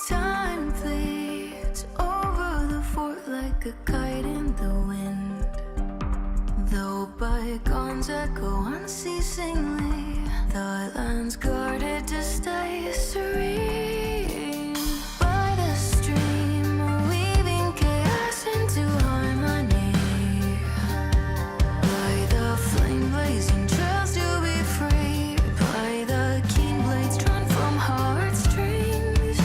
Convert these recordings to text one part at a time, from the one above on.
Time fleets over the fort like a kite in the wind. Though bygones echo unceasingly, the land's guarded to stay serene. By the stream, weaving chaos into harmony. By the flame blazing trails to be free. By the keen blades drawn from heartstrings.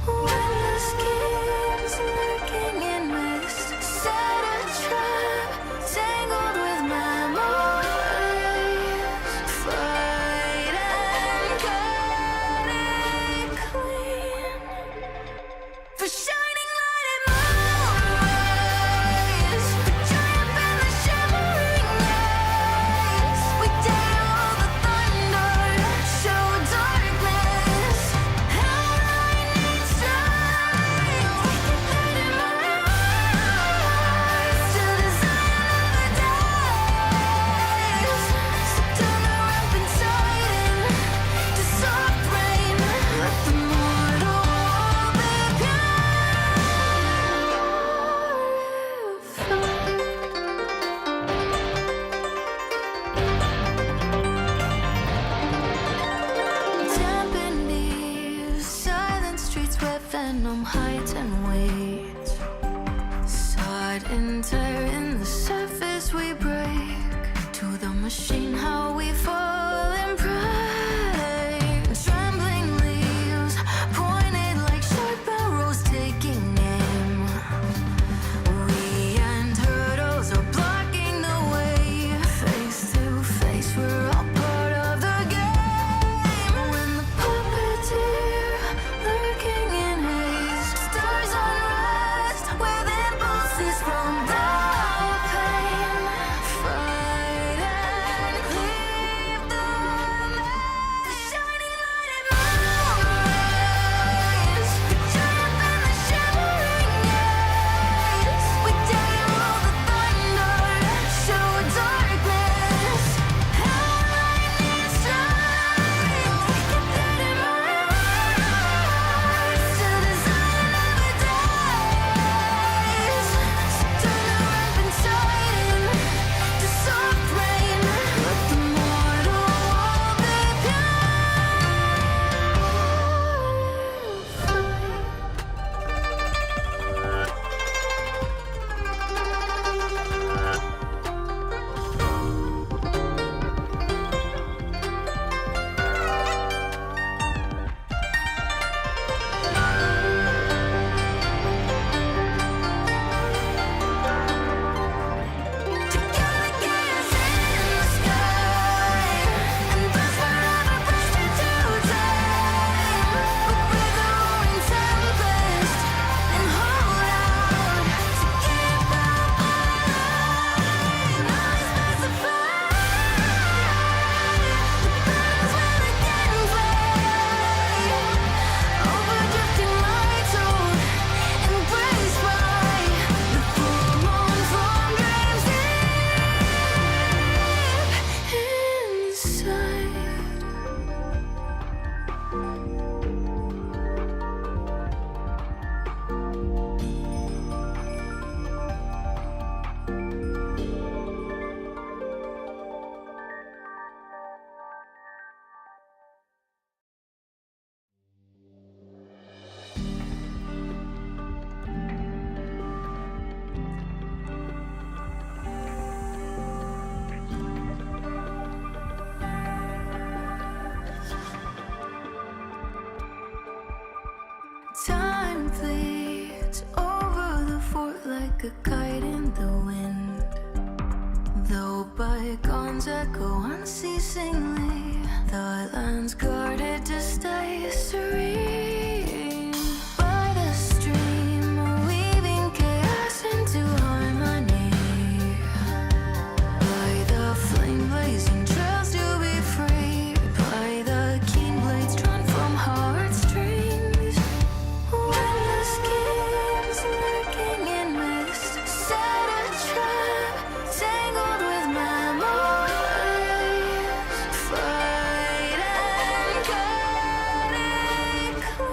When the schemes lurking in mist set a trap, tangled with memories. Fight and cut it clean. For shining light and moonrise, for triumph in the shimmering rays. We dare all the thunder, show darkness. How lightning strikes, we can hide in my eyes till the Zion never dies. So turn the rampant tide into soft rain. Let the mortal wall be dampened eaves, silent streets where venom hides and waits. Sudden tear in the surface we break. To the machine how we fall and pray. Trembling leaves pointed like sharp arrows taking aim. We and turtles are blocking the way. Face to face, we're all part of the game. When the puppeteer lurking in haze, stars unrest with impulses from the pain. Fight and cleave the remains. The shining light and moonrise, the triumph in the shimmering rays. We dare all the thunder, show darkness. How lightning strikes, we can hide in my eyes till the Zion never dies. So turn the rampant tide into soft rain. Let the mortal wall be time fleets over the fort like a kite in the wind. Though bygones echo unceasingly, the land's guarded to stay serene. By the stream, weaving chaos into harmony. By the flame blazing trails to be free. By the keen blades drawn from heartstrings. When the schemes lurking in mist set a trap, tangled with memories. Fight and cut it clean.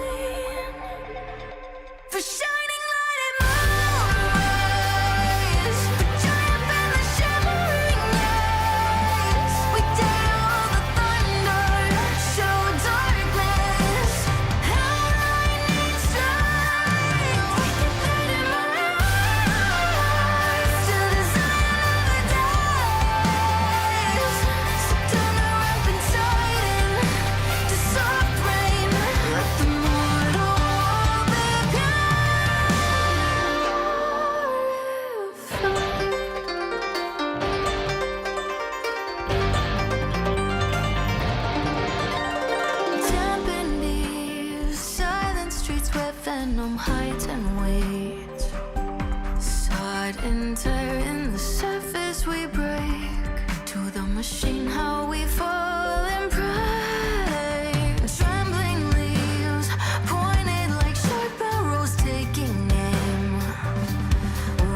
venom, height and weight. Side enter in the surface we break. To the machine how we fall and pray. Trembling leaves pointed like sharp arrows taking aim.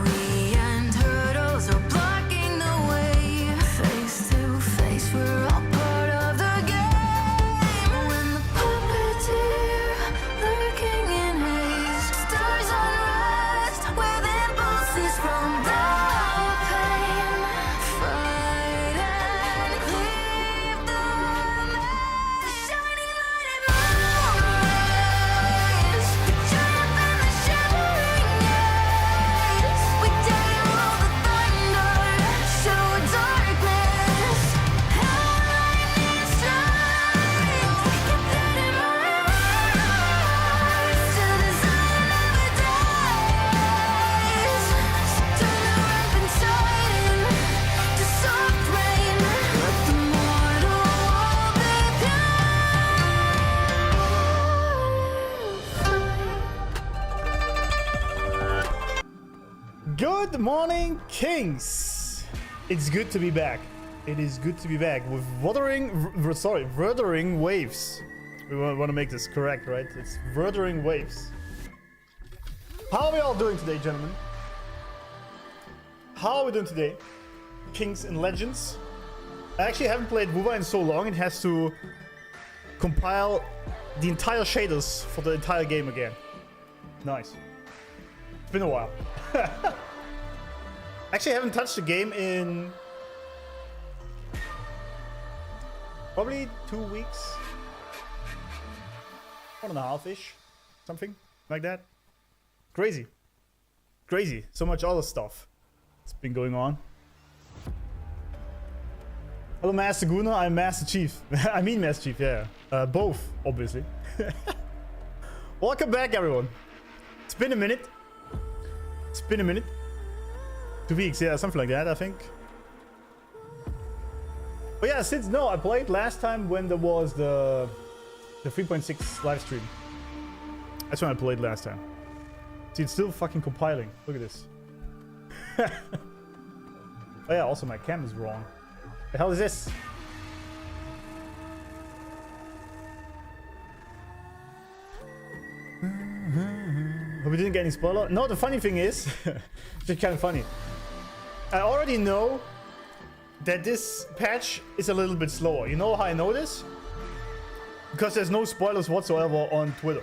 We and turtles are blocking the way. Face to face we're all part of the game. When the puppeteer lurking in haze stirs unrest with impulses from the pain. Fight and cleave the maze. Shining light and moonrise. Picture up in the shimmering haze. We dare roll the thunder, show darkness. Hell lightning strikes. Get that in my eyes. To the sun never dies. So turn the rampant tide to soft rain. Let the mortal wall be purified. Good morning, Kings! It's good to be back. It is good to be back with Wuthering Waves. We want to make this correct, right? It's Wuthering Waves. How are we all doing today, gentlemen? How are we doing today? Kings and Legends. I actually haven't played WoW in so long, it has to compile the entire shaders for the entire game again. Nice. It's been a while. Actually, I haven't touched the game in probably 2 weeks. 1.5-ish. Something like that. Crazy. Crazy. So much other stuff that's been going on. Hello, Master Guna. I'm Master Chief. I mean Master Chief, yeah. Both, obviously. Welcome back, everyone. It's been a minute. It's been a minute. 2 weeks, yeah, something like that, I think. But yeah, since I played last time when there was the 3.6 live stream. That's when I played last time. See, it's still fucking compiling. Look at this. Oh yeah, also my cam is wrong. The hell is this? Hope we didn't get any spoiler. No, the funny thing is, it's kind of funny. I already know that this patch is a little bit slower. You know how I know this? Because there's no spoilers whatsoever on Twitter.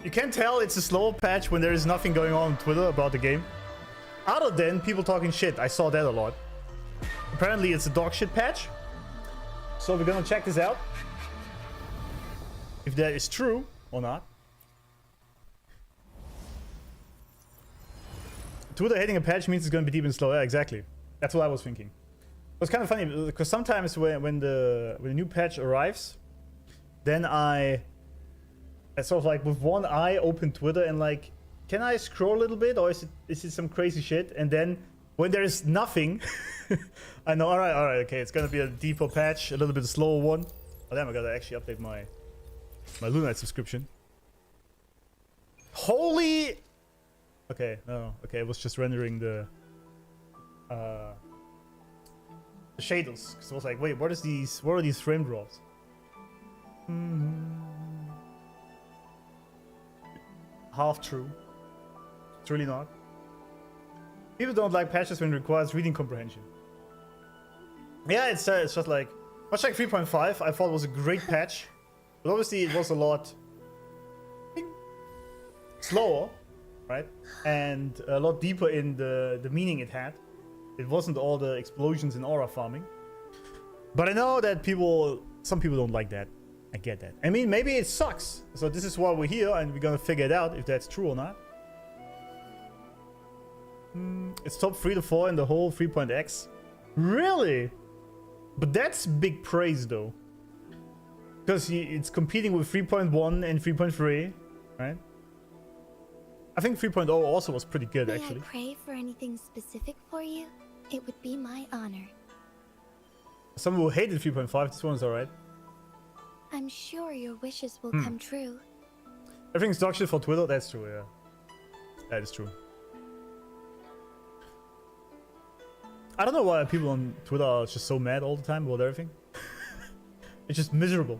You can tell it's a slower patch when there is nothing going on Twitter about the game. Other than people talking shit. I saw that a lot. Apparently it's a dog shit patch. So we're gonna check this out. If that is true or not. Twitter hitting a patch means it's gonna be deep and slow. Yeah, exactly. That's what I was thinking. It was kind of funny because sometimes when the new patch arrives, then I sort of like with one eye open Twitter and like, can I scroll a little bit or is it some crazy shit? And then when there is nothing, I know, all right, okay, it's gonna be a deeper patch, a little bit slower one. Oh damn, I gotta actually update my Lunite subscription. Holy. Okay, no, okay, it was just rendering the shaders. Because I was like, wait, what are these frame drops? Half true. It's really not. People don't like patches when it requires reading comprehension. Yeah, it's just like, much like 3.5, I thought it was a great patch. But obviously it was a lot slower, right? And a lot deeper in the meaning it had. It wasn't all the explosions and aura farming. But I know that some people don't like that. I get that. I mean, maybe it sucks. So this is why we're here and we're gonna figure it out if that's true or not. It's top 3 to 4 in the whole 3.x. Really? But that's big praise though. Because it's competing with 3.1 and 3.3, right? I think 3.0 also was pretty good, actually. May I pray for anything specific for you? It would be my honor. Some who hated 3.5, this one's alright. I'm sure your wishes will come true. Everything's dog shit for Twitter. That's true. Yeah, that is true. I don't know why people on Twitter are just so mad all the time about everything. It's just miserable.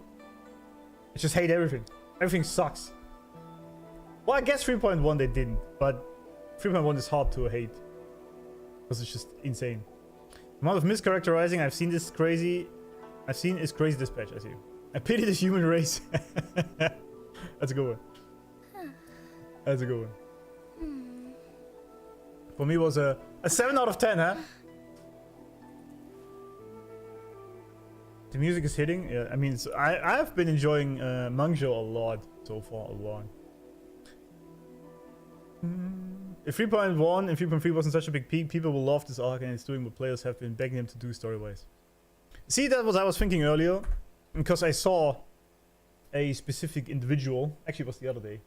They just hate everything. Everything sucks. Well, I guess 3.1 they didn't, but 3.1 is hard to hate because it's just insane. The amount of mischaracterizing I've seen is crazy this patch. I see. I pity the human race. That's a good one. That's a good one. For me, it was a 7 out of 10, huh? The music is hitting. Yeah, I mean, I've been enjoying Mangzhou a lot so far. A lot. If 3.1 and 3.3 wasn't such a big peak, people will love this arc, and it's doing what players have been begging them to do story-wise. See, that was I was thinking earlier, because I saw a specific individual, actually it was the other day,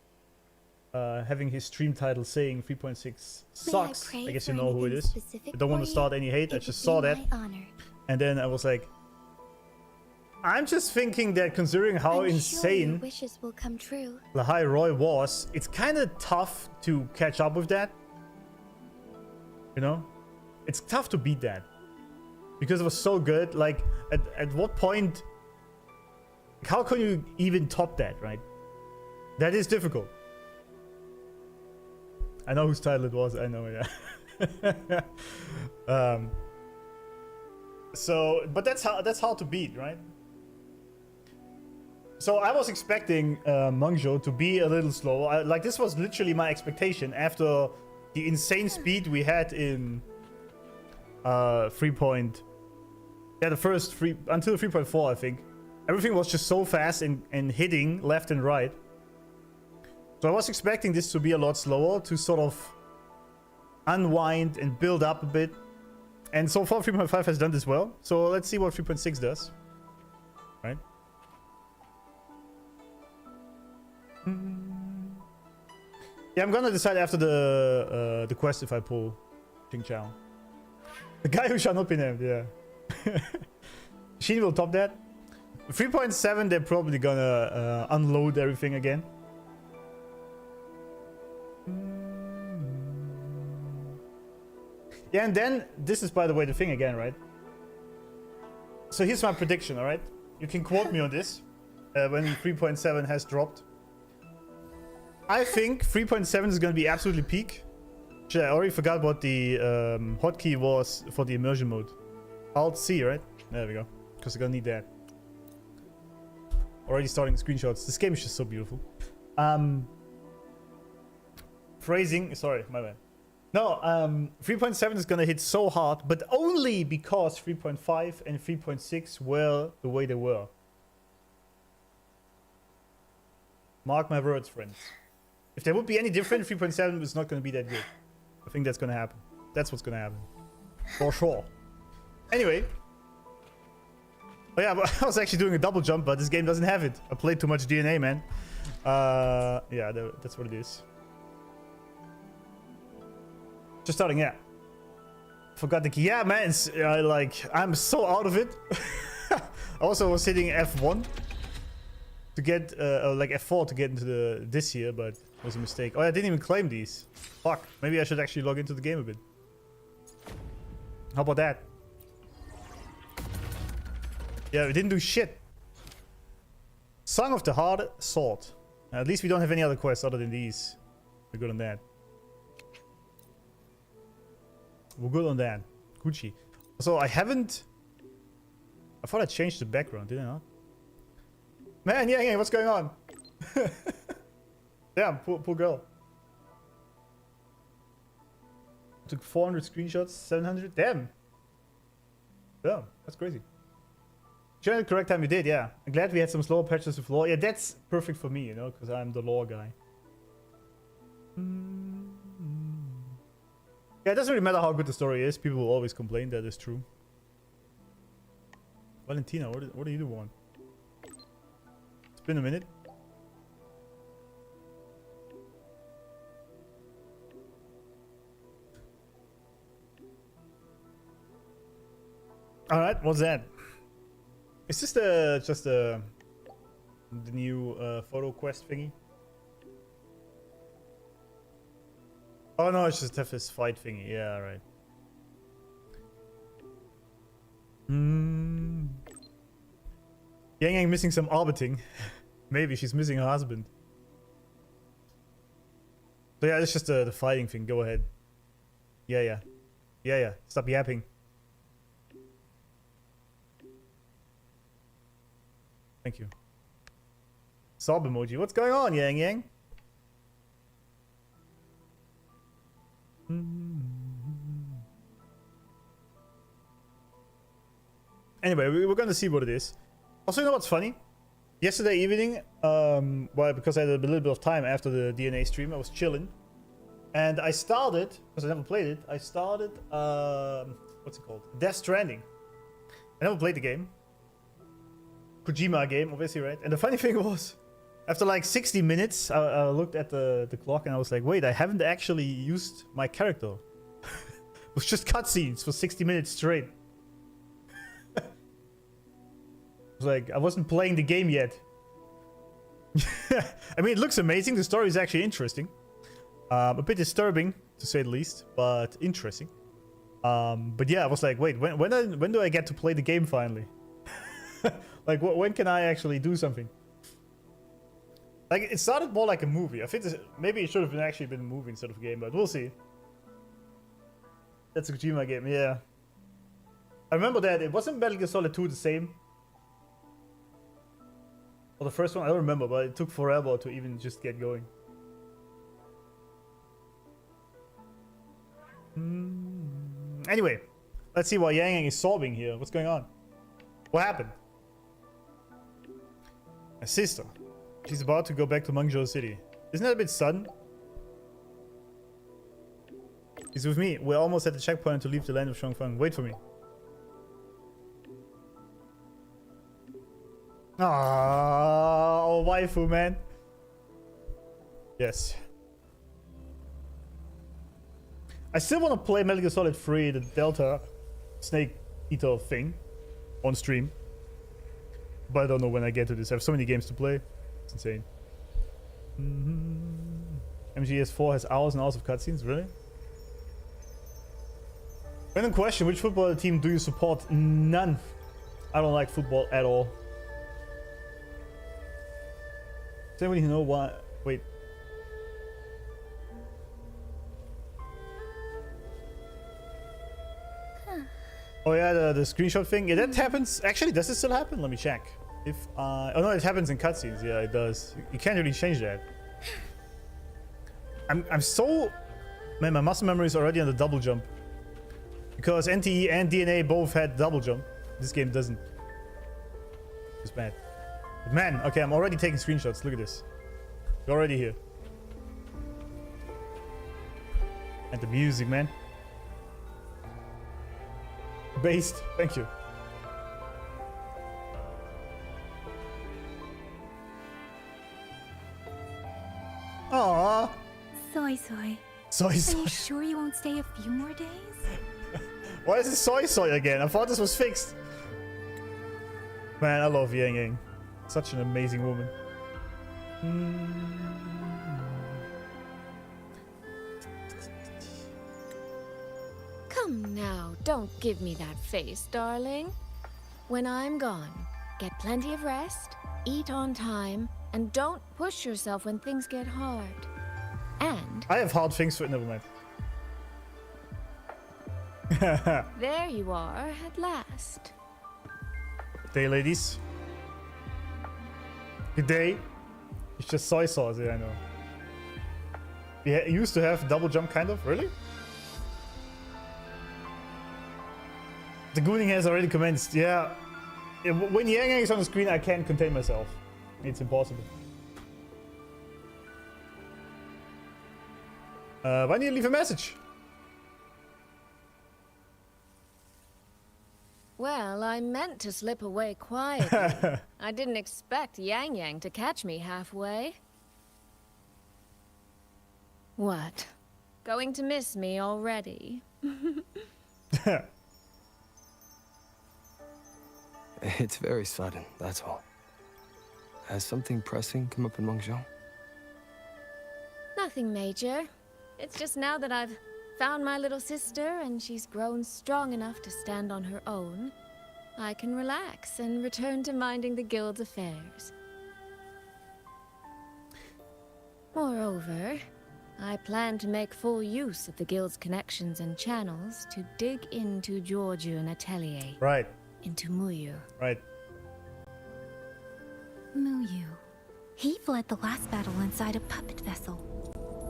having his stream title saying 3.6 sucks. I guess you know who it is. I don't want to start any hate, I just saw that. And then I was like, I'm just thinking that considering how insane your wishes will come true. Lahai Roy was, it's kind of tough to catch up with that. You know? It's tough to beat that. Because it was so good. Like, at what point... How can you even top that, right? That is difficult. I know whose title it was. I know, yeah. So, but that's hard to beat, right? So I was expecting Mangzhou to be a little slower. Like, this was literally my expectation after the insane speed we had in 3. Yeah, the first 3 until 3.4, I think. Everything was just so fast and hitting left and right. So I was expecting this to be a lot slower, to sort of unwind and build up a bit. And so far 3.5 has done this well. So let's see what 3.6 does. Right? Yeah, I'm gonna decide after the quest if I pull Qingxiao. The guy who shall not be named, yeah. Hsin will top that. 3.7, they're probably gonna unload everything again. Yeah, and then, this is by the way the thing again, right? So here's my prediction, alright? You can quote me on this, when 3.7 has dropped. I think 3.7 is gonna be absolutely peak. Shit, I already forgot what the hotkey was for the immersion mode. Alt-C, right? There we go. Because I'm gonna need that. Already starting screenshots. This game is just so beautiful. Phrasing, sorry, my bad. No, 3.7 is gonna hit so hard, but only because 3.5 and 3.6 were the way they were. Mark my words, friends. If there would be any different, 3.7 is not gonna be that good. I think that's gonna happen. That's what's gonna happen. For sure. Anyway. Oh yeah, I was actually doing a double jump, but this game doesn't have it. I played too much DNA, man. Yeah, that's what it is. Just starting, yeah. Forgot the key. Yeah, man, I'm so out of it. I also was hitting F1 to get, like F4 to get into this here, but it was a mistake. Oh, I didn't even claim these. Fuck. Maybe I should actually log into the game a bit. How about that? Yeah, we didn't do shit. Song of the Hard Sword. At least we don't have any other quests other than these. We're good on that. We're good on that. Gucci. So I haven't... I thought I changed the background, did I not? Man, yeah, what's going on? Damn, poor girl. Took 400 screenshots, 700. Damn. Damn, that's crazy. During the correct time we did, yeah. I'm glad we had some slower patches with lore. Yeah, that's perfect for me, you know, because I'm the lore guy. Yeah, it doesn't really matter how good the story is. People will always complain, that is true. Valentina, what do you want? It's been a minute. Alright, what's that? Is this just a The new photo quest thingy. Oh no, it's just have this fight thingy. Yeah, right. Yang Yang missing some orbiting. Maybe she's missing her husband. So yeah, it's just the fighting thing. Go ahead. Yeah. Stop yapping. Thank you. Sob emoji. What's going on, Yang Yang? Anyway, we're gonna see what it is. Also, you know what's funny? Yesterday evening, well, because I had a little bit of time after the DNA stream, I was chilling. And I started, because I never played it, I started, what's it called? Death Stranding. I never played the game. Kojima game, obviously, right? And the funny thing was, after like 60 minutes, I looked at the clock and I was like, wait, I haven't actually used my character. It was just cutscenes for 60 minutes straight. It was like, I wasn't playing the game yet. I mean, it looks amazing. The story is actually interesting. A bit disturbing, to say the least, but interesting. But yeah, I was like, wait, when do I get to play the game finally? Like, when can I actually do something? Like, it started more like a movie. I think maybe it should have actually been a movie instead of a game, but we'll see. That's a Kojima game, yeah. I remember that. It wasn't Metal Gear Solid 2 the same. Or the first one, I don't remember, but it took forever to even just get going. Anyway, let's see why Yang Yang is sobbing here. What's going on? What happened? My sister. She's about to go back to Mangzhou City. Isn't that a bit sudden? He's with me. We're almost at the checkpoint to leave the land of Shangfang. Wait for me. Ah, oh, waifu, man. Yes. I still want to play Metal Gear Solid 3, the Delta Snake Eater thing, on stream. But I don't know when I get to this. I have so many games to play. It's insane. MGS4 has hours and hours of cutscenes, really? Random question, which football team do you support? None. I don't like football at all. Does anybody know why? Wait. Oh yeah, the screenshot thing. Yeah, that happens. Actually, does it still happen? Let me check. If oh no, it happens in cutscenes. Yeah, it does. You can't really change that. I'm so, man, my muscle memory is already on the double jump. Because NTE and DNA both had double jump. This game doesn't. It's bad. But man, okay, I'm already taking screenshots. Look at this. You're already here. And the music, man. Based. Thank you. Aww. SuiSui. SuiSui. Are you sure you won't stay a few more days? Why is it SuiSui again? I thought this was fixed. Man, I love Yang Yang. Such an amazing woman. Come now, don't give me that face, darling. When I'm gone, get plenty of rest, eat on time, and don't push yourself when things get hard. And I have hard things for it. Never mind. there you are at last. Good day, ladies. Good day. It's just soy sauce, yeah, I know. Yeah, it used to have double jump, kind of. Really? The gooning has already commenced. Yeah. When Yang Yang is on the screen, I can't contain myself. It's impossible. Why need you leave a message? Well, I meant to slip away quietly. I didn't expect Yang Yang to catch me halfway. What? Going to miss me already? It's very sudden, that's all. Has something pressing come up in Mengzhou? Nothing major. It's just now that I've found my little sister and she's grown strong enough to stand on her own, I can relax and return to minding the guild's affairs. Moreover, I plan to make full use of the guild's connections and channels to dig into Georgian Atelier. Right. Into Muyu. Right. Muyu. He fled the last battle inside a puppet vessel.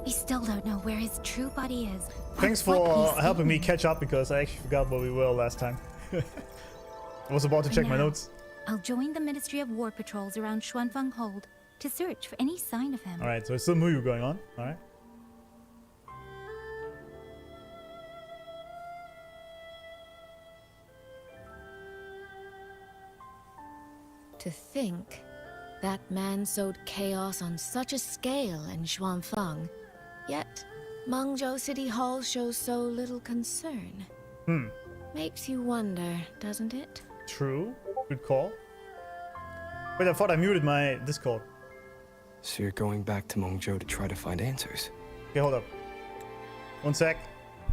We still don't know where his true body is. Thanks for helping me catch up because I actually forgot where we were last time. I was about to check my notes. I'll join the Ministry of War patrols around Xuanfeng Hold to search for any sign of him. Alright, so it's still Muyu going on. Alright. To think that man sowed chaos on such a scale in Xuanfeng, yet Mengzhou City Hall shows so little concern. Makes you wonder, doesn't it? True. Good call. Wait, I thought I muted my Discord. So you're going back to Mengzhou to try to find answers? Okay, hold up. One sec.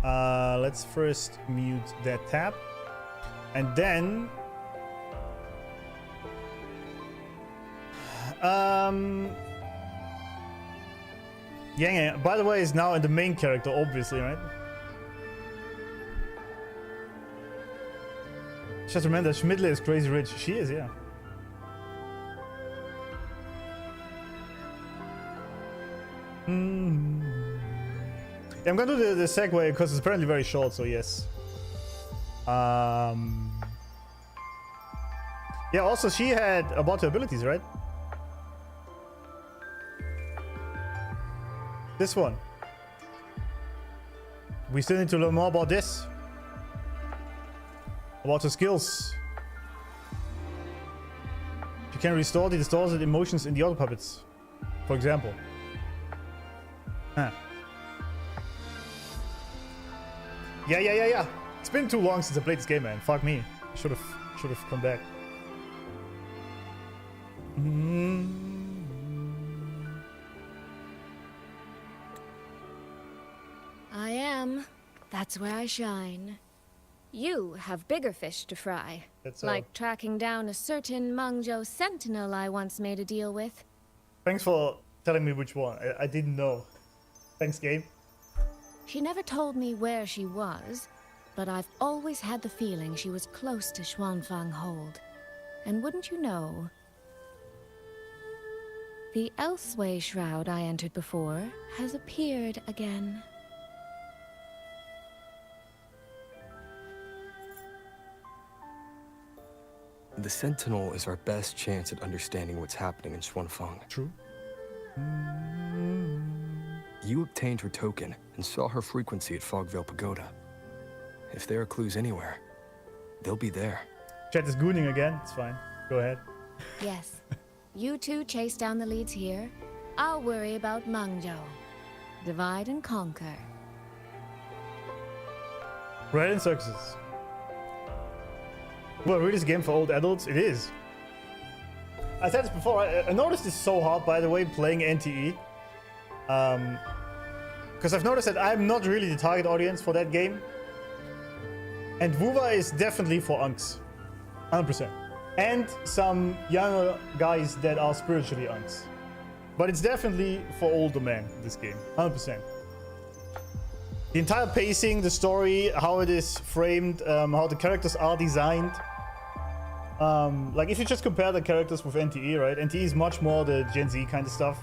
Let's first mute that tab. And then... Yang, by the way, is now in the main character, obviously, right? Just remember, Schmidle is crazy rich. She is, yeah. Yeah, I'm gonna do the segue because it's apparently very short, so yes. Yeah, also she had about her abilities, right? This one. We still need to learn more about this. About her skills. She can restore the distorted emotions in the other puppets, for example. Huh. Yeah. It's been too long since I played this game, man. Fuck me. Should have come back. I am. That's where I shine. You have bigger fish to fry. That's like tracking down a certain Mengzhou sentinel I once made a deal with. Thanks for telling me which one. I didn't know. Thanks, Gabe. She never told me where she was, but I've always had the feeling she was close to Xuanfeng Hold. And wouldn't you know, the Elseway shroud I entered before has appeared again. The Sentinel is our best chance at understanding what's happening in Xuanfeng. True. You obtained her token and saw her frequency at Fogvale Pagoda. If there are clues anywhere, they'll be there. Chat is gooning again. It's fine. Go ahead. Yes. You two chase down the leads here. I'll worry about Mengzhou. Divide and conquer. Right in circuses. Well, really, this game for old adults? It is. I said this before. I noticed it's so hard, by the way, playing NTE. Because I've noticed that I'm not really the target audience for that game. And WUWA is definitely for unks. 100%. And some younger guys that are spiritually unks. But it's definitely for older men, this game. 100%. The entire pacing, the story, how it is framed, how the characters are designed. Like, if you just compare the characters with NTE, right? NTE is much more the Gen Z kind of stuff.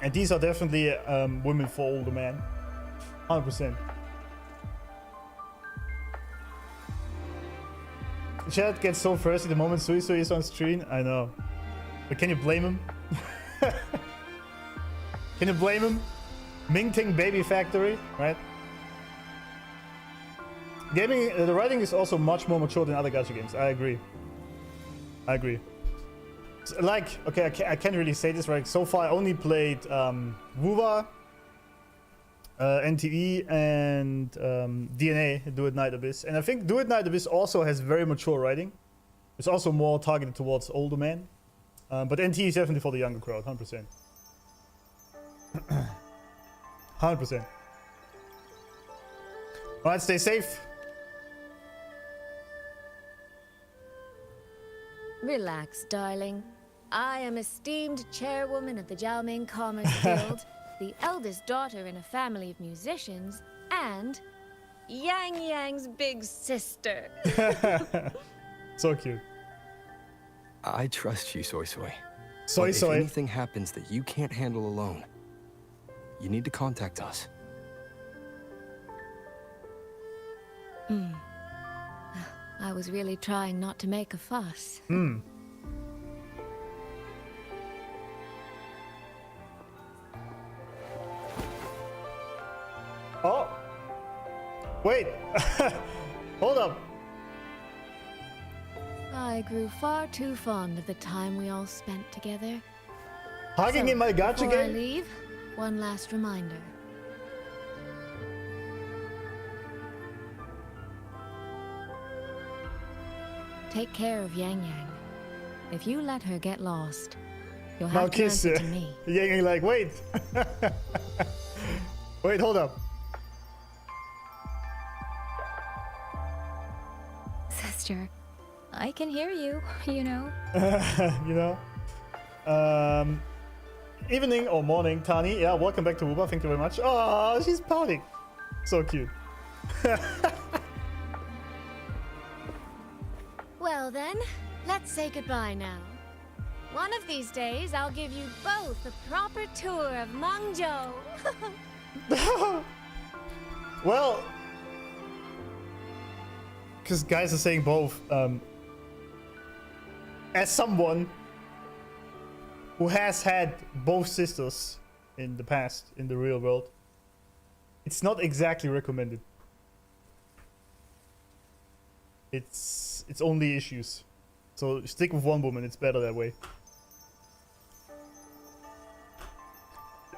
And these are definitely women for older men. 100%. Chad gets so thirsty the moment SuiSui is on screen. I know. But can you blame him? Can you blame him? Mingting Baby Factory, right? Gaming, the writing is also much more mature than other gacha games. I agree. Like, okay, I can't really say this, right? So far, I only played WUWA, NTE, and DNA, Do It Night Abyss. And I think Do It Night Abyss also has very mature writing. It's also more targeted towards older men. But NT is definitely for the younger crowd, 100%. 100%. Alright, stay safe. Relax, darling. I am esteemed chairwoman of the Jiaoming Commerce Guild, the eldest daughter in a family of musicians, and Yang Yang's big sister. So cute. I trust you, SuiSui. Soy But soy. if anything happens that you can't handle alone, you need to contact us. I was really trying not to make a fuss. Oh! Wait! Hold up! I grew far too fond of the time we all spent together. Hugging So, in my gacha before I game? leave, one last reminder. Take care of Yang Yang. If you let her get lost, you'll Now have to kiss answer her. to me. Yang like, wait! Wait, hold up. Sister, I can hear you, you know. You know? Evening or morning, Tani. Yeah, welcome back to Uber. Thank you very much. Oh, she's pouting. So cute. Well then, let's say goodbye now. One of these days, I'll give you both a proper tour of Mangzhou. Well, because guys are saying both. As someone who has had both sisters in the past, in the real world, it's not exactly recommended. It's only issues. So stick with one woman, it's better that way.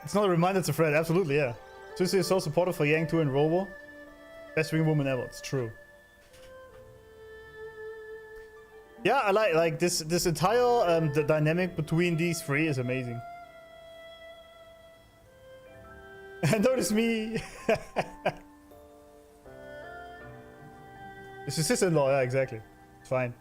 It's not a reminder to Fred, absolutely, yeah. SuiSui is so supportive for Yang 2 and Rover. Best wing woman ever, it's true. Yeah, I like this entire the dynamic between these three is amazing. And notice me. It's your sister-in-law, yeah, exactly. It's fine.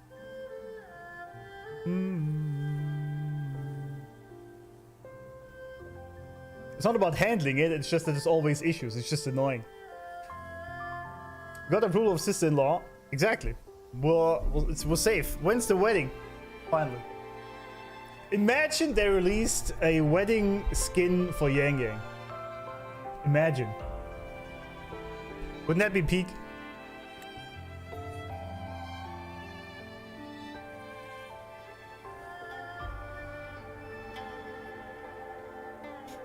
It's not about handling it, it's just that there's always issues. It's just annoying. Got approval of sister-in-law. Exactly. We're safe. When's the wedding? Finally. Imagine they released a wedding skin for Yang Yang. Imagine. Wouldn't that be peak?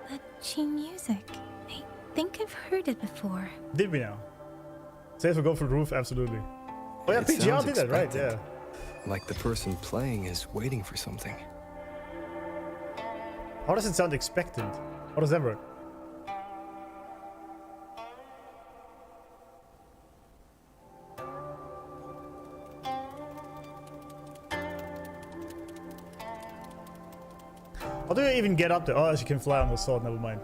That Qing music. I think I've heard it before. Did we now? Sales will go through the roof, absolutely. Oh yeah, It PGR sounds did that, right? expected. Yeah. Like the person playing is waiting for something. How does it sound expectant? How does that work? How do you even get up there? Oh, she can fly on the sword, never mind.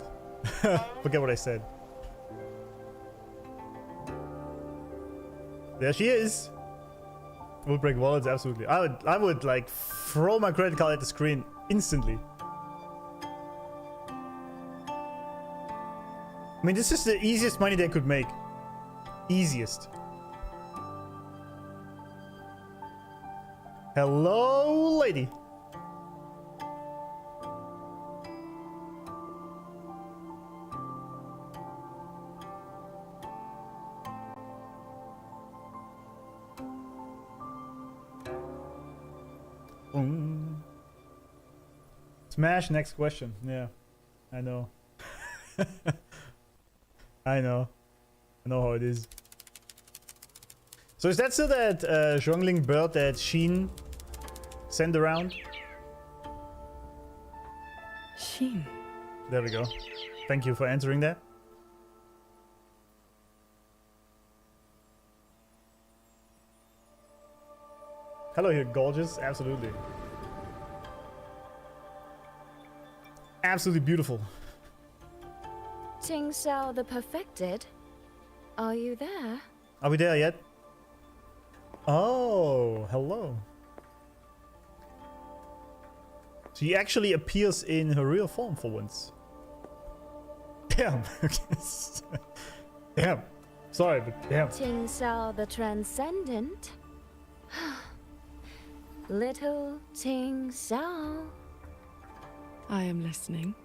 Forget what I said. There she is. Will break wallets, absolutely. I would like throw my credit card at the screen instantly. I mean, this is the easiest money they could make. Easiest. Hello, lady. Smash, next question. Yeah, I know. I know how it is. So is that still that Zhongling bird that Hsin sent around? Hsin. There we go. Thank you for answering that. Hello here, gorgeous. Absolutely. Absolutely beautiful. Qingxiao the Perfected? Are you there? Are we there yet? Oh, hello. She actually appears in her real form for once. Damn. Damn. Sorry, but damn. Qingxiao the Transcendent? Little Qingxiao. I am listening.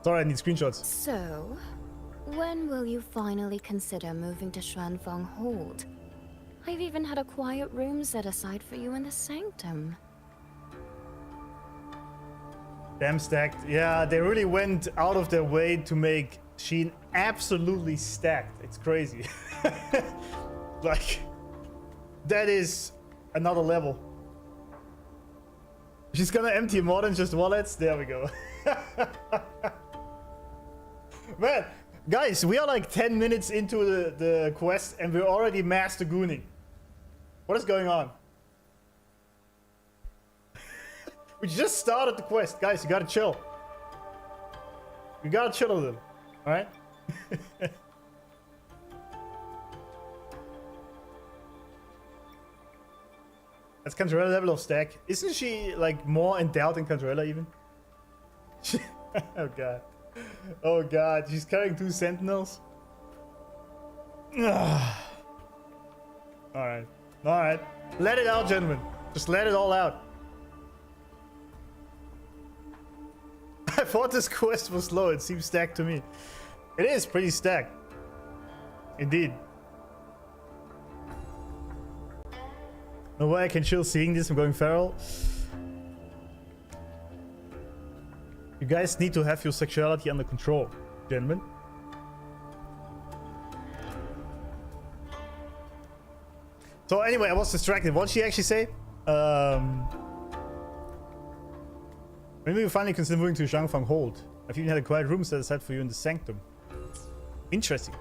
Sorry, I need screenshots. So, when will you finally consider moving to Xuanfeng Hold? I've even had a quiet room set aside for you in the Sanctum. Damn stacked. Yeah, they really went out of their way to make Hsin absolutely stacked. It's crazy. Like, that is another level. She's gonna empty more than just wallets. There we go. Man, guys, we are like 10 minutes into the quest and we're already master gooning. What is going on? We just started the quest. Guys, you gotta chill. You gotta chill a little. Alright? That's Cantarella level of stack. Isn't she like more endowed than Cantarella even? Oh god. Oh god, she's carrying 2 sentinels. Alright. Alright. Let it out, gentlemen. Just let it all out. I thought this quest was slow. It seems stacked to me. It is pretty stacked. Indeed. No way I can chill seeing this. I'm going feral. You guys need to have your sexuality under control, gentlemen. So anyway, I was distracted. What did she actually say? Maybe you finally consider moving to Xuanfeng Hold. I've even had a quiet room set aside for you in the Sanctum. Interesting.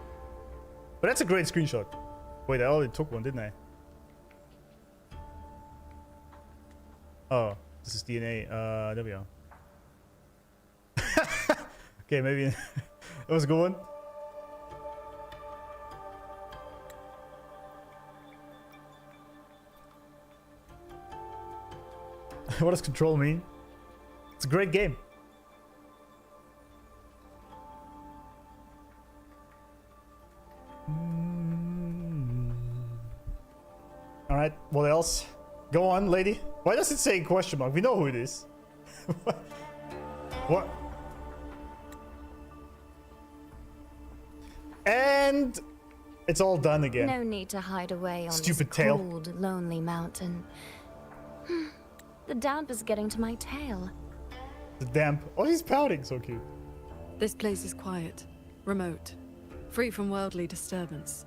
But that's a great screenshot. Wait, I already took one, didn't I? Oh, this is DNA. There we are. Okay, maybe that was a good one. What does control mean? It's a great game. All right, what else? Go on, lady. Why does it say question mark? We know who it is. What? And it's all done again. No need to hide away on Stupid this tail. cold, lonely mountain. The damp is getting to my tail. The damp. Oh, he's pouting. So cute. This place is quiet, remote, free from worldly disturbance.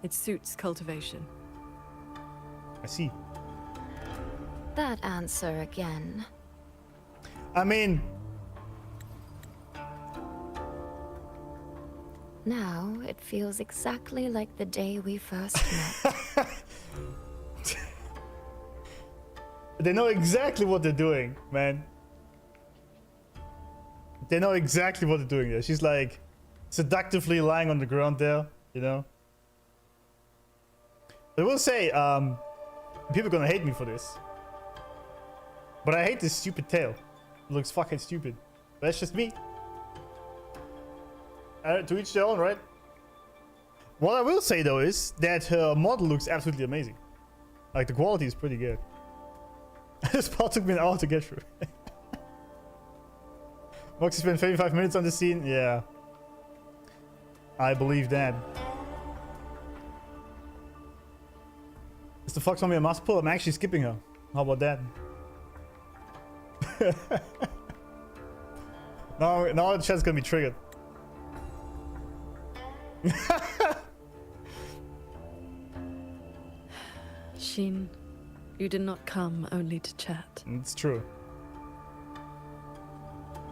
It suits cultivation. I see. That answer again. I mean, Now it feels exactly like the day we first met. they know exactly what they're doing, man. They know exactly what they're doing there. She's like seductively lying on the ground there, you know. I will say, people are gonna hate me for this, but I hate this stupid tail. It looks fucking stupid. But that's just me. To each their own, right? What I will say though is that her model looks absolutely amazing. Like the quality is pretty good. This part took me an hour to get through. Moxie spent 35 minutes on the scene. Yeah, I believe that. Is the fox mommy a must pull? I'm actually skipping her. How about that? now the chat's gonna be triggered. Hsin, you did not come only to chat. It's true.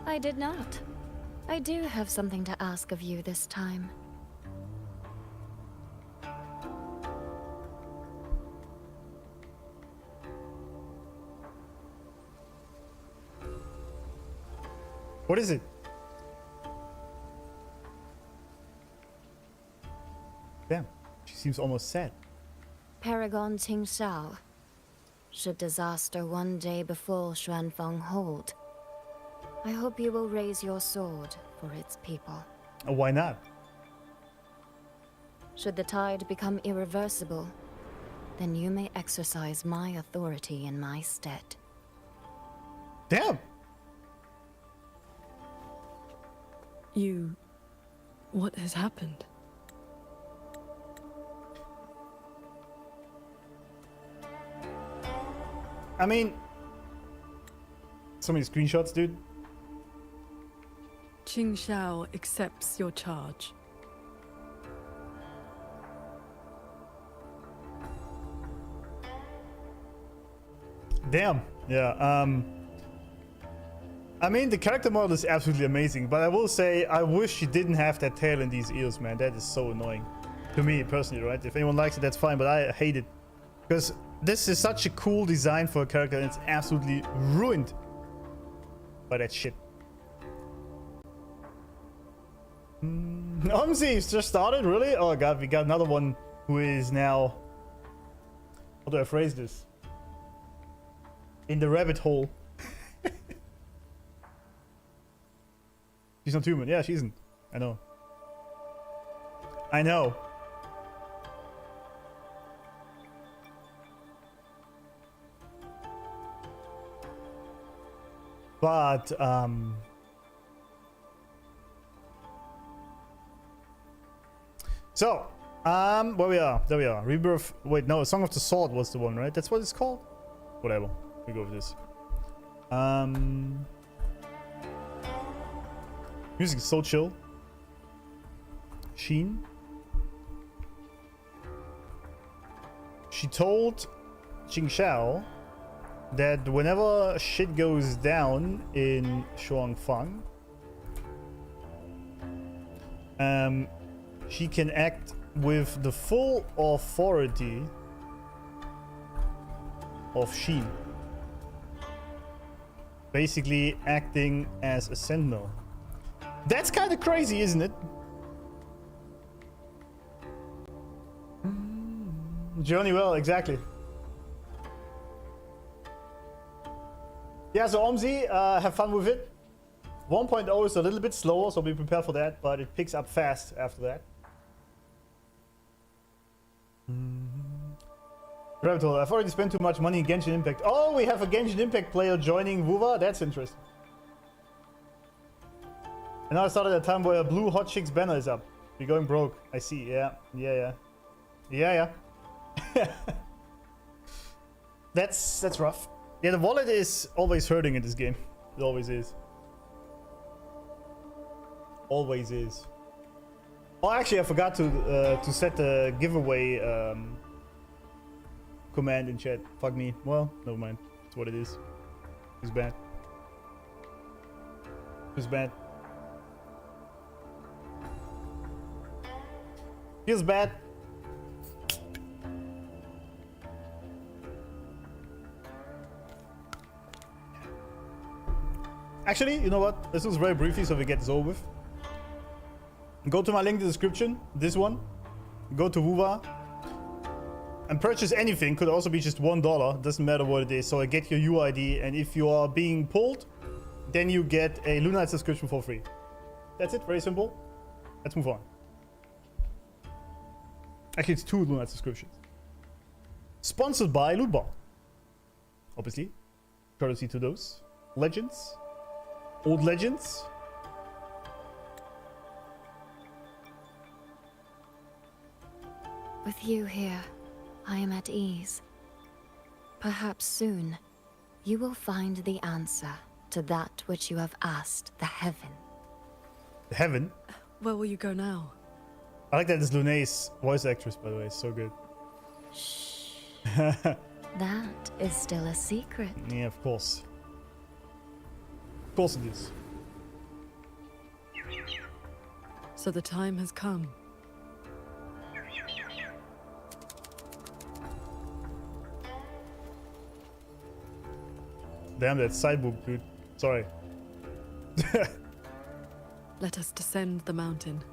I did not. I do have something to ask of you this time. What is it? Damn, she seems almost sad. Paragon Qingxiao. Should disaster one day befall Xuanfeng Hold, I hope you will raise your sword for its people. Why not? Should the tide become irreversible, then you may exercise my authority in my stead. Damn. What has happened? I mean, so many screenshots, dude. Qingxiao accepts your charge. Damn. Yeah. I mean, the character model is absolutely amazing, but I will say I wish she didn't have that tail in these ears, man. That is so annoying to me personally, right? If anyone likes it, that's fine, but I hate it because this is such a cool design for a character, and it's absolutely ruined by that shit. Omzi's just started, really? Oh god, we got another one who is now. How do I phrase this? In the rabbit hole. She's not human. Yeah, she isn't. I know. I know. But, so, where we are. There we are. Rebirth. Wait, no, Song of the Sword was the one, right? That's what it's called? Whatever. We go with this. Music is so chill. Hsin. She told Qingxiao that whenever shit goes down in Shuangfang, she can act with the full authority of Hsin. Basically acting as a sentinel. That's kind of crazy, isn't it? Journey well, exactly. Yeah, so Omzi, have fun with it. 1.0 is a little bit slower, so be prepared for that, but it picks up fast after that. Rabbit hole, I've already spent too much money in Genshin Impact. Oh, we have a Genshin Impact player joining WoWa? That's interesting. And now I started at a time where a blue hot chicks banner is up. You're going broke. I see. Yeah. That's rough. Yeah, the wallet is always hurting in this game. It always is. Always is. Oh, actually, I forgot to set the giveaway command in chat. Fuck me. Well, never mind. That's what it is. It's bad. It's bad. Feels bad. Actually, you know what? Let's do this very briefly so we get this over with. Go to my link in the description. This one. Go to WoWa. And purchase anything. Could also be just $1. Doesn't matter what it is. So I get your UID. And if you are being pulled, then you get a Lunite subscription for free. That's it. Very simple. Let's move on. Actually, it's 2 Lunite subscriptions. Sponsored by Lootball. Obviously. Courtesy to those legends. Old legends. With you here, I am at ease. Perhaps soon, you will find the answer to that which you have asked the heaven. The heaven? Where will you go now? I like that this Lunae's voice actress, by the way. It's so good. Shh. That is still a secret. Yeah, of course. Of course it is. So the time has come. Damn, that sidebook, dude. Sorry. Let us descend the mountain.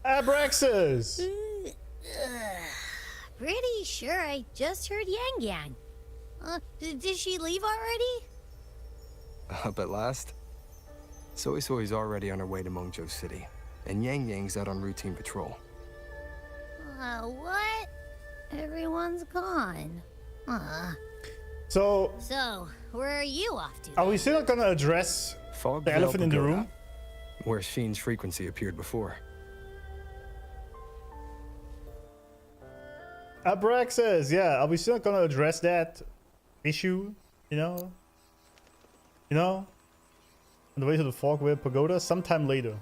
Abraxas! Pretty sure I just heard Yang Yang. Did she leave already? Up at last? SuiSui's already on her way to Mengzhou City, and Yang Yang's out on routine patrol. What? Everyone's gone. So, Where are you off to? are we still not gonna address Fog the elephant in the room? where Hsin's frequency appeared before. Abraxas, yeah. Are we still not gonna address that issue? You know? On the way to the Fogware Pagoda sometime later.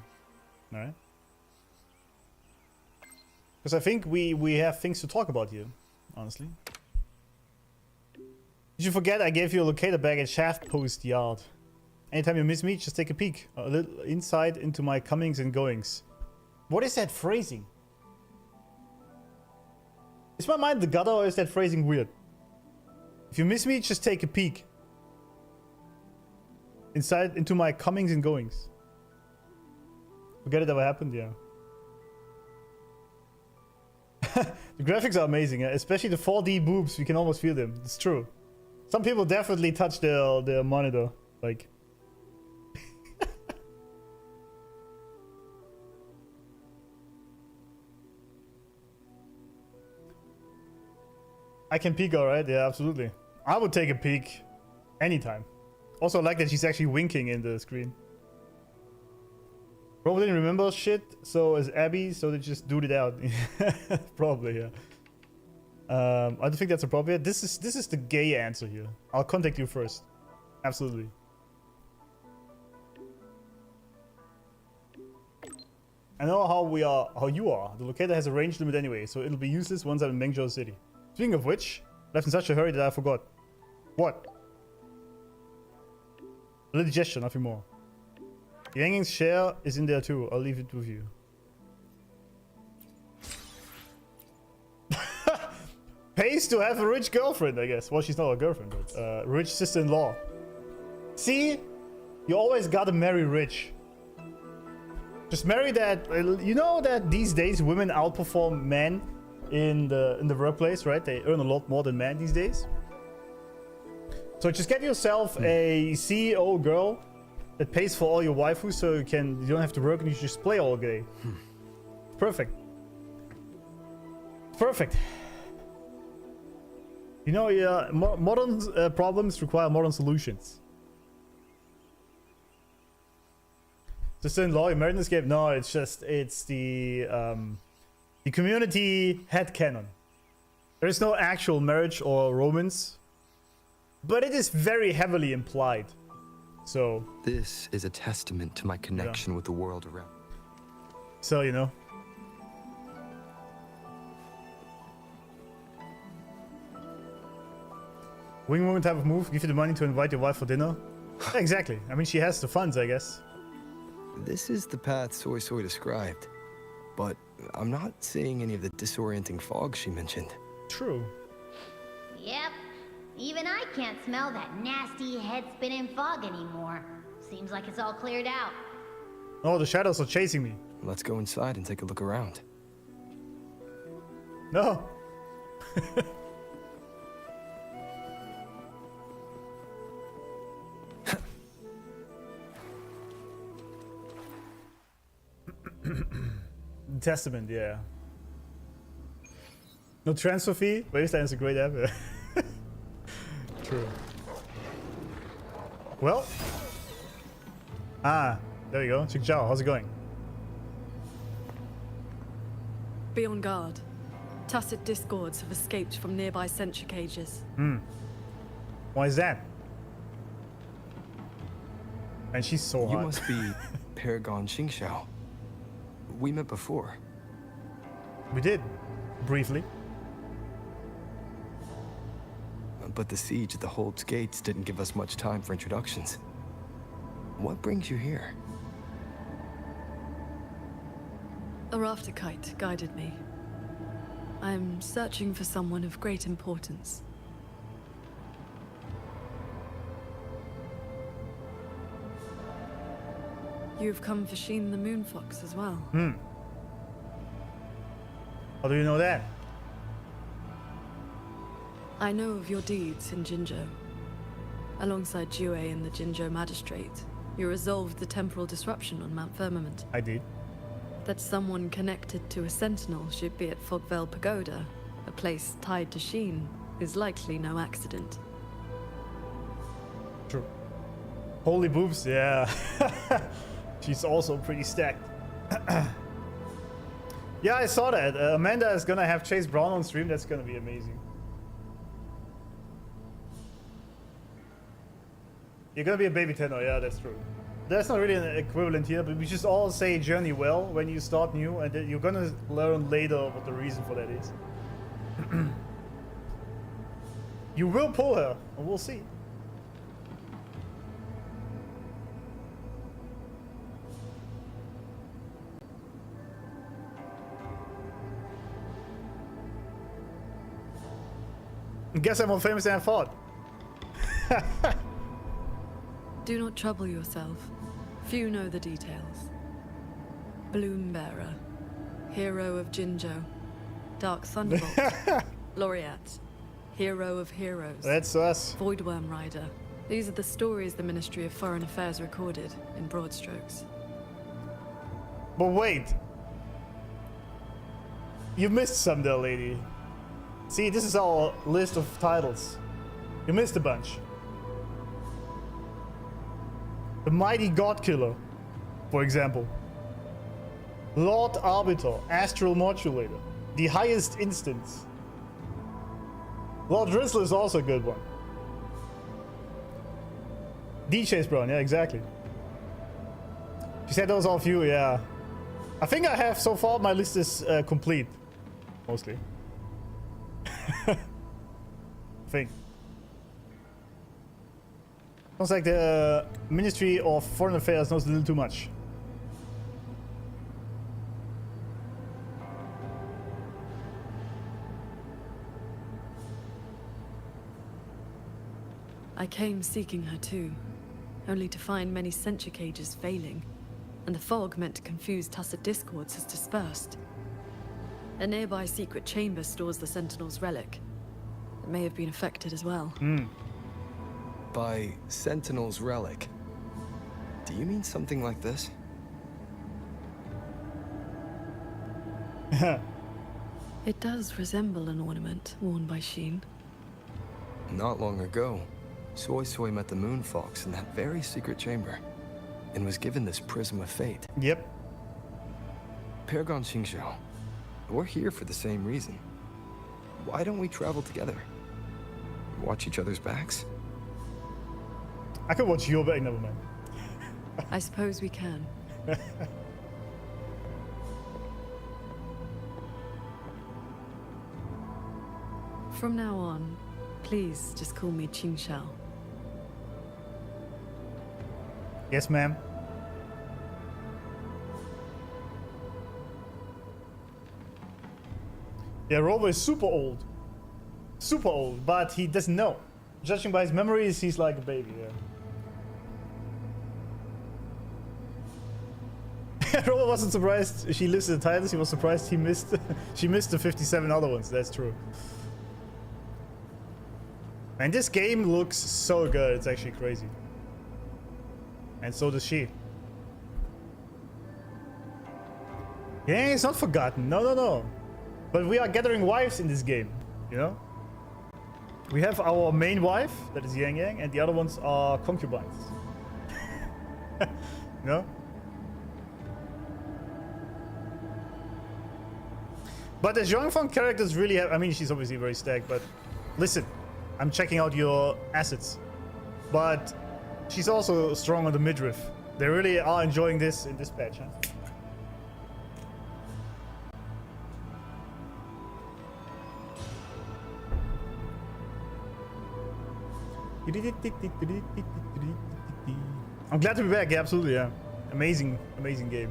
Alright? Because I think we have things to talk about here, honestly. Did you forget I gave you a locator bag at Shaft Post Yard? Anytime you miss me, just take a peek. A little insight into my comings and goings. What is that phrasing? Is my mind the gutter or is that phrasing weird? If you miss me, just take a peek. Insight into my comings and goings. Forget it ever happened? Yeah. The graphics are amazing, especially the 4D boobs. We can almost feel them. It's true. Some people definitely touch their monitor, like. I can peek, alright? Yeah, absolutely. I would take a peek anytime. Also, I like that she's actually winking in the screen. Rover didn't remember shit, so is Abby, so they just duded it out. Probably, yeah. I don't think that's appropriate. This is the gay answer here. I'll contact you first. Absolutely. I know how you are. The locator has a range limit anyway, so it'll be useless once I'm in Mengzhou City. Speaking of which, left in such a hurry that I forgot. What? A little gesture, nothing more. Yang Yang's share is in there too. I'll leave it with you. Pays to have a rich girlfriend, I guess. Well, she's not a girlfriend, but rich sister-in-law. See? You always gotta marry rich. Just marry that. You know that these days women outperform men in the workplace, right? They earn a lot more than men these days. So just get yourself a CEO girl that pays for all your waifus, so you don't have to work and you just play all day. Perfect. Perfect. You know, yeah, modern problems require modern solutions. Sister-in-law, you married in this game? No, it's the community headcanon. There is no actual marriage or romance, but it is very heavily implied. So This is a testament to my connection with the world around. So, you know. Wing woman type of move, give you the money to invite your wife for dinner. Yeah, exactly. I mean, she has the funds, I guess. This is the path SuiSui described, but I'm not seeing any of the disorienting fog she mentioned. True. Yep. Even I can't smell that nasty head-spinning fog anymore. Seems like it's all cleared out. Oh, the shadows are chasing me. Let's go inside and take a look around. No. Testament, yeah. No transfer fee? Wasteland is a great app. True. Well. Ah, there you go. Qingxiao, how's it going? Be on guard. Tacit discords have escaped from nearby sentry cages. Why is that? And she's so hot. You must be Paragon Qingxiao. We met before. We did. Briefly. But the siege at the Hold's gates didn't give us much time for introductions. What brings you here? A rafter kite guided me. I'm searching for someone of great importance. You've come for Hsin the Moonfox as well. How do you know that? I know of your deeds in Jinzhou. Alongside JINGWEI and the Jinzhou Magistrate, you resolved the temporal disruption on Mount Firmament. I did. That someone connected to a sentinel should be at Fogvale Pagoda, a place tied to Hsin, is likely no accident. True. Holy boobs, yeah. She's also pretty stacked. Yeah, I saw that. Amanda is gonna have Chase Brown on stream. That's gonna be amazing. You're gonna be a baby tenor, yeah, that's true. That's not really an equivalent here, but we just all say journey well when you start new, and then you're gonna learn later what the reason for that is. You will pull her, and we'll see. I guess I'm more famous than I thought. Do not trouble yourself. Few know the details. Bloombearer, hero of Jinzhou, Dark Thunderbolt, Laureate, hero of heroes. That's us. Voidworm Rider. These are the stories the Ministry of Foreign Affairs recorded in broad strokes. But wait. You missed some there, lady. See, this is our list of titles. You missed a bunch. The Mighty God Killer, for example. Lord Arbiter, Astral Modulator. The Highest Instance. Lord Drizzle is also a good one. DJ's Brown, yeah, exactly. She said those are a few, yeah. I think I have, so far, my list is complete. Mostly. I think. Sounds like the Ministry of Foreign Affairs knows a little too much. I came seeking her too, only to find many sentry cages failing, and the fog meant to confuse Tacit discords has dispersed. A nearby secret chamber stores the Sentinel's relic. It may have been affected as well. By Sentinel's relic, do you mean something like this? It does resemble an ornament worn by Hsin. Not long ago, SuiSui met the Moonfox in that very secret chamber, and was given this Prism of Fate. Yep. Paragon Qingxiao, we're here for the same reason. Why don't we travel together? Watch each other's backs? I could watch your back, never mind. I suppose we can. From now on, please just call me Qingxiao. Yes, ma'am. Yeah, Rover is super old. Super old, but he doesn't know. Judging by his memories, he's like a baby, yeah. Rover wasn't surprised she listed the titles, he was surprised he missed she missed the 57 other ones, that's true. And this game looks so good, it's actually crazy. And so does she. Yeah, it's not forgotten, no. But we are gathering wives in this game, you know? We have our main wife, that is Yang Yang, and the other ones are concubines. You know? But the Zhongfang characters really have, I mean, she's obviously very stacked, but listen, I'm checking out your assets. But she's also strong on the midriff. They really are enjoying this in this patch, huh? I'm glad to be back, yeah, absolutely, yeah. Amazing game.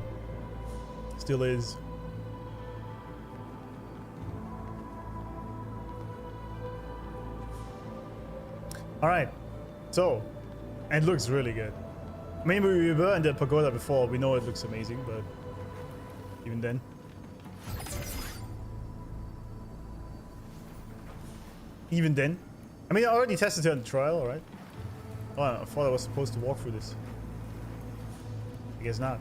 Still is. All right. So, and it looks really good. I mean, we were in the pagoda before. We know it looks amazing, but even then. Even then. I mean, I already tested it on the trial, right? Oh, I thought I was supposed to walk through this. I guess not.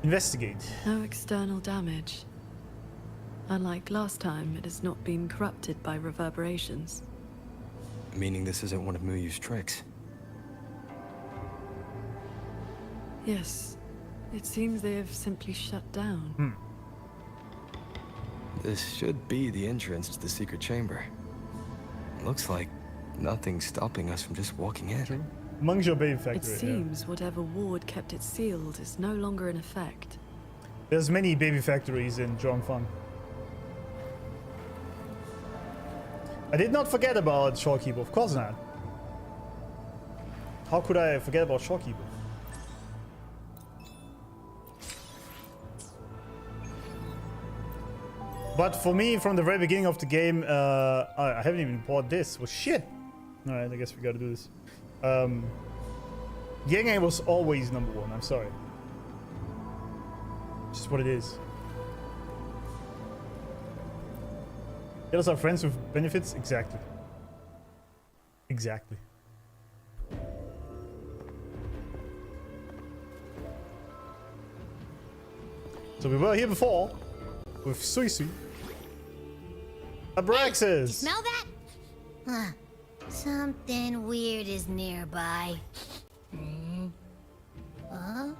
Investigate. No external damage. Unlike last time, it has not been corrupted by reverberations. Meaning this isn't one of Muyu's tricks. Yes. It seems they have simply shut down. This should be the entrance to the secret chamber. Looks like nothing's stopping us from just walking in. Mangzhou Baby Factory. It seems whatever ward kept it sealed is no longer in effect. There's many baby factories in Zhongfang. I did not forget about Shorekeeper, of course not. How could I forget about Shorekeeper? But for me, from the very beginning of the game, I haven't even bought this. Well, shit. All right, I guess we gotta do this. JINGWEI was always number one. I'm sorry. It's just what it is. Those are friends with benefits? Exactly. Exactly. So we were here before with SuiSui. Abraxas! Smell that? Huh. Something weird is nearby. Huh?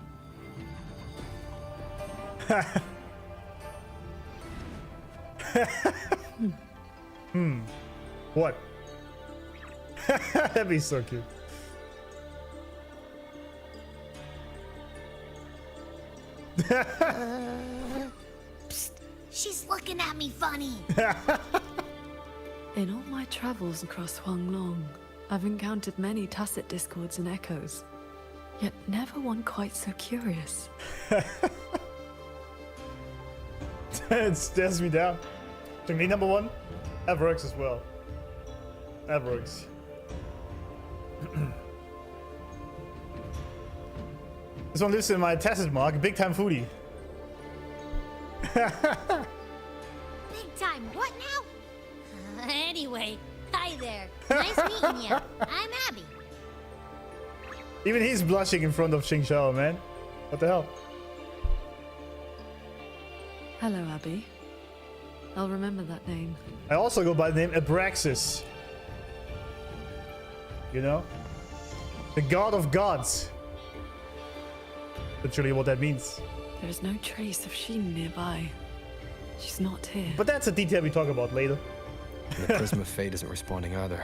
What? That'd be so cute. Psst, she's looking at me funny. In all my travels across Huanglong, I've encountered many tacit discords and echoes, yet never one quite so curious. It stares me down. To me, number one, that works as well. That works. This one lives in my tacit mark, big time foodie. Big time what now? Anyway, hi there. Nice meeting you. I'm Abby. Even he's blushing in front of Qingxiao, man. What the hell? Hello, Abby. I'll remember that name. I also go by the name Abraxas. You know? The god of gods. Literally what that means. There is no trace of Hsin nearby. She's not here. But that's a detail we talk about later. And the Prism of Fate isn't responding either.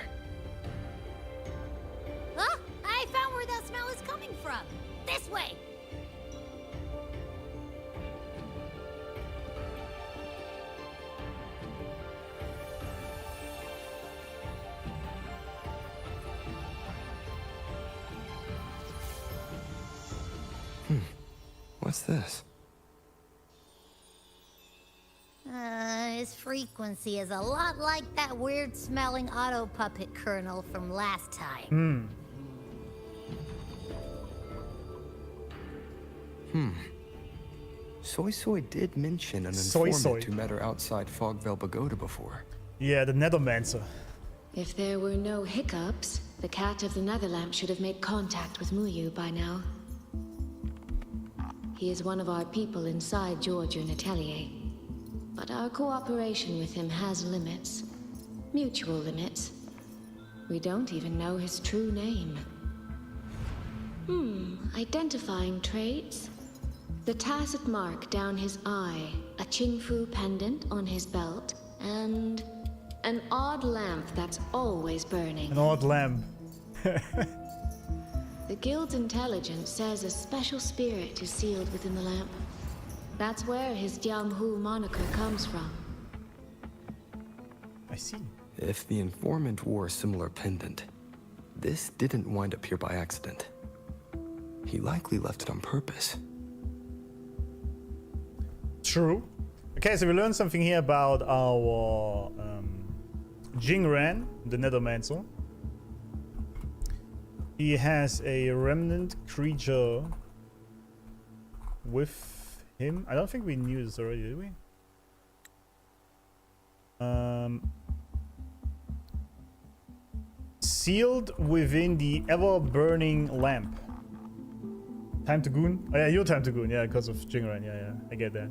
Huh? I found where that smell is coming from. This way. What's this? His frequency is a lot like that weird smelling auto puppet kernel from last time. SuiSui did mention an SuiSui. informant who met her outside Fogvale Pagoda before. Yeah, the Nethermancer. If there were no hiccups, the cat of the Netherlamp should have made contact with Muyu by now. He is one of our people inside Georgian Atelier. But our cooperation with him has limits. Mutual limits. We don't even know his true name. Identifying traits. The tacit mark down his eye, a Qingfu pendant on his belt, and an odd lamp that's always burning. An odd lamb. The Guild's intelligence says a special spirit is sealed within the lamp. That's where his Jianghu moniker comes from. I see. If the informant wore a similar pendant, this didn't wind up here by accident. He likely left it on purpose. True. Okay, so we learned something here about our Jingran, the Nethermancer. He has a remnant creature with him. I don't think we knew this already, did we? Sealed within the ever-burning lamp. Time to goon? Oh yeah, your time to goon. Yeah, because of Jingran. Yeah, I get that.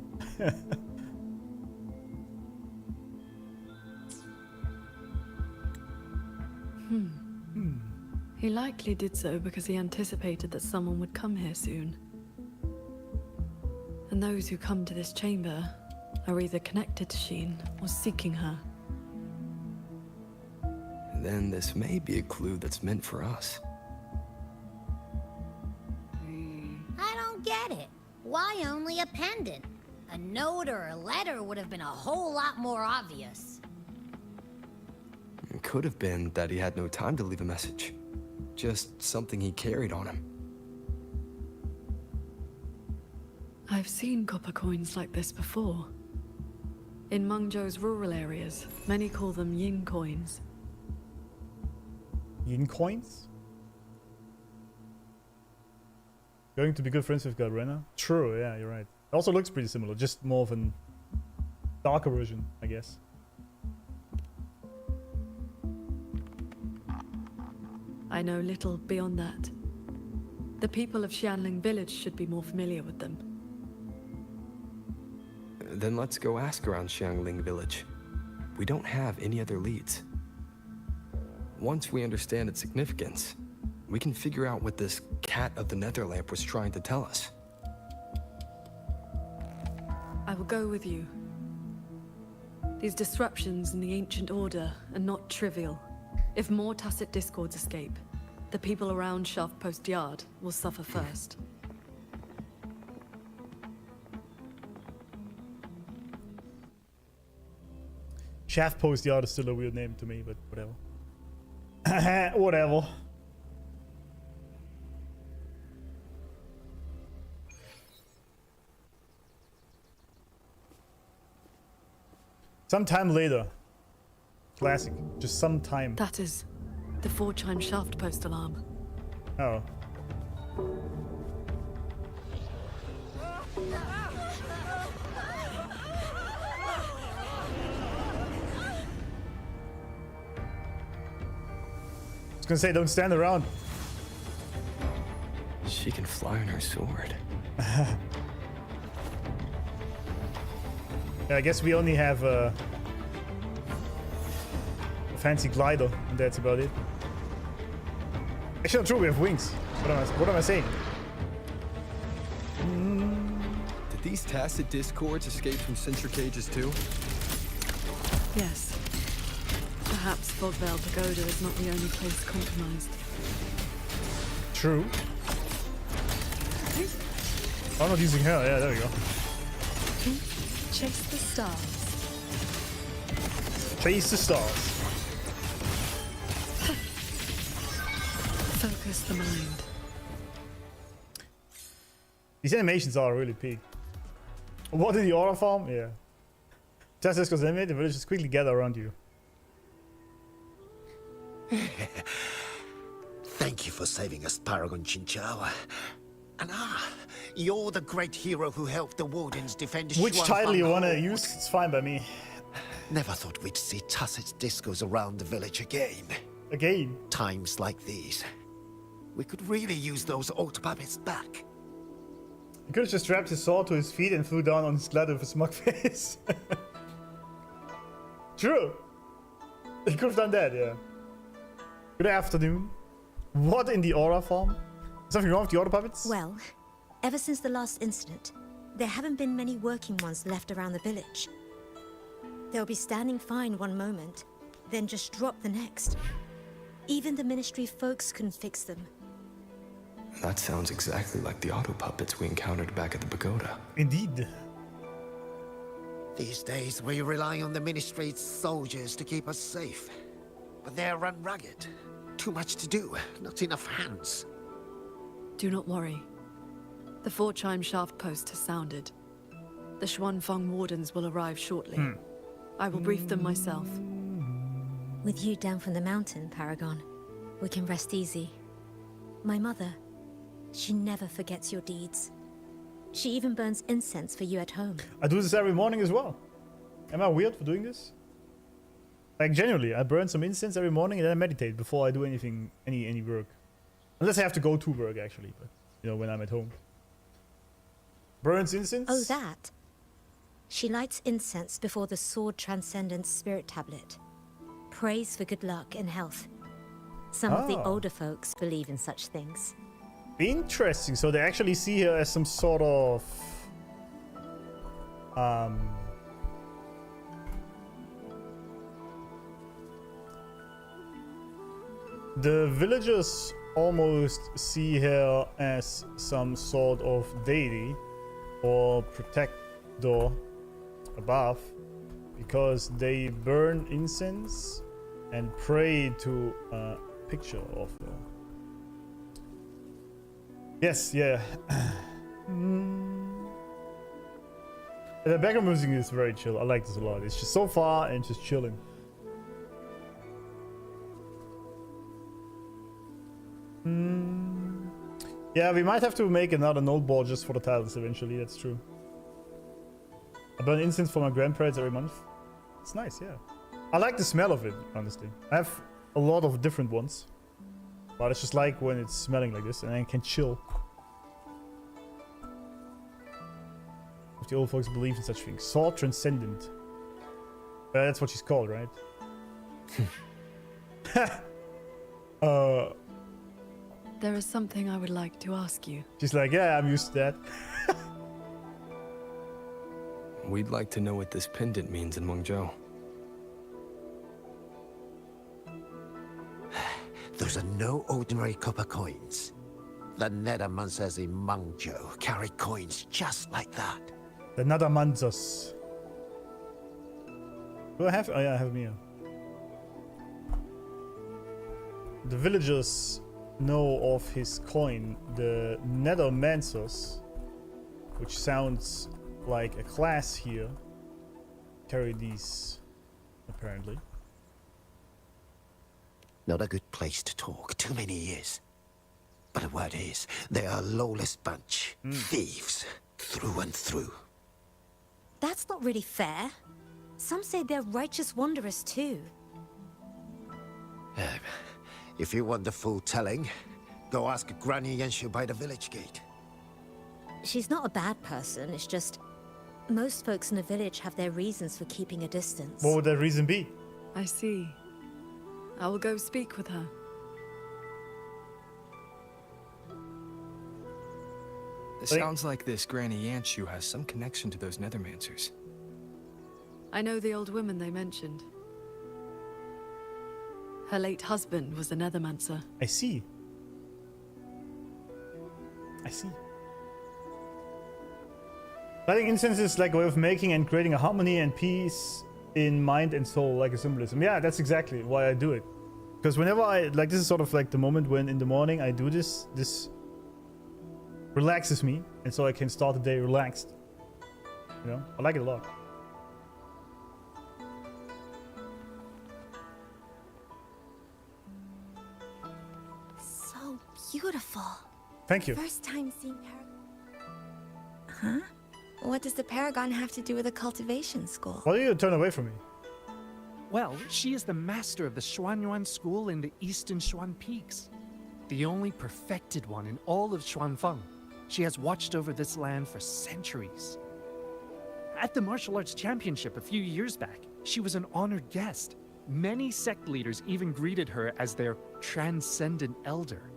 He likely did so because he anticipated that someone would come here soon. And those who come to this chamber are either connected to Hsin or seeking her. Then this may be a clue that's meant for us. I don't get it. Why only a pendant? A note or a letter would have been a whole lot more obvious. It could have been that he had no time to leave a message. Just something he carried on him. I've seen copper coins like this before. In Mengzhou's rural areas, many call them yin coins. Yin coins? Going to be good friends with Galrena? True, yeah, you're right. It also looks pretty similar, just more of a darker version, I guess. I know little beyond that. The people of Xianling village should be more familiar with them. Then let's go ask around Xiangling village. We don't have any other leads. Once we understand its significance, we can figure out what this cat of the Netherlamp was trying to tell us. I will go with you. These disruptions in the ancient order are not trivial. If more tacit discords escape, the people around Shaft Post Yard will suffer first. Shaft Post Yard is still a weird name to me, but whatever. Whatever. Sometime later. Classic. Just some time. That is the 4-chime shaft post alarm. Oh. I was gonna say, don't stand around. She can fly on her sword. Yeah, I guess we only have a fancy glider, and that's about it. Actually, not true, we have wings. What am I saying? Did these tacit discords escape from sentry cages too? Yes. Perhaps Fogvale Pagoda is not the only place compromised. True. I'm not using her. Yeah, there we go. Chase the stars. Chase the stars. Focus the mind. These animations are really peak. What in the aura farm? Yeah. Just as because animate, the villagers quickly gather around you. Thank you for saving us, Paragon Qingxiao. And you're the great hero who helped the Wardens defend Which title you Xuanfang want to Hall. use? It's fine by me. Never thought we'd see tacit discos around the village again. Again. Times like these. We could really use those old puppets back. He could have just strapped his sword to his feet and flew down on his ladder with a smug face. True. He could have done that, yeah. Good afternoon. What in the aura farm? Something wrong with the aura puppets? Well, ever since the last incident, there haven't been many working ones left around the village. They'll be standing fine one moment, then just drop the next. Even the ministry folks couldn't fix them. That sounds exactly like the auto puppets we encountered back at the pagoda. Indeed. These days, we rely on the ministry's soldiers to keep us safe. But they're run ragged. Too much to do, not enough hands. Do not worry. The 4-chime shaft post has sounded. The Xuanfang Wardens will arrive shortly. I will brief them myself. With you down from the mountain, Paragon, we can rest easy. My mother, she never forgets your deeds. She even burns incense for you at home. I do this every morning as well. Am I weird for doing this? Like, genuinely, I burn some incense every morning and then I meditate before I do anything, any work. Unless I have to go to work, actually, but, you know, when I'm at home. Burns incense? Oh, that. She lights incense before the Sword Transcendence Spirit Tablet. Prays for good luck and health. Some of the older folks believe in such things. Interesting. So they actually see her as some sort of... The villagers almost see her as some sort of deity or protector above, because they burn incense and pray to a picture of her. Yes, yeah. The background music is very chill. I like this a lot. It's just so far and just chilling. Yeah, we might have to make another note board just for the titles eventually. That's true. I burn incense for my grandparents every month. It's nice, yeah. I like the smell of it, honestly. I have a lot of different ones. But it's just like when it's smelling like this and I can chill. If the old folks believe in such things. Sword Transcendent. That's what she's called, right? There is something I would like to ask you. She's like, yeah, I'm used to that. We'd like to know what this pendant means in Mengzhou. Those are no ordinary copper coins. The Nethermancers in Mengzhou carry coins just like that. The Nethermancers. Do I have? Oh yeah, I have Mia. The villagers know of his coin, the Nethermancers, which sounds like a class here, carry these, apparently. Not a good place to talk. Too many years. But the word is, they are a lawless bunch. Thieves. Through and through. That's not really fair. Some say they're righteous wanderers too. If you want the full telling, go ask Granny Yenshu by the village gate. She's not a bad person, it's just... most folks in the village have their reasons for keeping a distance. What would that reason be? I see. I will go speak with her. It sounds like this Granny Yanshu has some connection to those Nethermancers. I know the old woman they mentioned. Her late husband was a Nethermancer. I see. I see. Lighting incense is like a way of making and creating a harmony and peace in mind and soul, like a symbolism. Yeah, that's exactly why I do it. Because whenever I, like, this is sort of like the moment when in the morning I do this, this relaxes me, and so I can start the day relaxed. You know, I like it a lot. So beautiful. Thank you. First time seeing Paragon. Huh? What does the Paragon have to do with a cultivation school? Why do you turn away from me? Well, she is the master of the Xuanyuan school in the eastern Xuan Peaks. The only perfected one in all of Xuanfeng. She has watched over this land for centuries. At the martial arts championship a few years back, she was an honored guest. Many sect leaders even greeted her as their transcendent elder.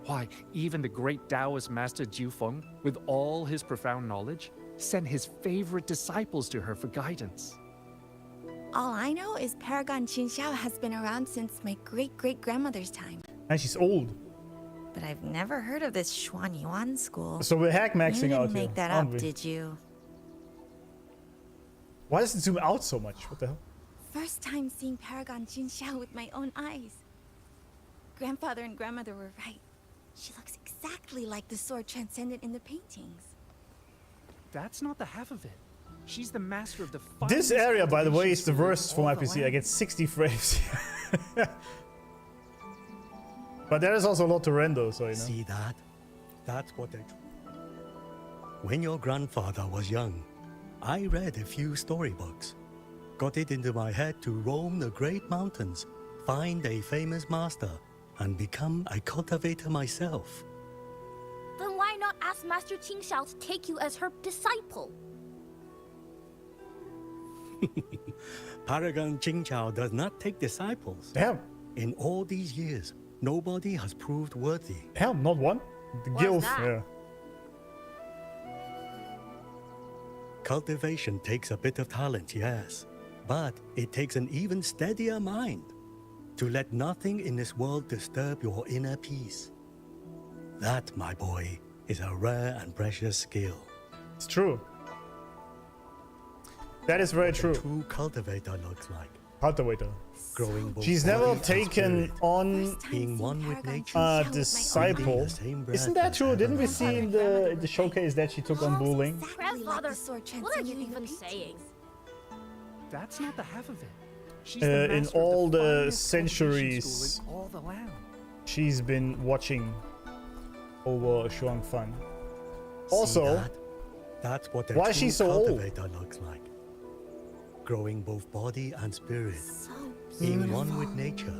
Why, even the great Taoist master Jiufeng, with all his profound knowledge, sent his favorite disciples to her for guidance. All I know is Paragon Qingxiao has been around since my great-great-grandmother's time. And she's old. But I've never heard of this Xuanyuan school. So we're hack maxing You didn't out here, make that aren't up, we? did you? Why does it zoom out so much? What the hell? First time seeing Paragon Qingxiao with my own eyes. Grandfather and grandmother were right. She looks exactly like the sword transcendent in the paintings. That's not the half of it. She's the master of the This finest area, by the way, is the cultivation worst school for in my all the PC. I land. get 60 frames. But there is also a lot to render, so you know. See that? That's what they... When your grandfather was young, I read a few storybooks. Got it into my head to roam the great mountains, find a famous master, and become a cultivator myself. Then why not ask Master Qingxiao to take you as her disciple? Paragon Qingxiao does not take disciples. Damn. In all these years, nobody has proved worthy. Damn, not one. The guild. that? Yeah. Cultivation takes a bit of talent, yes, but it takes an even steadier mind to let nothing in this world disturb your inner peace. That, my boy, is a rare and precious skill. It's true. That is very A true. true cultivator looks like. Cultivator. Growing both She's body never and taken spirit, on being one with nature. a breathing disciple. the same breath Isn't that as true? Didn't we heaven see in the showcase that she took on Buling? Grandfather, what are you even saying? That's not the half of it. She's In the master all of the finest cultivation centuries, school in all the land. she's been watching over Shuangfan. See Also, that? That's what a why is true she so old? cultivator looks like. Growing both body and spirit, being one with nature,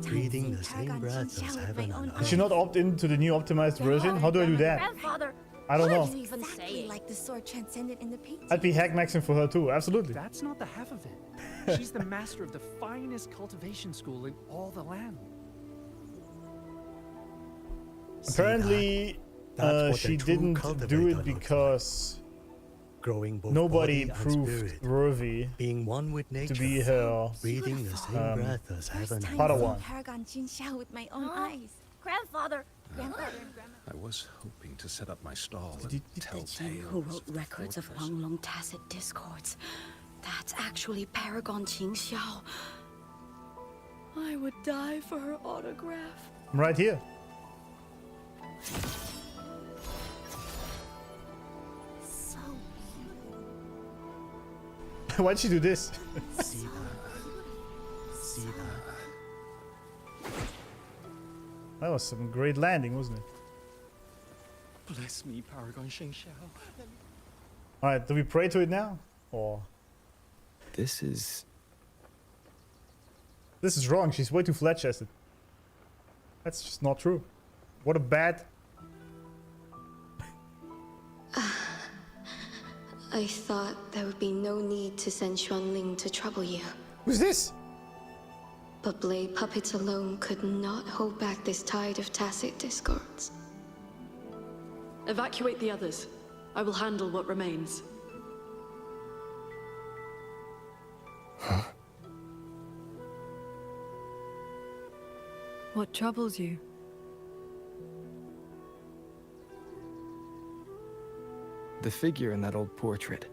breathing the same breath as heaven and did she earth. not opt into the new optimized version? How do I do that? Grandfather, I don't what know. are you even Exactly saying? like the sword transcended in the painting. I'd be hack maxing for her too. Absolutely. That's not the half of it. She's the master of the finest cultivation school in all the land. Apparently, That's what a she true didn't do cultivator it looks because Growing both nobody body and proved spirit, worthy being one with nature, to be her. breathing the same breath as heaven First and time earth. Padawan. seeing Paragon Qingxiao with my own Huh? eyes. Grandfather, I was hoping to set up my stall and tell Jin tales. who wrote of the records of fortress. Huanglong tacit discords. That's actually Paragon Qingxiao. I would die for her autograph. I'm right here. So Why'd she do this? See that? See that? That was some great landing, wasn't it? Bless me, Paragon Qingxiao. Alright, do we pray to it now? Or This is... this is wrong, she's way too flat-chested. That's just not true. What a bad... I thought there would be no need to send Xuanling to trouble you. Who's this? But blade puppets alone could not hold back this tide of tacit discords. Evacuate the others. I will handle what remains. What troubles you? The figure in that old portrait.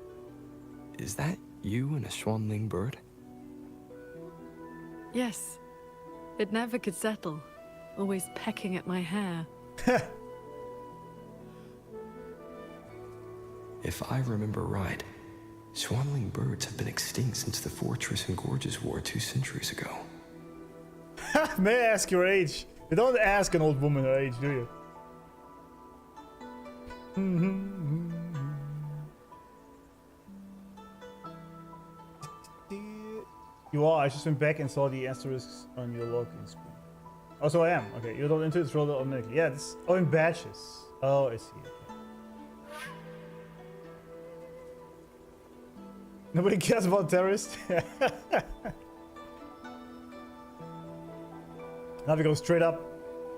Is that you and a Xuanling bird? Yes. It never could settle. Always pecking at my hair. If I remember right, Xuanling birds have been extinct since the Fortress and Gorges War 2 centuries ago. May I ask your age? You don't ask an old woman her age, do you? You are. I just went back and saw the asterisks on your login screen. Oh, so I am. Okay, you don't enter this roller automatically. Yeah, this. Oh, in batches. Oh, I see. Okay. Nobody cares about terrorists. Now we go straight up.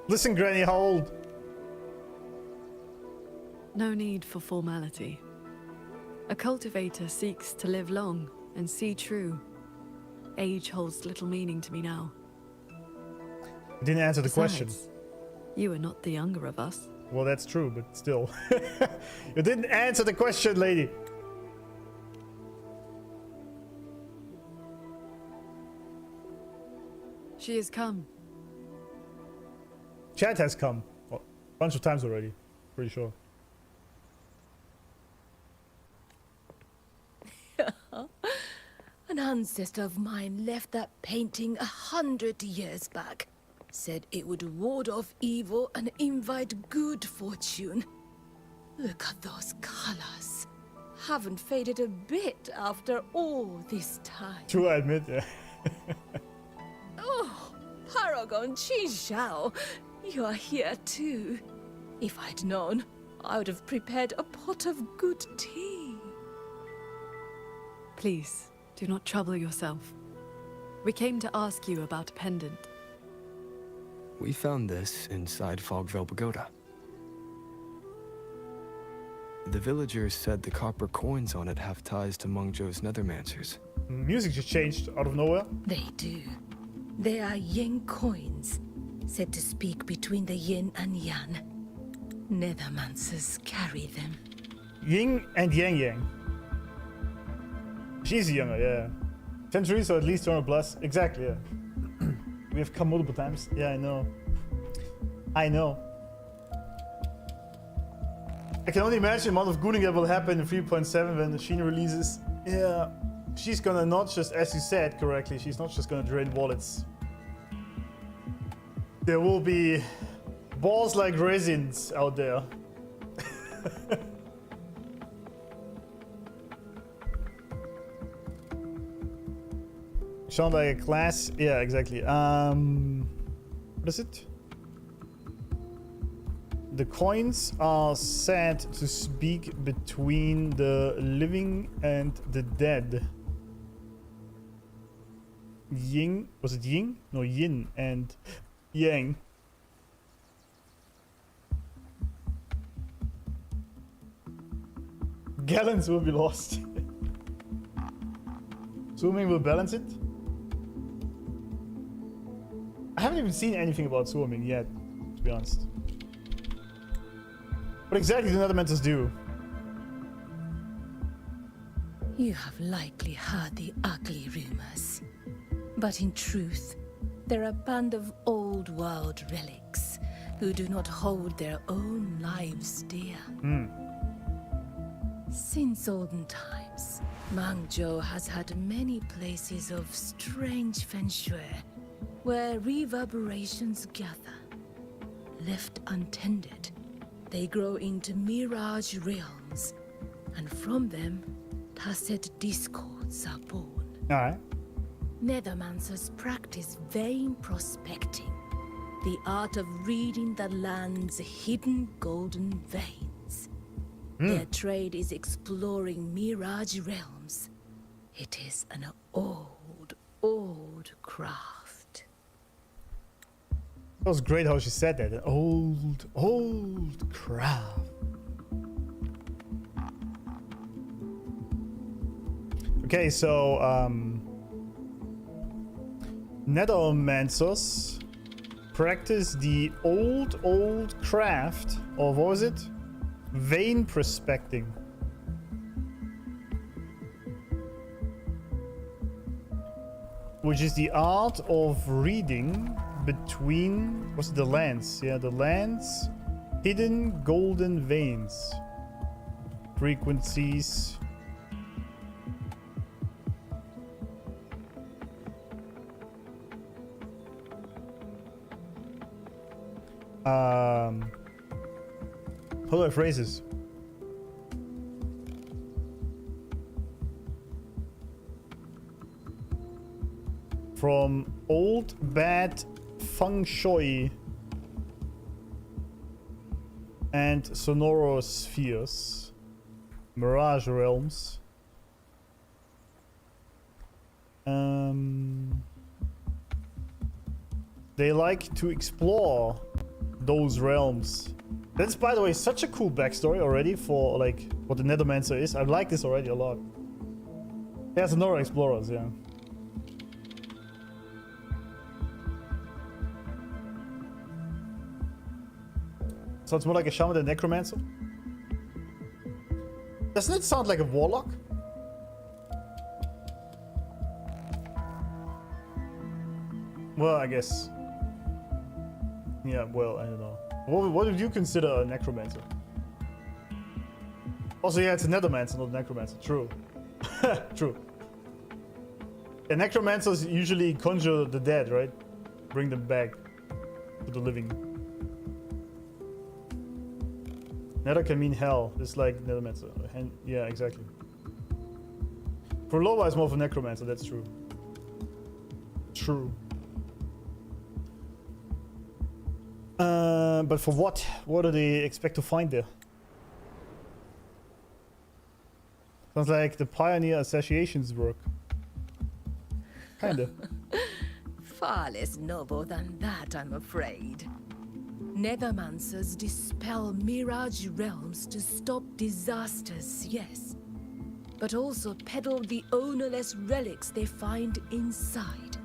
Listen, Granny, how old? No need for formality. A cultivator seeks to live long and see true. Age holds little meaning to me now. You didn't answer the question. Besides, you are not the younger of us. Well, that's true, but still. You didn't answer the question, lady. She has come. Chat has come. Well, a bunch of times already. Pretty sure. An ancestor of mine left that painting 100 years back. Said it would ward off evil and invite good fortune. Look at those colors. Haven't faded a bit after all this time. True, I admit, yeah. Oh, Paragon Qingxiao, you are here too. If I'd known, I would have prepared a pot of good tea. Please, do not trouble yourself. We came to ask you about a pendant. We found this inside Fogville Pagoda. The villagers said the copper coins on it have ties to Mengzhou's nethermancers. Music just changed out of nowhere. They do. They are yin coins, said to speak between the yin and yang. Nethermancers carry them. Yin and yang. She's younger, yeah. Centuries or at least 200 plus. Exactly, yeah. We have come multiple times. Yeah, I know. I know. I can only imagine the amount of gooning that will happen in 3.7 when the Hsin releases. Yeah. She's gonna not just, as you said correctly, she's not just gonna drain wallets. There will be balls like resins out there. Sound like a class? Yeah, exactly. What is it? The coins are said to speak between the living and the dead. Yin, was it yin? No, yin and yang. Gallons will be lost. Swimming will balance it. I haven't even seen anything about swimming yet, to be honest. What exactly do nethermancers do? You have likely heard the ugly rumors. But in truth, they're a band of old world relics who do not hold their own lives dear. Since olden times, Mengzhou has had many places of strange feng shui, where reverberations gather. Left untended, they grow into mirage realms, and from them, tacit discords are born. Alright. Nethermancers practice vein prospecting, the art of reading the land's hidden golden veins. Their trade is exploring mirage realms. It is an old, old craft. That was great how she said that. An old, old craft. Okay, so Nethermancers practice the old craft of, what was it? Vein prospecting. Which is the art of reading between, what's it, the lands? Yeah, the lands, hidden golden veins. Frequencies. How do I phrase this? From old bad feng shui and sonorospheres, mirage realms. They like to explore those realms. That's, by the way, such a cool backstory already for like what the Nethermancer is. I like this already a lot. There's Sonora Explorers, yeah. So it's more like a shaman than necromancer. Doesn't it sound like a warlock? Well, I guess. Yeah, well, I don't know. What would you consider a necromancer? Also, yeah, it's a nethermancer, not a necromancer. True. True. And necromancers usually conjure the dead, right? Bring them back to the living. Nether can mean hell, just like Nethermancer. Yeah, exactly. For Loba is more of a necromancer, that's true. True. But for what? What do they expect to find there? Sounds like the Pioneer Association's work. Kinda. Far less noble than that, I'm afraid. Nethermancers dispel mirage realms to stop disasters, yes. But also peddle the ownerless relics they find inside.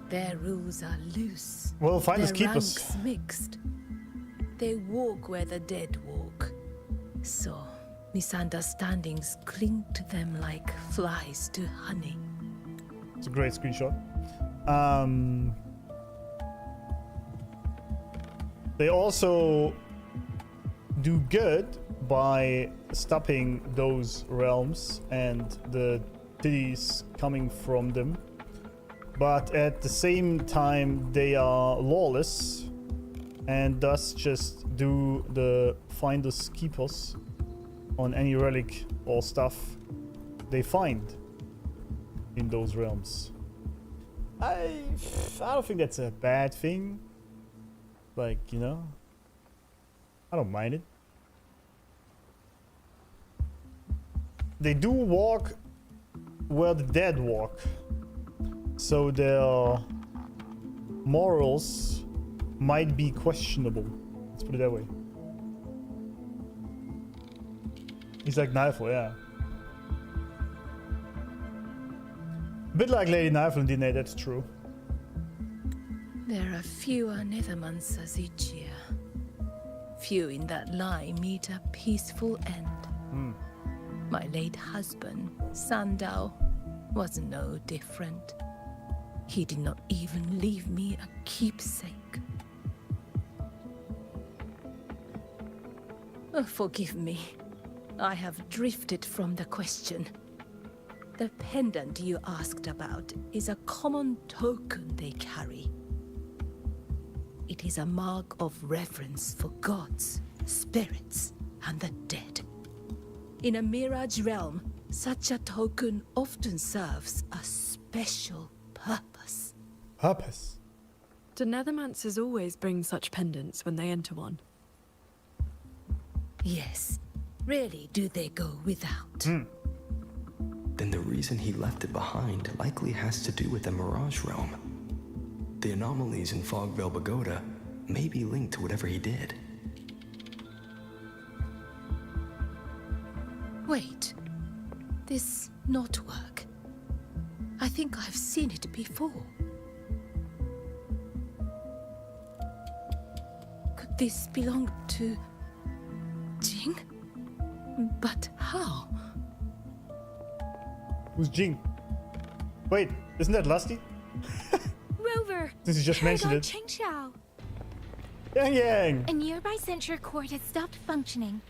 Their rules are loose. Well, finders their keepers. ranks mixed. They walk where the dead walk. So, misunderstandings cling to them like flies to honey. It's a great screenshot. They also do good by stopping those realms and the titties coming from them. But at the same time, they are lawless and thus just do the finders keepers on any relic or stuff they find in those realms. I don't think that's a bad thing. Like, you know, I don't mind it. They do walk where the dead walk, so their morals might be questionable. Let's put it that way. He's like Knifel, yeah. A bit like Lady Knifel in DNA, that's true. There are fewer Nethermancers each year. Few in that line meet a peaceful end. My late husband, Sandao, was no different. He did not even leave me a keepsake. Oh, forgive me. I have drifted from the question. The pendant you asked about is a common token they carry. It is a mark of reverence for gods, spirits, and the dead. In a mirage realm, such a token often serves a special purpose. Purpose? Do Nethermancers always bring such pendants when they enter one? Yes. Rarely do they go without. Then the reason he left it behind likely has to do with the Mirage Realm. The anomalies in Fogvale Pagoda may be linked to whatever he did. Wait. This knotwork. I think I've seen it before. Could this belong to Jing? But how? Who's Jing? Wait, isn't that Lusty? Rover! Since you just mentioned it. Qingxiao. Yang Yang! A nearby censure court has stopped functioning.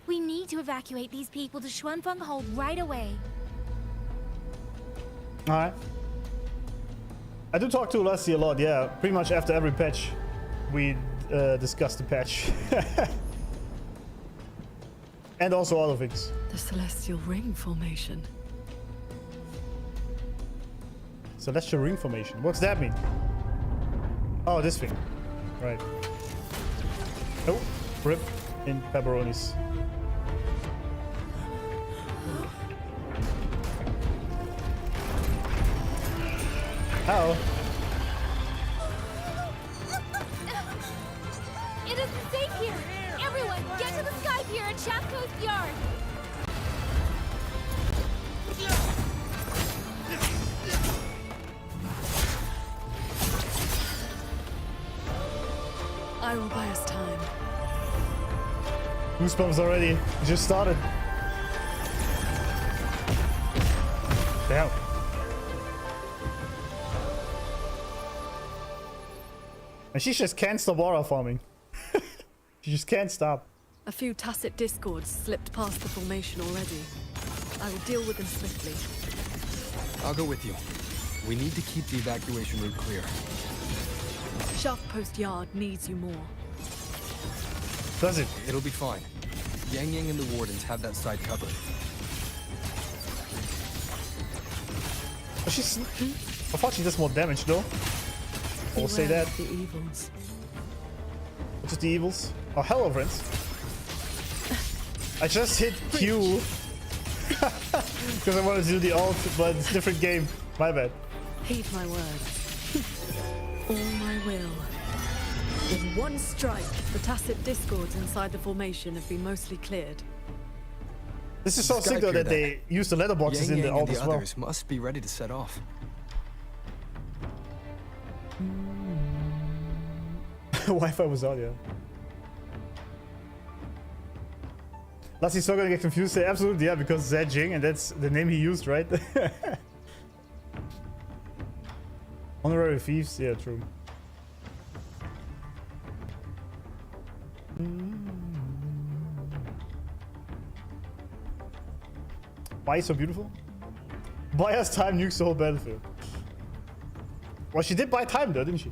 We need to evacuate these people to Xuanfeng Hold right away. Alright. I do talk to Lusty a lot, yeah. Pretty much after every patch, we discuss the patch. And also other things. The Celestial Ring formation. Celestial Ring formation. What's that mean? Oh, this thing. Right. Oh, rip in pepperonis. How? It isn't safe here! Everyone, get to the sky pier at Shaft Coast Yard! I will buy us time. Goosebumps already. It just started. Damn. And she just can't stop aura farming. She just can't stop. A few tacit discords slipped past the formation already. I will deal with them swiftly. I'll go with you. We need to keep the evacuation route clear. Shaft Post Yard needs you more. Does it? It'll be fine. Yang Yang and the Wardens have that side covered. Oh, she's... I thought she does more damage though. I'll say that. The evils. What's the evils? Oh, hello, friends. I just hit Q because I wanted to do the ult, but it's a different game. My bad. Heed my words. All my will. With one strike, the tacit discords inside the formation have been mostly cleared. This is so sick though that they use the letterboxes in the ult as well. Others must be ready to set off. Wi-Fi was out, yeah. Lassie's so gonna get confused. Say absolutely, yeah, because Zed Jing, and that's the name he used, right? Honorary thieves, yeah, true. Why so beautiful? Buy us time, nukes the whole battlefield. Well, she did buy time though, didn't she?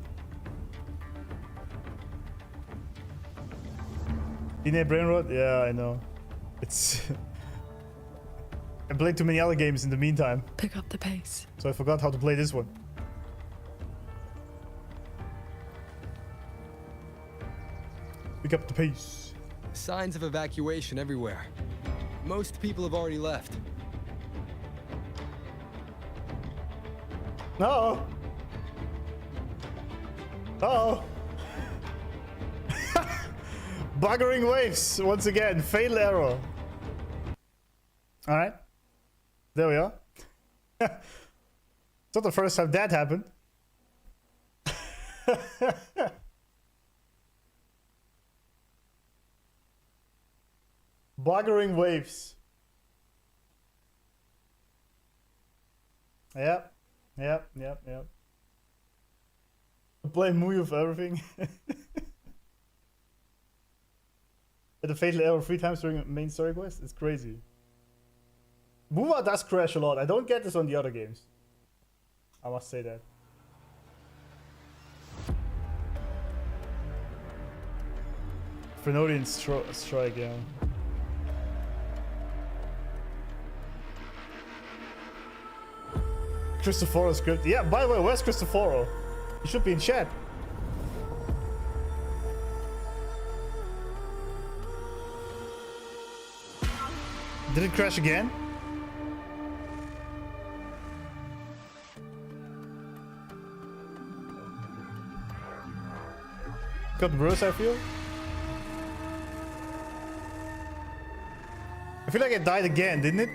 Teenage brain rot? Yeah, I know. It's... I played too many other games in the meantime. Pick up the pace. So I forgot how to play this one. Pick up the pace. Signs of evacuation everywhere. Most people have already left. No. Uh-oh. Buggering waves once again. Fatal error. All right. There we are. It's not the first time that happened. Buggering waves. Yep. Blame Muyu for everything. The fatal error 3 times during main story quest? It's crazy. Muwa does crash a lot. I don't get this on the other games. I must say that. Frenodian strike, yeah. Cristoforo script. Yeah, by the way, where's Cristoforo? He should be in chat. Did it crash again? Got worse, I feel. I feel like it died again, didn't it?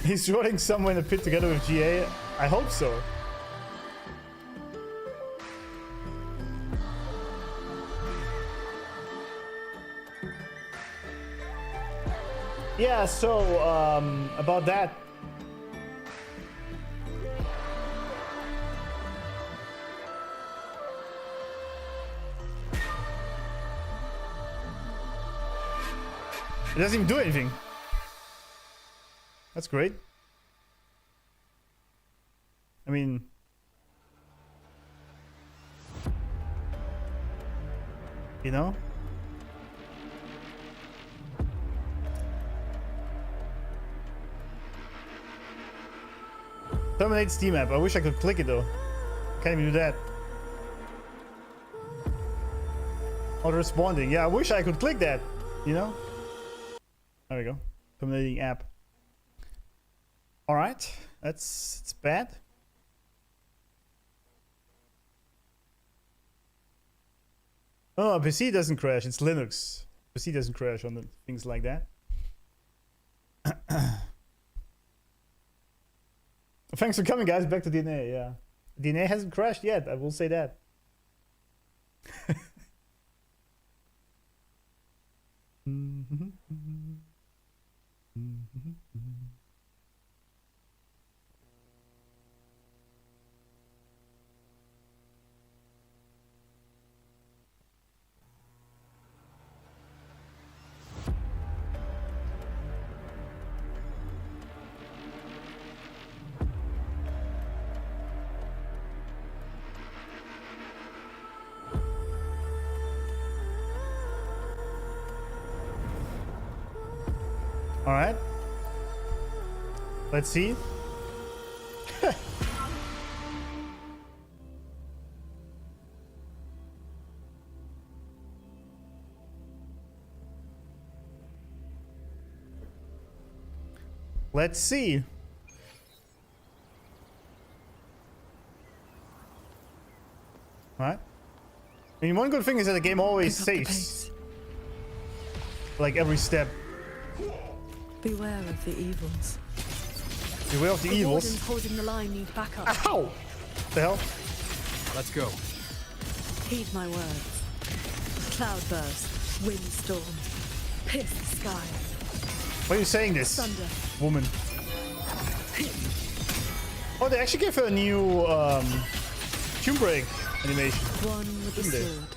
He's rotting somewhere in the pit together with GA. I hope so. Yeah, so about that. It doesn't even do anything. That's great. I mean... You know? Terminate Steam app. I wish I could click it though. Can't even do that. Auto responding. Yeah, I wish I could click that. You know? There we go. Terminating app. Alright. It's bad. Oh, PC doesn't crash. It's Linux. PC doesn't crash on the things like that. Thanks for coming, guys. Back to DNA. Yeah, DNA hasn't crashed yet. I will say that. All right. Let's see. Let's see. Alright. I mean, one good thing is that the game always saves. Like every step. Beware of the evils. Beware of the evils. Wardens holding the line need backup. Ow! What the hell? Let's go. Heed my words. Cloudburst, windstorm, pierce the sky. Why are you saying this, Thunder. woman? Oh, they actually gave her a new Tomb Break animation. One with the sword.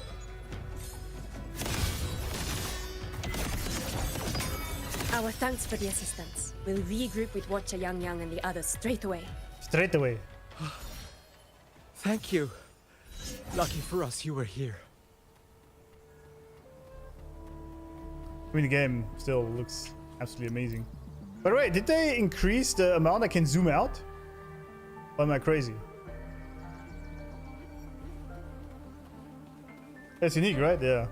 Our thanks for the assistance. We'll regroup with Watcher Yang Yang and the others straight away. Straight away. Thank you. Lucky for us, you were here. I mean, the game still looks absolutely amazing. By the way, did they increase the amount I can zoom out? Or am I crazy? That's unique, right? Yeah.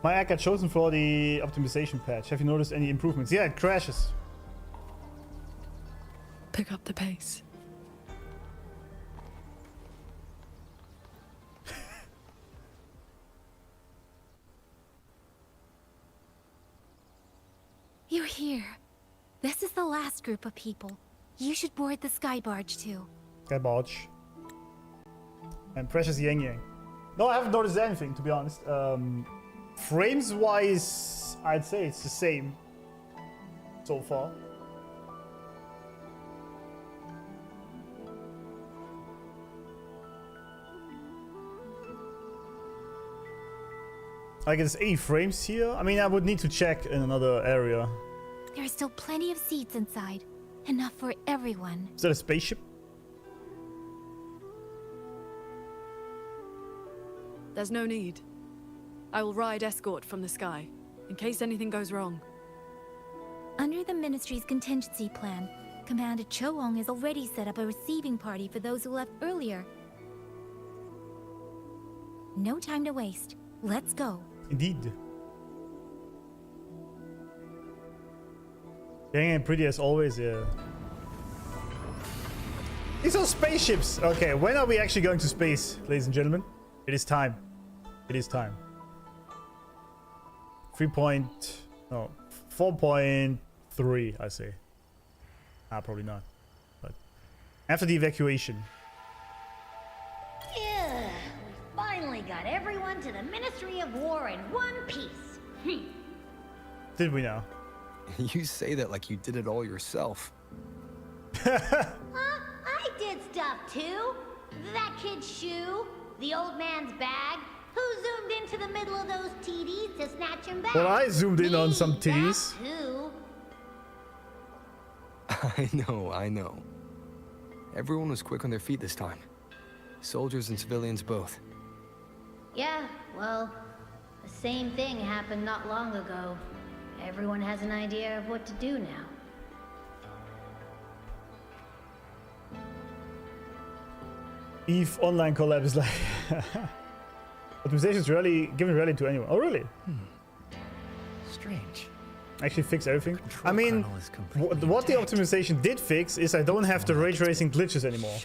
My app got chosen for the optimization patch. Have you noticed any improvements? Yeah, it crashes. Pick up the pace. You're here. This is the last group of people. You should board the sky barge too. Sky barge. And Precious Yang Yang. No, I haven't noticed anything, to be honest. Frames wise, I'd say it's the same so far. Like it's 8 frames here. I mean, I would need to check in another area. There are still plenty of seats inside. Enough for everyone. Is that a spaceship? There's no need. I will ride escort from the sky, in case anything goes wrong. Under the Ministry's contingency plan, Commander Cho-Ong has already set up a receiving party for those who left earlier. No time to waste. Let's go. Indeed. Young and pretty as always, yeah. These are spaceships! Okay, when are we actually going to space, ladies and gentlemen? It is time. It is time. 4.3, I say. Probably not. But after the evacuation. Yeah, we finally got everyone to the Ministry of War in one piece. Did we now? You say that like you did it all yourself. I did stuff too. That kid's shoe, the old man's bag. Who zoomed into the middle of those TDs to snatch him back? Well, I zoomed in on some TDs. Who? I know. Everyone was quick on their feet this time. Soldiers and civilians both. Yeah, well, the same thing happened not long ago. Everyone has an idea of what to do now. EVE online collab is like... Optimization is rarely given rarely to anyone. Oh, really? Strange. Actually fix everything. I mean, what the optimization did fix is I don't have the ray tracing glitches anymore.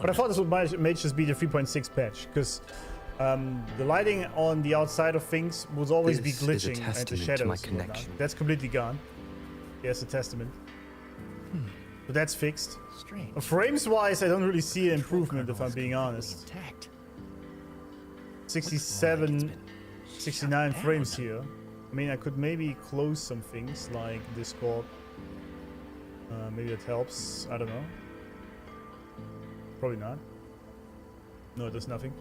But I thought this may just be the 3.6 patch, because the lighting on the outside of things would always be glitching and the shadows. That's completely gone. Yes, a testament. But that's fixed. Frames wise, I don't really see an improvement if I'm being honest. 67, 69 frames here. I mean, I could maybe close some things like Discord. Maybe that helps. I don't know. Probably not. No, it does nothing.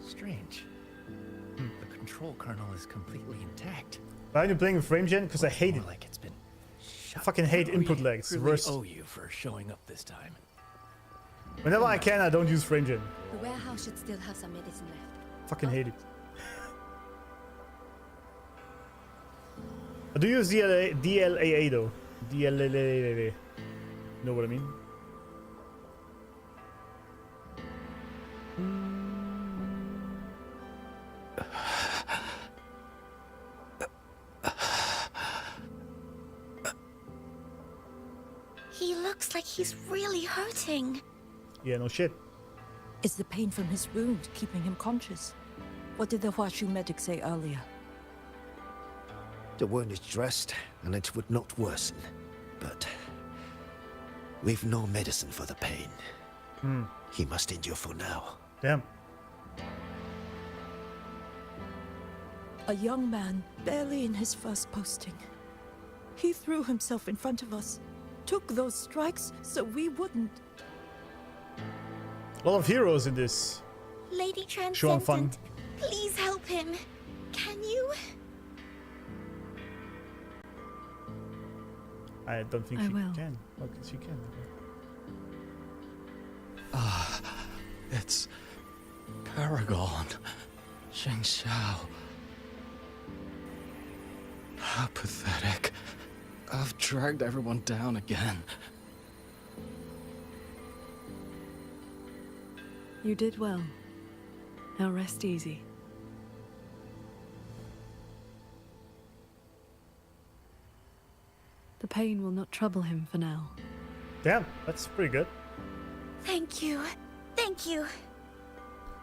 Strange. The control kernel is completely intact. Why are you playing with frame gen? Because I hate it. Like it's been I fucking hate input lags. Really Worst. owe you for showing up this time. Whenever I can, I don't use frame gen. The warehouse should still have some medicine left. Fucking hate it. I do use DLAA though. DLAA. Know what I mean? He looks like he's really hurting. Yeah, no shit. Is the pain from his wound keeping him conscious? What did the Huashu medic say earlier? The wound is dressed, and it would not worsen. But we've no medicine for the pain. He must endure for now. Damn. A young man, barely in his first posting. He threw himself in front of us, took those strikes so we wouldn't. A lot of heroes in this. Lady Fun. Transcendent, please help him. Can you? I don't think I she will. can. Okay, she can. Ah, it's Paragon. Qingxiao. How pathetic. I've dragged everyone down again. You did well. Now rest easy. The pain will not trouble him for now. Damn, that's pretty good. Thank you. Thank you.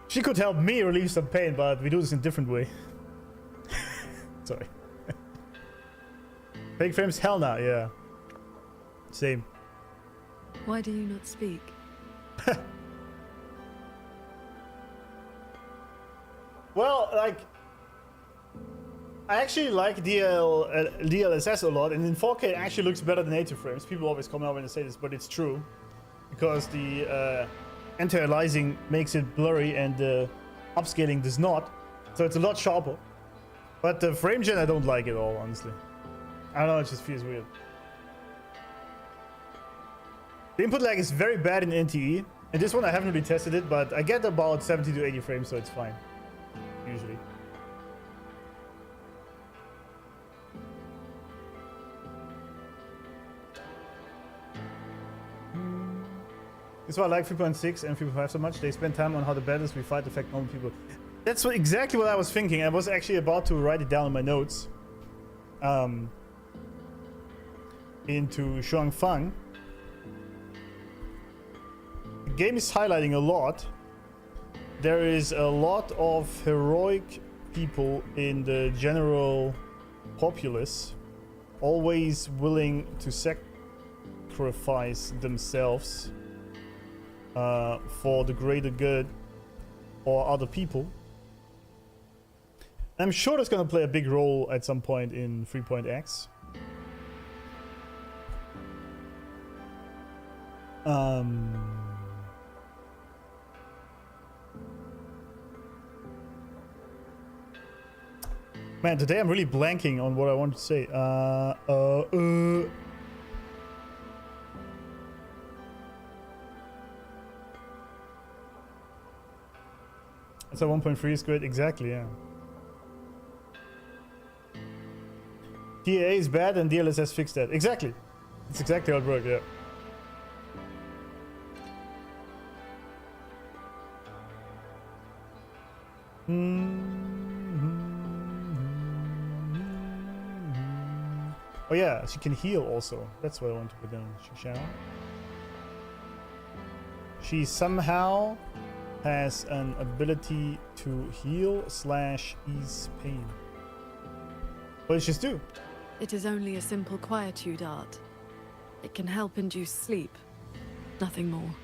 She could help me relieve some pain, but we do this in a different way. Sorry. Fake frames? Hell no, yeah. Same. Why do you not speak? Well, like, I actually like DLSS a lot, and in 4K it actually looks better than 80 frames. People always come out when they say this, but it's true. Because the anti-aliasing makes it blurry and the upscaling does not. So it's a lot sharper. But the frame gen I don't like at all, honestly. I don't know, it just feels weird. The input lag is very bad in NTE. And this one I haven't really tested it, but I get about 70 to 80 frames, so it's fine. Usually. This is why I like 3.6 and 3.5 so much. They spend time on how the battles we fight affect normal people. That's exactly what I was thinking. I was actually about to write it down in my notes. Into Shuangfang. The game is highlighting a lot. There is a lot of heroic people in the general populace, always willing to sacrifice themselves for the greater good or other people. I'm sure that's going to play a big role at some point in 3.x. Man, today I'm really blanking on what I want to say. So 1.3 is great, exactly, yeah. DA is bad and DLSS fixed that. Exactly. It's exactly how it worked, yeah. Oh yeah, she can heal also. That's what I want to put down. Qingxiao. She somehow has an ability to heal / ease pain. What does she do? It is only a simple quietude art. It can help induce sleep. Nothing more.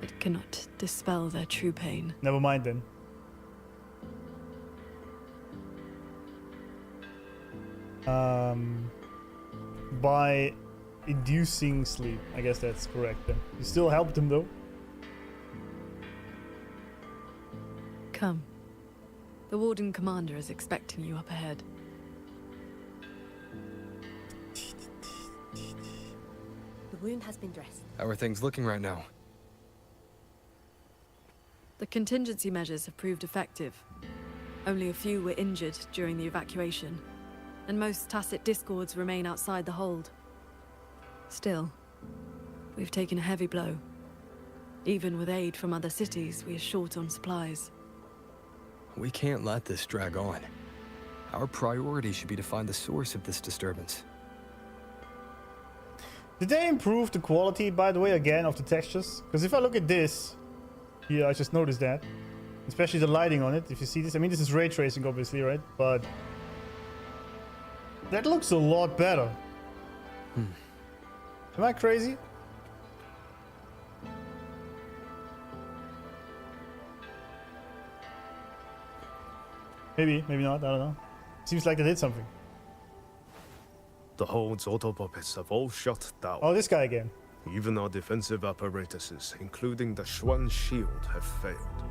It cannot dispel their true pain. Never mind then. By inducing sleep. I guess that's correct then. You still help them though. Come. The Warden Commander is expecting you up ahead. The wound has been dressed. How are things looking right now? The contingency measures have proved effective. Only a few were injured during the evacuation, and most tacit discords remain outside the hold. Still, we've taken a heavy blow. Even with aid from other cities, we are short on supplies. We can't let this drag on. Our priority should be to find the source of this disturbance. Did they improve the quality, by the way, again, of the textures? Because if I look at this, here, I just noticed that. Especially the lighting on it, if you see this. I mean, this is ray tracing, obviously, right? But that looks a lot better. Am I crazy? Maybe, maybe not, I don't know. Seems like they did something. The hold's auto puppets have all shut down. Oh, this guy again. Even our defensive apparatuses, including the Xuan shield, have failed.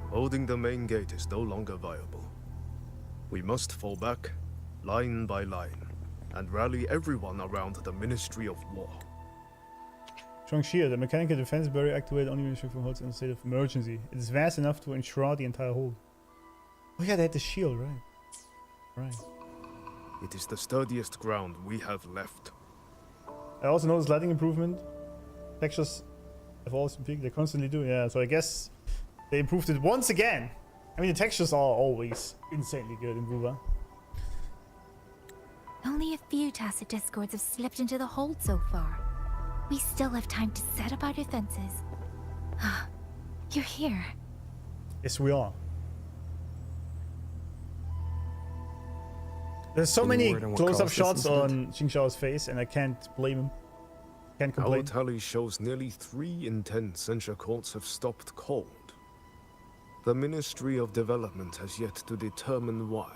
Holding the main gate is no longer viable. We must fall back, line by line, and rally everyone around the Ministry of War. Qingxiao, the mechanical defense barrier activated only when the ship holds in a state of emergency. It is vast enough to enshroud the entire hold. Oh yeah, they had the shield, right? Right. It is the sturdiest ground we have left. I also noticed lighting improvement. Textures have always been peaked. They constantly do, yeah. So I guess they improved it once again. I mean, the textures are always insanely good in Wuba. Only a few tacit discords have slipped into the hold so far. We still have time to set up our defenses. You're here. Yes, we are. There's so many close-up shots on Qingxiao's face, and I can't blame him. Can't complain. Our tally shows nearly 3 in 10 censure courts have stopped cold. The Ministry of Development has yet to determine why.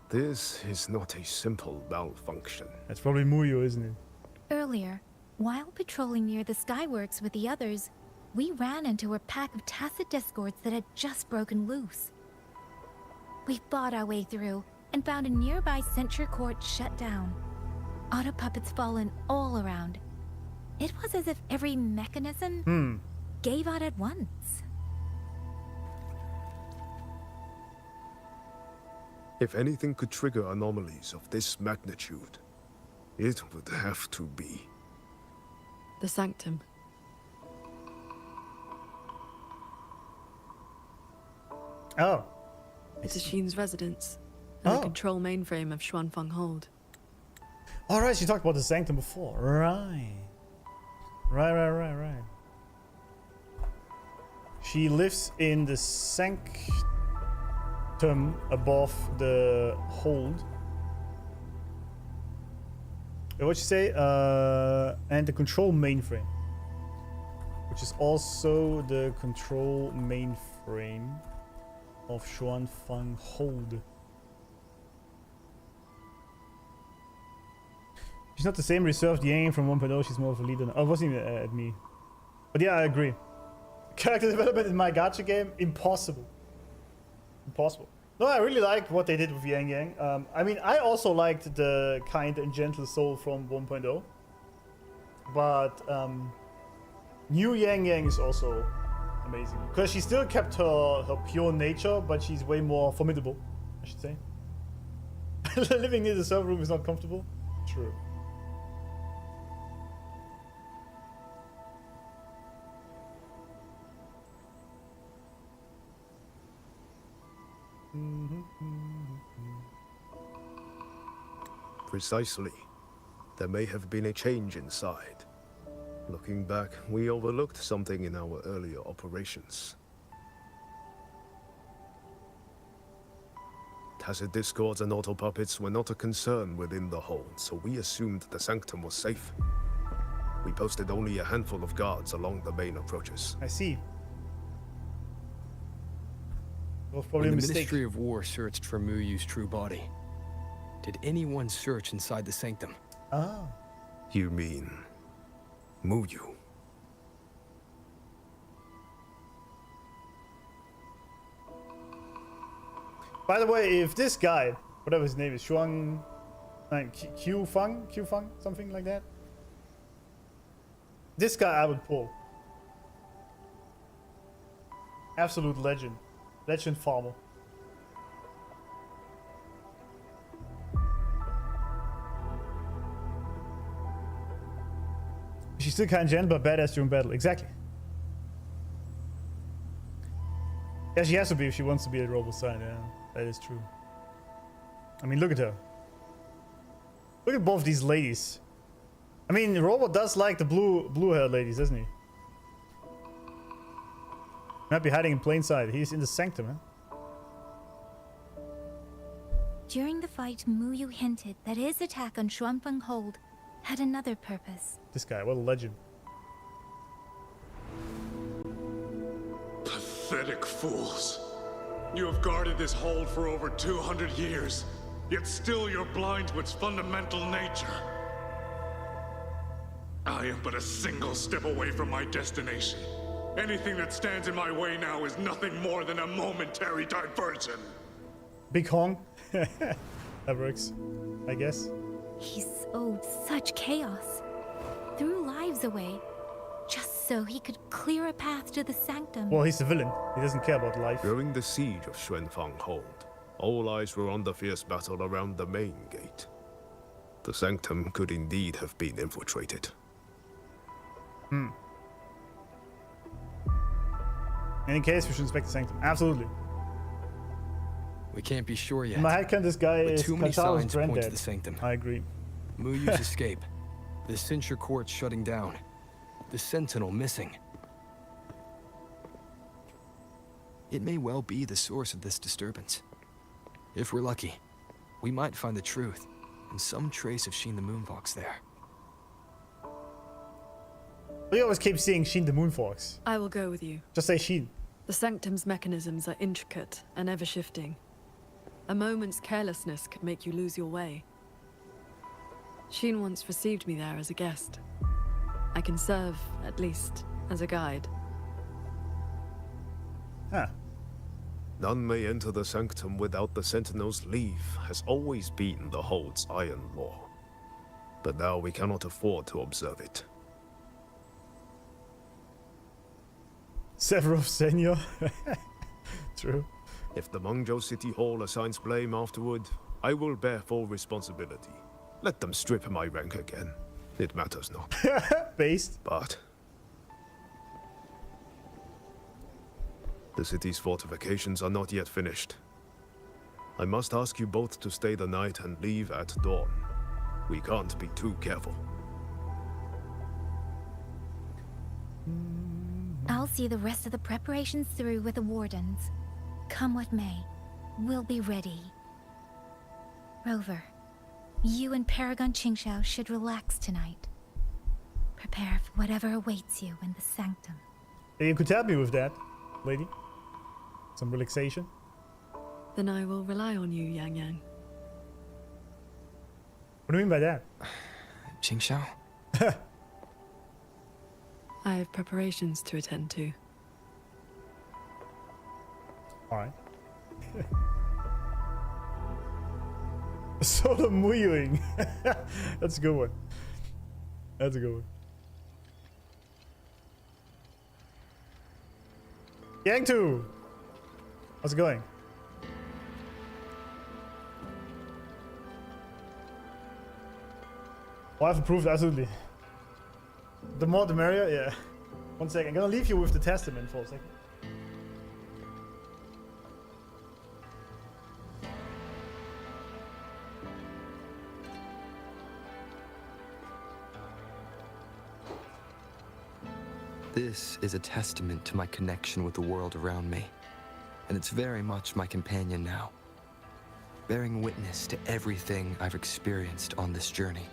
This is not a simple malfunction. That's probably Muyu, isn't it? Earlier, while patrolling near the Skyworks with the others, we ran into a pack of tacit discords that had just broken loose. We fought our way through and found a nearby censure court shut down. Auto puppets fallen all around. It was as if every mechanism gave out at once. If anything could trigger anomalies of this magnitude, it would have to be the Sanctum. Oh. It's Hsin's residence and the control mainframe of Xuanfeng Hold. All right, she talked about the Sanctum before. Right. Right. She lives in the Sanctum above the hold. What'd you say? And the control mainframe. Which is also the control mainframe of Xuanfeng Hold. She's not the same reserved Yang from 1.0, she's more of a leader. Oh, it wasn't even at me. But yeah, I agree. Character development in my gacha game, impossible. Impossible. No, I really liked what they did with Yang. I mean, I also liked the kind and gentle soul from 1.0. But new Yang is also amazing. Because she still kept her pure nature, but she's way more formidable, I should say. Living near the server room is not comfortable. True. Precisely. There may have been a change inside. Looking back, we overlooked something in our earlier operations. Tacit discords and auto puppets were not a concern within the hold, so we assumed the Sanctum was safe. We posted only a handful of guards along the main approaches. I see. When the Ministry of War searched for Muyu's true body, did anyone search inside the Sanctum? Ah. You mean Muyu? By the way, if this guy, whatever his name is, Qfeng, something like that. This guy I would pull. Absolute legend. Legend farmer. She's still kind of gentle, but badass during battle. Exactly. Yeah, she has to be if she wants to be a Rover side. Yeah, that is true. I mean, look at her. Look at both these ladies. I mean, Rover does like the blue-haired ladies, doesn't he? Might be hiding in plain sight. He's in the Sanctum, huh? During the fight, Muyu hinted that his attack on Xuanfeng Hold had another purpose. This guy, what a legend. Pathetic fools. You have guarded this hold for over 200 years, yet still you're blind to its fundamental nature. I am but a single step away from my destination. Anything that stands in my way now is nothing more than a momentary diversion. Big Hong. That works, I guess. He sowed such chaos, threw lives away, just so he could clear a path to the Sanctum. Well, he's the villain. He doesn't care about life. During the siege of Xuanfang Hold, all eyes were on the fierce battle around the main gate. The Sanctum could indeed have been infiltrated. In any case, we should inspect the Sanctum. Absolutely. We can't be sure yet. In my head, this guy but is too many Qingxiao's signs point to granddad. the Sanctum. I agree. Muyu's escape. The censure court shutting down. The Sentinel missing. It may well be the source of this disturbance. If we're lucky, we might find the truth and some trace of Hsin the Moonfox there. We always keep seeing Hsin the Moonfox. I will go with you. Just say Hsin. The Sanctum's mechanisms are intricate and ever-shifting. A moment's carelessness could make you lose your way. Hsin once received me there as a guest. I can serve, at least, as a guide. Huh. None may enter the Sanctum without the Sentinel's leave has always been the Hold's iron law. But now we cannot afford to observe it. Severov Senior. True. If the Mengzhou City Hall assigns blame afterward, I will bear full responsibility. Let them strip my rank again. It matters not. Based. But the city's fortifications are not yet finished. I must ask you both to stay the night and leave at dawn. We can't be too careful. I'll see the rest of the preparations through with the wardens. Come what may, we'll be ready. Rover, you and Paragon Qingxiao should relax tonight. Prepare for whatever awaits you in the Sanctum. You could help me with that, lady. Some relaxation. Then I will rely on you, Yang Yang. What do you mean by that? Qingxiao? I have preparations to attend to. Alright. Solo Muyuing. That's a good one. That's a good one. Yang 2! How's it going? Well, I've approved, absolutely. The more the merrier, yeah. 1 second, I'm gonna leave you with the testament for a second. This is a testament to my connection with the world around me, and it's very much my companion now, bearing witness to everything I've experienced on this journey.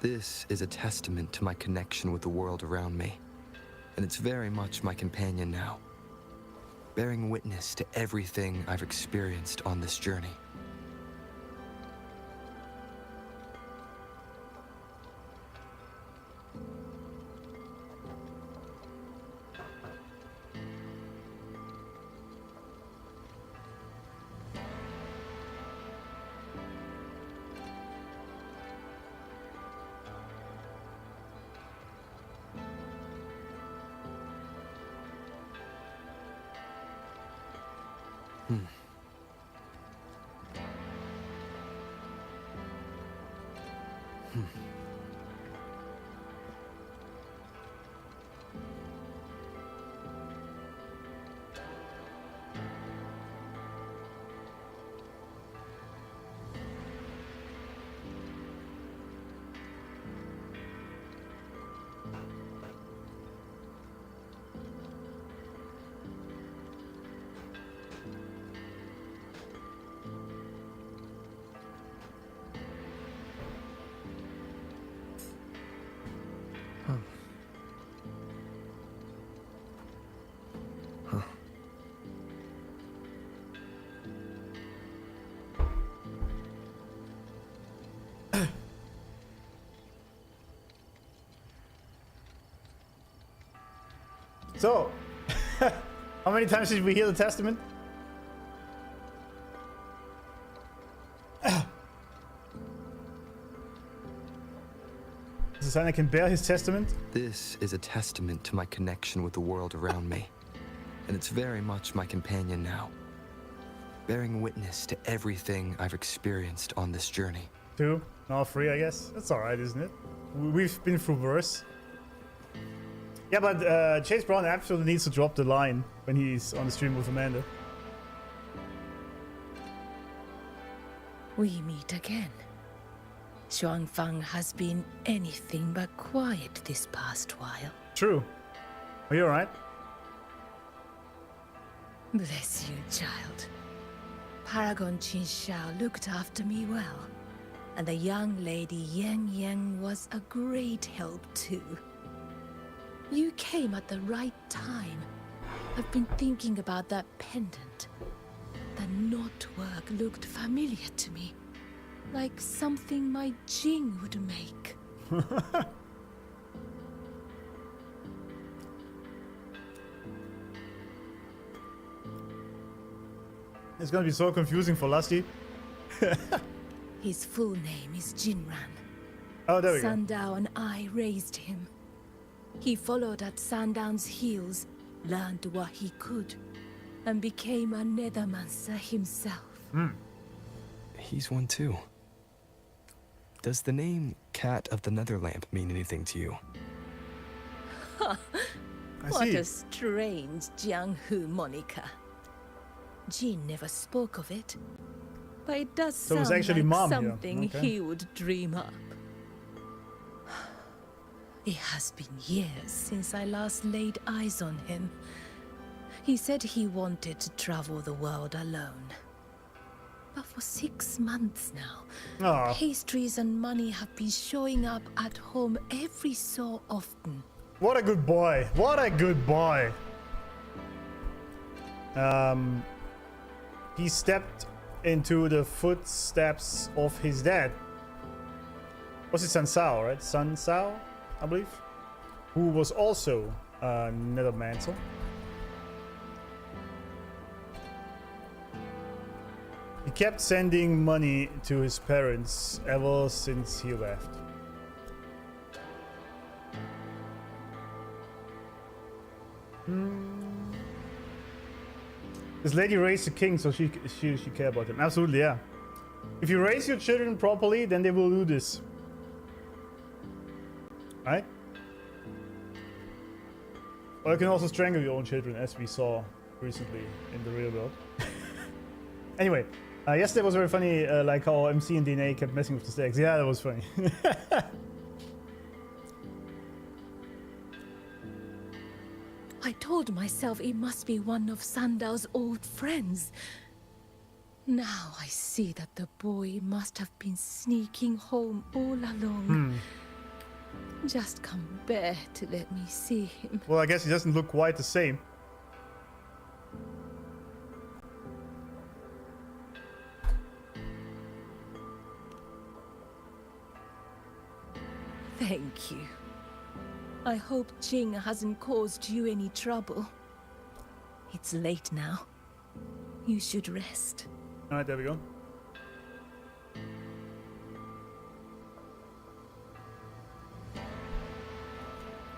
This is a testament to my connection with the world around me, and it's very much my companion now, bearing witness to everything I've experienced on this journey. So, how many times did we hear the testament? Is the sign I can bear his testament? This is a testament to my connection with the world around me, and it's very much my companion now, bearing witness to everything I've experienced on this journey. 2, no 3, I guess. That's alright, isn't it? We've been through worse. Yeah, but Chase Brown absolutely needs to drop the line when he's on the stream with Amanda. We meet again. Xuanfang has been anything but quiet this past while. True. Are you alright? Bless you, child. Paragon Qingxiao looked after me well, and the young lady Yang Yang was a great help too. You came at the right time. I've been thinking about that pendant. The knotwork looked familiar to me, like something my Jing would make. It's gonna be so confusing for Lusty. His full name is Jingran. Oh, there we go. Sandao and I raised him. He followed at Sandown's heels, learned what he could, and became a nethermancer himself. He's one too. Does the name Cat of the Netherlamp mean anything to you? What a strange Jianghu moniker. Jin never spoke of it, but it does So it was sound actually like Mom here. something Okay. he would dream up. It has been years since I last laid eyes on him. He said he wanted to travel the world alone. But for 6 months now, Aw. pastries and money have been showing up at home every so often. What a good boy. What a good boy. He stepped into the footsteps of his dad. Was it Sun Sao, right? Sun Sao, I believe. Who was also a nethermancer. He kept sending money to his parents ever since he left. This lady raised a king, so she care about him. Absolutely, yeah. If you raise your children properly, then they will do this. Right? Or you can also strangle your own children, as we saw recently in the real world. Anyway, yesterday was very funny, like how MC and DNA kept messing with the stacks. Yeah, that was funny. I told myself it must be one of Sandao's old friends. Now I see that the boy must have been sneaking home all along. Just come bear to let me see him. Well, I guess he doesn't look quite the same. Thank you. I hope Jing hasn't caused you any trouble. It's late now. You should rest. Alright, there we go.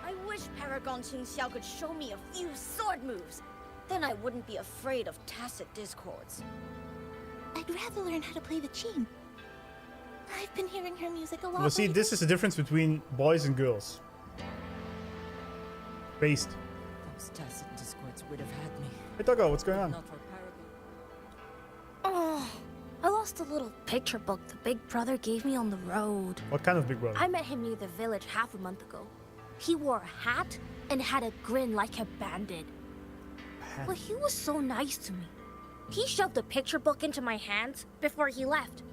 I wish Paragon Qingxiao could show me a few sword moves. Then I wouldn't be afraid of tacit discords. I'd rather learn how to play the qing. I've been hearing her music a lot. Well, see, this is the difference between boys and girls. Based. Those tacit discords would have had me. Hey, Doggo, what's going on? Not for Paragon. Oh, I lost a little picture book the big brother gave me on the road. What kind of big brother? I met him near the village half a month ago. He wore a hat and had a grin like a bandit. But he was so nice to me. He shoved the picture book into my hands before he left.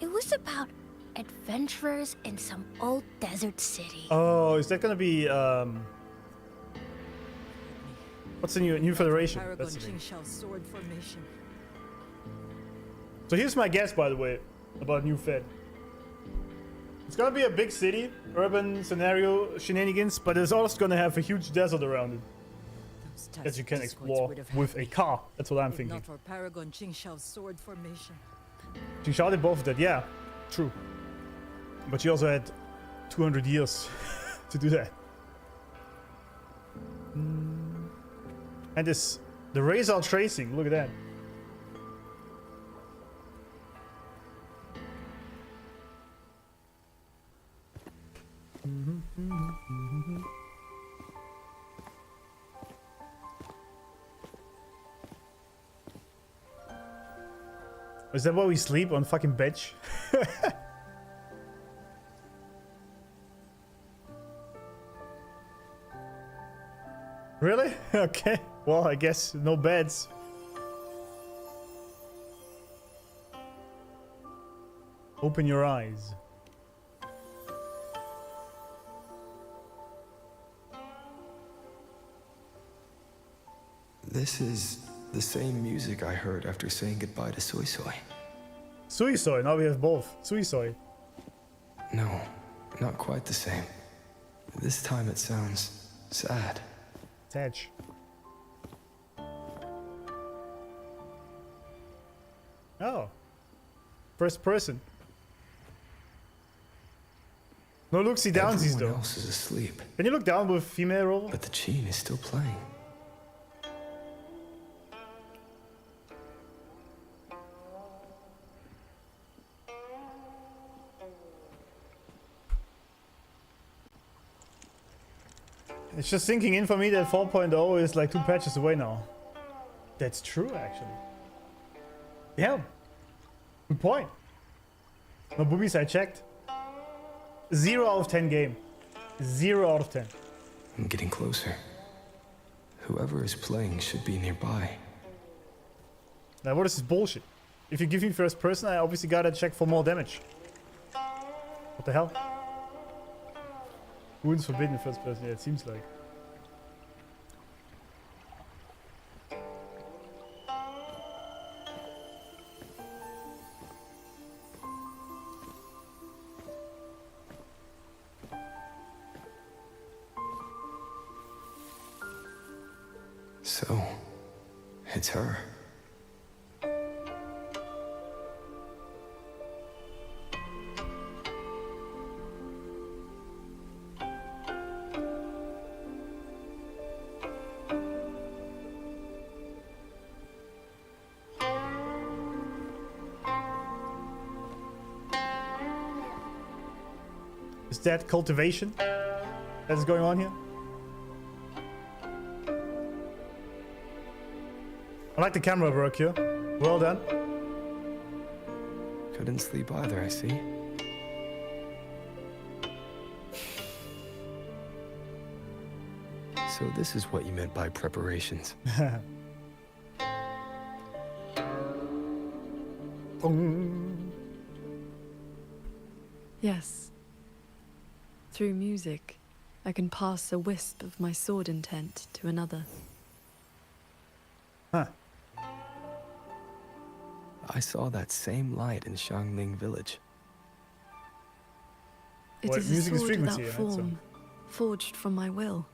It was about adventurers in some old desert city. Oh, is that gonna be what's the new federation? Paragon That's the name. Qingxiao sword formation. So here's my guess, by the way, about new Fed. It's gonna be a big city, urban scenario shenanigans, but it's also gonna have a huge desert around it that you can explore with a car. That's what I'm thinking. Not for Paragon Qingxiao's sword formation. Qingxiao did both of that, yeah, true. But she also had 200 years to do that. And this, the razor tracing, look at that. Is that why we sleep on fucking bench? Really? Okay. Well, I guess no beds. Open your eyes. This is the same music I heard after saying goodbye to SuiSui. SuiSui, now we have both. SuiSui. No, not quite the same. This time it sounds sad. Edge. Oh. First person. No look-see downsies though. Everyone else is asleep. Can you look down with female Rover? But the Qin is still playing. It's just sinking in for me that 4.0 is like 2 patches away now. That's true, actually. Yeah. Good point. No boobies, I checked. 0 out of 10 game. 0 out of 10. I'm getting closer. Whoever is playing should be nearby. Now, what is this bullshit? If you give me first person, I obviously gotta check for more damage. What the hell? Wounds forbidden first person, yeah, it seems like. So, it's her. Is that cultivation that is going on here? I like the camera work here. Well done. Couldn't sleep either, I see. So this is what you meant by preparations. Yes. Through music, I can pass a wisp of my sword intent to another. Huh. I saw that same light in Xiangling village. It is a sword without form, forged from my will.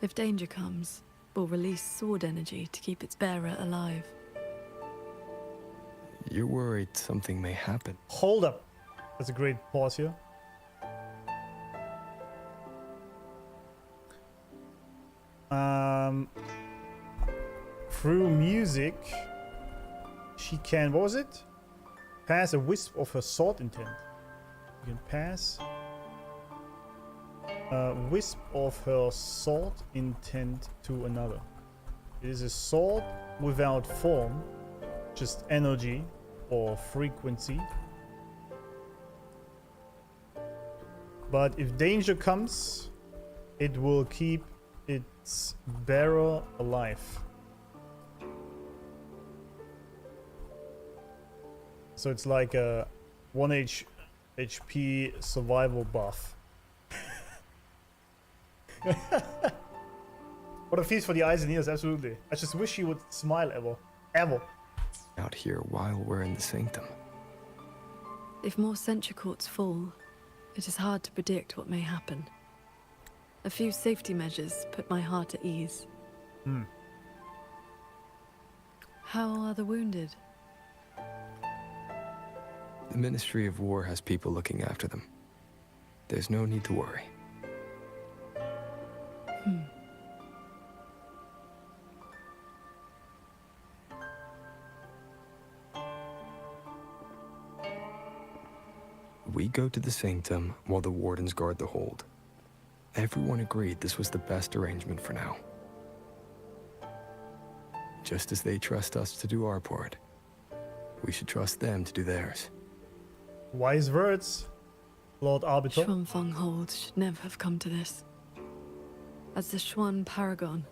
If danger comes, we'll release sword energy to keep its bearer alive. You're worried something may happen. Hold up. That's a great pause here. Through music, she can, what was it? Pass a wisp of her sword intent. You can pass a wisp of her sword intent to another. It is a sword without form, just energy or frequency. But if danger comes, it will keep its bearer alive. So it's like a 1 HP survival buff. What a feast for the eyes and ears, absolutely. I just wish she would smile ever. Ever. Out here while we're in the Sanctum. If more Sentry Courts fall, it is hard to predict what may happen. A few safety measures put my heart at ease. How are the wounded? The Ministry of War has people looking after them. There's no need to worry. We go to the Sanctum while the Wardens guard the hold. Everyone agreed this was the best arrangement for now. Just as they trust us to do our part, we should trust them to do theirs. Wise words, Lord Arbiter. Xuanfeng Hold should never have come to this. As the Xuan Paragon,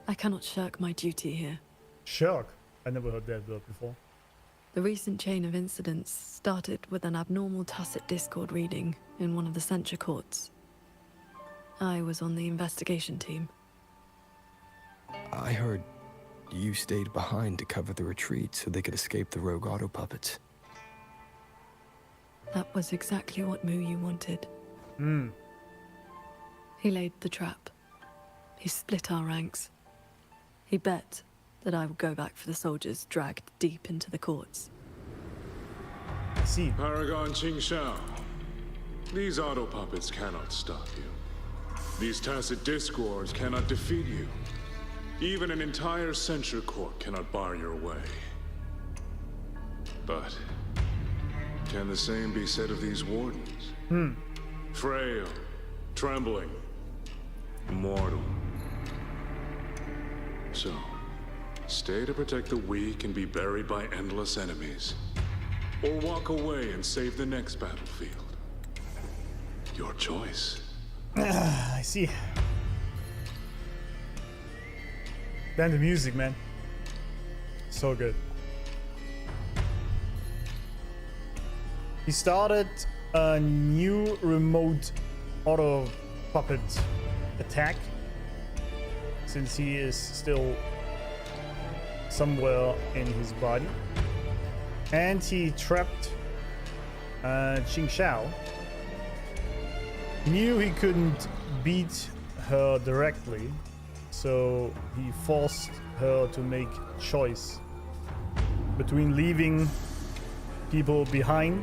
I cannot shirk my duty here. Shirk? I never heard that word before. The recent chain of incidents started with an abnormal tacit discord reading in one of the Sentry Courts. I was on the investigation team. I heard you stayed behind to cover the retreat so they could escape the rogue auto puppets. That was exactly what Muyu wanted. He laid the trap. He split our ranks. He bet that I would go back for the soldiers dragged deep into the courts. I see. Paragon Qingxiao, these auto puppets cannot stop you. These tacit discords cannot defeat you. Even an entire Sentry Court cannot bar your way. But can the same be said of these wardens? Frail, trembling, mortal. So, stay to protect the weak and be buried by endless enemies. Or walk away and save the next battlefield. Your choice. I see. Then the music, man. So good. He started a new remote auto puppet attack, since he is still somewhere in his body. And he trapped Qingxiao. Knew he couldn't beat her directly, so he forced her to make a choice between leaving people behind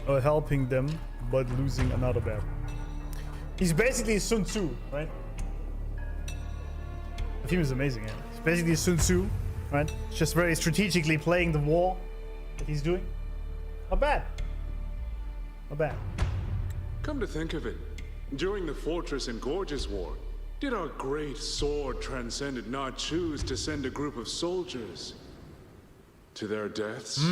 or helping them but losing another battle. He's basically Sun Tzu, right? The theme is amazing, yeah. It's basically Sun Tzu, right? Just very strategically playing the war that he's doing. Not bad. Not bad. Come to think of it, during the Fortress and Gorges War, did our great sword transcendent not choose to send a group of soldiers to their deaths?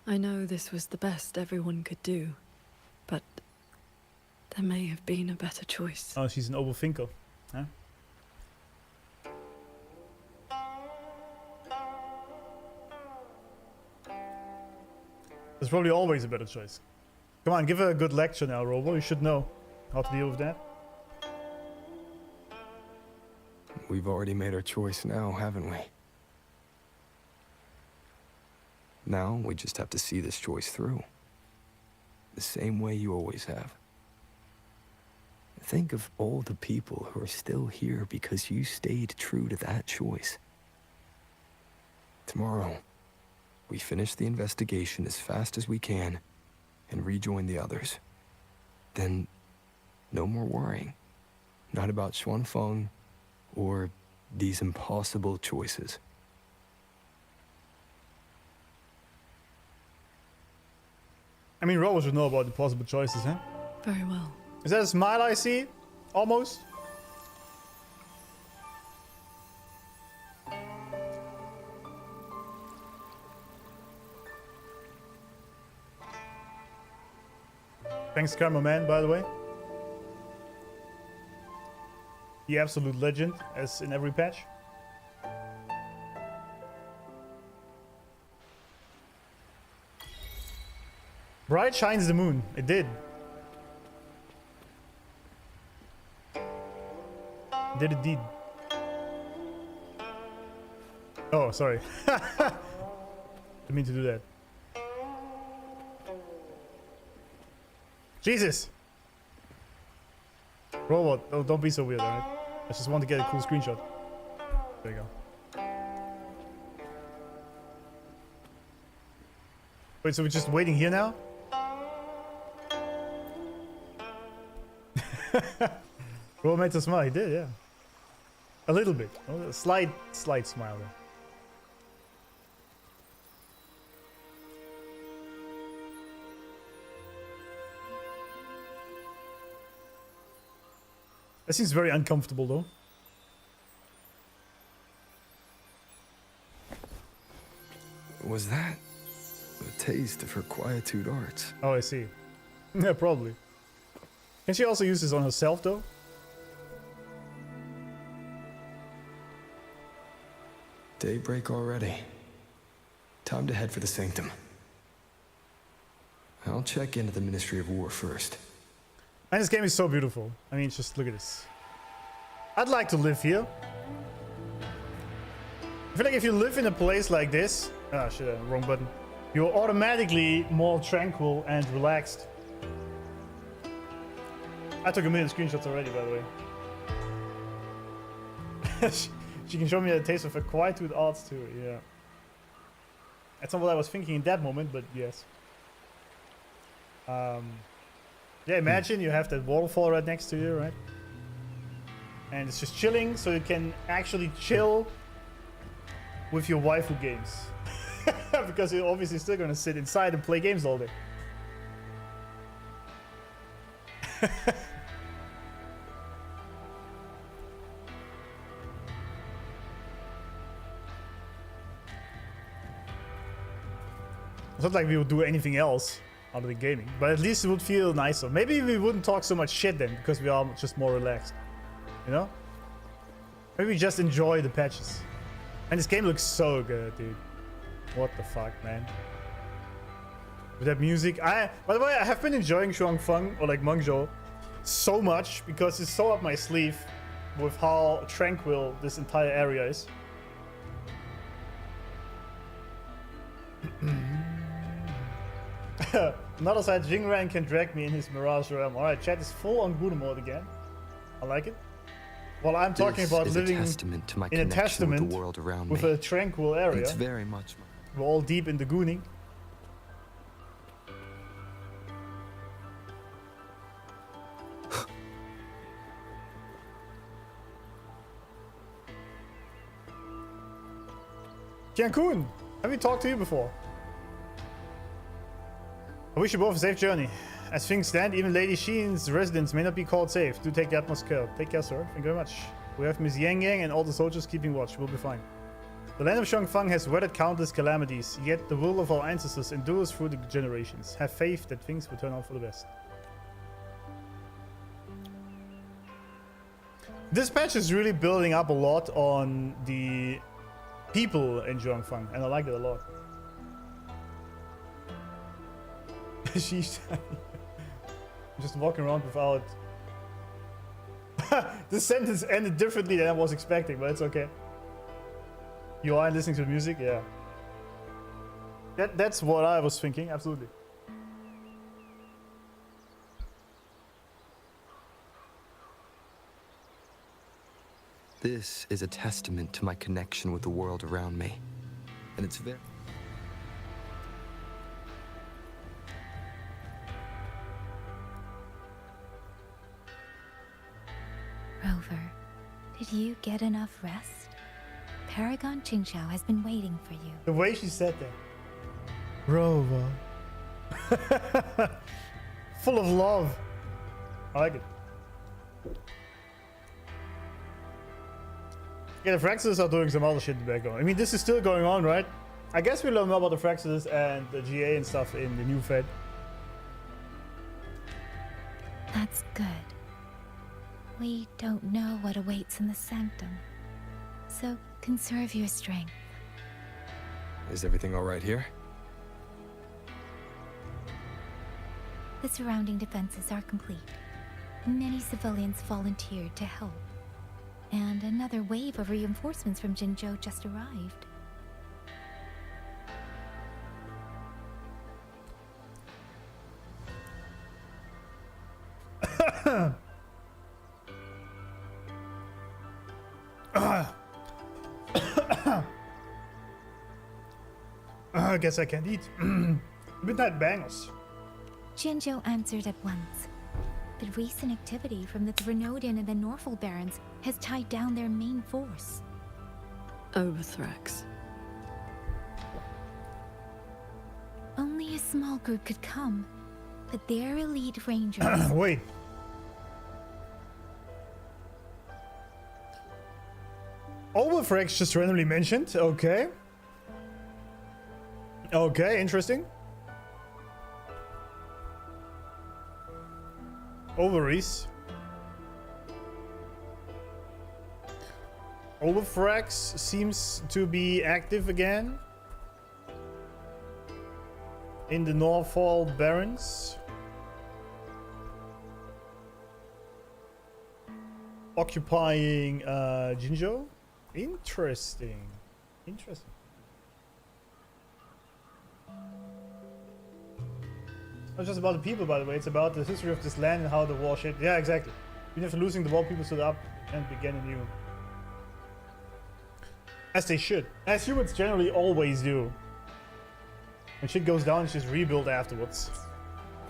I know this was the best everyone could do, but there may have been a better choice. Oh, she's an overthinker. Huh? There's probably always a better choice. Come on, give her a good lecture now, Rover. You should know how to deal with that. We've already made our choice now, haven't we? Now we just have to see this choice through. The same way you always have. Think of all the people who are still here because you stayed true to that choice. Tomorrow, we finish the investigation as fast as we can and rejoin the others. Then, no more worrying. Not about Xuanfeng or these impossible choices. I mean, Rover should know about the possible choices, huh? Very well. Is that a smile I see? Almost. Thanks, cameraman, by the way. The absolute legend, as in every patch. Bright shines the moon. It did. Did indeed. Oh, sorry. Didn't mean to do that. Jesus! Robot, oh, don't be so weird, alright? I just want to get a cool screenshot. There you go. Wait, so we're just waiting here now? Robot made a smile, he did, yeah. A little bit. A slight smile there. That seems very uncomfortable, though. Was that a taste of her quietude arts? Oh, I see. Yeah, probably. Can she also use this on herself, though? Daybreak already. Time to head for the Sanctum. I'll check into the Ministry of War first. And this game is so beautiful. I mean, just look at this. I'd like to live here. I feel like if you live in a place like this... Ah, shit, wrong button. You're automatically more tranquil and relaxed. I took a million screenshots already, by the way. She can show me a taste of her quietude arts too, yeah. That's not what I was thinking in that moment, but yes. Yeah, imagine you have that waterfall right next to you, right? And it's just chilling, so you can actually chill with your waifu games. Because you're obviously still gonna sit inside and play games all day. It's not like we would do anything else other than gaming, but at least it would feel nicer. Maybe we wouldn't talk so much shit then, because we are just more relaxed. You know? Maybe we just enjoy the patches. And this game looks so good, dude. What the fuck, man? With that music. By the way, I have been enjoying Xuanfeng, or like Mengzhou, so much, because it's so up my sleeve with how tranquil this entire area is. Another side, Jingran can drag me in his Mirage realm. Alright, chat is full on Buddha mode again. I like it. Well, I'm talking about living in a testament with the world around with me. a tranquil area. It's very much. We're all deep in the gooning. Cancun! Have we talked to you before? I wish you both a safe journey. As things stand, even Lady Hsin's residence may not be called safe. Do take the utmost care. Take care, sir. Thank you very much. We have Miss Yang Yang and all the soldiers keeping watch. We'll be fine. The land of Xuanfeng has weathered countless calamities, yet the will of our ancestors endures through the generations. Have faith that things will turn out for the best. This patch is really building up a lot on the people in Xuanfeng, and I like it a lot. She's just walking around without. This sentence ended differently than I was expecting, but it's okay. You are listening to the music, yeah. That's what I was thinking, absolutely. This is a testament to my connection with the world around me. And it's very... Rover, did you get enough rest? Paragon Qingxiao has been waiting for you. The way she said that. Rover. Full of love. I like it. Yeah, the Fraxes are doing some other shit in the background. I mean, this is still going on, right? I guess we learn more about the Fraxes and the GA and stuff in the new Fed. That's good. We don't know what awaits in the Sanctum, so conserve your strength. Is everything all right here? The surrounding defenses are complete. Many civilians volunteered to help. And another wave of reinforcements from Jinzhou just arrived. I guess I can't eat. Midnight bangers. Jinzhou answered at once. The recent activity from the Resonator and the Norfolk Barons has tied down their main force. Overthrax. Only a small group could come, but their elite rangers... Wait. Overthrax just randomly mentioned. Okay. Okay, interesting. Ovaries. Overthrax seems to be active again in the Norfolk Barrens, occupying Jinzhou. Interesting. Interesting. Not just about the people, by the way. It's about the history of this land and how the war shaped. Yeah, exactly. Even after losing the war, people stood up and began anew. As they should. As humans generally always do. When shit goes down, it's just rebuild afterwards.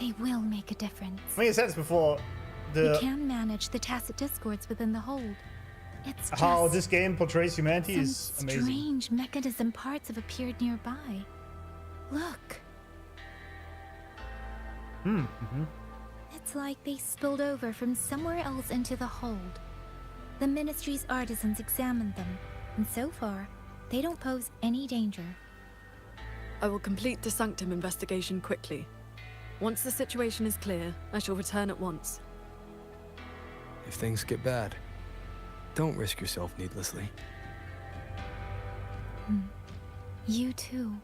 They will make a difference. I mean, I said this before. We can manage the tacit discords within the hold. It's just how this game portrays humanity is amazing. Strange mechanism parts have appeared nearby. Look. It's like they spilled over from somewhere else into the hold. The Ministry's artisans examined them, and so far, they don't pose any danger. I will complete the Sanctum investigation quickly. Once the situation is clear, I shall return at once. If things get bad, don't risk yourself needlessly. You too.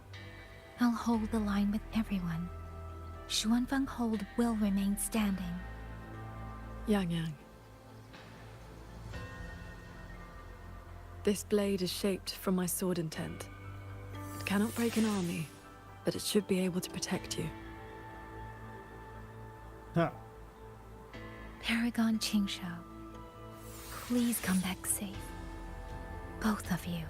I'll hold the line with everyone. Xuanfeng Hold will remain standing. Yang. This blade is shaped from my sword intent. It cannot break an army, but it should be able to protect you. Huh. Paragon Qingxiao, please come back safe. Both of you.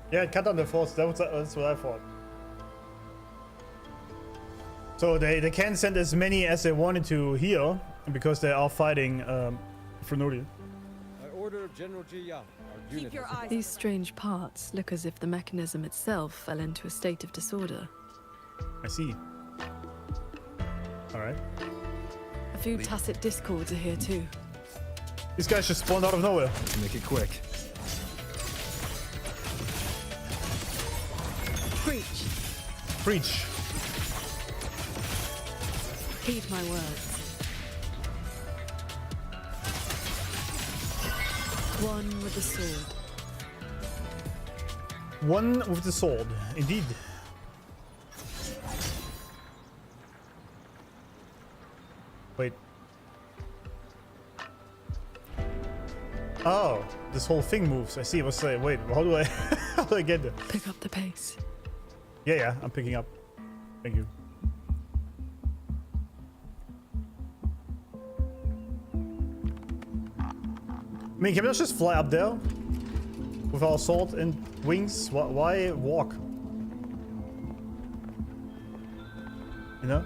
Yeah, it cut down the force. That's what I thought. So they can send as many as they wanted to here because they are fighting Resonator. By order of General Jia, Keep your eyes. These strange parts look as if the mechanism itself fell into a state of disorder. I see. All right. A few tacit discords are here too. These guys just spawned out of nowhere. Make it quick. Preach. Preach. Heed my words. One with the sword. One with the sword, indeed. Wait. Oh, this whole thing moves. I see. What's say? Wait, how do I how do I get there? Pick up the pace. Yeah, I'm picking up. Thank you. I mean, can we not just fly up there with our sword and wings? Why walk? You know?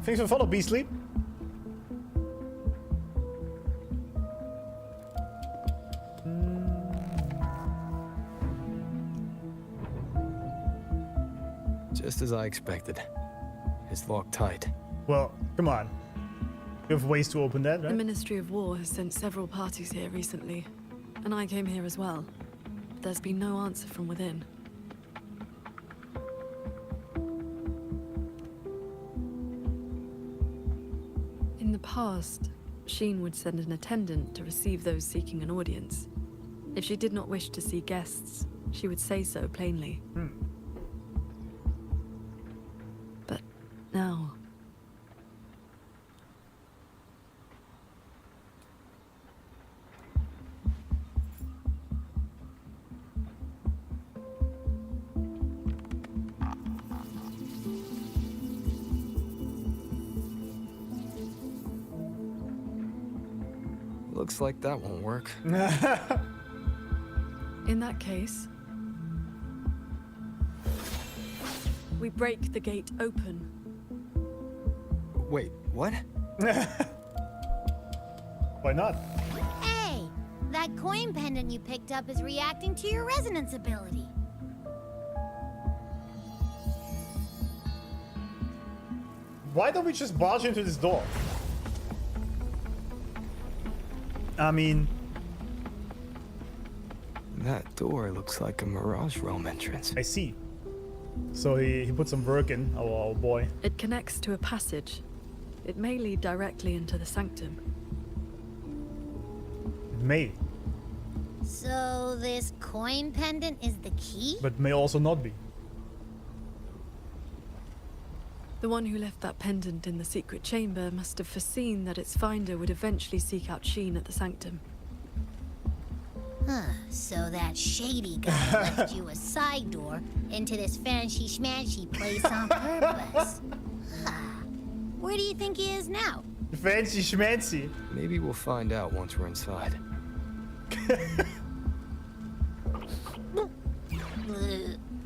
Thanks for follow, Beastly. Just as I expected. It's locked tight. Well, come on. You have ways to open that, right? The Ministry of War has sent several parties here recently, and I came here as well. But there's been no answer from within. In the past, Hsin would send an attendant to receive those seeking an audience. If she did not wish to see guests, she would say so plainly. But now... Looks like that won't work. In that case, we break the gate open. Wait, what? Why not? Hey, that coin pendant you picked up is reacting to your resonance ability. Why don't we just barge into this door? I mean... That door looks like a Mirage Realm entrance. I see. So he put some work in, our boy. It connects to a passage. It may lead directly into the Sanctum. It may. So this coin pendant is the key? But may also not be. The one who left that pendant in the secret chamber must have foreseen that its finder would eventually seek out Hsin at the Sanctum. Huh, so that shady guy left you a side door into this fancy-schmancy place on purpose. Huh. Where do you think he is now? Fancy schmancy. Maybe we'll find out once we're inside.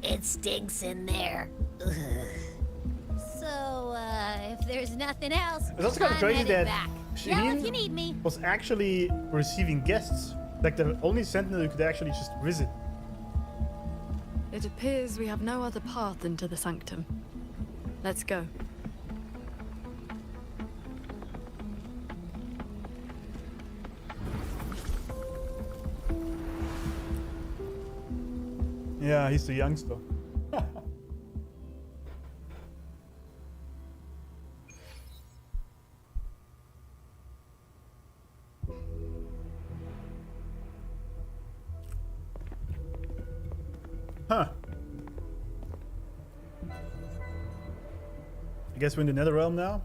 It stinks in there. Ugh. So, if there's nothing else, It's also kind of crazy that Yell if you need me. was actually receiving guests. Like the only sentinel who could actually just visit. It appears we have no other path into the Sanctum. Let's go. Yeah, he's the youngster. Huh. I guess we're in the Netherrealm now.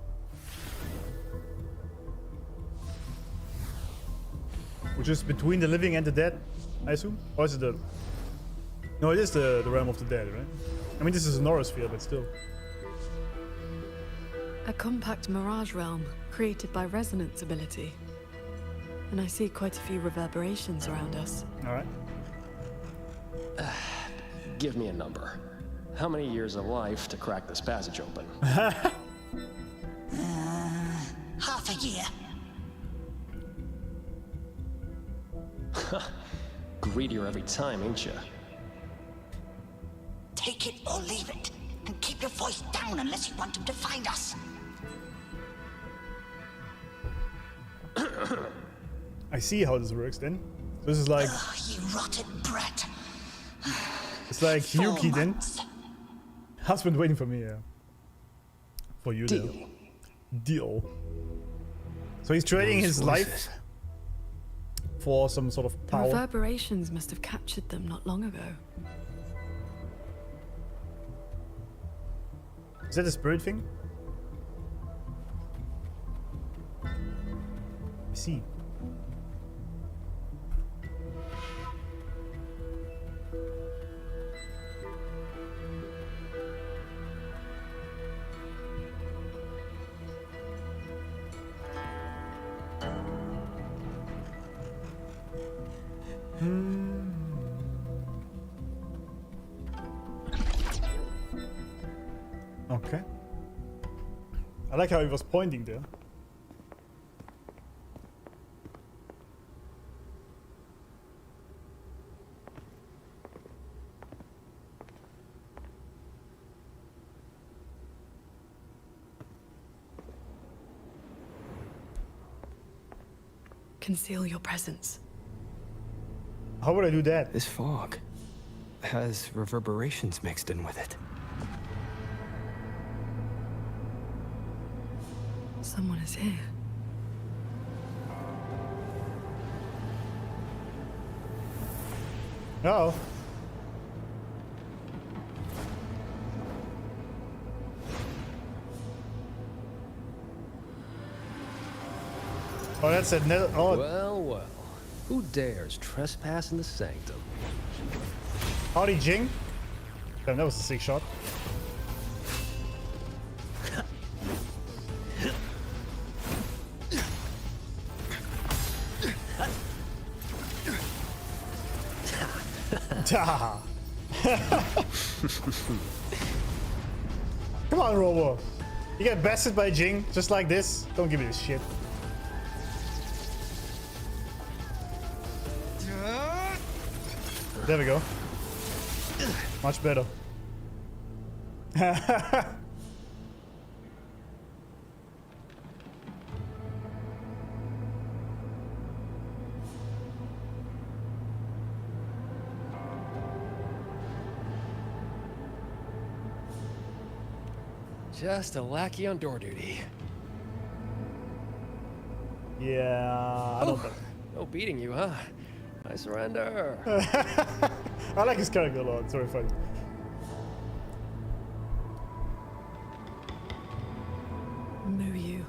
Which is between the living and the dead, I assume? Or is it the... No, it is the realm of the dead, right? I mean, this is a Norosphere, but still. A compact mirage realm created by resonance ability. And I see quite a few reverberations around us. Alright. Give me a number. How many years of life to crack this passage open? Half a year. Greedier every time, ain't you? Take it or leave it. And keep your voice down unless you want him to find us. I see how this works then. This is like... Ugh, you rotted brat. It's like 4 Yuki then. months. Husband waiting for me, yeah. For you Deal. there. Deal. So he's trading his life for some sort of The power. reverberations must have captured them not long ago. Is that a spirit thing? I see. Okay. I like how he was pointing there. Conceal your presence. How would I do that? This fog has reverberations mixed in with it. Someone is here. Uh-oh. Oh, that's a net. Oh. Well, well. Who dares trespass in the Sanctum? Howdy, Jing. Damn, that was a sick shot. Come on, Rover. You get bested by Jing just like this? Don't give me this shit. There we go. Much better. Just a lackey on door duty. Yeah, I don't know. No beating you, huh? I surrender. I like his character a lot. It's very funny. Muyu.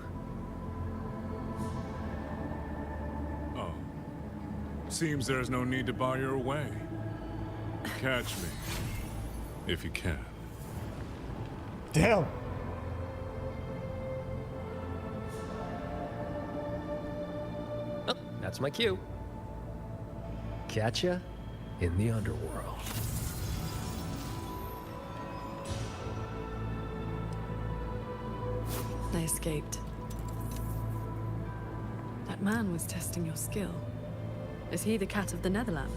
Oh. Seems there's no need to bar your way. Catch me. If you can. Damn. Oh, that's my cue. Catch ya in the underworld. They escaped. That man was testing your skill. Is he the cat of the Netherland?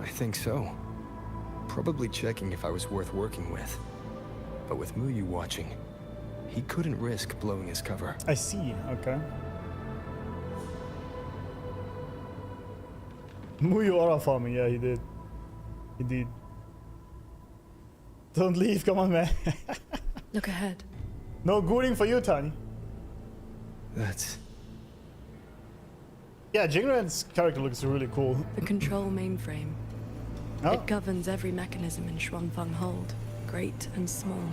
I think so. Probably checking if I was worth working with. But with Muyu watching, he couldn't risk blowing his cover. I see, okay. Muyu aura farming, yeah, he did. Indeed. Don't leave, come on, man. Look ahead. No gooning for you, Tani. That's... Yeah, Jingran's character looks really cool. The control mainframe. Oh. It governs every mechanism in Xuanfeng Hold, great and small.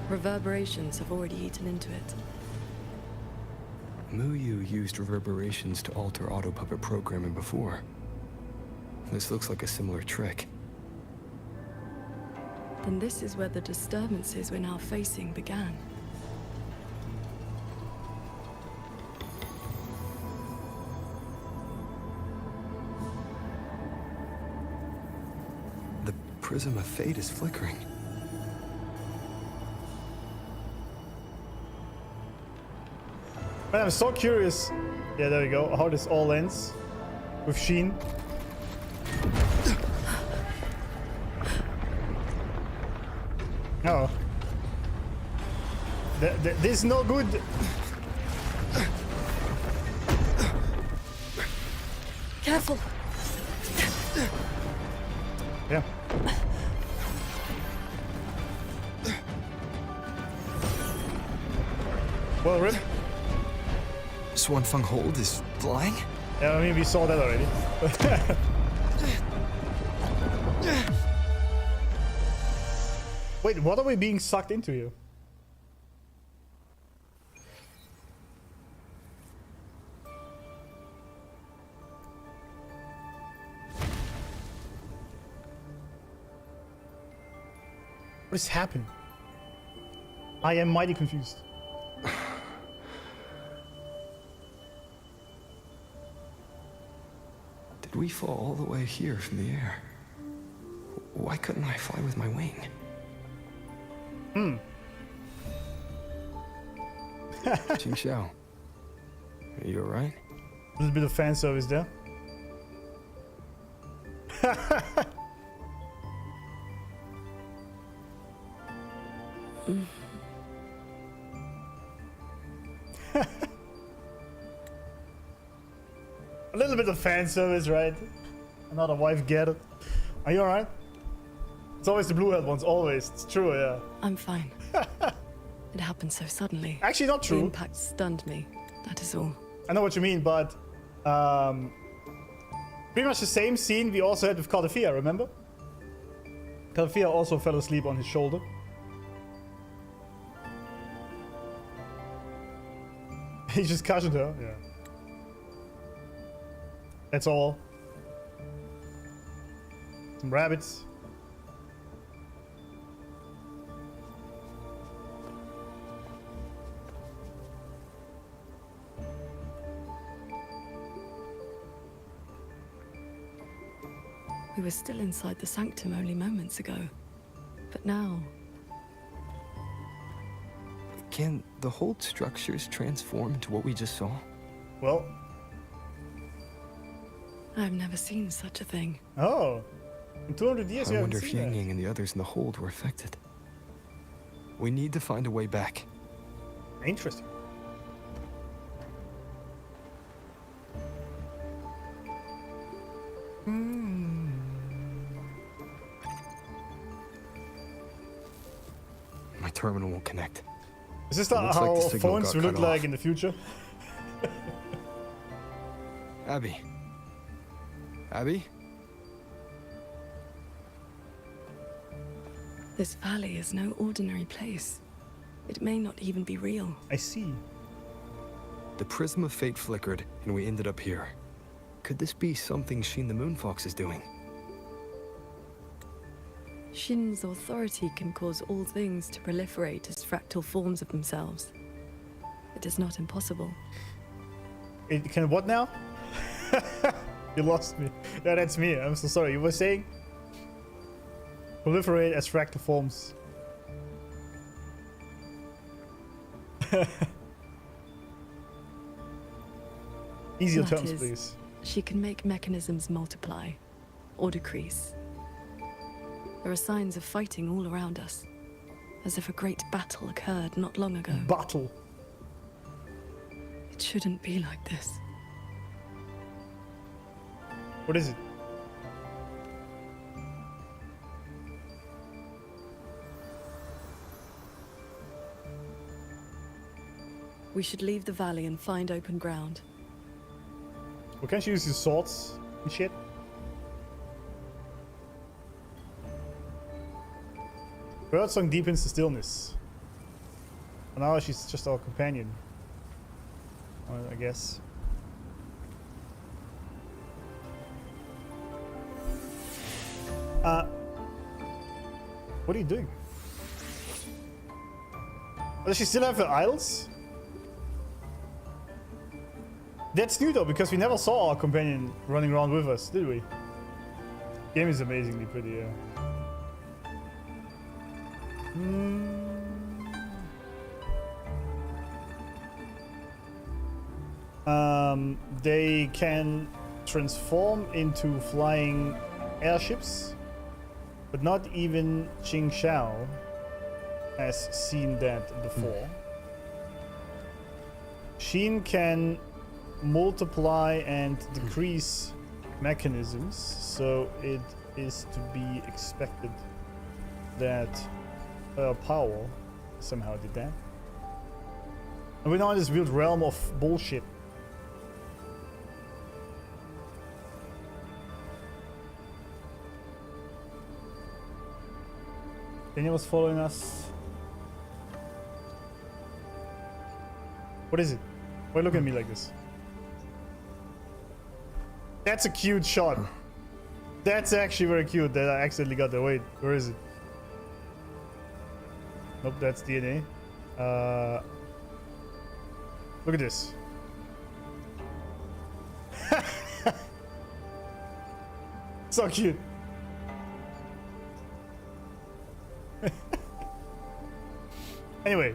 Reverberations have already eaten into it. Muyu used reverberations to alter auto-puppet programming before. This looks like a similar trick. Then this is where the disturbances we're now facing began. The prism of fate is flickering. Man, I'm so curious. Yeah, there we go. How this all ends with Hsin. Oh. This is no good. Careful. Yeah. Well, Rip. Swanfeng Hold is flying? Yeah, I mean, we saw that already. Wait, what are we being sucked into here? What is happening? I am mighty confused. Did we fall all the way here from the air? Why couldn't I fly with my wing? Qingxiao, are you alright? A little bit of fan service there. A little bit of fan service, right? Another wife get it. Are you alright? It's always the blue haired ones, always. It's true, yeah. I'm fine. It happened so suddenly. Actually, not true. The impact stunned me. That is all. I know what you mean, but pretty much the same scene we also had with Calafia, remember? Calafia also fell asleep on his shoulder. He just cushioned her, yeah. That's all. Some rabbits. We were still inside the Sanctum only moments ago. But now... Can the hold structures transform into what we just saw? Well... I've never seen such a thing. Oh. In 200 years, I wonder if Yang Yang and the others in the hold were affected. We need to find a way back. Interesting. My terminal won't connect. Is this how phones will look like in the future? Abby? Abby? This valley is no ordinary place. It may not even be real. I see. The prism of fate flickered, and we ended up here. Could this be something Hsin the Moonfox is doing? Hsin's authority can cause all things to proliferate as fractal forms of themselves. It is not impossible. It can what now? You lost me. Yeah, that's me. I'm so sorry. You were saying? Proliferate as fractal forms. Easier That terms, is, please. She can make mechanisms multiply or decrease. There are signs of fighting all around us, as if a great battle occurred not long ago. Battle? It shouldn't be like this. What is it? We should leave the valley and find open ground. We can't use his swords and shit. Birdsong deepens the stillness. For now she's just our companion. I guess. What are you doing? Does she still have her isles? That's new though, because we never saw our companion running around with us, did we? Game is amazingly pretty, yeah. They can transform into flying airships, but not even Qingxiao has seen that before. Hsin can multiply and decrease mechanisms, so it is to be expected that her power somehow did that. And we're now in this weird realm of bullshit. Daniel was following us. What is it? Why look at me like this? That's a cute shot. That's actually very cute that I accidentally got there. Wait, where is it? Nope, that's DNA. Look at this. So cute. Anyway.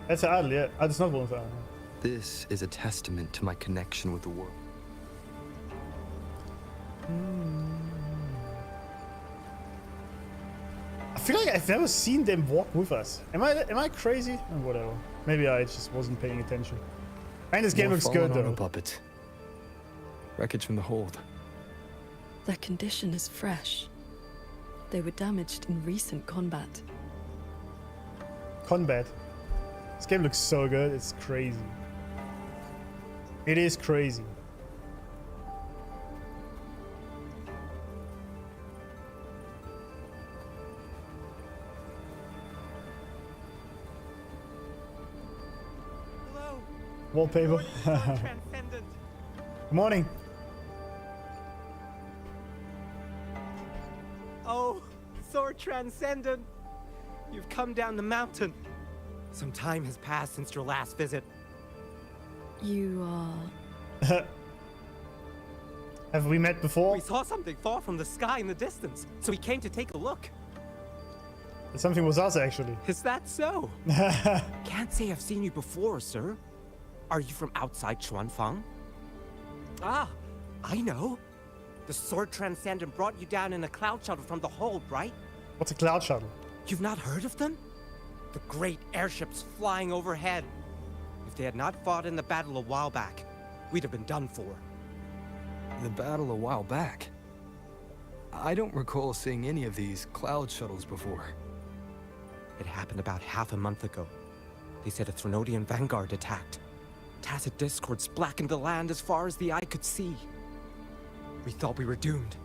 That's idle, yeah. That's not one. This is a testament to my connection with the world. I feel like I've never seen them walk with us. Am I crazy? Or whatever. Maybe I just wasn't paying attention. And this game looks good though. Puppet. Wreckage from the hold. Their condition is fresh. They were damaged in recent combat. Combat? This game looks so good, it's crazy. It is crazy. Hello. Wallpaper. Transcendent. Good morning. Oh, Sword Transcendent. You've come down the mountain. Some time has passed since your last visit. You are... Have we met before? We saw something fall from the sky in the distance, so we came to take a look. Something was us, actually. Is that so? Can't say I've seen you before, sir. Are you from outside Xuanfang? Ah, I know. The Sword Transcendent brought you down in a cloud shuttle from the hold, right? What's a cloud shuttle? You've not heard of them? The great airships flying overhead. If they had not fought in the battle a while back, we'd have been done for. The battle a while back? I don't recall seeing any of these cloud shuttles before. It happened about half a month ago. They said a Threnodian vanguard attacked. Tacit discords blackened the land as far as the eye could see. We thought we were doomed,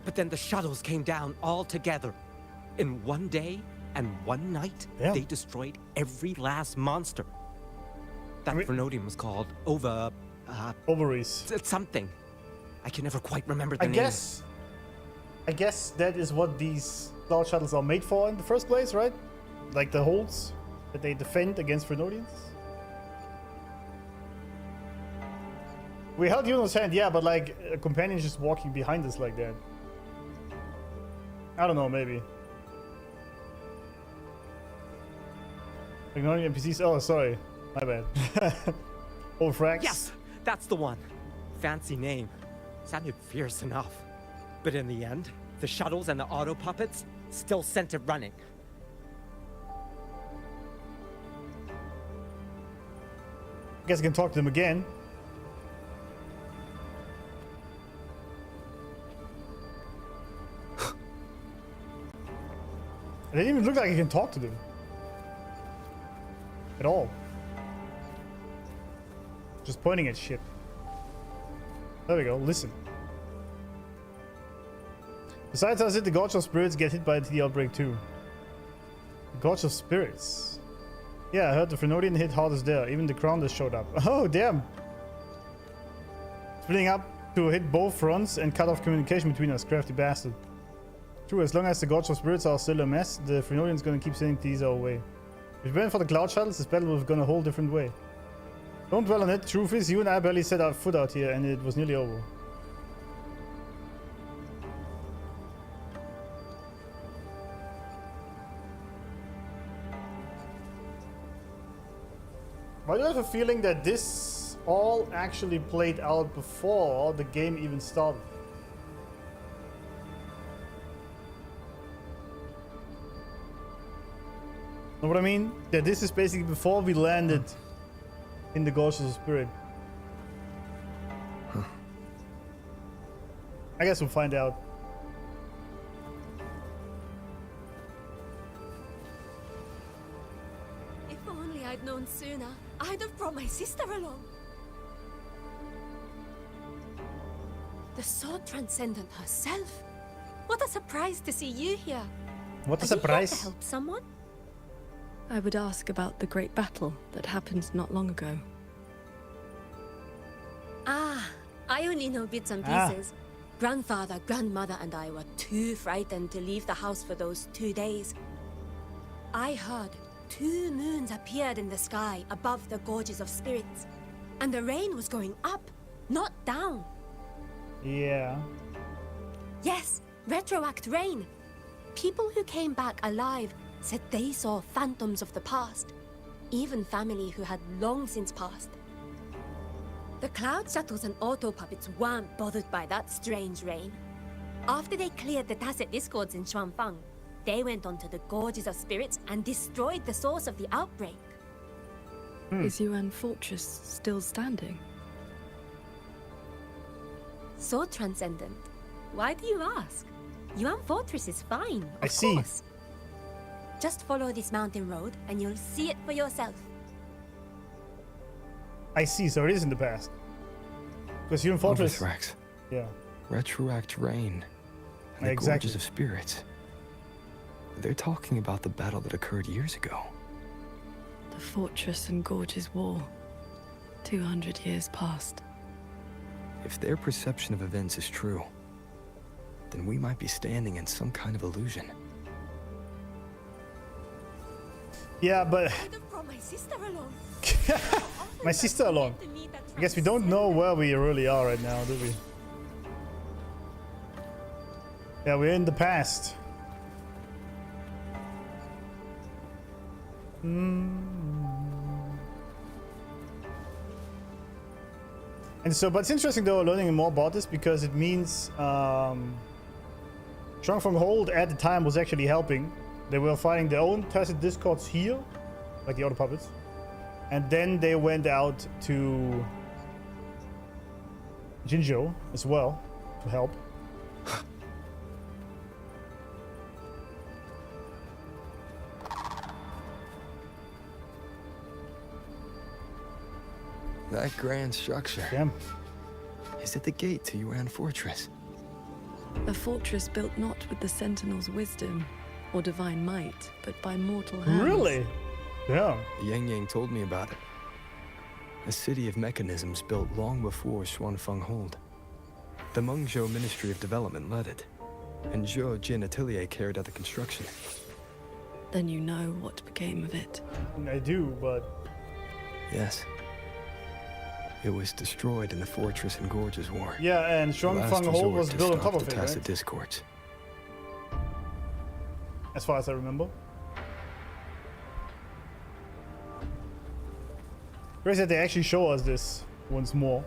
but then the shuttles came down all together. In one day and one night, they destroyed every last monster. That Threnodian was called Ovaries. Something. I can never quite remember the name. I guess that is what these cloud shuttles are made for in the first place, right? Like the holds that they defend against Threnodians. We held Yuno's hand, yeah, but like a companion just walking behind us like that. I don't know, maybe. Ignoring NPCs. Oh, sorry, my bad. Overfrags. Yes, that's the one. Fancy name. Sounded fierce enough. But in the end, the shuttles and the auto puppets still sent it running. I guess I can talk to them again. It didn't even look like I can talk to them. At all. Just pointing at shit. There we go, listen. Besides us, the Gorge of Spirits get hit by the outbreak too. The Gorge of Spirits. Yeah, I heard the Threnodian hit hardest there. Even the Crownless showed up. Oh, damn! Splitting up to hit both fronts and cut off communication between us, crafty bastard. True, as long as the Gorge of Spirits are still a mess, the Threnodian's gonna keep sending these our way. If we went for the cloud shuttles, this battle would have gone a whole different way. Don't dwell on it. Truth is, you and I barely set our foot out here and it was nearly over. Why do I have a feeling that this all actually played out before the game even started? Know what I mean? That this is basically before we landed in the Ghost of Spirit. I guess we'll find out. only I'd known sooner, I'd have brought my sister along. The Sword Transcendent herself. What a surprise to see you here. What a Are you here surprise. to help someone? I would ask about the great battle that happened not long ago. Ah, I only know bits and pieces. Grandfather, grandmother, and I were too frightened to leave the house for those 2 days. I heard 2 moons appeared in the sky above the gorges of spirits, and the rain was going up, not down. Yeah. Yes, retroact rain. People who came back alive said they saw phantoms of the past, even family who had long since passed. The cloud shuttles and auto puppets weren't bothered by that strange rain. After they cleared the tacit discords in Xuanfang, they went onto the gorges of spirits and destroyed the source of the outbreak. Is Yuan Fortress still standing? Sword Transcendent. Why do you ask? Yuan Fortress is fine, of I see. course. Just follow this mountain road and you'll see it for yourself. I see, so it is in the past. Because Yuan Fortress. Rex. Yeah. Retroact rain. And the Exactly. gorges of spirits. They're talking about the battle that occurred years ago. The Fortress and Gorges War. 200 years past. If their perception of events is true, then we might be standing in some kind of illusion. Yeah, but I'd have brought my sister along. my sister along. I guess we don't know where we really are right now, do we? Yeah, we're in the past. And so, but it's interesting though, learning more about this because it means Shuangfeng Hold at the time was actually helping. They were fighting their own tacit discords here, like the other puppets. And then they went out to Qingxiao as well to help. That grand structure. Damn. Is it the gate to Yuan Fortress? A fortress built not with the Sentinel's wisdom or divine might, but by mortal hands. Really? Yeah. Yang Yang told me about it. A city of mechanisms built long before Xuanfeng Hold. The Mengzhou Ministry of Development led it, and Zhou Jin Atelier carried out the construction. Then you know what became of it. I do, but... Yes. It was destroyed in the Fortress and Gorges War. Yeah, and Shuangfeng Hold was built on top of the it, tacit right? discords. As far as I remember. Crazy that they actually show us this once more.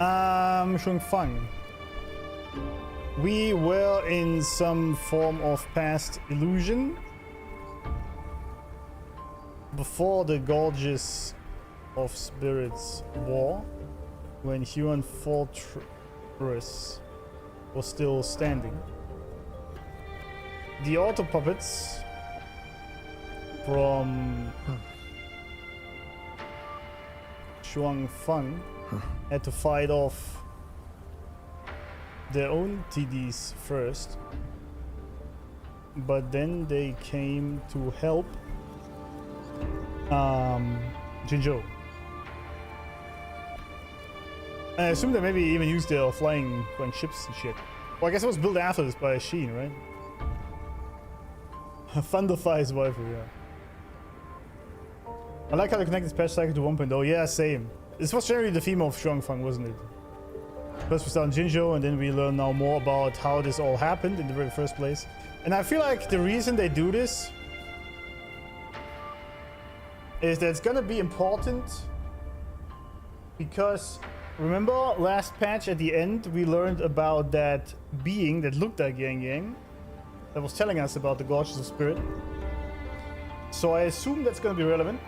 Shuangfeng. We were in some form of past illusion before the Gorges of Spirits War, when Yuan Fortress was still standing. The auto puppets from Shuangfeng had to fight off their own TDs first, but then they came to help Qingxiao. I assume they maybe even used their flying ships and shit. Well, I guess it was built after this by Hsin, right? Thunderfire's waifu, yeah. I like how they connect this patch cycle to 1.0. Yeah, same. This was generally the theme of Shuangfeng, wasn't it? First we start in Qingxiao, and then we learn now more about how this all happened in the very first place. And I feel like the reason they do this is that it's gonna be important because remember last patch at the end we learned about that being that looked like Yang Yang that was telling us about the Gorges of Spirit. So I assume that's gonna be relevant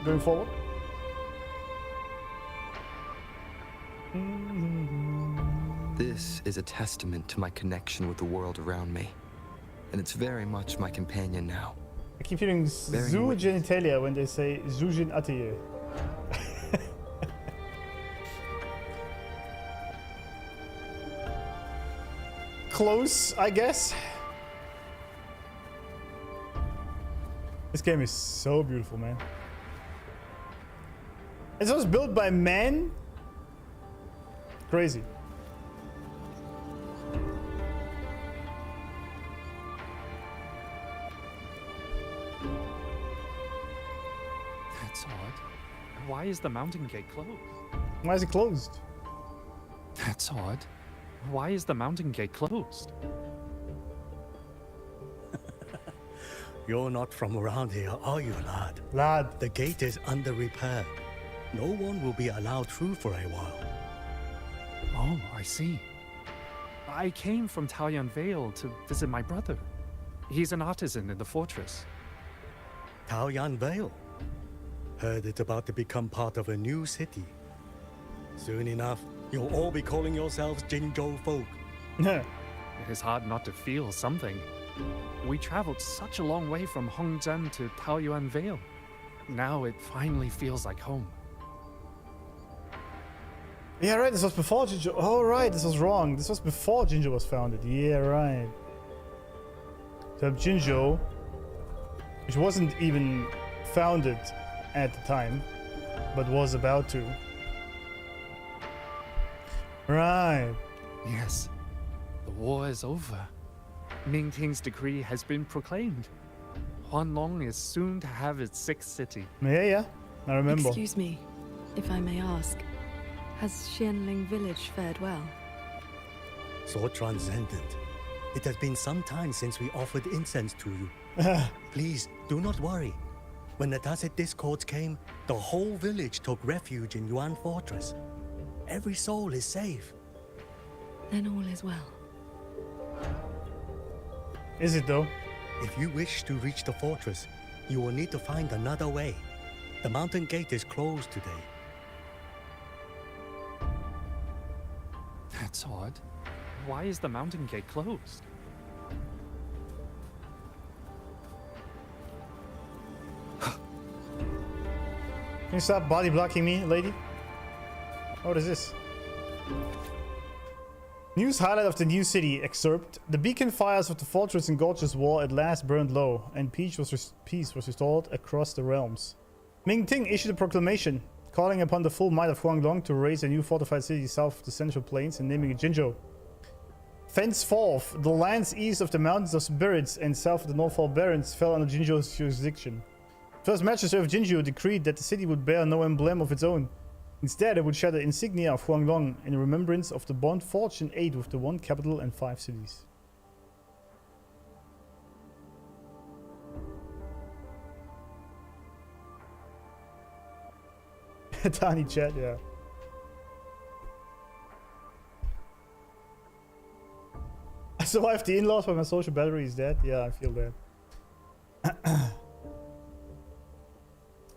going forward. This is a testament to my connection with the world around me. And it's very much my companion now. I keep hearing zoo genitalia when they say Zujin Atelier. Close, I guess. This game is so beautiful, man. It was built by men. Crazy. That's odd. Why is the mountain gate closed? Why is it closed? That's odd. Why is the mountain gate closed? You're not from around here, are you, lad? Lad. The gate is under repair. No one will be allowed through for a while. Oh, I see. I came from Taoyuan Vale to visit my brother. He's an artisan in the fortress. Taoyuan Vale? Heard it's about to become part of a new city. Soon enough, you'll all be calling yourselves Jingzhou folk. It is hard not to feel something. We traveled such a long way from Hongzhen to Taoyuan Vale. Now it finally feels like home. Yeah, right, this was before Jinzhou. Oh, right, this was wrong. This was before Jinzhou was founded. Yeah, right. So Jinzhou, which wasn't even founded at the time, but was about to. Right. Yes, the war is over. Ming Ting's decree has been proclaimed. Huanlong is soon to have its 6th city. Yeah, I remember. Excuse me, if I may ask, has Xianling village fared well? So transcendent. It has been some time since we offered incense to you. Please, do not worry. When the Tacit Discords came, the whole village took refuge in Yuan Fortress. Every soul is safe. Then all is well. Is it though? If you wish to reach the fortress, you will need to find another way. The mountain gate is closed today. That's odd. Why is the mountain gate closed? Can you stop body blocking me, lady? What is this? News highlight of the new city excerpt. The beacon fires of the fortress and gorgeous wall at last burned low, and peace was restored across the realms. Ming Ting issued a proclamation, calling upon the full might of Huanglong to raise a new fortified city south of the Central Plains and naming it Jinzhou. Thenceforth, the lands east of the Mountains of Spirits and south of the Northfall Barrens fell under Jinzhou's jurisdiction. First Magistrate of Jinzhou decreed that the city would bear no emblem of its own. Instead, it would share the insignia of Huanglong in remembrance of the bond forged in aid with the one capital and 5 cities. Tiny chat, yeah. I survived the in-laws, but my social battery is dead. Yeah, I feel that.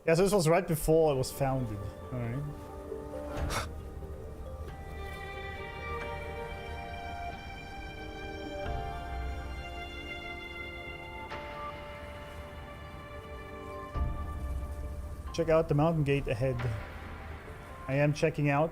Yeah, so this was right before it was founded. Alright. Check out the mountain gate ahead. I am checking out.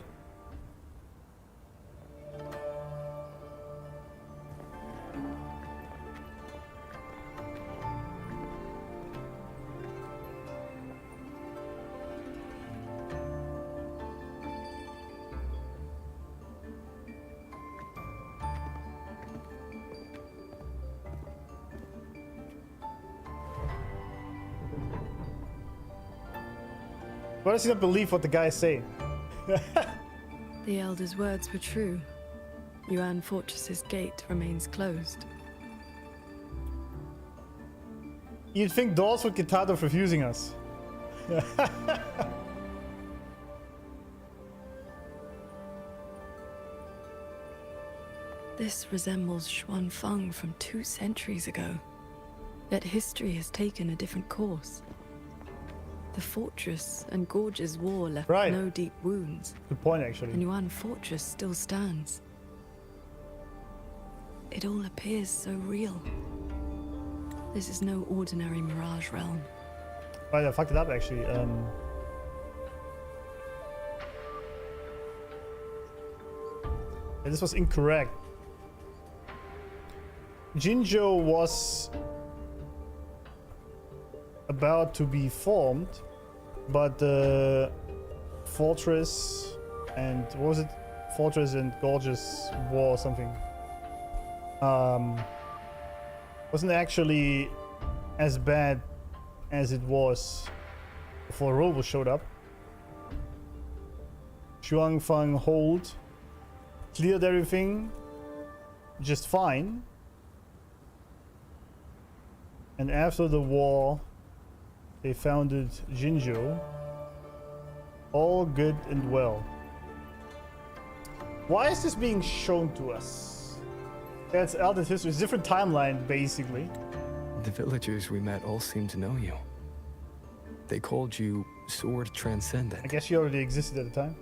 Why does he not believe what the guy is saying? The Elder's words were true. Yuan Fortress's gate remains closed. You'd think dolls would get tired of refusing us. This resembles Xuanfeng from 2 centuries ago. Yet history has taken a different course. The fortress and gorge's war left no deep wounds. Good point, actually. And Yuan Fortress still stands. It all appears so real. This is no ordinary mirage realm. Right, I fucked it up actually. This was incorrect. Jinzhou was about to be formed, but the fortress and what was it? Fortress and Gorgeous War or something. Wasn't actually as bad as it was before Rover showed up. Xuanfang Hold cleared everything just fine. And after the war, they founded Jinzhou. All good and well. Why is this being shown to us? That's alternate history. It's a different timeline, basically. The villagers we met all seem to know you. They called you Sword Transcendent. I guess you already existed at the time.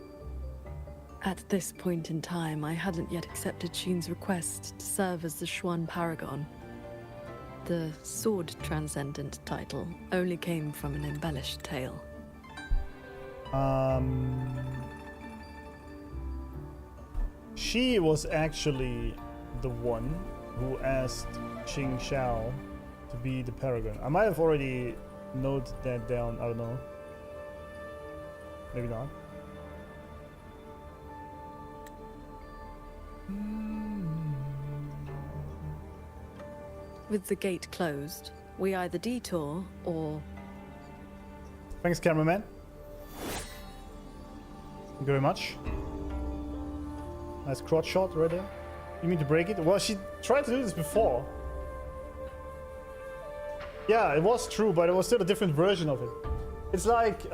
At this point in time, I hadn't yet accepted Hsin's request to serve as the Xuan Paragon. The Sword Transcendent title only came from an embellished tale. She was actually the one who asked Qingxiao to be the Paragon. I might have already noted that down, I don't know. Maybe not. With the gate closed, we either detour or... Thanks, cameraman. Thank you very much. Nice crotch shot right there. You mean to break it? Well, she tried to do this before. Yeah, it was true, but it was still a different version of it. It's like, you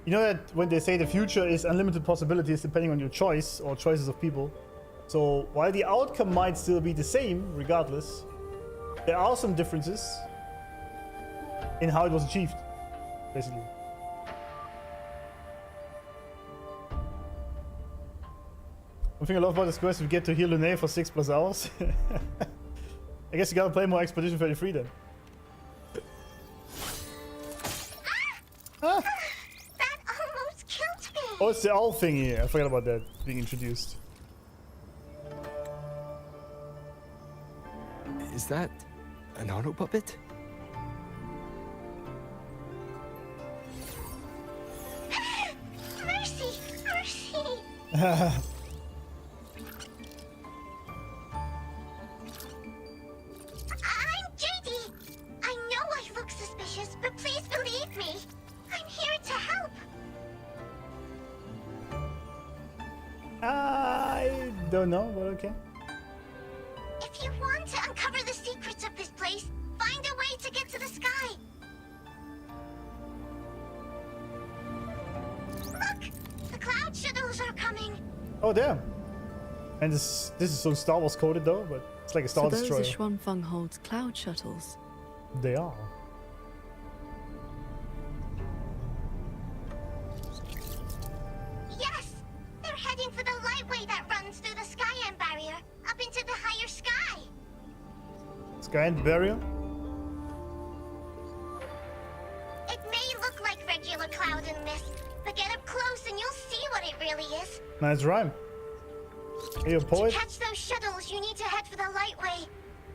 know that when they say the future is unlimited possibilities depending on your choice or choices of people. So while the outcome might still be the same, regardless, there are some differences in how it was achieved, basically. One thing I love about this quest, we get to heal Lune for 6+ hours. I guess you gotta play more Expedition 33 then. That almost killed me. Oh, it's the owl thingy. I forgot about that being introduced. Is that an auto puppet? Mercy, mercy. I'm Jadie. I know I look suspicious, but please believe me. I'm here to help. I don't know, but okay. If you want to uncover the secrets of this place, find a way to get to the sky. Look! The cloud shuttles are coming. Oh, damn. And this is so Star Wars coded though, but it's like a Star Destroyer. So those are Xuanfeng Hold's cloud shuttles. They are. Yes! They're heading for the lightway that runs through the Skyend barrier, up into the higher sky. Skyend barrier? It may look like regular cloud and mist, but get up close and you'll see what it really is. Nice rhyme. Are you a poet? To catch those shuttles, you need to head for the lightway.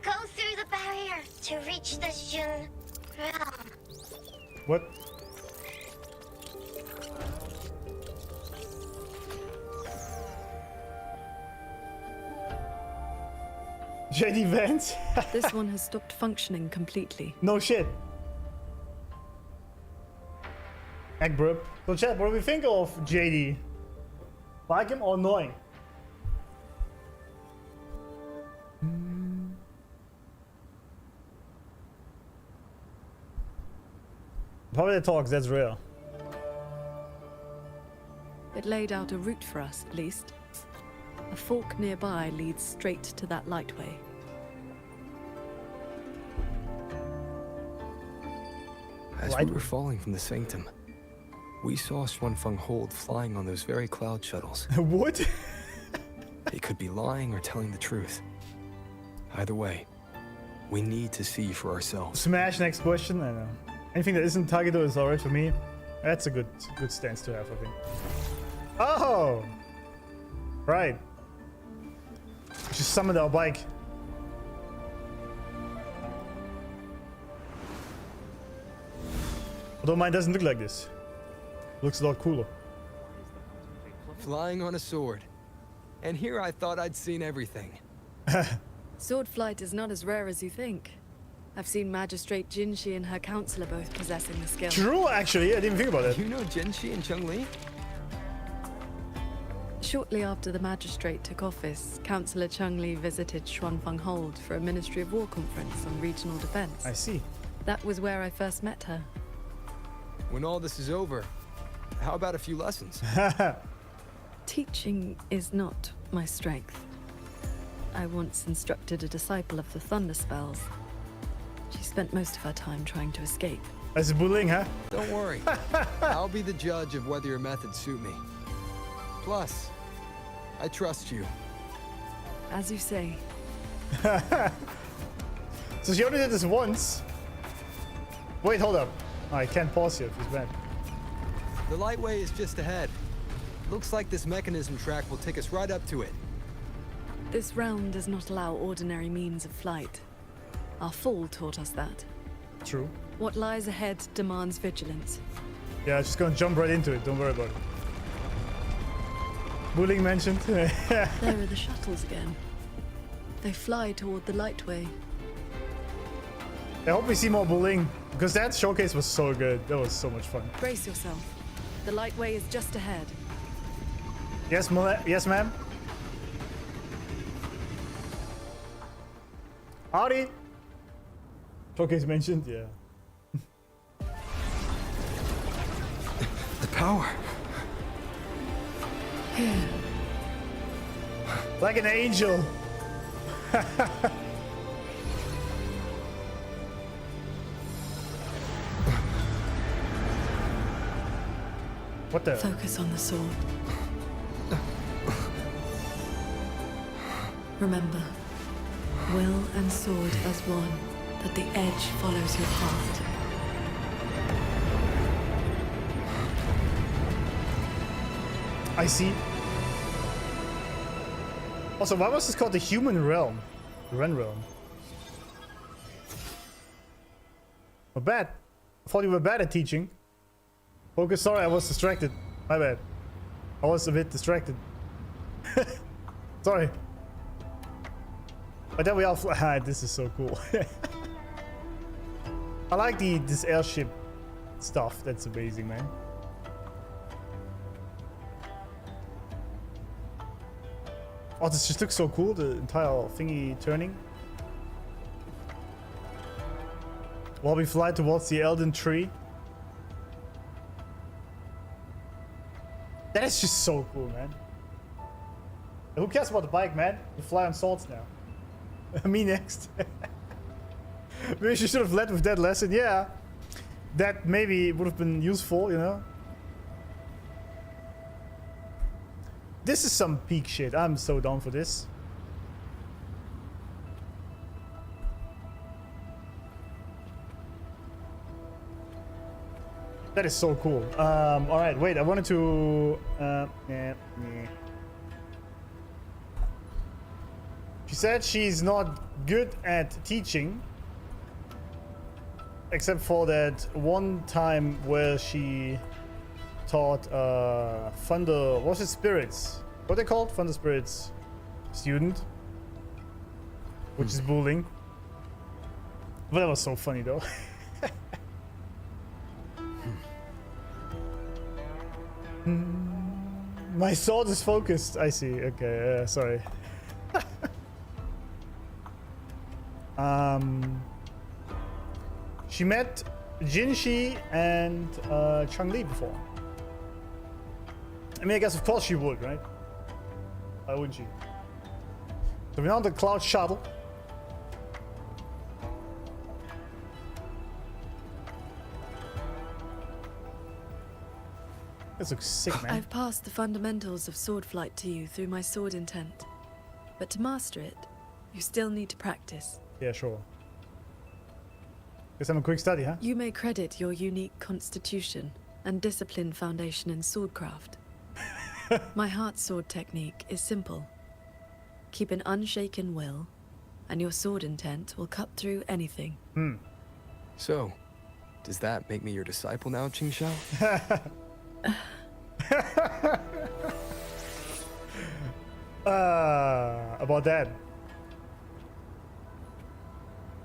Go through the barrier to reach the Jun realm. What? JD Vance? This one has stopped functioning completely. No shit. Eggbrup. So chat, what do we think of JD? Like him or annoying? Probably the talks, that's rare. It laid out a route for us, at least. A fork nearby leads straight to that lightway. As we were falling from the Sanctum, we saw Xuanfeng Hold flying on those very cloud shuttles. What? He could be lying or telling the truth. Either way, we need to see for ourselves. Smash next question. I don't know. Anything that isn't Tagido is alright for me. That's a good stance to have, I think. Oh! Right. We just summoned our bike. Although mine doesn't look like this. It looks a lot cooler. Flying on a sword. And here I thought I'd seen everything. Sword flight is not as rare as you think. I've seen Magistrate Jinshi and her counselor both possessing the skill. True, actually. I didn't think about that. You know Jinshi and CHANGLI? Shortly after the magistrate took office, Councillor CHANGLI visited Xuanfeng Hold for a Ministry of War conference on regional defense. I see. That was where I first met her. When all this is over, how about a few lessons? Teaching is not my strength. I once instructed a disciple of the Thunder Spells. She spent most of her time trying to escape. That's bullying, huh? Don't worry. I'll be the judge of whether your methods suit me. Plus, I trust you. As you say. So she only did this once. Wait, hold up. Oh, I can't pause here. She's bad. The lightway is just ahead. Looks like this mechanism track will take us right up to it. This realm does not allow ordinary means of flight. Our fall taught us that. True. What lies ahead demands vigilance. Yeah, just gonna jump right into it. Don't worry about it. Bullying mentioned. There are the shuttles again. They fly toward the lightway. I hope we see more bullying, because that showcase was so good. That was so much fun. Brace yourself. The lightway is just ahead. Yes, ma'am. Howdy. Showcase mentioned, yeah. The power. Like an angel. What the? Focus on the sword. Remember, will and sword as one, that the edge follows your heart. I see. Also, why was this called the human realm? The Ren realm. Not bad. I thought you were bad at teaching. Focus, sorry, I was distracted. My bad. I was a bit distracted. Sorry. But then we all fly. This is so cool. I like this airship stuff. That's amazing, man. Oh, this just looks so cool, the entire thingy turning. While we fly towards the Elden Tree. That is just so cool, man. Who cares about the bike, man? We fly on swords now. Me next. Maybe she should have led with that lesson, yeah. That maybe would have been useful, you know? This is some peak shit. I'm so down for this. That is so cool. Alright, wait, I wanted to... She said she's not good at teaching. Except for that one time where she taught Thunder... What's it? Spirits. What they called? Thunder Spirits student. Which is bullying. But that was so funny though. My sword is focused. I see. Okay, sorry. She met Jinshi and CHANGLI before. I mean, I guess of course she would, right? Why wouldn't she? So we're on the Cloud Shuttle. This looks sick, man. I've passed the fundamentals of sword flight to you through my sword intent. But to master it, you still need to practice. Yeah, sure. Guess I'm a quick study, huh? You may credit your unique constitution and disciplined foundation in swordcraft. My heart sword technique is simple. Keep an unshaken will, and your sword intent will cut through anything. So, does that make me your disciple now, Qingxiao? About that.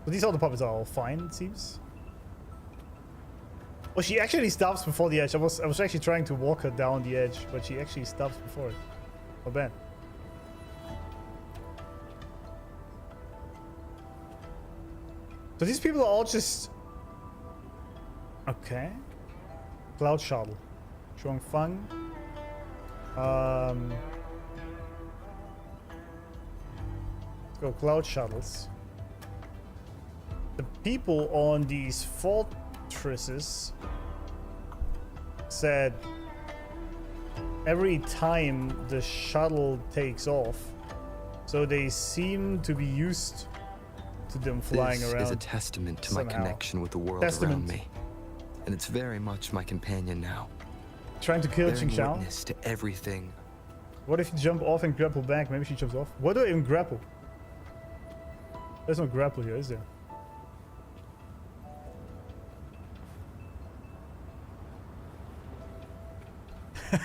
But these other puppets are all fine, it seems. Well, she actually stops before the edge. I was actually trying to walk her down the edge, but she actually stops before it. Not bad. So these people are all just... Okay. Cloud Shuttle. Zhuangfang. Let's go Cloud Shuttles. The people on these fortresses said every time the shuttle takes off, so they seem to be used to them flying this around. This is a testament to somehow. my connection with the world around me, and it's very much my companion now. Trying to kill Bearing Qingxiao? witness to everything. What if you jump off and grapple back? Maybe she jumps off. Why do I even grapple? There's no grapple here, is there?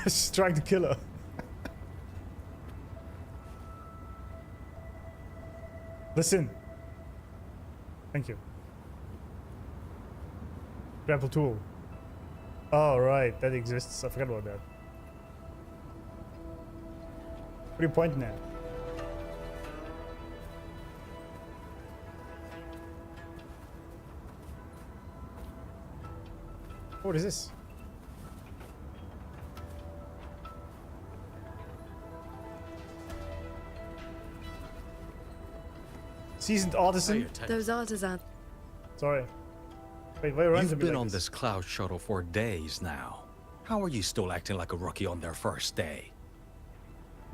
She's trying to kill her. Listen. Thank you. Grapple tool. Oh, right. That exists. I forgot about that. What are you pointing at? What is this? Seasoned artisan. Those artisans. Sorry. Wait, why runs You've been on this cloud shuttle for days now. How are you still acting like a rookie on their first day?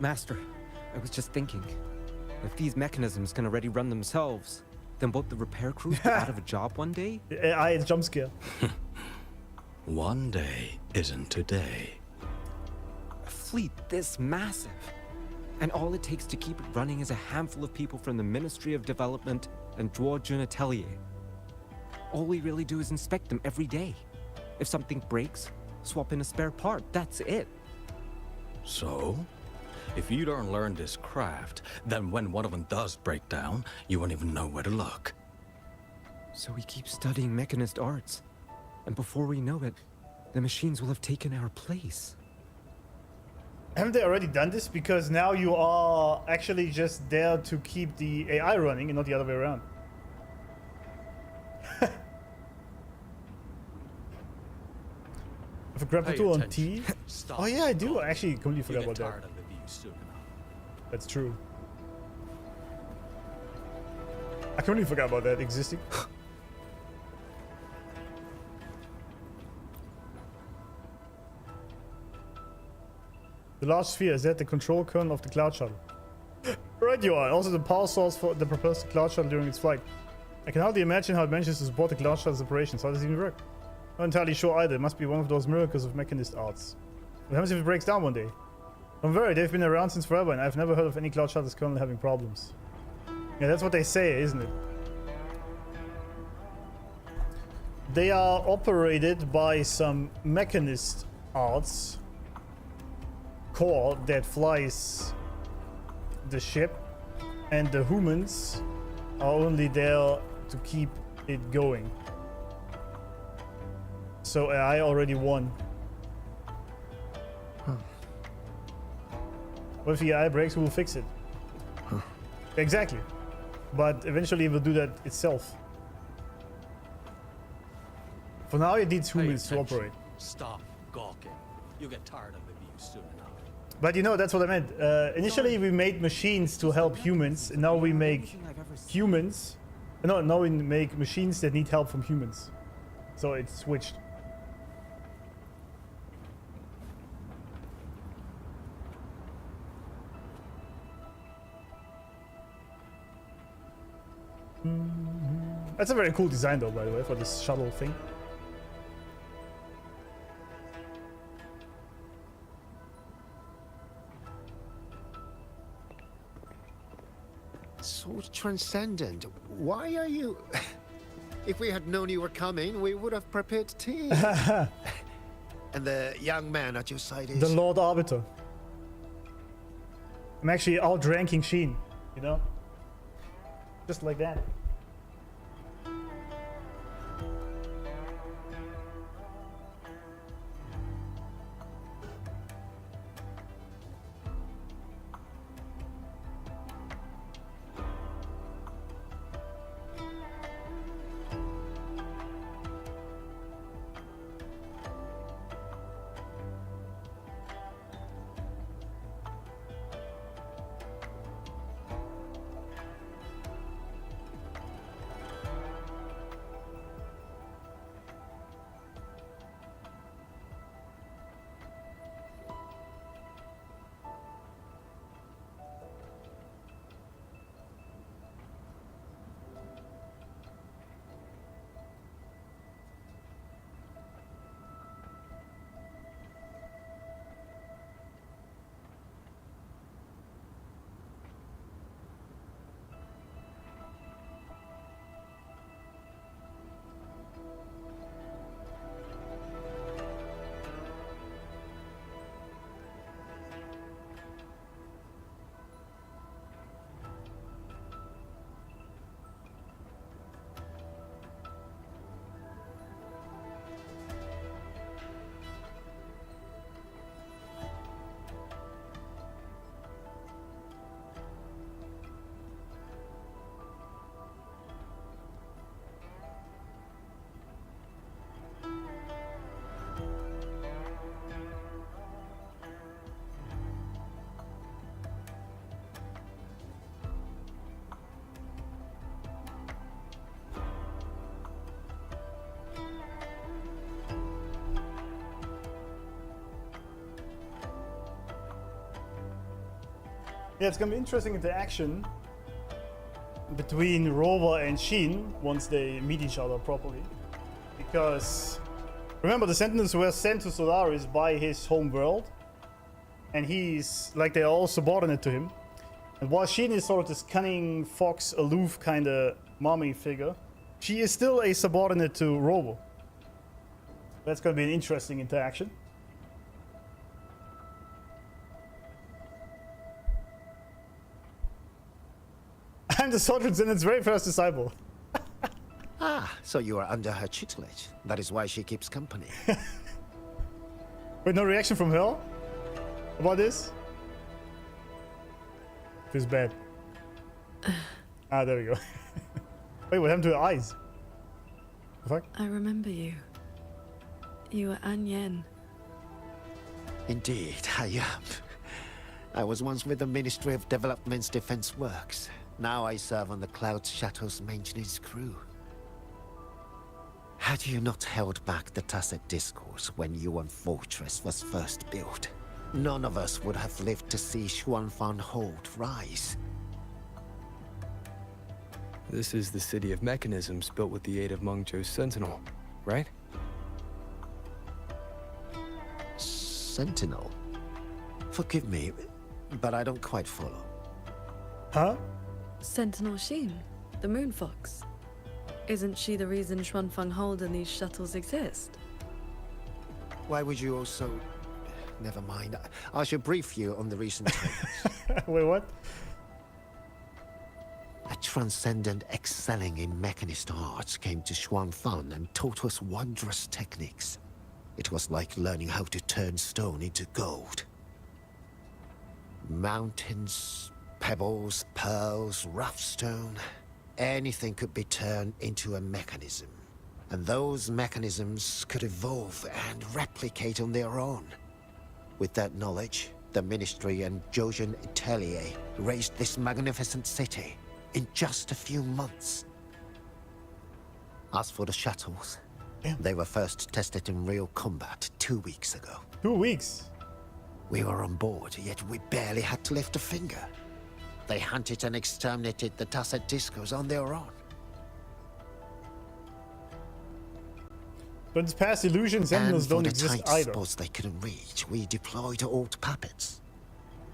Master, I was just thinking, if these mechanisms can already run themselves, then won't the repair crews be out of a job one day? It's jump scare. One day isn't today. A fleet this massive, and all it takes to keep it running is a handful of people from the Ministry of Development and Zhuojun Atelier. All we really do is inspect them every day. If something breaks, swap in a spare part, that's it. So? If you don't learn this craft, then when one of them does break down, you won't even know where to look. So we keep studying mechanist arts, and before we know it, the machines will have taken our place. Haven't they already done this? Because now you are actually just there to keep the AI running and not the other way around. If a grapple tool on T? Oh yeah, I do. I actually completely forgot about that. That's true. I completely forgot about that existing. The large sphere, is that the control kernel of the cloud shuttle? Right you are. Also the power source for the propelled cloud shuttle during its flight. I can hardly imagine how it manages to support the cloud shuttle's operations. How does it even work? Not entirely sure either. It must be one of those miracles of mechanist arts. What happens if it breaks down one day? Don't worry, they've been around since forever and I've never heard of any cloud shuttle's kernel having problems. Yeah, that's what they say, isn't it? They are operated by some mechanist arts core that flies the ship, and the humans are only there to keep it going. So I already won. What if the AI breaks? Who will fix it? Exactly. But eventually it will do that itself. For now it needs humans to operate. Stop gawking. You'll get tired of the view soon enough. But you know, that's what I meant. Initially we made machines to help humans, and now we make humans... No, now we make machines that need help from humans. So it's switched. That's a very cool design though, by the way, for this shuttle thing. So transcendent. Why are you... If we had known you were coming, we would have prepared tea. And the young man at your side is... The Lord Arbiter. I'm actually outranking Hsin, you know? Just like that. Yeah, it's gonna be interesting interaction between Rover and Hsin once they meet each other properly. Because remember, the Sentinels were sent to Solaris by his home world, and he's like, they're all subordinate to him. And while Hsin is sort of this cunning, fox, aloof kind of mommy figure, she is still a subordinate to Rover. That's gonna be an interesting interaction. I'm the Sword Transcendent's very first disciple. Ah, so you are under her tutelage. That is why she keeps company. Wait, no reaction from her about this? Feels bad. Ah, there we go. Wait, what happened to her eyes? The fuck? I remember you. You were An Yen. Indeed, I am. I was once with the Ministry of Development's Defense Works. Now I serve on the Cloud Shuttle's maintenance crew. Had you not held back the Tacit Discourse when Yuan Fortress was first built, none of us would have lived to see Xuanfang Hold rise. This is the city of mechanisms built with the aid of Mengzhou's Sentinel, right? Sentinel? Forgive me, but I don't quite follow. Huh? Sentinel Hsin, the Moon Fox. Isn't she the reason Xuanfang Hold and these shuttles exist? Why would you also... Never mind. I should brief you on the recent trends. Wait, what? A transcendent excelling in mechanist arts came to Xuanfang and taught us wondrous techniques. It was like learning how to turn stone into gold. Mountains, pebbles, pearls, rough stone. Anything could be turned into a mechanism. And those mechanisms could evolve and replicate on their own. With that knowledge, the Ministry and Zhouzhen Atelier raised this magnificent city in just a few months. As for the shuttles, they were first tested in real combat 2 weeks ago. 2 weeks? We were on board, yet we barely had to lift a finger. They hunted and exterminated the Tacit Discos on their own. But it's past illusion sentinels And for don't the exist tight either. spots they couldn't reach, we deployed old puppets.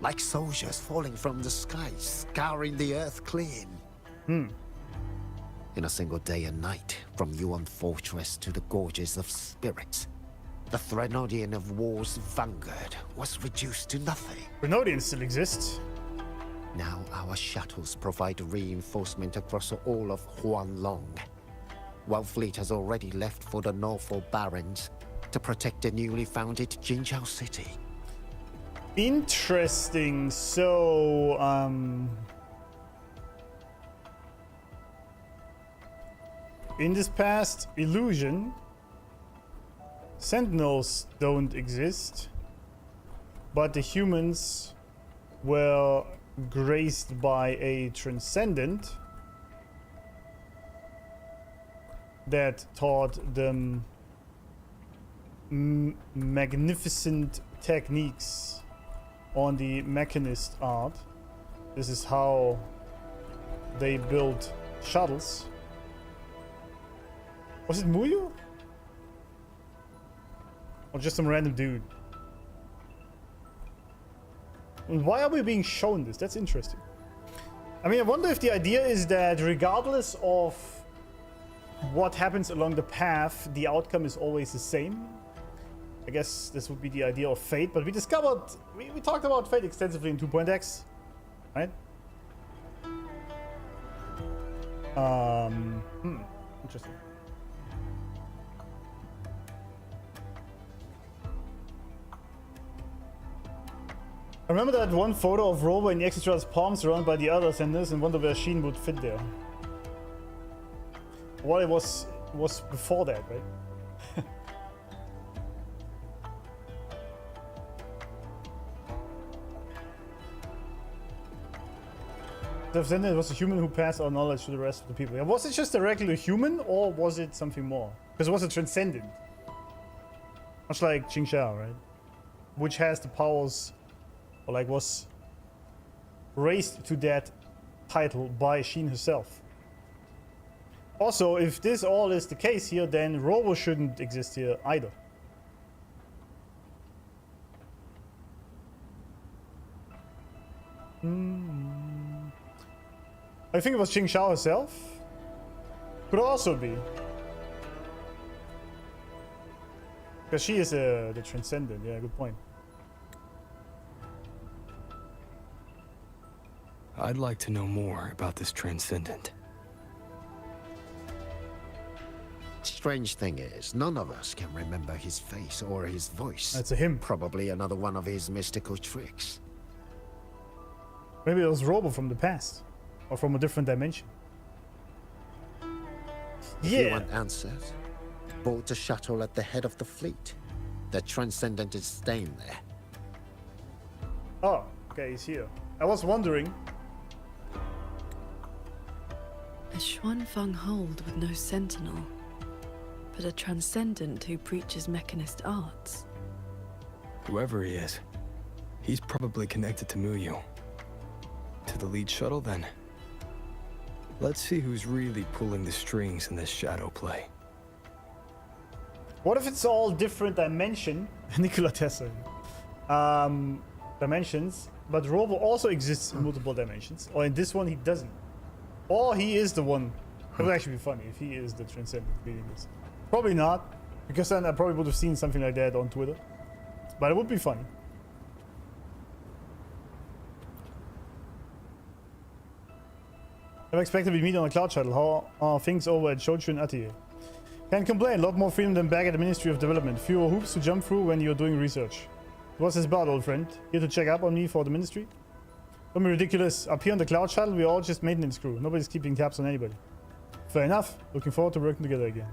Like soldiers falling from the sky, scouring the earth clean. In a single day and night, from Yuan Fortress to the Gorges of Spirits, the Threnodian of War's vanguard was reduced to nothing. Threnodians still exist. Now our shuttles provide reinforcement across all of Huanglong, while fleet has already left for the Northfall Barrens to protect the newly founded Qingxiao city. Interesting. So, in this past illusion, sentinels don't exist, but the humans were graced by a transcendent that taught them magnificent techniques on the mechanist art. This is how they built shuttles. Was it Muyu? Or just some random dude? And why are we being shown this? That's interesting. I mean, I wonder if the idea is that regardless of what happens along the path, the outcome is always the same. I guess this would be the idea of fate, but we discovered, we talked about fate extensively in 2.x, right? Interesting. I remember that one photo of Rover in the Extra's palms surrounded by the other senders and wonder where Hsin would fit there. Well, it was before that, right? The sender was a human who passed our knowledge to the rest of the people. Was it just a regular human, or was it something more? Because it was a transcendent. Much like Qingxiao, right? Which has the powers, or like was raised to that title by Hsin herself. Also, if this all is the case here, then Rover shouldn't exist here either. I think it was Qingxiao herself. Could also be. Because she is the transcendent, yeah, good point. I'd like to know more about this transcendent. Strange thing is, none of us can remember his face or his voice. That's a him. Probably another one of his mystical tricks. Maybe it was Rover from the past. Or from a different dimension. If you want answers, board the shuttle at the head of the fleet. The transcendent is staying there. Oh, okay, he's here. I was wondering. A Xuanfeng hold with no sentinel, but a transcendent who preaches mechanist arts. Whoever he is, he's probably connected to Muyu. To the lead shuttle, then. Let's see who's really pulling the strings in this shadow play. What if it's all different dimension? Nikola Tesla. Dimensions, but Rover also exists in multiple dimensions. Or in this one, he doesn't. Or he is the one. It would actually be funny if he is the transcendent reading this. Probably not, because then I probably would have seen something like that on Twitter. But it would be funny. I'm expected to meet on a cloud shuttle. How are things over at Shochu Atelier? Can't complain. A lot more freedom than back at the Ministry of Development. Fewer hoops to jump through when you're doing research. What's this about, old friend? Here to check up on me for the Ministry? Don't be ridiculous. Up here on the cloud shuttle, we're all just maintenance crew. Nobody's keeping tabs on anybody. Fair enough. Looking forward to working together again.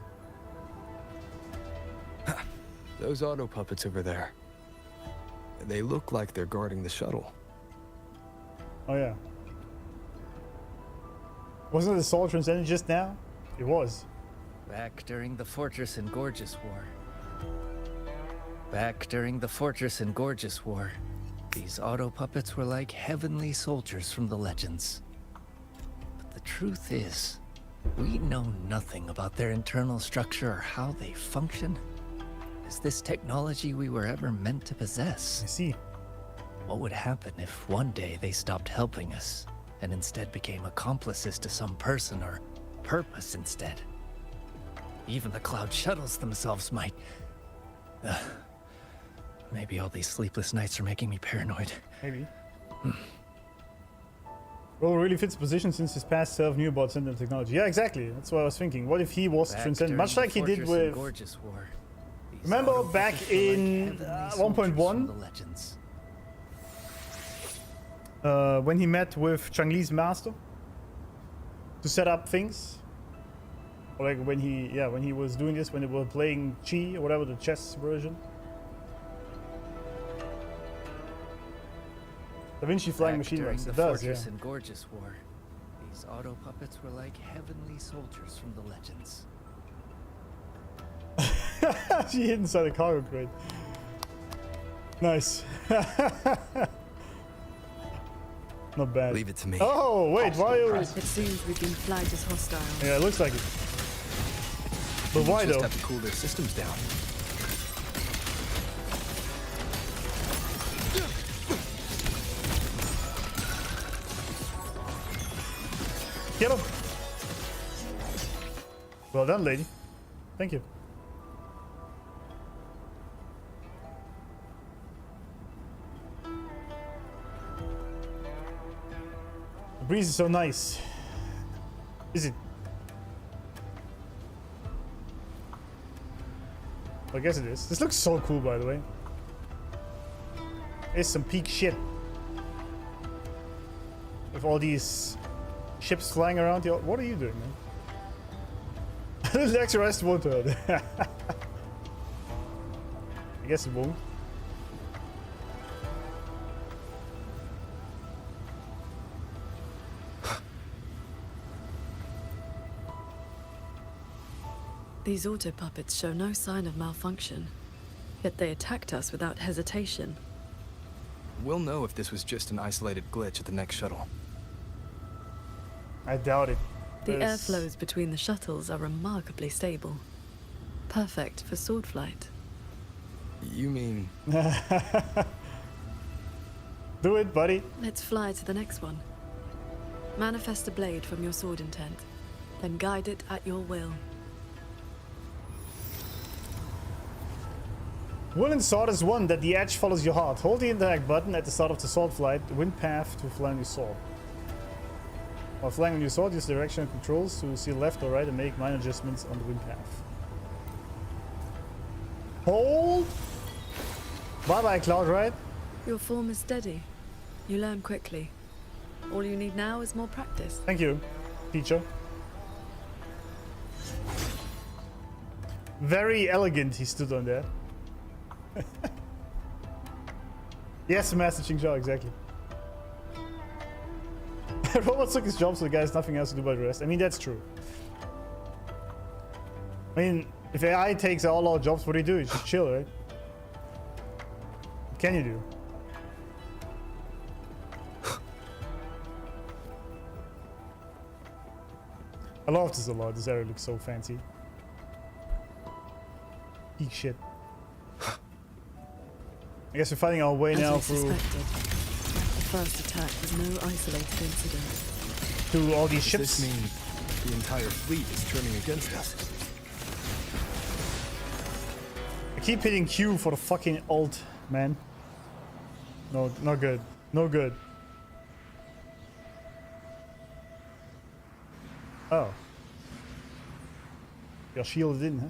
Those auto puppets over there. They look like they're guarding the shuttle. Oh yeah. Wasn't it the Soul Transcendent just now? It was. Back during the Fortress and Gorgeous War. Back during the Fortress and Gorgeous War, these auto puppets were like heavenly soldiers from the legends. But the truth is, We know nothing about their internal structure or how they function. Is this technology we were ever meant to possess? I see. What would happen if one day they stopped helping us and instead became accomplices to some person or purpose instead? Even the cloud shuttles themselves might... maybe all these sleepless nights are making me paranoid. Maybe. Rover really fits the position since his past self knew about Sanctum technology. Yeah, exactly. That's what I was thinking. What if he was transcendent? Much like he did with... Remember back in 1.1? When he met with CHANGLI's master? To set up things? Or like when he was doing this, when they were playing Chi or whatever, the chess version. Da Vinci flying machine works. It does, yeah. And Gorgeous War, these auto puppets were like heavenly soldiers from the legends. She hid inside a cargo crate. Nice. Not bad. Leave it to me. Oh, wait, why are... It seems we've been flagged as hostile. Yeah, it looks like it. But why though? Just have to cool their systems down. Get him! Well done, lady. Thank you. The breeze is so nice. Is it? I guess it is. This looks so cool, by the way. It's some peak shit. With all these ships flying around here. What are you doing, man? This extra rest won't hurt. I guess it won't. These auto puppets show no sign of malfunction, yet they attacked us without hesitation. We'll know if this was just an isolated glitch at the next shuttle. I doubt it. The airflows between the shuttles are remarkably stable. Perfect for sword flight. You mean... Do it, buddy. Let's fly to the next one. Manifest a blade from your sword intent, then guide it at your will. Will and sword is one that the edge follows your heart. Hold the interact button at the start of the sword flight, wind path to fly on your sword. While flying on your sword, use directional controls to see left or right and make minor adjustments on the wind path. Hold! Bye bye, Cloud Ride. Your form is steady. You learn quickly. All you need now is more practice. Thank you, teacher. Very elegant he stood on there. Yes, Master Qingxiao, exactly. Robots took his job, so the guy has nothing else to do but rest. I mean, that's true. I mean, if AI takes all our jobs, what do you do? You just chill, right? What can you do? I love this a lot. This area looks so fancy. Eat shit. I guess we're finding our way now through... The first attack was no isolated incident. Through all these ships. Does this mean the entire fleet is turning against us? I keep hitting Q for the fucking ult, man. No, not good. No good. Oh. You're shielded in, huh?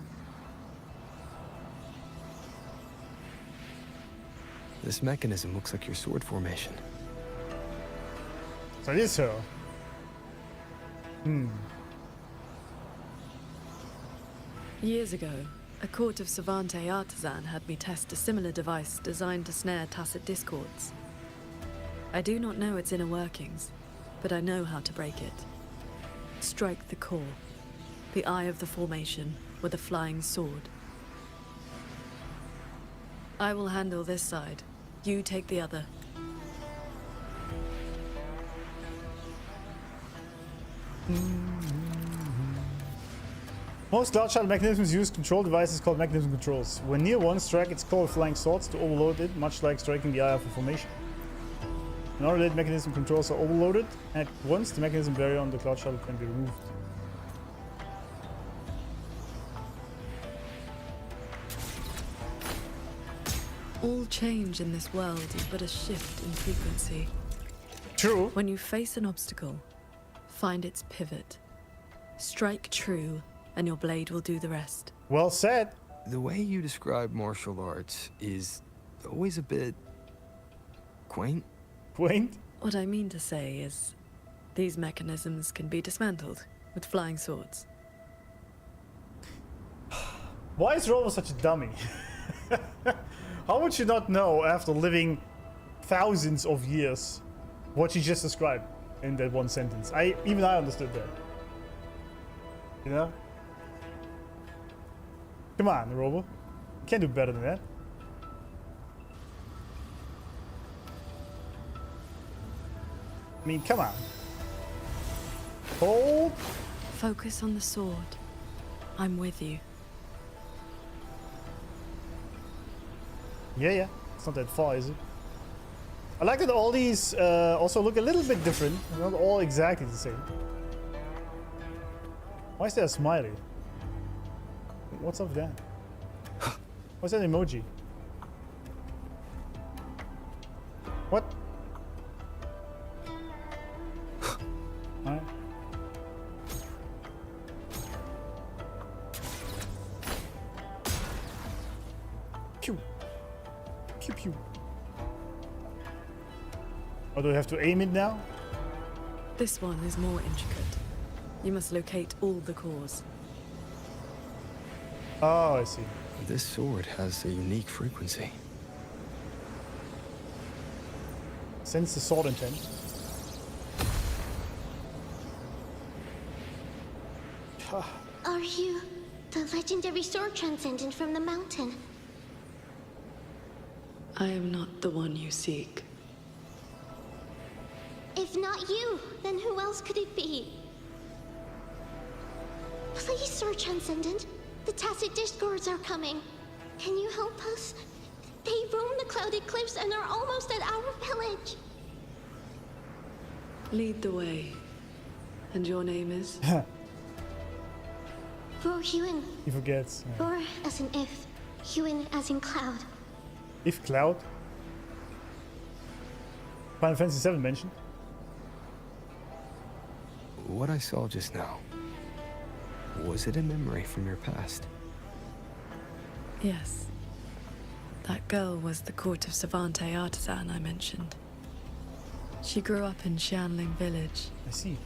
This mechanism looks like your sword formation. So it is her. Years ago, a court of Savante artisan had me test a similar device designed to snare tacit discords. I do not know its inner workings, but I know how to break it. Strike the core, the eye of the formation, with a flying sword. I will handle this side. You take the other. Most cloud shuttle mechanisms use control devices called mechanism controls. When near one, strike its called flying swords to overload it, much like striking the eye of a formation. When all related mechanism controls are overloaded, at once the mechanism barrier on the cloud shuttle can be removed. All change in this world is but a shift in frequency. True. When you face an obstacle, find its pivot. Strike true, and your blade will do the rest. Well said. The way you describe martial arts is always a bit quaint. Quaint? What I mean to say is, these mechanisms can be dismantled with flying swords. Why is Rover such a dummy? How would you not know after living thousands of years what she just described in that one sentence? Even I understood that. You know? Come on, Rover. You can't do better than that. I mean, come on. Hold. Focus on the sword. I'm with you. Yeah. It's not that far, is it? I like that all these also look a little bit different. They're not all exactly the same. Why is there a smiley? What's up with that? What's that emoji? What? Alright. Pew. Pew pew. Or do I have to aim it now? This one is more intricate. You must locate all the cores. Oh, I see. This sword has a unique frequency. Sense the sword intent. Are you the legendary sword transcendent from the mountain? I am not the one you seek. If not you, then who else could it be? Please, Sword Transcendent. The Tacit Discords are coming. Can you help us? They roam the clouded cliffs and are almost at our village. Lead the way. And your name is? Hsin. He forgets. Yeah. Or as in if, Hsin as in cloud. If cloud? Final Fantasy VII mentioned. What I saw just now, was it a memory from your past? Yes. That girl was the court of Savante artisan I mentioned. She grew up in Qianling village. I see.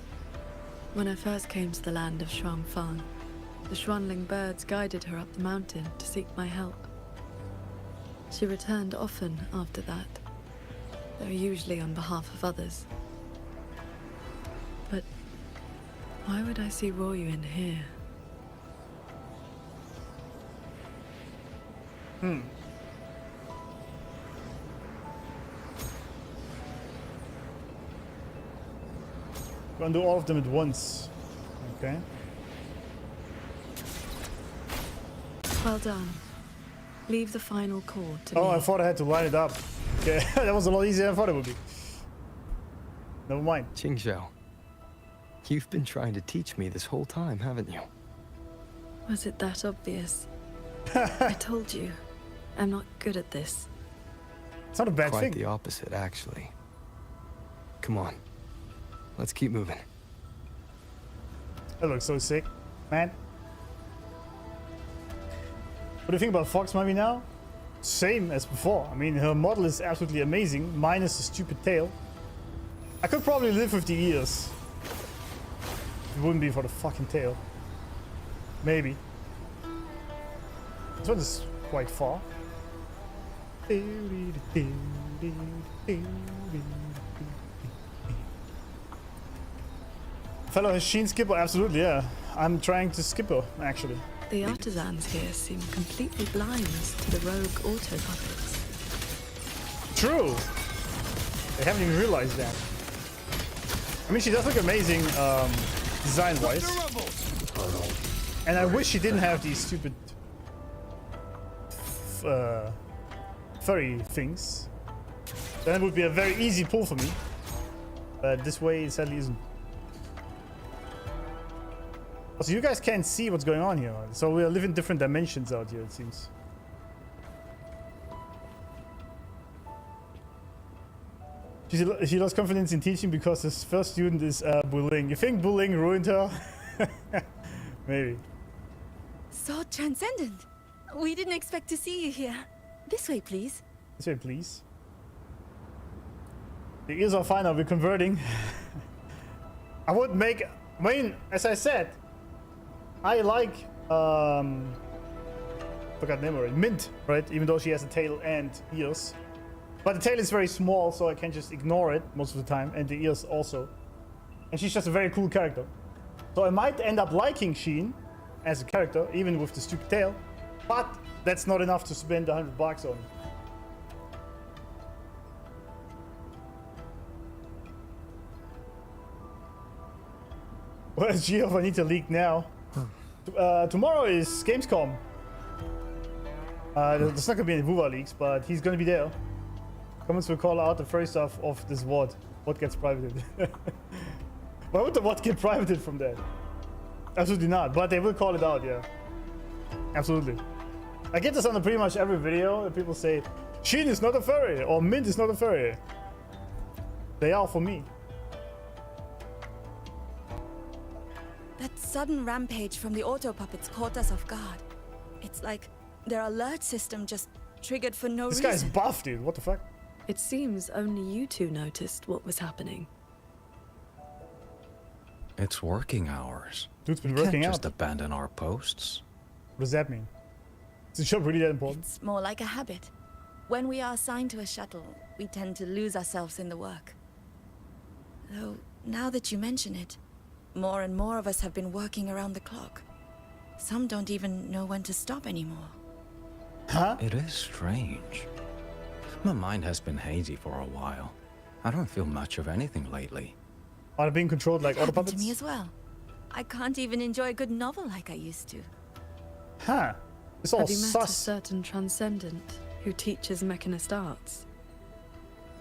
When I first came to the land of Shuangfang, the Xuanling birds guided her up the mountain to seek my help. She returned often after that, though usually on behalf of others. But why would I see Ruoyu in here? Gonna do all of them at once. Okay. Well done. Leave the final core to me. Oh, I thought I had to line it up. Okay, that was a lot easier than I thought it would be. Never mind. Qingxiao, you've been trying to teach me this whole time, haven't you? Was it that obvious? I told you, I'm not good at this. It's not a bad Quite thing. the opposite, actually. Come on. Let's keep moving. That looks so sick, man. What do you think about Fox Mummy now? Same as before. I mean, her model is absolutely amazing, minus the stupid tail. I could probably live with the ears. It wouldn't be for the fucking tail. Maybe. This one is quite far. Fellow Hsin skipper, absolutely, yeah. I'm trying to skip her, actually. The artisans here seem completely blind to the rogue auto puppets. True! They haven't even realized that. I mean, she does look amazing, design-wise. And I wish she didn't have these stupid furry things. Then it would be a very easy pull for me. But this way it sadly isn't. Also, you guys can't see what's going on here. So we are living different dimensions out here, it seems. She lost confidence in teaching because his first student is bullying. You think bullying ruined her? Maybe. So transcendent. We didn't expect to see you here. This way, please. This way, please. The ears are fine now. We're converting. I would make... I mean, as I said, I like... forgot the name already. Mint, right? Even though she has a tail and ears. But the tail is very small, so I can just ignore it most of the time. And the ears also. And she's just a very cool character. So I might end up liking Hsin as a character, even with the stupid tail. But that's not enough to spend $100 on. Where's Giovanita leak now? Tomorrow is Gamescom. There's not gonna be any Wuva leaks, but he's gonna be there. Comments will call out the first stuff of this WOD. What gets privated? Why would the WOD get privated from that? Absolutely not, but they will call it out, yeah. Absolutely. I get this on pretty much every video that people say, Hsin is not a furry, or Mint is not a furry. They are for me. That sudden rampage from the auto puppets caught us off guard. It's like their alert system just triggered for no reason. This guy's buff, dude. What the fuck? It seems only you two noticed what was happening. It's working hours. Dude's been We working can't out. just abandon our posts. What does that mean? Is the job really that important? It's more like a habit. When we are assigned to a shuttle, we tend to lose ourselves in the work. Though, now that you mention it, more and more of us have been working around the clock. Some don't even know when to stop anymore. Huh? It is strange. My mind has been hazy for a while. I don't feel much of anything lately. Are they being controlled like auto Happened puppets? to me as well. I can't even enjoy a good novel like I used to. Huh. It's all Have you met a sus. certain transcendent who teaches mechanist arts?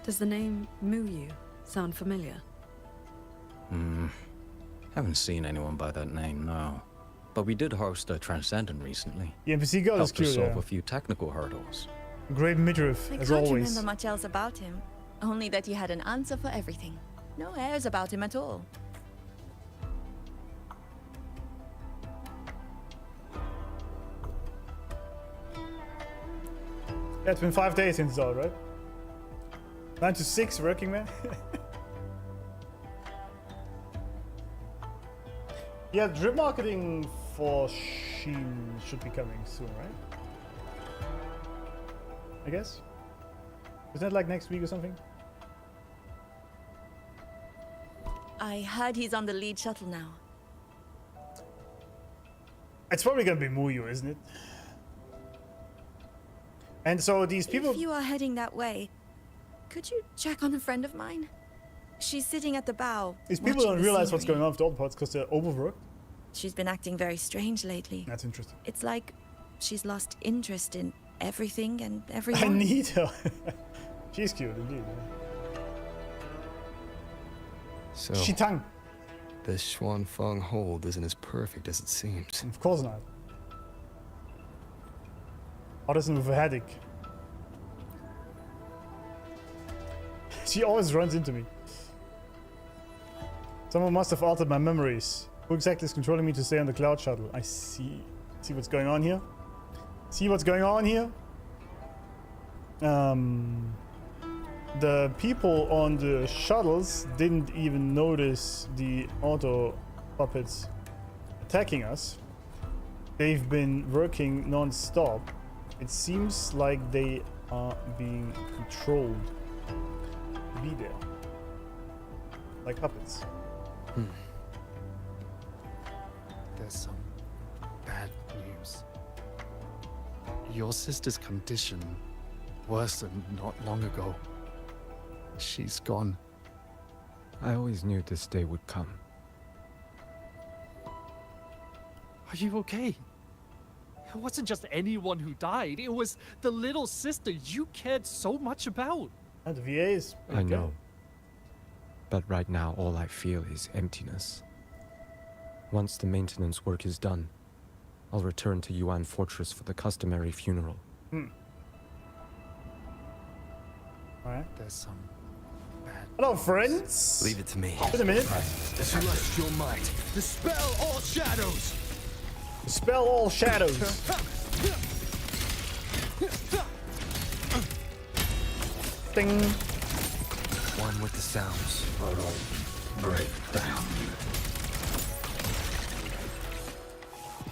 Does the name Muyu sound familiar? Haven't seen anyone by that name, no. But we did host a Transcendent recently. The NPC girl is Helped us cute, solve yeah. a few technical hurdles. Great midriff, I as can't always. remember much else about him. Only that he had an answer for everything. No airs about him at all. Yeah, it's been 5 days since it's out, right? 9 to 6 working, man. Yeah, drip marketing for Hsin should be coming soon, right? I guess. Isn't that like next week or something? I heard he's on the lead shuttle now. It's probably gonna be Muyu, isn't it? And so these people... If you are heading that way, could you check on a friend of mine? She's sitting at the bow. These people watching don't the realize what's scenery. going on with the autopods because they're overworked. She's been acting very strange lately. That's interesting. It's like she's lost interest in everything and everyone. I need her. She's cute, indeed. So, Shitang. this Xuanfeng hold isn't as perfect as it seems. Of course not. Artisan with a headache. She always runs into me. Someone must have altered my memories. Who exactly is controlling me to stay on the cloud shuttle? I see. See what's going on here? See what's going on here? The people on the shuttles didn't even notice the auto puppets attacking us. They've been working non-stop. It seems like they are being controlled to be there. Like puppets. There's some bad news. Your sister's condition worsened not long ago. She's gone. I always knew this day would come. Are you okay? It wasn't just anyone who died. It was the little sister you cared so much about. And the VA is... I know. But right now, all I feel is emptiness. Once the maintenance work is done, I'll return to Yuan Fortress for the customary funeral. Alright. There's some bad... Hello, friends! Leave it to me. Wait a minute. Celestial might, dispel all shadows! Dispel all shadows. Ding. One with the sounds. Break down.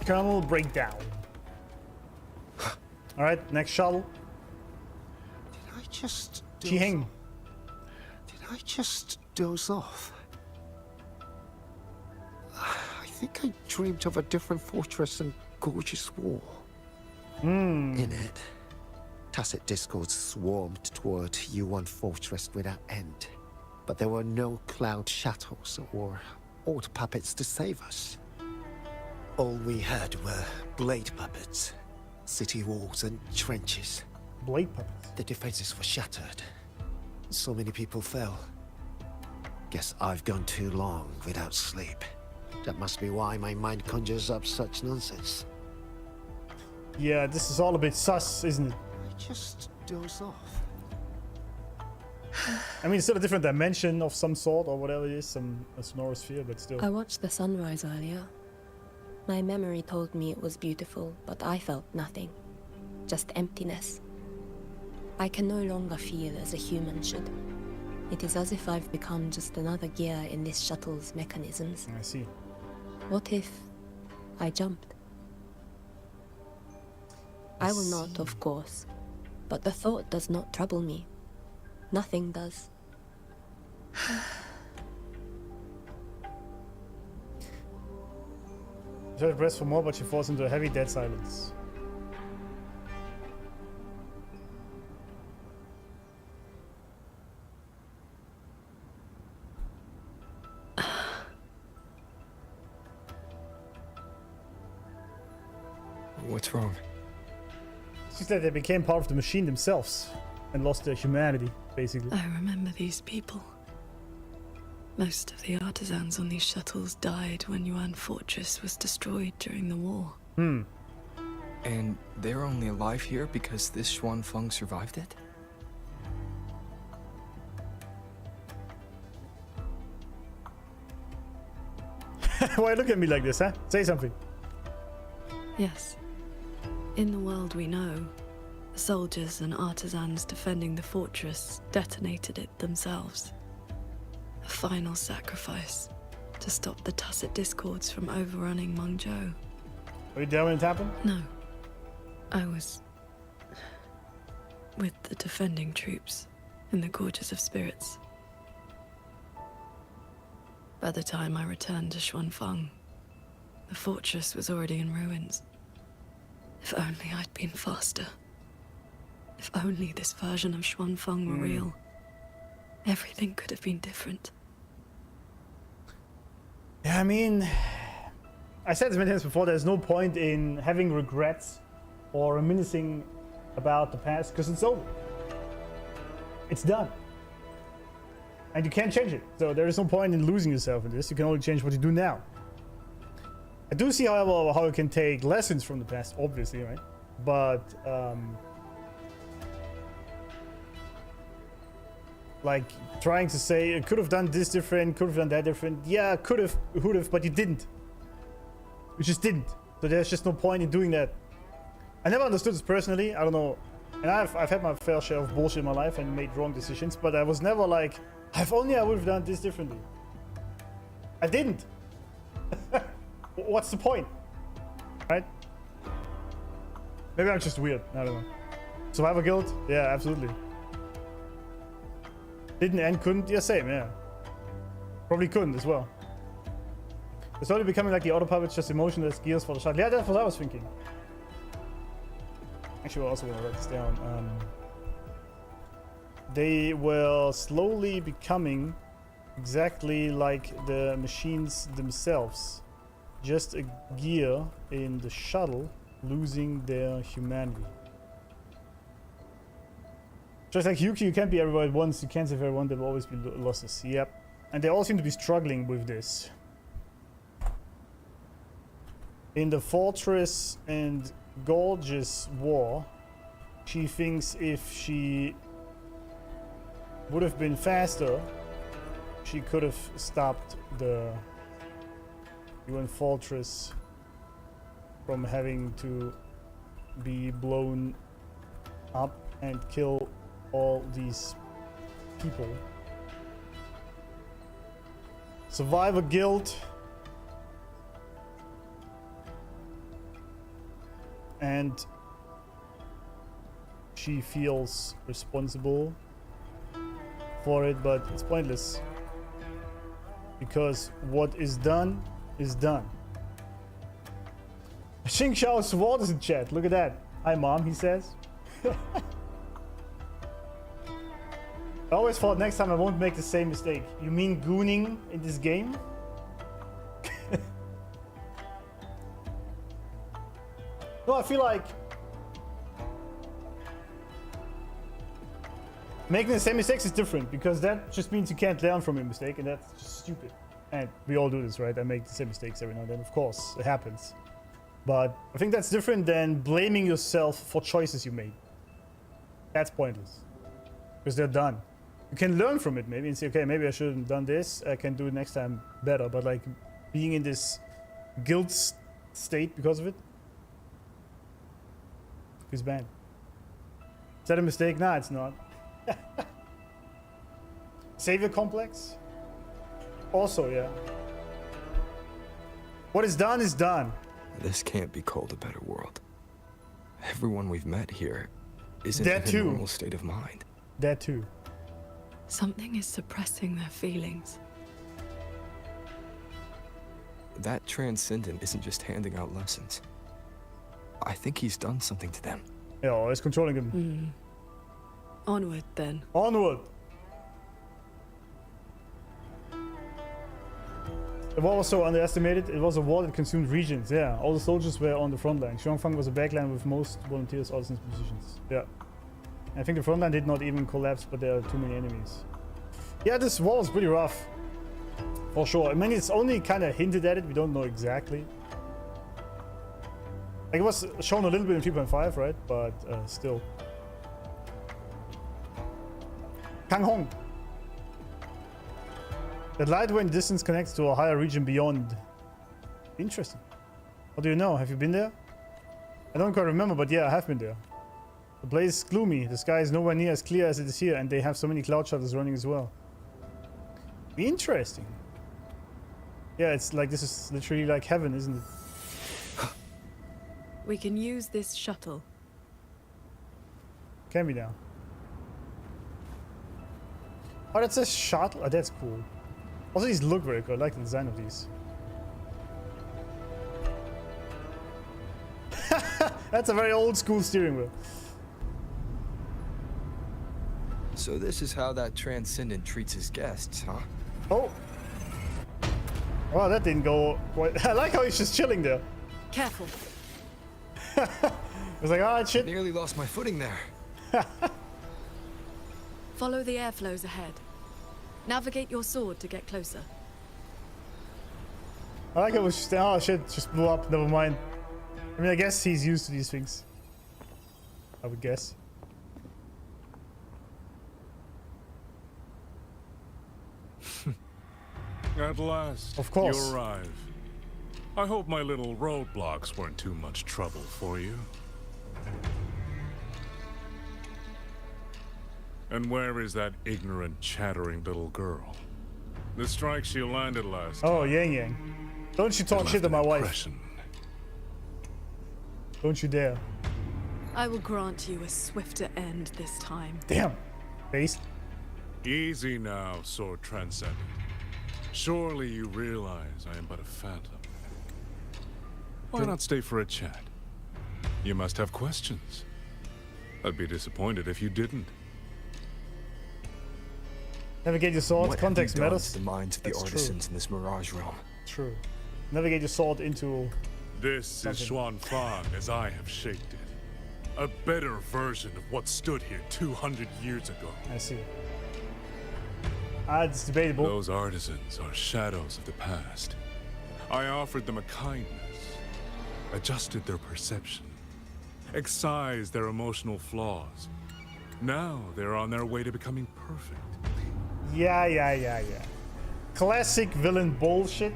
Kernel breakdown. Alright, next shuttle. Did I just... Qiheng. Did I just doze off? I think I dreamed of a different fortress and gorgeous wall. In it, tacit discords swarmed toward Yuan Fortress without end. But there were no cloud shadows or old puppets to save us. All we had were blade puppets, city walls and trenches. Blade puppets? The defenses were shattered. So many people fell. Guess I've gone too long without sleep. That must be why my mind conjures up such nonsense. Yeah, this is all a bit sus, isn't it? I just doze off. I mean, it's still a different dimension of some sort or whatever it is, a sonorosphere, but still. I watched the sunrise earlier. My memory told me it was beautiful, but I felt nothing. Just emptiness. I can no longer feel as a human should. It is as if I've become just another gear in this shuttle's mechanisms. I see. What if I jumped? I will not, of course, but the thought does not trouble me. Nothing does. She tried to press for more, but she falls into a heavy dead silence. What's wrong? It's just that they became part of the machine themselves and lost their humanity, basically. I remember these people. Most of the artisans on these shuttles died when Yuan Fortress was destroyed during the war. And they're only alive here because this Xuanfeng survived it? Why look at me like this, huh? Say something. Yes. In the world we know, the soldiers and artisans defending the fortress detonated it themselves. A final sacrifice to stop the tacit discords from overrunning Mengzhou. Were you there when it happened? No. I was with the defending troops in the Gorges of Spirits. By the time I returned to Xuanfeng, the fortress was already in ruins. If only I'd been faster. If only this version of Xuanfeng were real. Everything could have been different. Yeah, I mean, I said this many times before, there's no point in having regrets or reminiscing about the past, because it's over. It's done. And you can't change it. So there is no point in losing yourself in this. You can only change what you do now. I do see, however, how you can take lessons from the past, obviously, right? But, like, trying to say, it could have done this different, could have done that different. Yeah, could have, would have, but you didn't. You just didn't. So there's just no point in doing that. I never understood this personally. I don't know. And I've had my fair share of bullshit in my life and made wrong decisions, but I was never like, if only I would have done this differently. I didn't. What's the point? Right? Maybe I'm just weird. I don't know. Survivor guilt? Yeah, absolutely. Didn't and couldn't? Yeah, same, yeah. Probably couldn't as well. It's only becoming like the auto puppets, just emotionless gears for the shuttle. Yeah, that's what I was thinking. Actually, I also want to write this down. They were slowly becoming exactly like the machines themselves. just a gear in the shuttle losing their humanity. Just like Yuki, you can't be everywhere at once. You can't save everyone. There will always be losses. Yep. And they all seem to be struggling with this. In the Fortress and Gorgeous War, she thinks if she would have been faster, she could have stopped the UN Fortress from having to be blown up and kill all these people. Survivor guilt. And she feels responsible for it, but it's pointless. Because what is done is done. Qingxiao Sword is in chat. Look at that. Hi, Mom, he says. I always thought next time I won't make the same mistake. You mean gooning in this game? No, I feel like making the same mistakes is different, because that just means you can't learn from a mistake, and that's just stupid. And we all do this, right? I make the same mistakes every now and then. Of course, it happens. But I think that's different than blaming yourself for choices you made. That's pointless, because they're done. You can learn from it maybe and say, okay, maybe I shouldn't have done this. I can do it next time better. But like being in this guilt state because of it is bad. Is that a mistake? Nah, it's not. Savior complex? Also, yeah. What is done is done. This can't be called a better world. Everyone we've met here isn't That in a too. normal state of mind. That too. Something is suppressing their feelings. That transcendent isn't just handing out lessons. I think he's done something to them. Yeah, it's controlling him. Onward, then. Onward! The war was so underestimated. It was a war that consumed regions. Yeah, all the soldiers were on the front line. Xiongfang was a backline with most volunteers also in positions. Yeah. I think the front line did not even collapse, but there are too many enemies. Yeah, this war was pretty rough. For sure. I mean, it's only kind of hinted at it. We don't know exactly. Like, it was shown a little bit in 3.5, right? But still. Kang Hong. The light when distance connects to a higher region beyond. Interesting. What do you know? Have you been there? I don't quite remember, but yeah, I have been there. The place is gloomy. The sky is nowhere near as clear as it is here, and they have so many cloud shutters running as well. Interesting. Yeah, it's like this is literally like heaven, isn't it? We can use this shuttle. Can we now? Oh, that says shuttle. Oh, that's cool. Also, these look very cool. I like the design of these. That's a very old school steering wheel. So this is how that transcendent treats his guests, huh? Oh. Wow, that didn't go quite. I like how he's just chilling there. Careful. It's like, oh, shit. Nearly lost my footing there. Follow the airflows ahead. Navigate your sword to get closer. I like how it was just, oh shit, just blew up. Never mind. I mean, I guess he's used to these things. I would guess. At last, Of course. you arrive. I hope my little roadblocks weren't too much trouble for you. And where is that ignorant, chattering little girl? The strike she landed last Oh, Yang Yang. Don't you talk shit to my wife. Don't you dare. I will grant you a swifter end this time. Damn. Face. Easy now, Sword Transcendent. Surely you realize I am but a phantom. Why not stay for a chat? You must have questions. I'd be disappointed if you didn't. Navigate your swords. What have Context you done matters. to the minds of the That's artisans in this mirage realm? True. Navigate your sword into... This is Xuanfang as I have shaped it. A better version of what stood here 200 years ago. I see. It's debatable. Those artisans are shadows of the past. I offered them a kindness, adjusted their perception, excised their emotional flaws. Now they're on their way to becoming perfect. Yeah. Classic villain bullshit.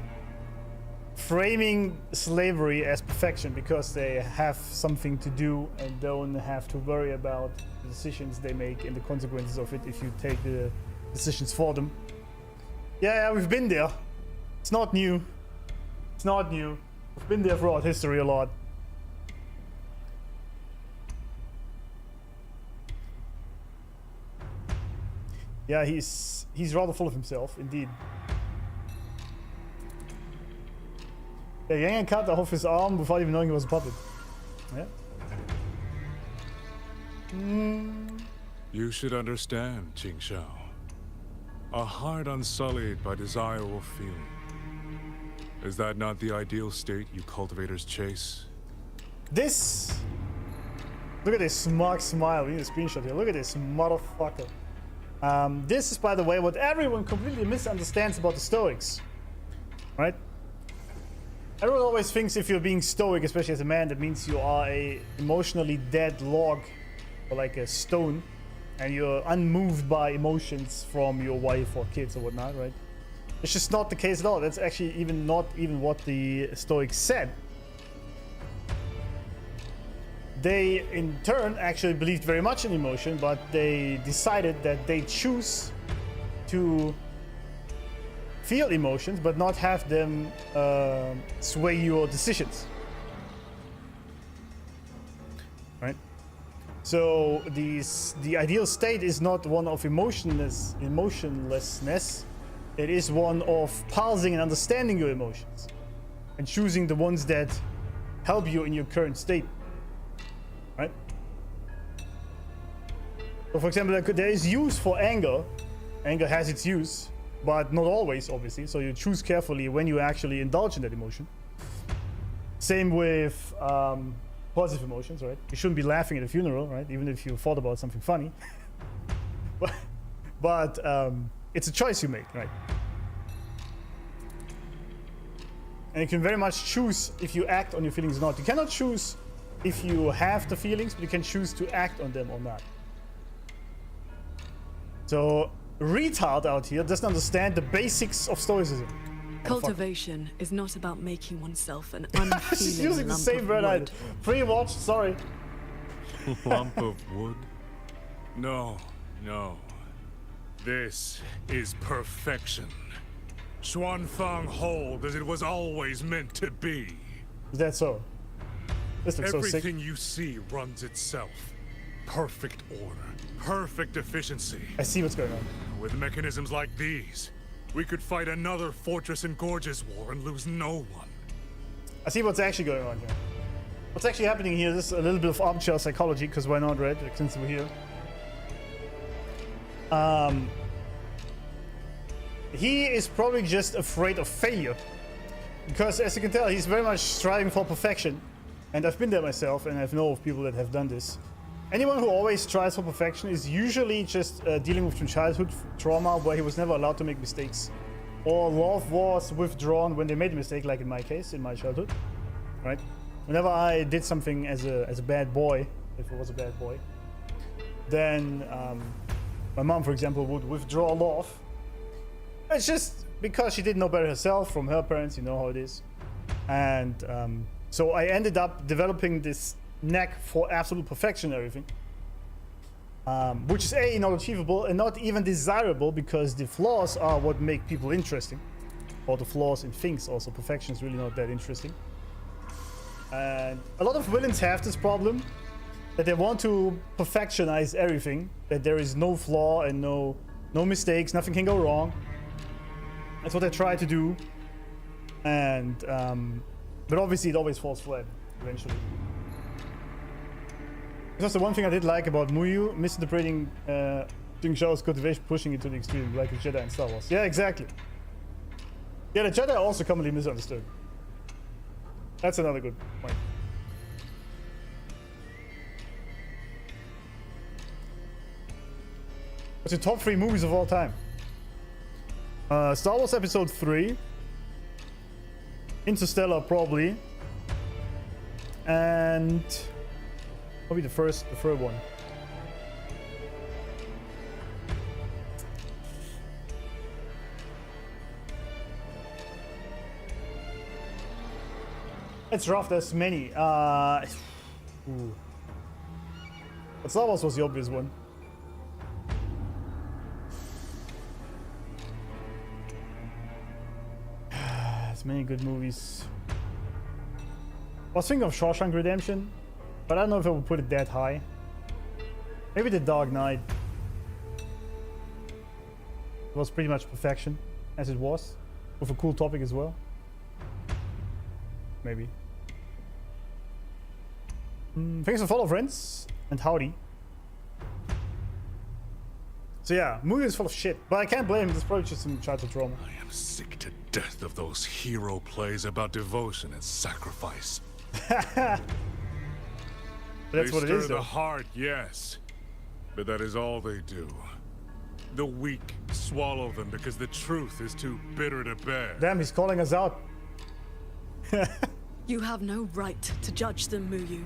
Framing slavery as perfection because they have something to do and don't have to worry about the decisions they make and the consequences of it if you take the decisions for them. Yeah, we've been there. It's not new. It's not new. We've been there throughout history a lot. Yeah, he's rather full of himself, indeed. Yeah, Yang cut off his arm without even knowing he was a puppet. Yeah. You should understand, Qingxiao. A heart unsullied by desire or feeling. Is that not the ideal state you cultivators chase? This... Look at this smug smile. We need a screenshot here. Look at this motherfucker. This is, by the way, what everyone completely misunderstands about the Stoics. Right? Everyone always thinks if you're being stoic, especially as a man, that means you are a emotionally dead log or like a stone and you're unmoved by emotions from your wife or kids or whatnot, right? It's just not the case at all. That's actually not even what the Stoics said. They, in turn, actually believed very much in emotion, but they decided that they choose to feel emotions, but not have them sway your decisions. Right? So the ideal state is not one of emotionlessness. It is one of parsing and understanding your emotions and choosing the ones that help you in your current state. Right? So, for example, there is use for anger. Anger has its use, but not always, obviously. So you choose carefully when you actually indulge in that emotion. Same with positive emotions, right? You shouldn't be laughing at a funeral, right? Even if you thought about something funny. but it's a choice you make, right? And you can very much choose if you act on your feelings or not. You cannot choose if you have the feelings, but you can choose to act on them or not. So, retard out here doesn't understand the basics of Stoicism. Cultivation is not about making oneself an unfeeling She's using the lump same of word I wood. pre-watched, sorry. Lump of wood? No. This is perfection. Xuanfang hold as it was always meant to be. Is that so? This looks so sick. Everything you see runs itself. Perfect order, perfect efficiency. I see what's going on. With mechanisms like these, we could fight another Fortress and Gorges war and lose no one. I see what's actually going on here. What's actually happening here is a little bit of armchair psychology, because why not, right? Since we're here. He is probably just afraid of failure. Because as you can tell, he's very much striving for perfection. And I've been there myself, and I know of people that have done this. Anyone who always strives for perfection is usually just dealing with some childhood trauma where he was never allowed to make mistakes. Or love was withdrawn when they made a mistake, like in my case, in my childhood. Right? Whenever I did something as a bad boy, if it was a bad boy, then my mom, for example, would withdraw love. It's just because she didn't know better herself from her parents, you know how it is. And so I ended up developing this knack for absolute perfection and everything. Which is A, not achievable and not even desirable, because the flaws are what make people interesting. Or the flaws in things also. Perfection is really not that interesting. And a lot of villains have this problem, that they want to perfectionize everything, that there is no flaw and no mistakes, nothing can go wrong. That's what they try to do. And but obviously it always falls flat eventually. That's the one thing I did like about Muyu, misinterpreting Qingxiao's cultivation, pushing it to the extreme, like the Jedi in Star Wars. Yeah, exactly. Yeah, the Jedi are also commonly misunderstood. That's another good point. What's your top 3 movies of all time? Star Wars Episode 3. Interstellar, probably. And probably the third one. It's rough, there's many. But Star Wars was the obvious one. There's many good movies. I was thinking of Shawshank Redemption, but I don't know if I would put it that high. Maybe The Dark Knight. It was pretty much perfection, as it was, with a cool topic as well. Maybe. Thanks for follow, friends, and howdy. So yeah, Muyu is full of shit, but I can't blame him. It's probably just some childhood trauma. I am sick to death of those hero plays about devotion and sacrifice. That's what it is, They stir though. the heart, yes, but that is all they do. The weak swallow them because the truth is too bitter to bear. Damn, he's calling us out. You have no right to judge them, Muyu.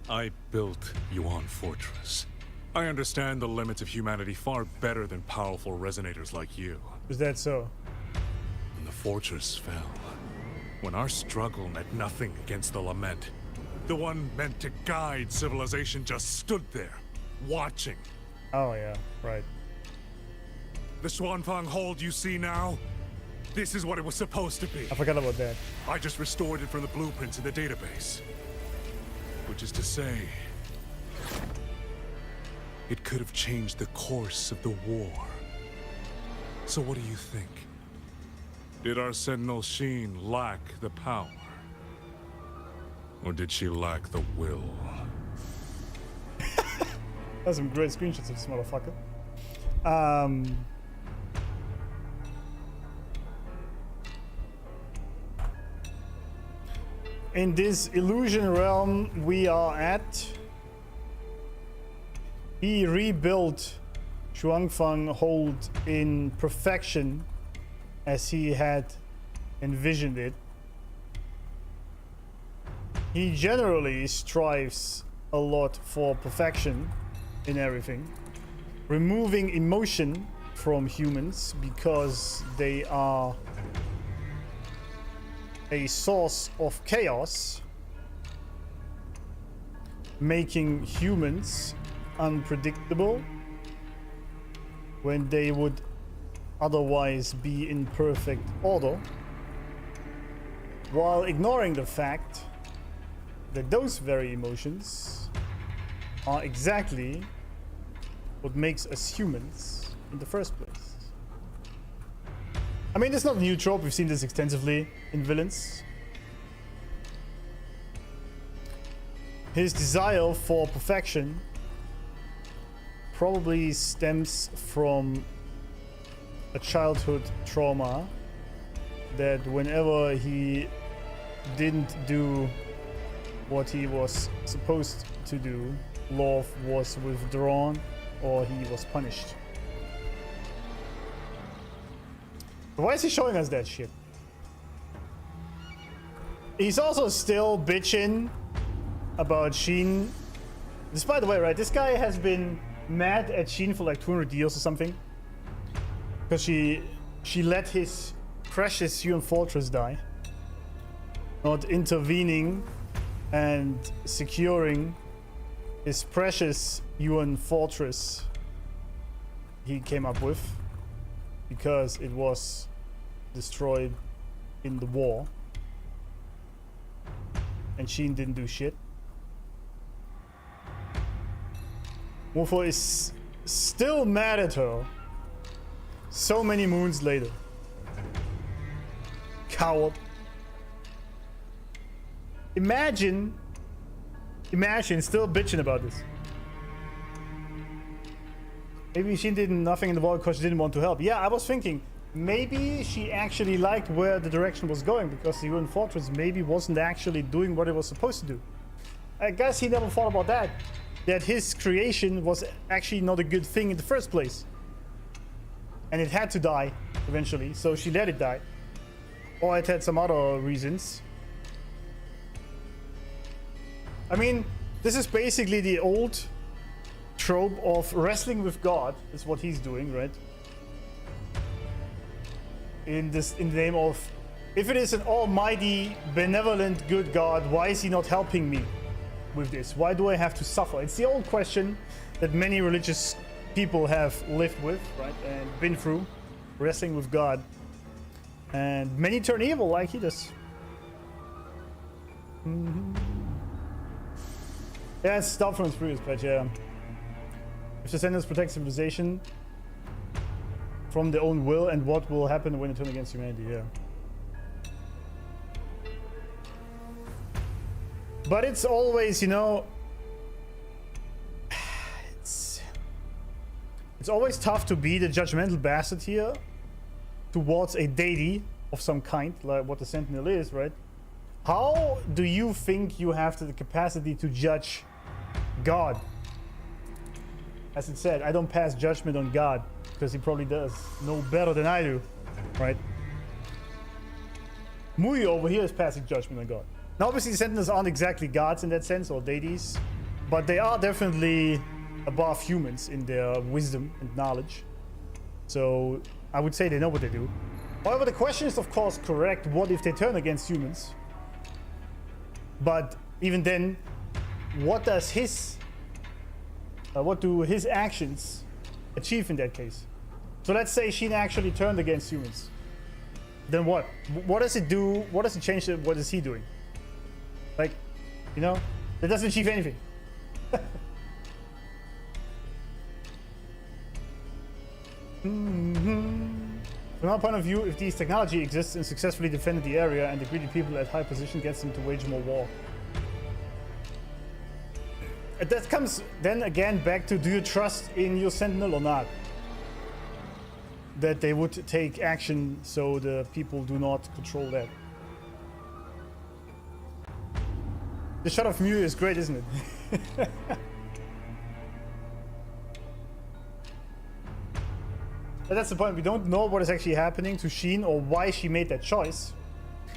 I built Yuan Fortress. I understand the limits of humanity far better than powerful resonators like you. Is that so? When the fortress fell, when our struggle meant nothing against the lament, the one meant to guide civilization just stood there, watching. Oh yeah, right. The Xuanfang hold you see now? This is what it was supposed to be. I forgot about that. I just restored it from the blueprints in the database. Which is to say, it could have changed the course of the war. So what do you think? Did our Sentinel Hsin lack the power? Or did she lack the will? That's some great screenshots of this motherfucker. In this illusion realm we are at, he rebuilt Xuanfang Hold in perfection as he had envisioned it. He generally strives a lot for perfection in everything, removing emotion from humans because they are a source of chaos, making humans unpredictable when they would otherwise be in perfect order, while ignoring the fact that those very emotions are exactly what makes us humans in the first place. I mean, it's not a new trope, we've seen this extensively in villains. His desire for perfection probably stems from a childhood trauma that whenever he didn't do what he was supposed to do, love was withdrawn or he was punished. Why is he showing us that shit? He's also still bitching about Hsin. This, by the way, right? This guy has been mad at Hsin for like 200 years or something. Because she let his precious Yuan Fortress die. Not intervening and securing his precious Yuan Fortress he came up with. Because it was destroyed in the war. And Hsin didn't do shit. Wuthering is still mad at her so many moons later. Coward. Imagine still bitching about this. Maybe Hsin did nothing in the war because she didn't want to help. Yeah, I was thinking, maybe she actually liked where the direction was going, because the UN Fortress maybe wasn't actually doing what it was supposed to do. I guess he never thought about that. That his creation was actually not a good thing in the first place. And it had to die eventually, so she let it die. Or it had some other reasons. I mean, this is basically the old trope of wrestling with God, is what he's doing, right? In the name of, if it is an almighty, benevolent, good God, why is he not helping me with this? Why do I have to suffer? It's the old question that many religious people have lived with, right? And been through, wrestling with God. And many turn evil like he does. Yeah, it's stuff from his previous patch, yeah. If the sentence protects civilization from their own will, and what will happen when they turn against humanity, yeah. But it's always, you know, it's always tough to be the judgmental bastard here towards a deity of some kind, like what the Sentinel is, right? How do you think you have the capacity to judge God? As it said, I don't pass judgment on God, because he probably does know better than I do, right? Muyu over here is passing judgment on God. Now, obviously, the Sentinels aren't exactly gods in that sense, or deities, but they are definitely above humans in their wisdom and knowledge. So I would say they know what they do. However, the question is, of course, correct. What if they turn against humans? But even then, what does his what do his actions achieve in that case? So let's say Hsin actually turned against humans. Then what? What does it do? What does it change? What is he doing? Like, you know, that doesn't achieve anything. From our point of view, if this technology exists and successfully defended the area, and the greedy people at high position gets them to wage more war. That comes then again back to, do you trust in your Sentinel or not? That they would take action so the people do not control that. The shot of Muyu is great, isn't it? But that's the point. We don't know what is actually happening to Hsin or why she made that choice.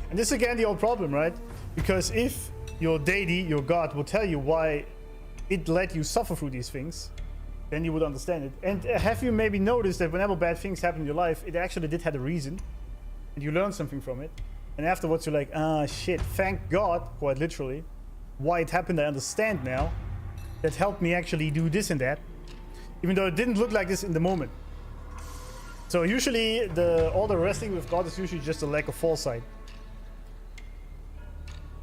And this is again the old problem, right? Because if your deity, your god, will tell you why it let you suffer through these things, then you would understand it. And have you maybe noticed that whenever bad things happen in your life, it actually did have a reason, and you learn something from it, and afterwards you're like, ah, shit, thank God, quite literally, why it happened, I understand now. That helped me actually do this and that, even though it didn't look like this in the moment. So usually all the wrestling with God is usually just a lack of foresight.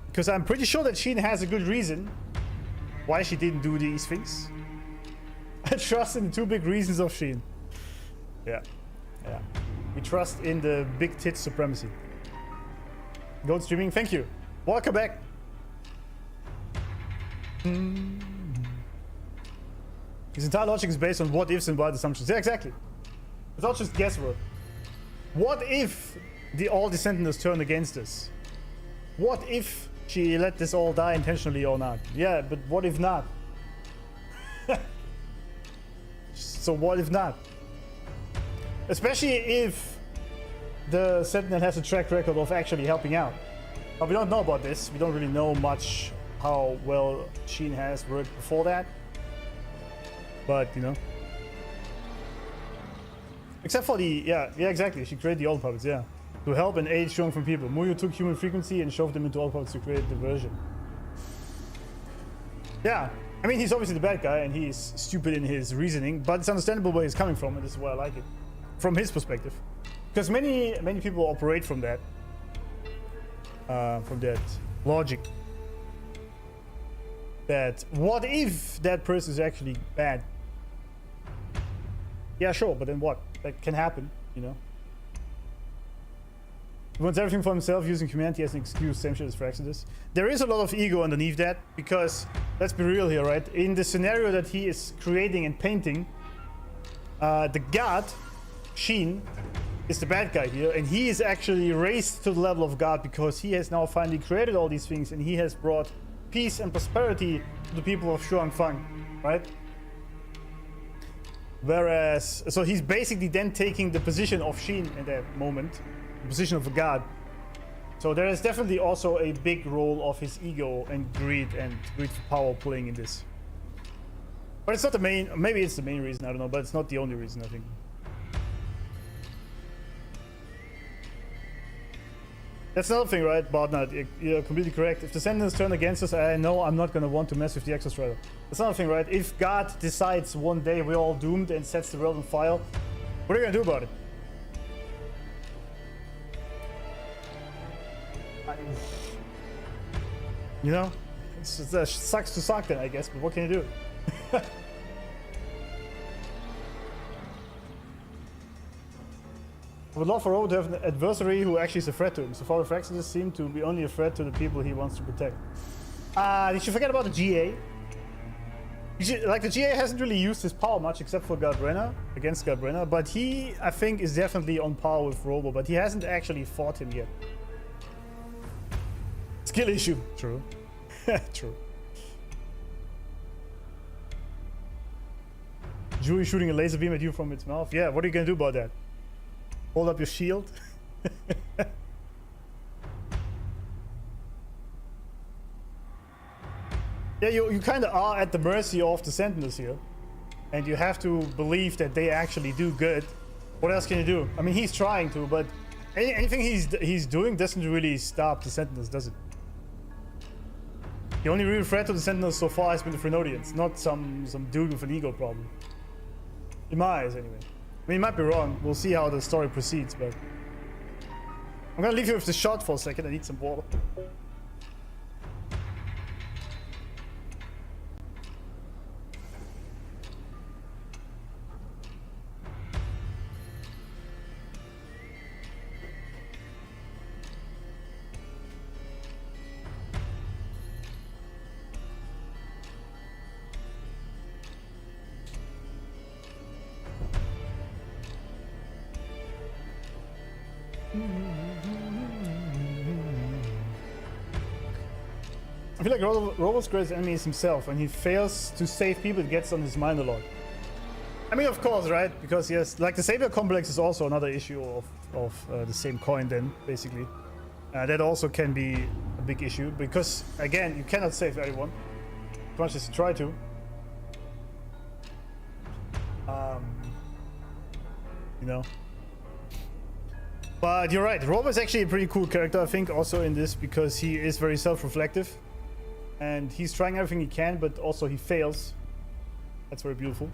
Because I'm pretty sure that Hsin has a good reason why she didn't do these things. I trust in the two big reasons of Hsin. Yeah. Yeah. We trust in the big tit supremacy. Goat streaming, thank you. Welcome back. His entire logic is based on what ifs and wild assumptions. Yeah, exactly. It's not just guesswork. What if all the Sentinels turn against us? What if she let this all die intentionally or not? Yeah, but what if not? So what if not? Especially if the Sentinel has a track record of actually helping out. But we don't know about this. We don't really know much how well Hsin has worked before that. But, you know. Except for the, yeah, exactly. She created the old puppets, yeah. To help and aid strong from people. Muyu took human frequency and shoved them into old puppets to create diversion. Yeah, I mean, he's obviously the bad guy and he's stupid in his reasoning, but it's understandable where he's coming from, and this is why I like it. From his perspective. Because many people operate from that logic. That, what if that person is actually bad? Yeah, sure, but then what? That can happen, you know? He wants everything for himself, using humanity as an excuse, same shit as for Exodus. There is a lot of ego underneath that, because, let's be real here, right? In the scenario that he is creating and painting, the god, Hsin, is the bad guy here, and he is actually raised to the level of God because he has now finally created all these things, and he has brought peace and prosperity to the people of Shuangfang, right? Whereas, so he's basically then taking the position of Hsin in that moment, the position of a god. So there is definitely also a big role of his ego and greed for power playing in this. But it's not the main, maybe it's the main reason, I don't know, but it's not the only reason, I think. That's another thing, right, Bartnard? You're completely correct. If the Sentinels turn against us, I know I'm not going to want to mess with the Exostrider. That's another thing, right? If God decides one day we're all doomed and sets the world on fire, what are you going to do about it? You know? It sucks to suck then, I guess, but what can you do? I would love for Rover to have an adversary who actually is a threat to him. So far, the Fraxidus seem to be only a threat to the people he wants to protect. Did you forget about the GA? Like, the GA hasn't really used his power much except for Galbrenna, against Galbrenna, but he, I think, is definitely on par with Rover, but he hasn't actually fought him yet. Skill issue. True. True. Julie shooting a laser beam at you from its mouth. Yeah, what are you gonna do about that? Hold up your shield. Yeah, you kind of are at the mercy of the Sentinels here. And you have to believe that they actually do good. What else can you do? I mean, he's trying to, but anything he's doing doesn't really stop the Sentinels, does it? The only real threat to the Sentinels so far has been the Frenodians, not some dude with an ego problem. In my eyes, anyway. I mean, it might be wrong. We'll see how the story proceeds, but... I'm gonna leave you with the shot for a second. I need some water. I feel like Rover's greatest enemy is himself. When he fails to save people, it gets on his mind a lot. I mean, of course, right? Because yes, like the Savior complex is also another issue of the same coin then, basically. That also can be a big issue because, again, you cannot save everyone. As much as you try to. You know. But you're right, Rover is actually a pretty cool character, I think, also in this, because he is very self-reflective. And he's trying everything he can, but also he fails. That's very beautiful.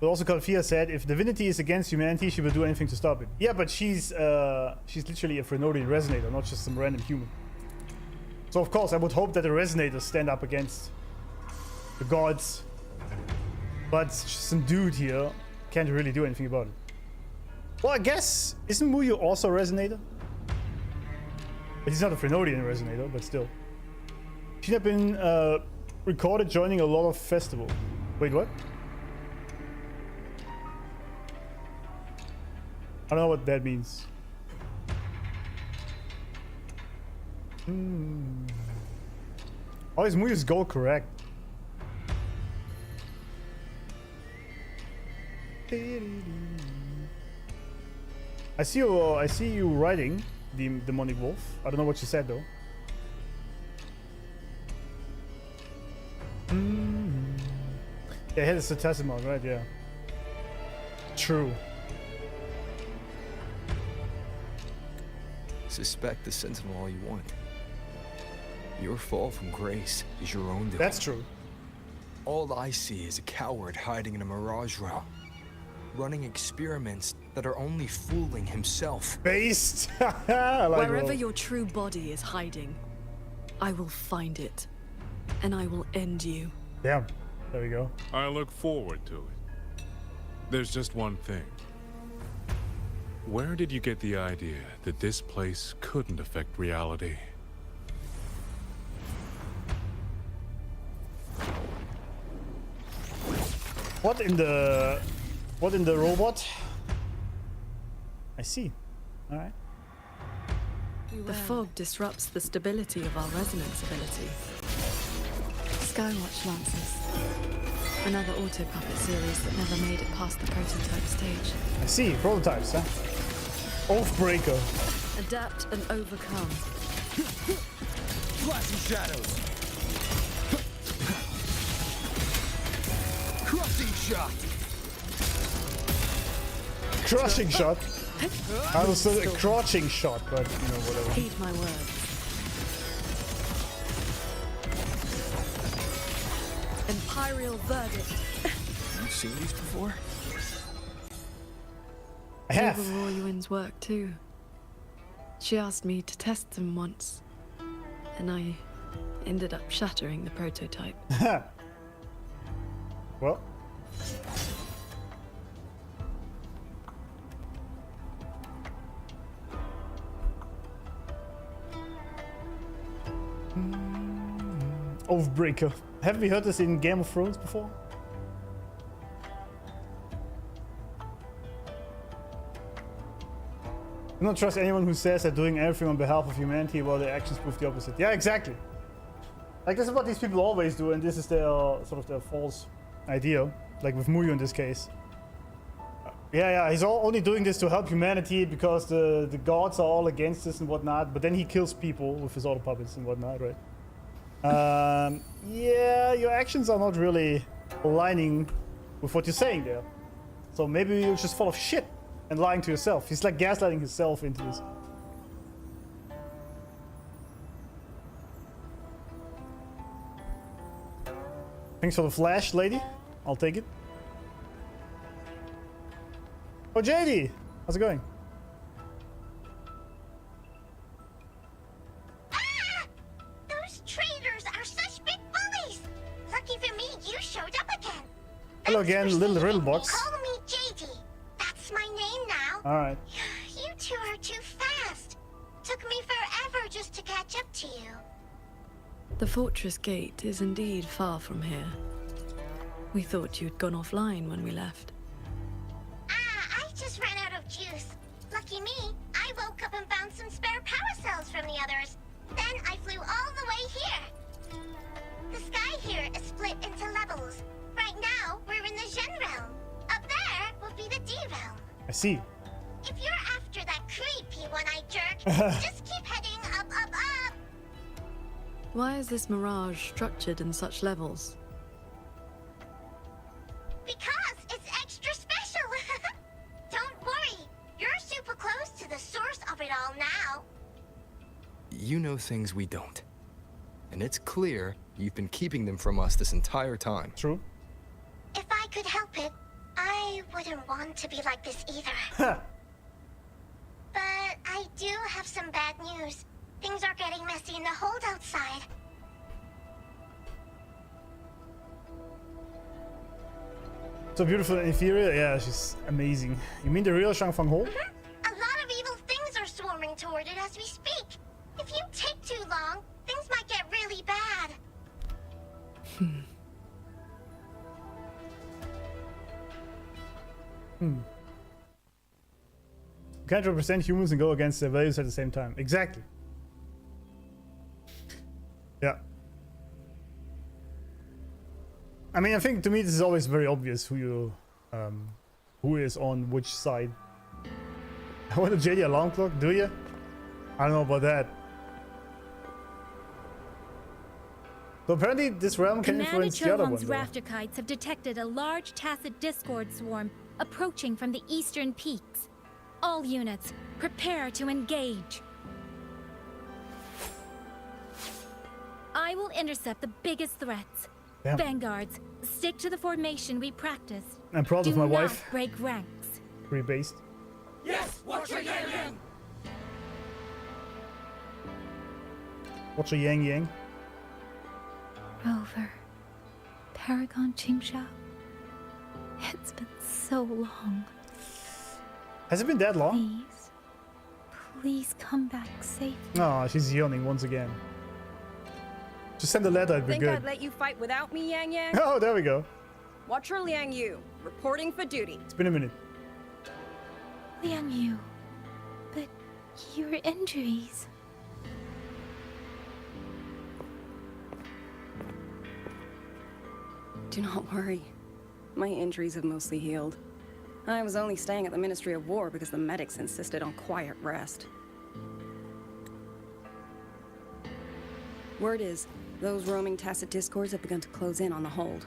But also Kalfia said, if divinity is against humanity, she will do anything to stop it. Yeah, but she's literally a Frenodian Resonator, not just some random human. So of course, I would hope that the Resonators stand up against the gods. But some dude here can't really do anything about it. Well, I guess, isn't Muyu also a Resonator? But he's not a Frenodian Resonator, but still. She'd have been recorded joining a lot of festivals. Wait, what? I don't know what that means. Oh, is Muyu's goal correct? I see you riding the demonic wolf. I don't know what you said though. Yeah, it has a Tassimon, right? Yeah. True. Suspect the Sentinel all you want. Your fall from grace is your own doing. That's true. All I see is a coward hiding in a mirage realm, running experiments that are only fooling himself. Based. Wherever your true body is hiding, I will find it, and I will end you. Damn. There we go. I look forward to it. There's just one thing. Where did you get the idea that this place couldn't affect reality? What in the robot? I see. All right. The fog disrupts the stability of our resonance ability. Skywatch Lancers. Another auto puppet series that never made it past the prototype stage. I see. Prototypes, huh? Oathbreaker. Adapt and overcome. Flashing shadows. Crushing shot. Crushing shot. I was still a crouching shot, but you know, whatever. Heed my words. Imperial verdict. Have you seen these before? I have. They were Royuin's work too. She asked me to test them once, and I ended up shattering the prototype. Well. Oathbreaker. Have we heard this in Game of Thrones before? Do not trust anyone who says they're doing everything on behalf of humanity while their actions prove the opposite. Yeah, exactly. Like, this is what these people always do, and this is their sort of their false idea. Like with Muyu in this case. Yeah, he's only doing this to help humanity because the gods are all against us and whatnot, but then he kills people with his auto puppets and whatnot, right? Yeah, your actions are not really aligning with what you're saying there. So maybe you're just full of shit and lying to yourself. He's like gaslighting himself into this. Thanks for the flash, lady. I'll take it. Oh, Jadie! How's it going? Those traitors are such big bullies! Lucky for me, you showed up again. Hello again, little riddle box. Call me Jadie. That's my name now. Alright. You two are too fast. Took me forever just to catch up to you. The fortress gate is indeed far from here. We thought you'd gone offline when we left. I just ran out of juice. Lucky me, I woke up and found some spare power cells from the others. Then I flew all the way here. The sky here is split into levels. Right now, we're in the Zhen realm. Up there will be the D realm. I see. If you're after that creepy one-eyed jerk, just keep heading up, up, up. Why is this mirage structured in such levels? Because it's extra special. Don't worry, you're super close to the source of it all now. You know things we don't. And it's clear you've been keeping them from us this entire time. True. If I could help it, I wouldn't want to be like this either. But I do have some bad news. Things are getting messy in the holdout side. So beautiful and inferior? Yeah, she's amazing. You mean the real Shangfang Ho? A lot of evil things are swarming toward it as we speak. If you take too long, things might get really bad. You can't represent humans and go against their values at the same time. Exactly. Yeah. I mean, I think to me this is always very obvious who is on which side. I want a Jadie alarm clock, do you? I don't know about that. So apparently this realm can influence the other one. Commander rafter kites have detected a large tacit discord swarm approaching from the eastern peaks. All units, prepare to engage. I will intercept the biggest threats. Damn. Vanguards, stick to the formation we practiced. I'm proud of my wife. Do not break ranks. Rebased. Yes, watch your yang yang. What's a yang yang? Rover, Paragon Qingxiao. It's been so long. Has it been that long? Please come back safe. No, she's yawning once again. Just send a letter, it'd be Think good. I'd let you fight without me, Yang Yang? Oh, there we go. Watcher Liang Yu, reporting for duty. It's been a minute. Liang Yu, but your injuries... Do not worry. My injuries have mostly healed. I was only staying at the Ministry of War because the medics insisted on quiet rest. Word is, those roaming tacit discords have begun to close in on the hold.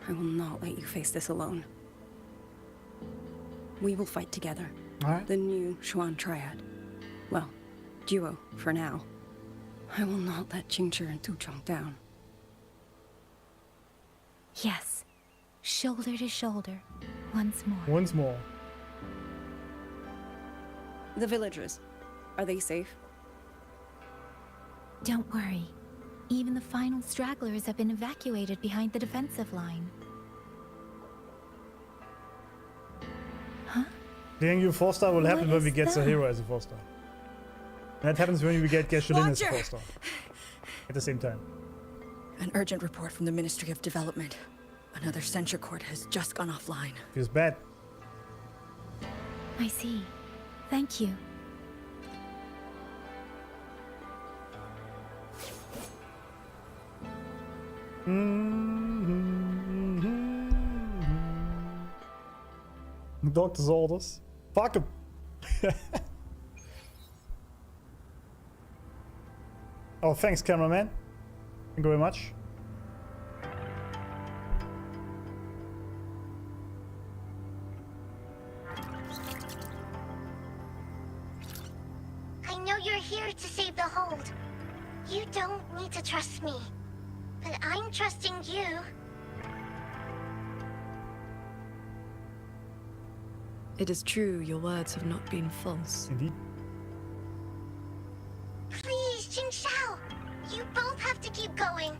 I will not let you face this alone. We will fight together. Alright. The new Xuan Triad. Well, duo, for now. I will not let Qingxiao and Tuchong down. Yes, shoulder to shoulder, once more. Once more. The villagers, are they safe? Don't worry. Even the final stragglers have been evacuated behind the defensive line. Huh? The new 4-star will happen What when we is get that? Zahira as a 4-star. And that happens when we get Geshelin as a Watcher! 4-star. At the same time. An urgent report from the Ministry of Development. Another censure court has just gone offline. Feels bad. I see. Thank you. Doctor's orders. Fuck him. Oh, thanks, cameraman. Thank you very much. I know you're here to save the hold. You don't need to trust me. But I'm trusting you. It is true, your words have not been false. Indeed. Please, Qingxiao. You both have to keep going.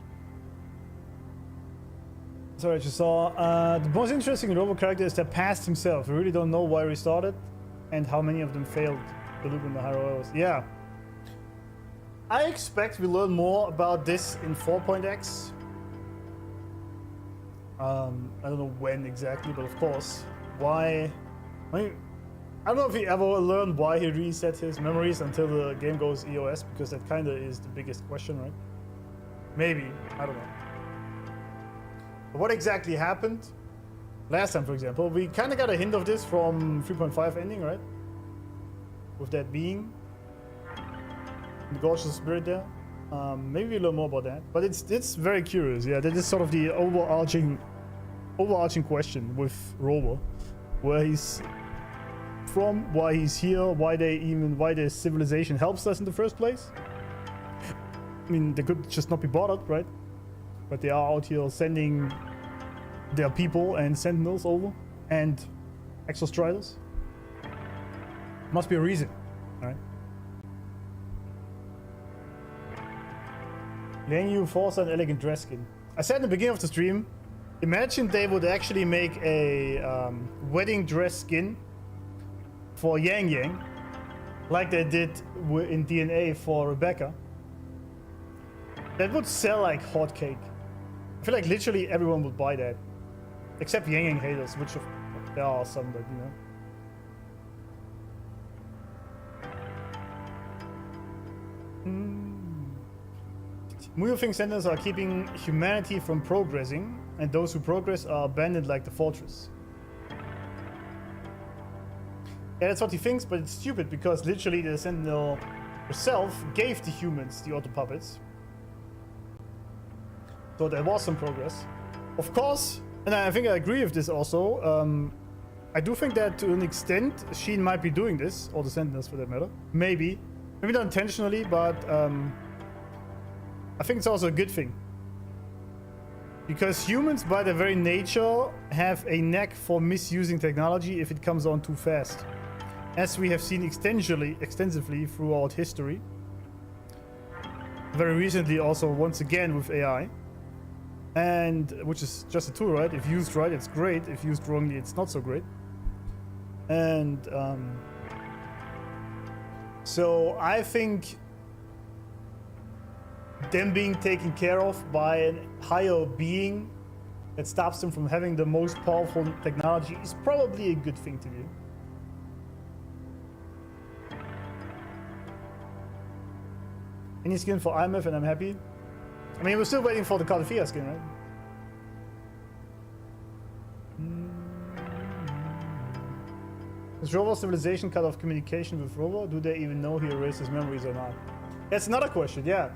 Sorry, I just saw. The most interesting Rover character is that past himself. We really don't know why he restarted and how many of them failed the loop in the higher levels. Yeah. I expect we learn more about this in 4.x. I don't know when exactly, but of course. Why? I mean, I don't know if he ever learned why he reset his memories until the game goes EOS, because that kind of is the biggest question, right? Maybe. I don't know. But what exactly happened? Last time, for example, we kind of got a hint of this from 3.5 ending, right? With that being the gorgeous spirit there. Maybe we learn more about that. But it's very curious. Yeah, that is sort of the overarching question with Rover, where he's from, why he's here, why the civilization helps us in the first place. I mean, they could just not be bothered, right? But they are out here sending their people and sentinels over and exostriders. Must be a reason, right? Liang Yu Force and elegant dress skin. I said in the beginning of the stream, imagine they would actually make a wedding dress skin for Yang Yang, like they did in DNA for Rebecca. That would sell like hotcake. I feel like literally everyone would buy that, except Yang Yang haters, which there are some that, you know. Muyu thinks sentinels are keeping humanity from progressing, and those who progress are abandoned like the fortress. Yeah, that's what he thinks, but it's stupid because literally the sentinel herself gave the humans the auto puppets. So there was some progress. Of course, and I think I agree with this also, I do think that to an extent Hsin might be doing this, or the sentinels for that matter. Maybe. Maybe not intentionally, but I think it's also a good thing. Because humans, by their very nature, have a knack for misusing technology if it comes on too fast. As we have seen extensively throughout history. Very recently also, once again, with AI. And, which is just a tool, right? If used right, it's great. If used wrongly, it's not so great. And, so I think them being taken care of by a higher being that stops them from having the most powerful technology is probably a good thing to do. Any skin for IMF and I'm happy. I mean, we're still waiting for the Calafia skin, right? Does Rover civilization cut off communication with Rover? Do they even know he erased his memories or not? That's another question, yeah.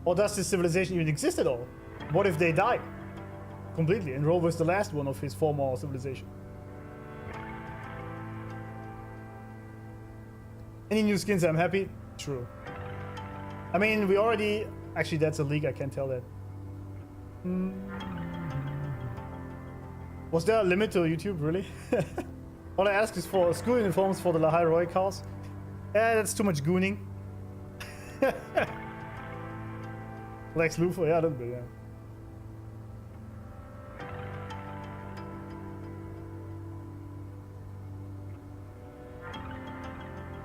Or does this civilization even exist at all? What if they die? Completely, and Rover is the last one of his former civilization. Any new skins, I'm happy? True. I mean, we already... Actually, that's a leak, I can't tell that. Was there a limit to YouTube, really? All I ask is for school uniforms for the La Heroic house. Yeah, that's too much gooning. Lex Luthor, yeah, a little bit, yeah.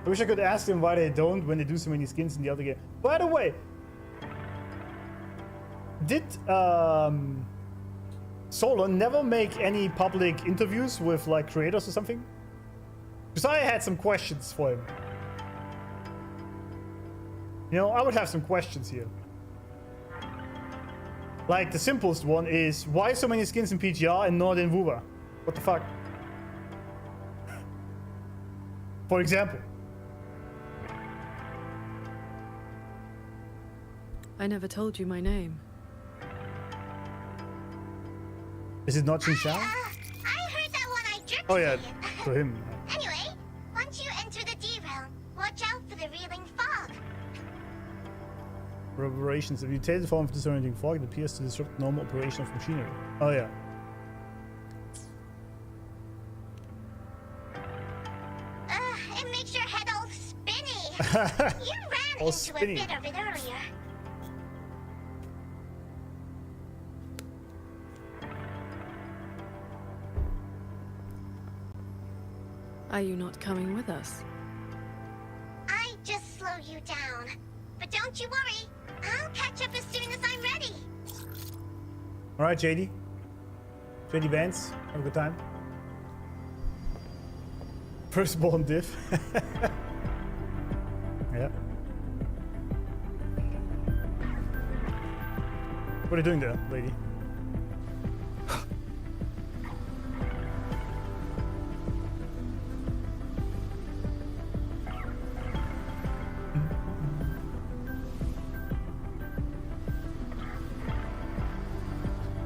I wish I could ask them why they don't when they do so many skins in the other game. By the way, did Solo never make any public interviews with like creators or something? Because I had some questions for him. You know, I would have some questions here. Like the simplest one is, why so many skins in PGR and not in WUWA? What the fuck? For example. I never told you my name. Is it not Qingxiao? I heard that one I jerked Oh yeah, to you. for him. Anyway, once you enter the D realm, watch out for the reeling fog. Reverberations. A mutated form of disorienting fog that appears to disrupt normal operation of machinery. Oh yeah. It makes your head all spinny. You ran All into spinny. a bit of it earlier. Are you not coming with us? I just slow you down. But don't you worry. I'll catch up as soon as I'm ready. Alright, Jadie. Jadie Vance, have a good time. Firstborn diff. Yeah. What are you doing there, lady?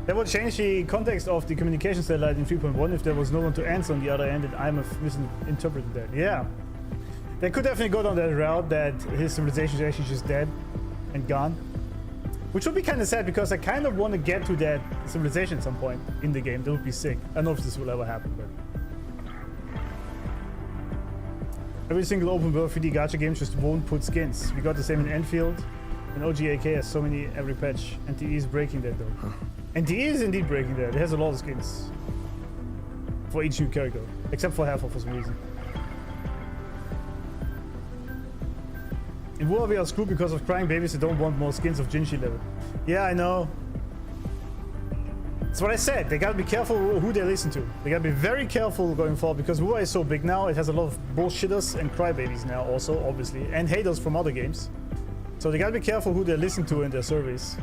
That would change the context of the communication satellite in 3.1 if there was no one to answer on the other end and I'm misinterpreted that. Yeah. They could definitely go down that route that his civilization is actually just dead and gone. Which would be kind of sad because I kind of want to get to that civilization at some point in the game. That would be sick. I don't know if this will ever happen, but... Every single open world 3D gacha game just won't put skins. We got the same in Enfield. And OGAK has so many every patch. NTE is breaking that though. Huh. NTE is indeed breaking that. It has a lot of skins. For each new character. Except for Half for some reason. In WoW we are screwed because of crying babies that don't want more skins of Jinshi level. Yeah, I know. That's what I said. They gotta be careful who they listen to. They gotta be very careful going forward because WoW is so big now. It has a lot of bullshitters and crybabies now also, obviously. And haters from other games. So they gotta be careful who they listen to in their surveys.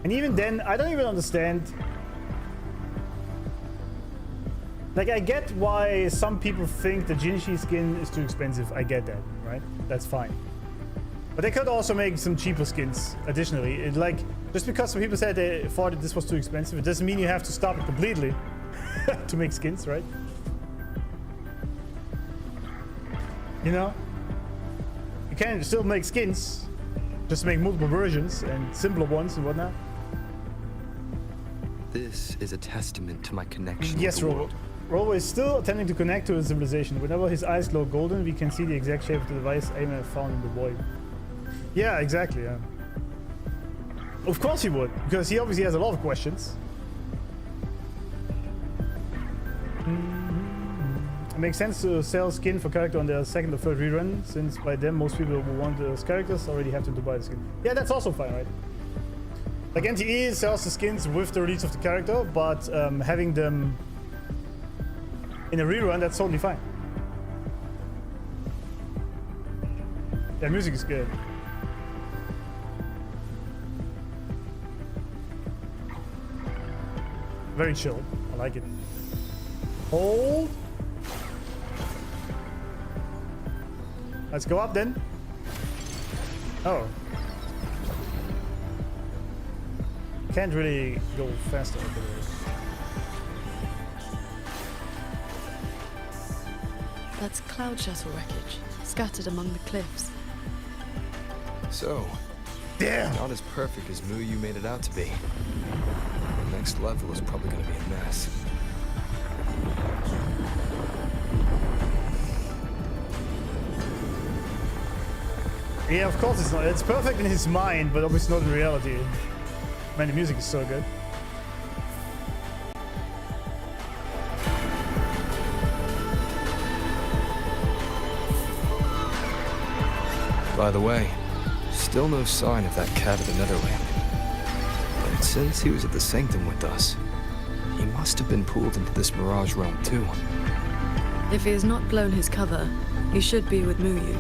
And even then, I don't even understand. Like, I get why some people think the Jinshi skin is too expensive. I get that, right? That's fine. But they could also make some cheaper skins additionally. Like, just because some people said they thought that this was too expensive, it doesn't mean you have to stop it completely to make skins, right? You know? You can still make skins, just make multiple versions and simpler ones and whatnot. This is a testament to my connection. Yes, Rover. Rover is still attempting to connect to the civilization. Whenever his eyes glow golden, we can see the exact shape of the device Ayman found in the void. Yeah, exactly, yeah. Of course he would, because he obviously has a lot of questions. It makes sense to sell skin for character on their second or third rerun, since by then most people who want those characters already have to buy the skin. Yeah, that's also fine, right? Like NTE sells the skins with the release of the character, but having them in a rerun, that's totally fine. Yeah, music is good. Very chill. I like it. Hold. Let's go up then. Oh. Can't really go faster over there. That's cloud shuttle wreckage, scattered among the cliffs. So, damn, not as perfect as Muyu made it out to be. The next level is probably going to be a mess. Yeah, of course it's not. It's perfect in his mind, but obviously not in reality. Man, the music is so good. By the way, still no sign of that cat of the Netherland. But since he was at the Sanctum with us, he must have been pulled into this Mirage realm too. If he has not blown his cover, he should be with Muyu.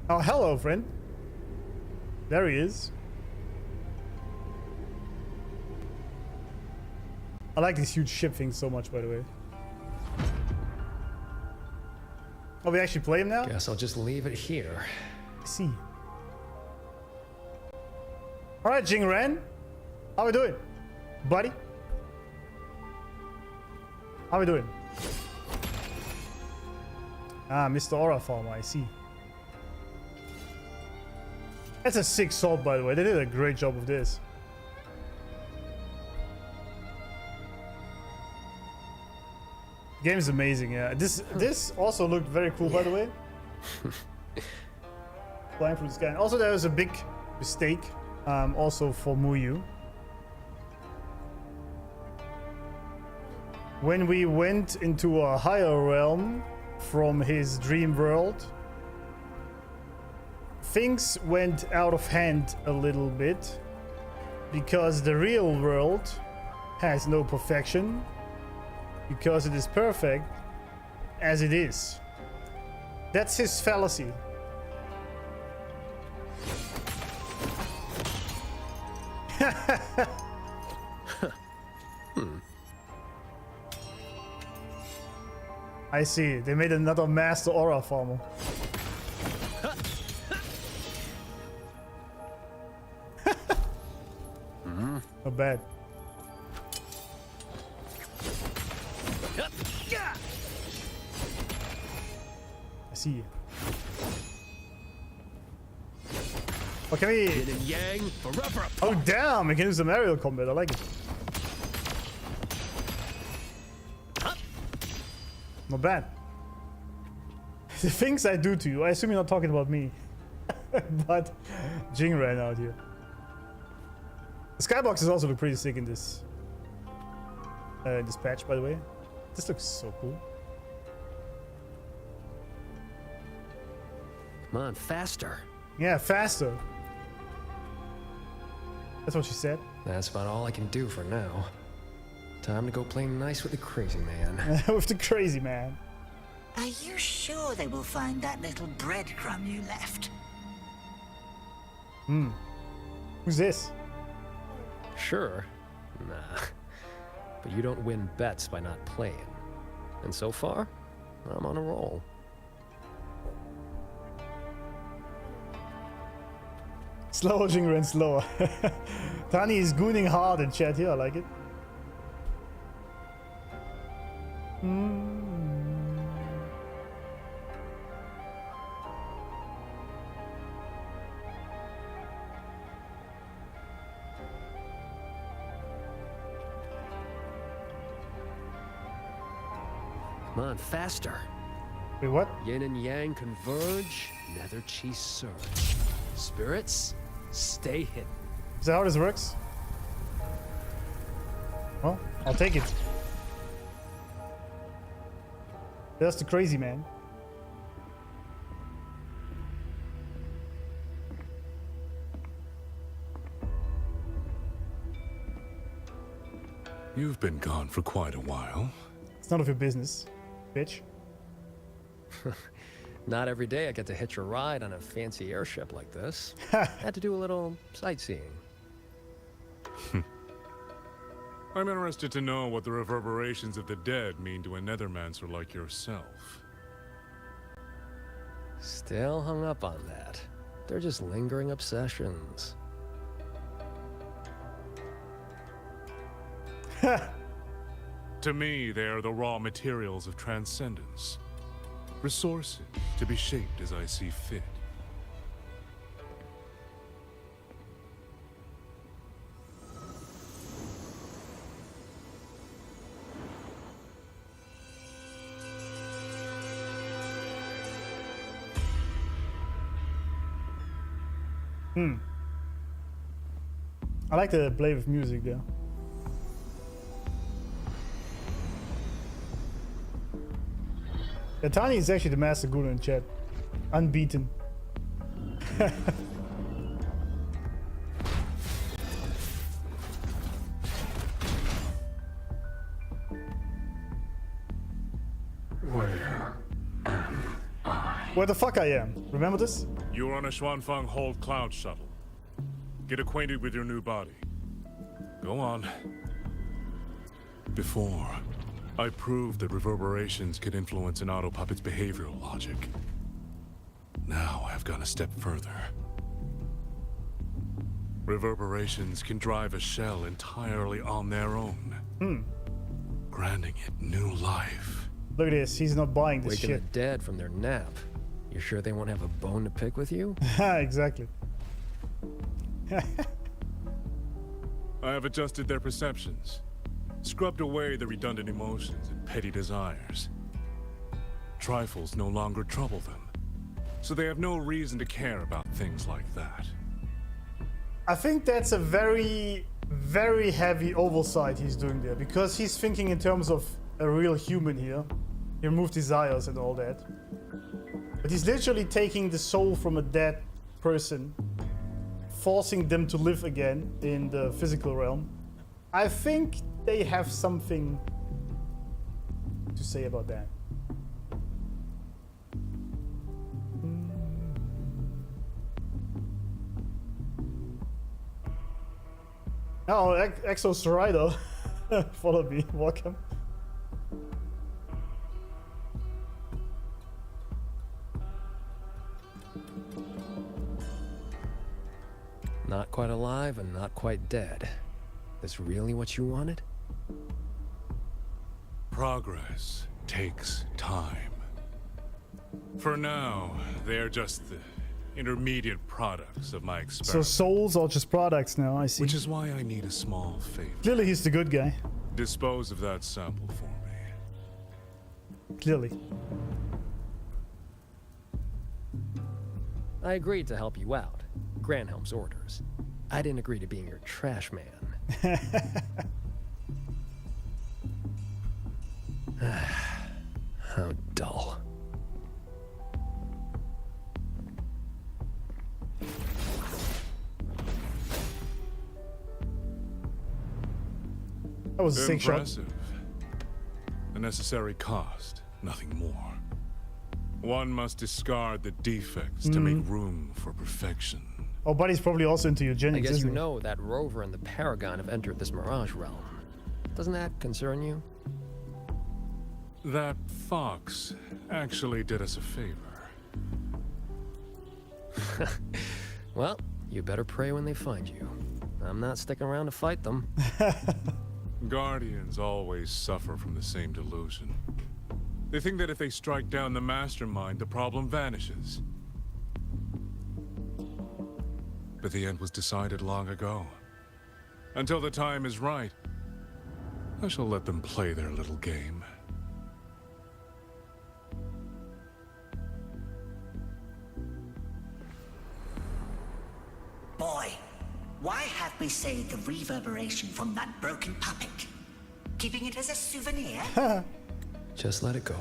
Oh, hello, friend. There he is. I like these huge ship things so much, by the way. Oh, we actually play him now? Guess I'll just leave it here. I see. Alright, Jingran. How we doing? Buddy? How we doing? Ah, Mr. Aura Farmer, I see. That's a sick salt, by the way. They did a great job of this. The game is amazing, yeah. This also looked very cool, by the way. Flying through the sky. And also, there was a big mistake, also for Muyu. When we went into a higher realm from his dream world, things went out of hand a little bit because the real world has no perfection, because it is perfect as it is. That's his fallacy. I see. They made another master aura farmer. Not bad. I see you. Oh, can we... Yin and yang, forever. Oh, damn! We can do some aerial combat. I like it. Not bad. The things I do to you. I assume you're not talking about me. But Jingran out here. The skyboxes also look pretty sick in this patch, by the way. This looks so cool. Come on, faster. Yeah, faster. That's what she said. That's about all I can do for now. Time to go play nice with the crazy man. With the crazy man. Are you sure they will find that little breadcrumb you left? Hmm. Who's this? Sure. Nah. But you don't win bets by not playing. And so far, I'm on a roll. Slower, Jingran, slower. Tani is gooning hard in chat here. I like it. Come on, faster. Wait, what? Yin and yang converge, nether chi surge. Spirits, stay hidden. Is that how this works? Well, I'll take it. That's the crazy man. You've been gone for quite a while. It's none of your business, bitch. Not every day I get to hitch a ride on a fancy airship like this. Had to do a little sightseeing. I'm interested to know what the reverberations of the dead mean to a nethermancer like yourself. Still hung up on that. They're just lingering obsessions. To me, they are the raw materials of transcendence. Resources to be shaped as I see fit. I like the play with music there. Tani is actually the master guru in chat. Unbeaten. Where am I? Where the fuck I am? Remember this? You're on a Xuanfeng Hold Cloud shuttle. Get acquainted with your new body. Go on. Before, I proved that reverberations could influence an autopuppet's behavioral logic. Now I've gone a step further. Reverberations can drive a shell entirely on their own, granting it new life. Look at this, he's not buying this Waking shit. the dead from their nap. You sure they won't have a bone to pick with you? Exactly. I have adjusted their perceptions, scrubbed away the redundant emotions and petty desires. Trifles no longer trouble them, so they have no reason to care about things like that. I think that's a very, very heavy oversight he's doing there, because he's thinking in terms of a real human here. He removed desires and all that. But he's literally taking the soul from a dead person, forcing them to live again in the physical realm. I think they have something to say about that. Oh, Exos Rider. Follow me, welcome. Not quite alive and not quite dead. This really what you wanted? Progress takes time. For now, they are just the intermediate products of my So experiment. souls are just products now, I see. Which is why I need a small favor. Clearly he's the good guy. Dispose of that sample for me. Clearly. I agreed to help you out. Granhelm's orders. I didn't agree to being your trash man. How dull. That was a sick shot. Impressive. A necessary cost, nothing more. One must discard the defects to make room for perfection. Oh, buddy's probably also into I eugenics, guess isn't you he? know that Rover and the Paragon have entered this Mirage realm. Doesn't that concern you? That fox actually did us a favor. Well, you better pray when they find you. I'm not sticking around to fight them. Guardians always suffer from the same delusion. They think that if they strike down the mastermind, the problem vanishes. But the end was decided long ago. Until the time is right, I shall let them play their little game. Boy, why have we saved the reverberation from that broken puppet? Keeping it as a souvenir? Just let it go.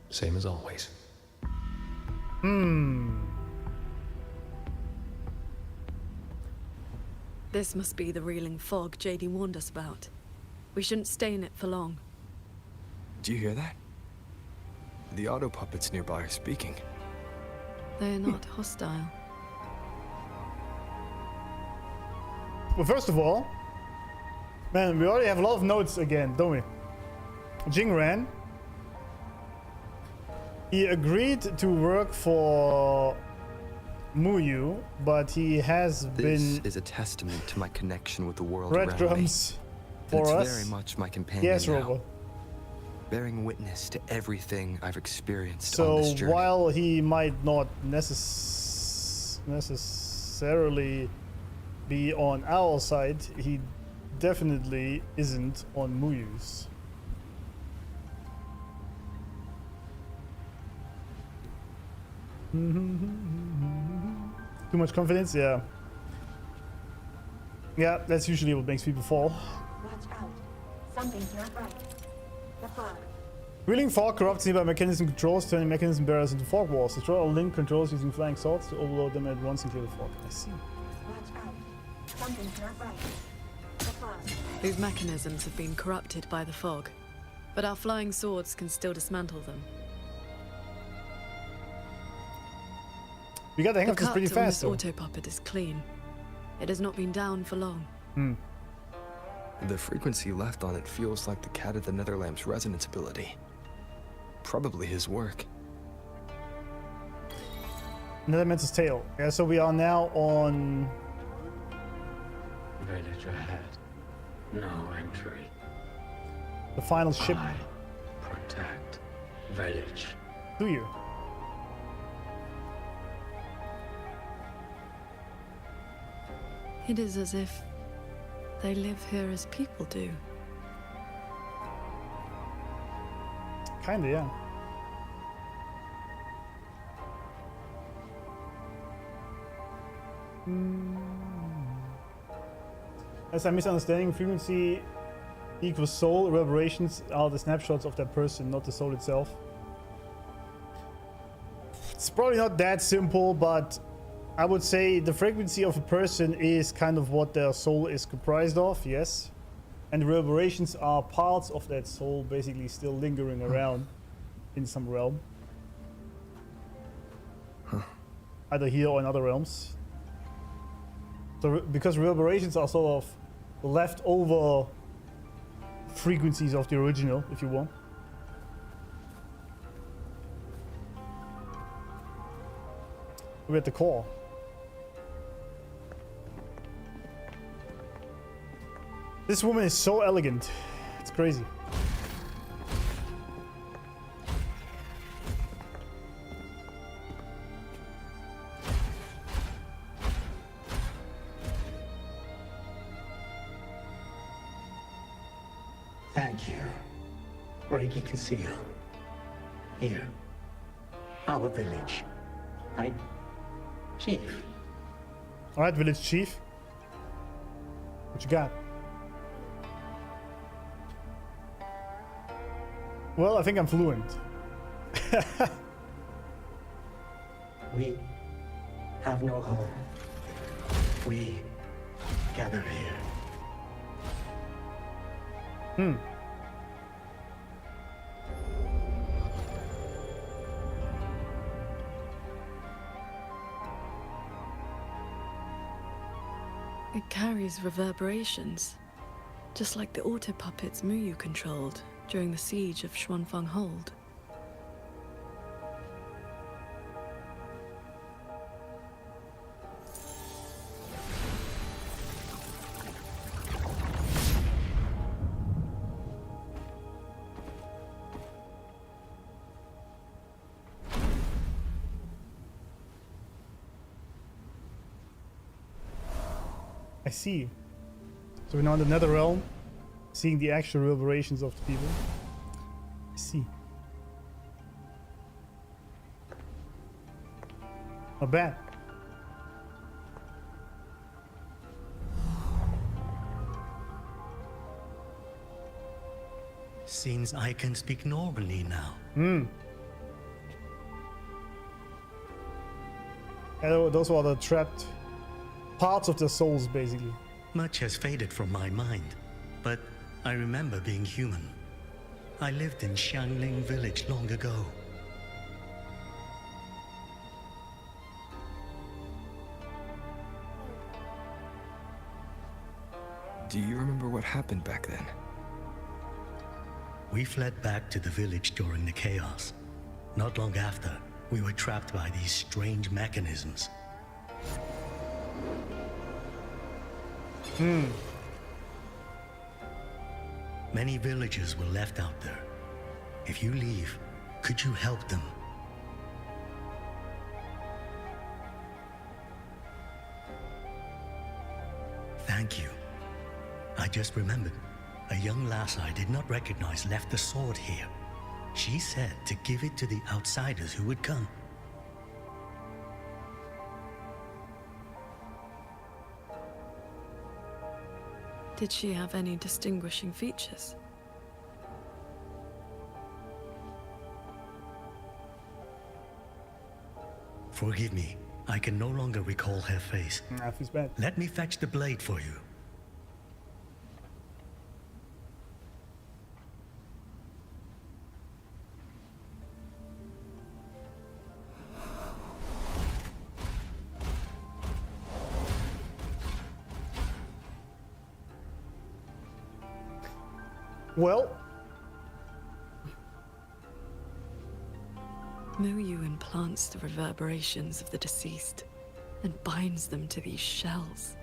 Same as always. This must be the reeling fog Jadie warned us about. We shouldn't stay in it for long. Do you hear that? The auto puppets nearby are speaking. They're not hostile. Well, first of all, man, we already have a lot of notes again, don't we? Jingran. He agreed to work for Muyu, but he has This been is a testament to my connection with the world red around drums me. for And us. it's very much my companion Yes, now, Rover. bearing witness to everything I've experienced on So this journey. while he might not necessarily be on our side, he definitely isn't on Muyu's. Too much confidence? Yeah. Yeah, that's usually what makes people fall. Watch out. Something's not right. The fog. Wheeling fog corrupts nearby mechanism controls, turning mechanism bearers into fog walls. Destroy all link controls using flying swords to overload them at once and clear the fog. I see. Watch out. Something's not right. The fog. These mechanisms have been corrupted by the fog, but our flying swords can still dismantle them. We got the hang of this pretty cut on fast, this though. auto puppet is clean. It has not been down for long. The frequency left on it feels like the Cat of the Netherlamp's resonance ability. Probably his work. Netherman's tail. Yeah, so we are now on Village ahead. No entry. the final ship. I protect village. Do you? It is as if they live here as people do. Kinda, yeah. As I'm misunderstanding, frequency equals soul. Reverberations are the snapshots of that person, not the soul itself. It's probably not that simple, but I would say the frequency of a person is kind of what their soul is comprised of, yes. And the reverberations are parts of that soul basically still lingering around in some realm. Either here or in other realms. So because reverberations are sort of leftover frequencies of the original, if you want. We're at the core. This woman is so elegant. It's crazy. Thank you. Breaking conceal. Here. Our village. Right? Chief. Alright, village chief. What you got? Well, I think I'm fluent. We have no home. We gather here. It carries reverberations, just like the auto puppets Muyu controlled during the siege of Xuanfeng Hold. I see. So we're now in the nether realm, seeing the actual reverberations of the people. I see. Not bad. Seems I can speak normally now. Hello, those were the trapped parts of their souls, basically. Much has faded from my mind, but I remember being human. I lived in Xiangling village long ago. Do you remember what happened back then? We fled back to the village during the chaos. Not long after, we were trapped by these strange mechanisms. Many villagers were left out there. If you leave, could you help them? Thank you. I just remembered. A young lass I did not recognize left the sword here. She said to give it to the outsiders who would come. Did she have any distinguishing features? Forgive me. I can no longer recall her face. Feels bad. Let me fetch the blade for you. Well, Muyu implants the reverberations of the deceased and binds them to these shells.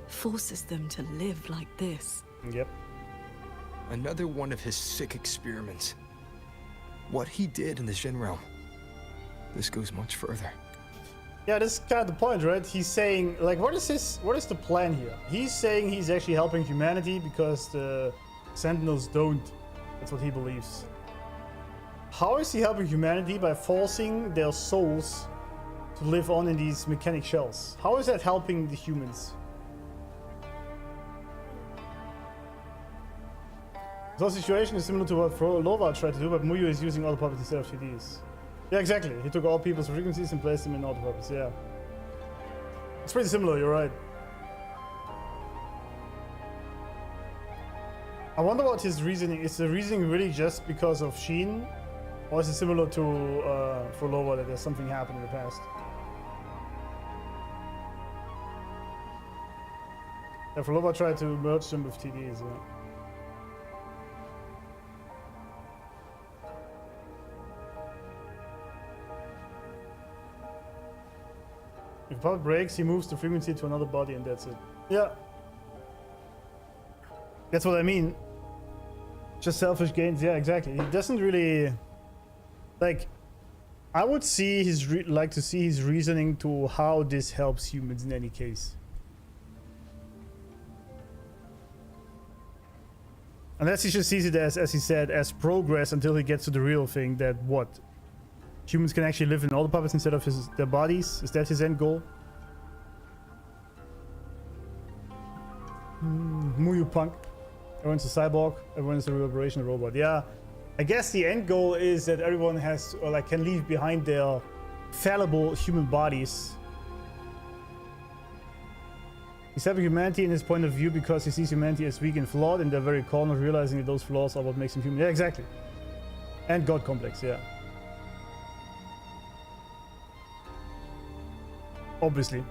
Forces them to live like this. Yep. Another one of his sick experiments. What he did in the Jin realm. This goes much further. Yeah, this is kind of the point, right? He's saying, like, what is the plan here? He's saying he's actually helping humanity because the Sentinels don't. That's what he believes. How is he helping humanity? By forcing their souls to live on in these mechanic shells. How is that helping the humans? The situation is similar to what Rover tried to do, but Muyu is using auto puppets instead of 3Ds. Yeah, exactly. He took all people's frequencies and placed them in auto puppets, yeah. It's pretty similar, you're right. I wonder what his reasoning is. The reasoning really just because of Hsin, or is it similar to for Lowa that there's something happened in the past? Yeah, for Lowa tried to merge them with TDs. Yeah. If puppet breaks, he moves the frequency to another body, and that's it. Yeah. That's what I mean. Just selfish gains, yeah, exactly. He doesn't really, like, I would see like to see his reasoning to how this helps humans in any case. Unless he just sees it as he said, as progress until he gets to the real thing that what? Humans can actually live in all the puppets instead of their bodies? Is that his end goal? Muyu punk. Everyone's a cyborg, everyone's a reverberation robot. Yeah, I guess the end goal is that everyone has, or like, can leave behind their fallible human bodies. He's having humanity in his point of view because he sees humanity as weak and flawed, and they're very cornered, realizing that those flaws are what makes him human. Yeah, exactly. And God complex, yeah. Obviously.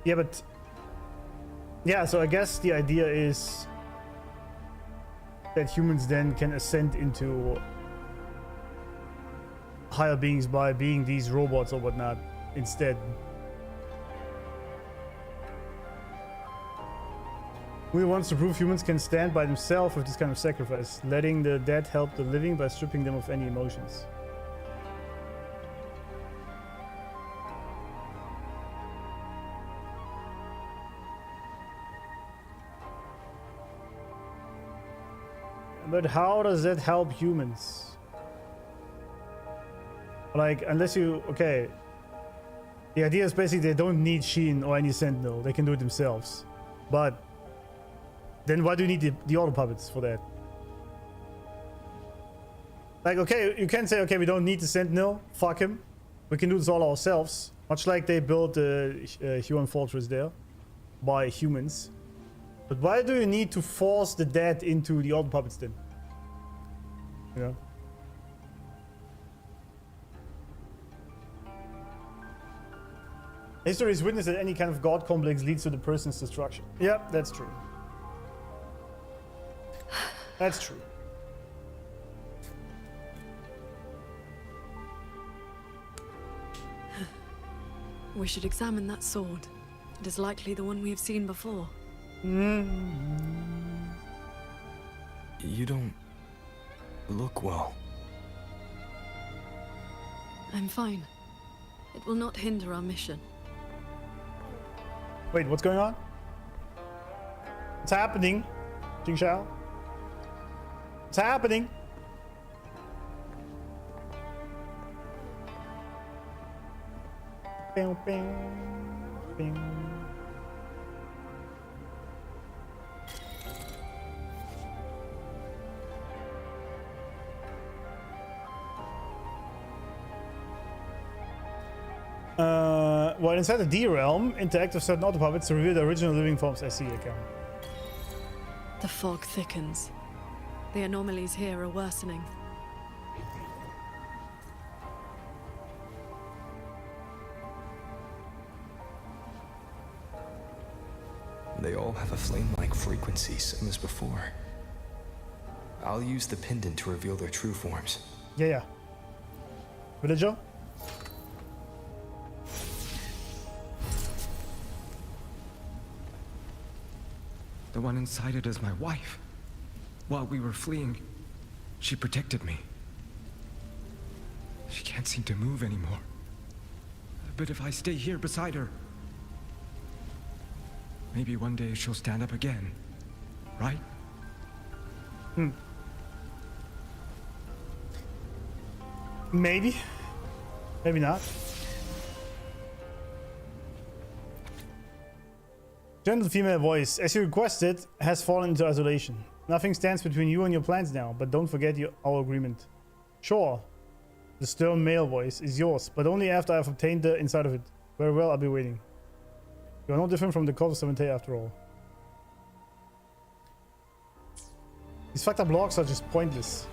Yeah, but yeah, so I guess the idea is that humans then can ascend into higher beings by being these robots or whatnot instead. We wants to prove humans can stand by themselves with this kind of sacrifice, letting the dead help the living by stripping them of any emotions. But how does that help humans? Like, unless you, okay, The idea is basically they don't need Hsin or any Sentinel. They can do it themselves. But then why do you need the auto puppets for that? Like, okay, you can say, okay, we don't need the Sentinel. Fuck him. We can do this all ourselves. Much like they built the human fortress there by humans. But why do you need to force the dead into the auto puppets then? You know? History is witness that any kind of god complex leads to the person's destruction. Yeah, that's true. That's true. We should examine that sword. It is likely the one we have seen before. You don't look well. I'm fine. It will not hinder our mission. Wait, what's going on? What's happening? Qingxiao? What's happening? Bing, bing, bing. While inside the D realm, interact with certain auto puppets to reveal the original living forms. I see, okay. The fog thickens. The anomalies here are worsening. They all have a flame-like frequency, same as before. I'll use the pendant to reveal their true forms. Yeah. Villager? The one inside it is my wife. While we were fleeing, she protected me. She can't seem to move anymore. But if I stay here beside her, maybe one day she'll stand up again, right? Maybe. Maybe not. Gentle female voice, as you requested, has fallen into isolation. Nothing stands between you and your plans now, but don't forget our agreement. Sure, the stern male voice is yours, but only after I've obtained the inside of it. Very well, I'll be waiting. You are no different from the cult of Seventh after all. These fucked up logs are just pointless.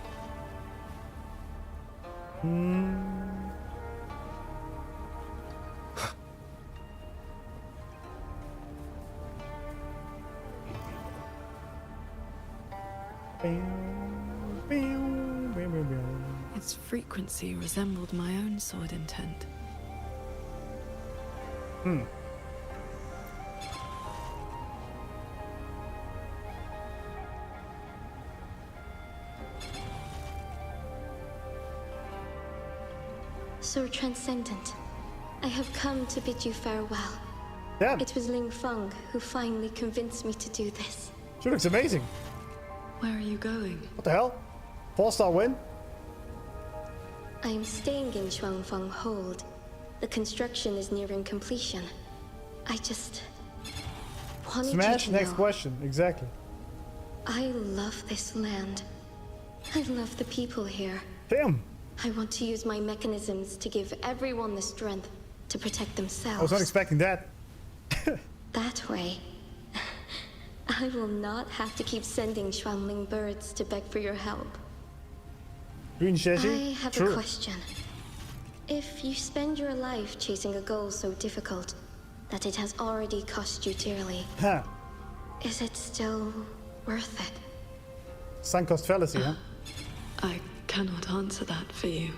Its frequency resembled my own sword intent. Sir Transcendent, I have come to bid you farewell. Damn. It was Ling Feng who finally convinced me to do this. She looks amazing. Where are you going? What the hell? 4-star win? I am staying in Shuangfeng Hold. The construction is nearing completion. I just wanted Smash, you to next know. question. Exactly. I love this land. I love the people here. Damn. I want to use my mechanisms to give everyone the strength to protect themselves. I was not expecting that. That way, I will not have to keep sending Xuanling birds to beg for your help. Green Shashi? I have a question. If you spend your life chasing a goal so difficult that it has already cost you dearly, is it still worth it? Sunk cost fallacy, huh? I cannot answer that for you.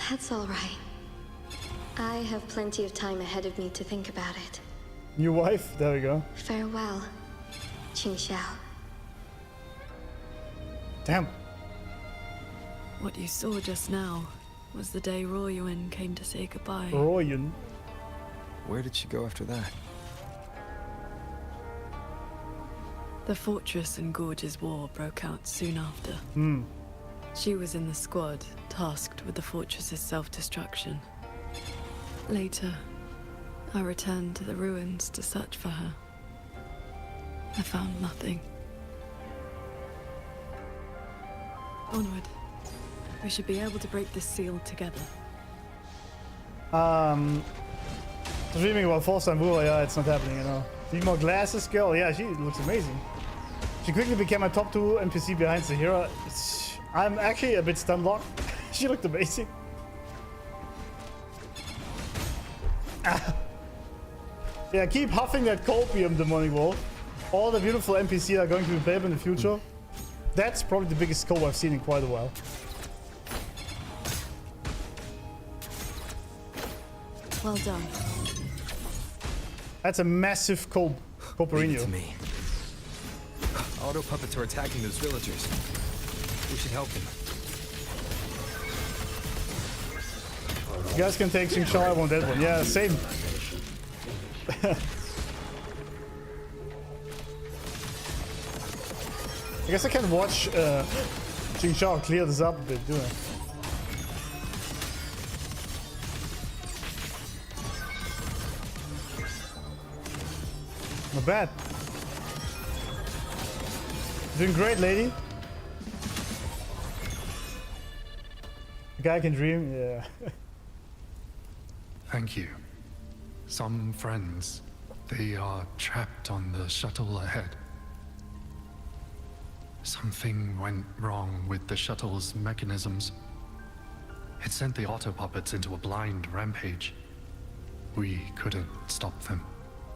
That's all right. I have plenty of time ahead of me to think about it. New wife? There we go. Farewell, Qingxiao. Damn. What you saw just now was the day Royuan came to say goodbye. Royuan? Where did she go after that? The Fortress and Gorge's war broke out soon after. She was in the squad tasked with the fortress's self-destruction. Later, I returned to the ruins to search for her. I found nothing. Onward. We should be able to break this seal together. Dreaming about Force-time Wuthering, yeah, it's not happening, you know. Need more glasses, girl? Yeah, she looks amazing. She quickly became my top 2 NPC behind Zahira. I'm actually a bit stunlocked. She looked amazing. Yeah, keep huffing that copium, Demonic Wolf. All the beautiful NPC are going to be playable in the future. That's probably the biggest scope I've seen in quite a while. Well done. That's a massive Coperino. To me. Auto puppets are attacking those villagers. We should help them. You guys can take Qingxiao, I want that one. Yeah, same. I guess I can watch Qingxiao clear this up a bit, do I? Not bad. Doing great, lady. The guy can dream, yeah. Thank you. Some friends, they are trapped on the shuttle ahead. Something went wrong with the shuttle's mechanisms. It sent the auto puppets into a blind rampage. We couldn't stop them.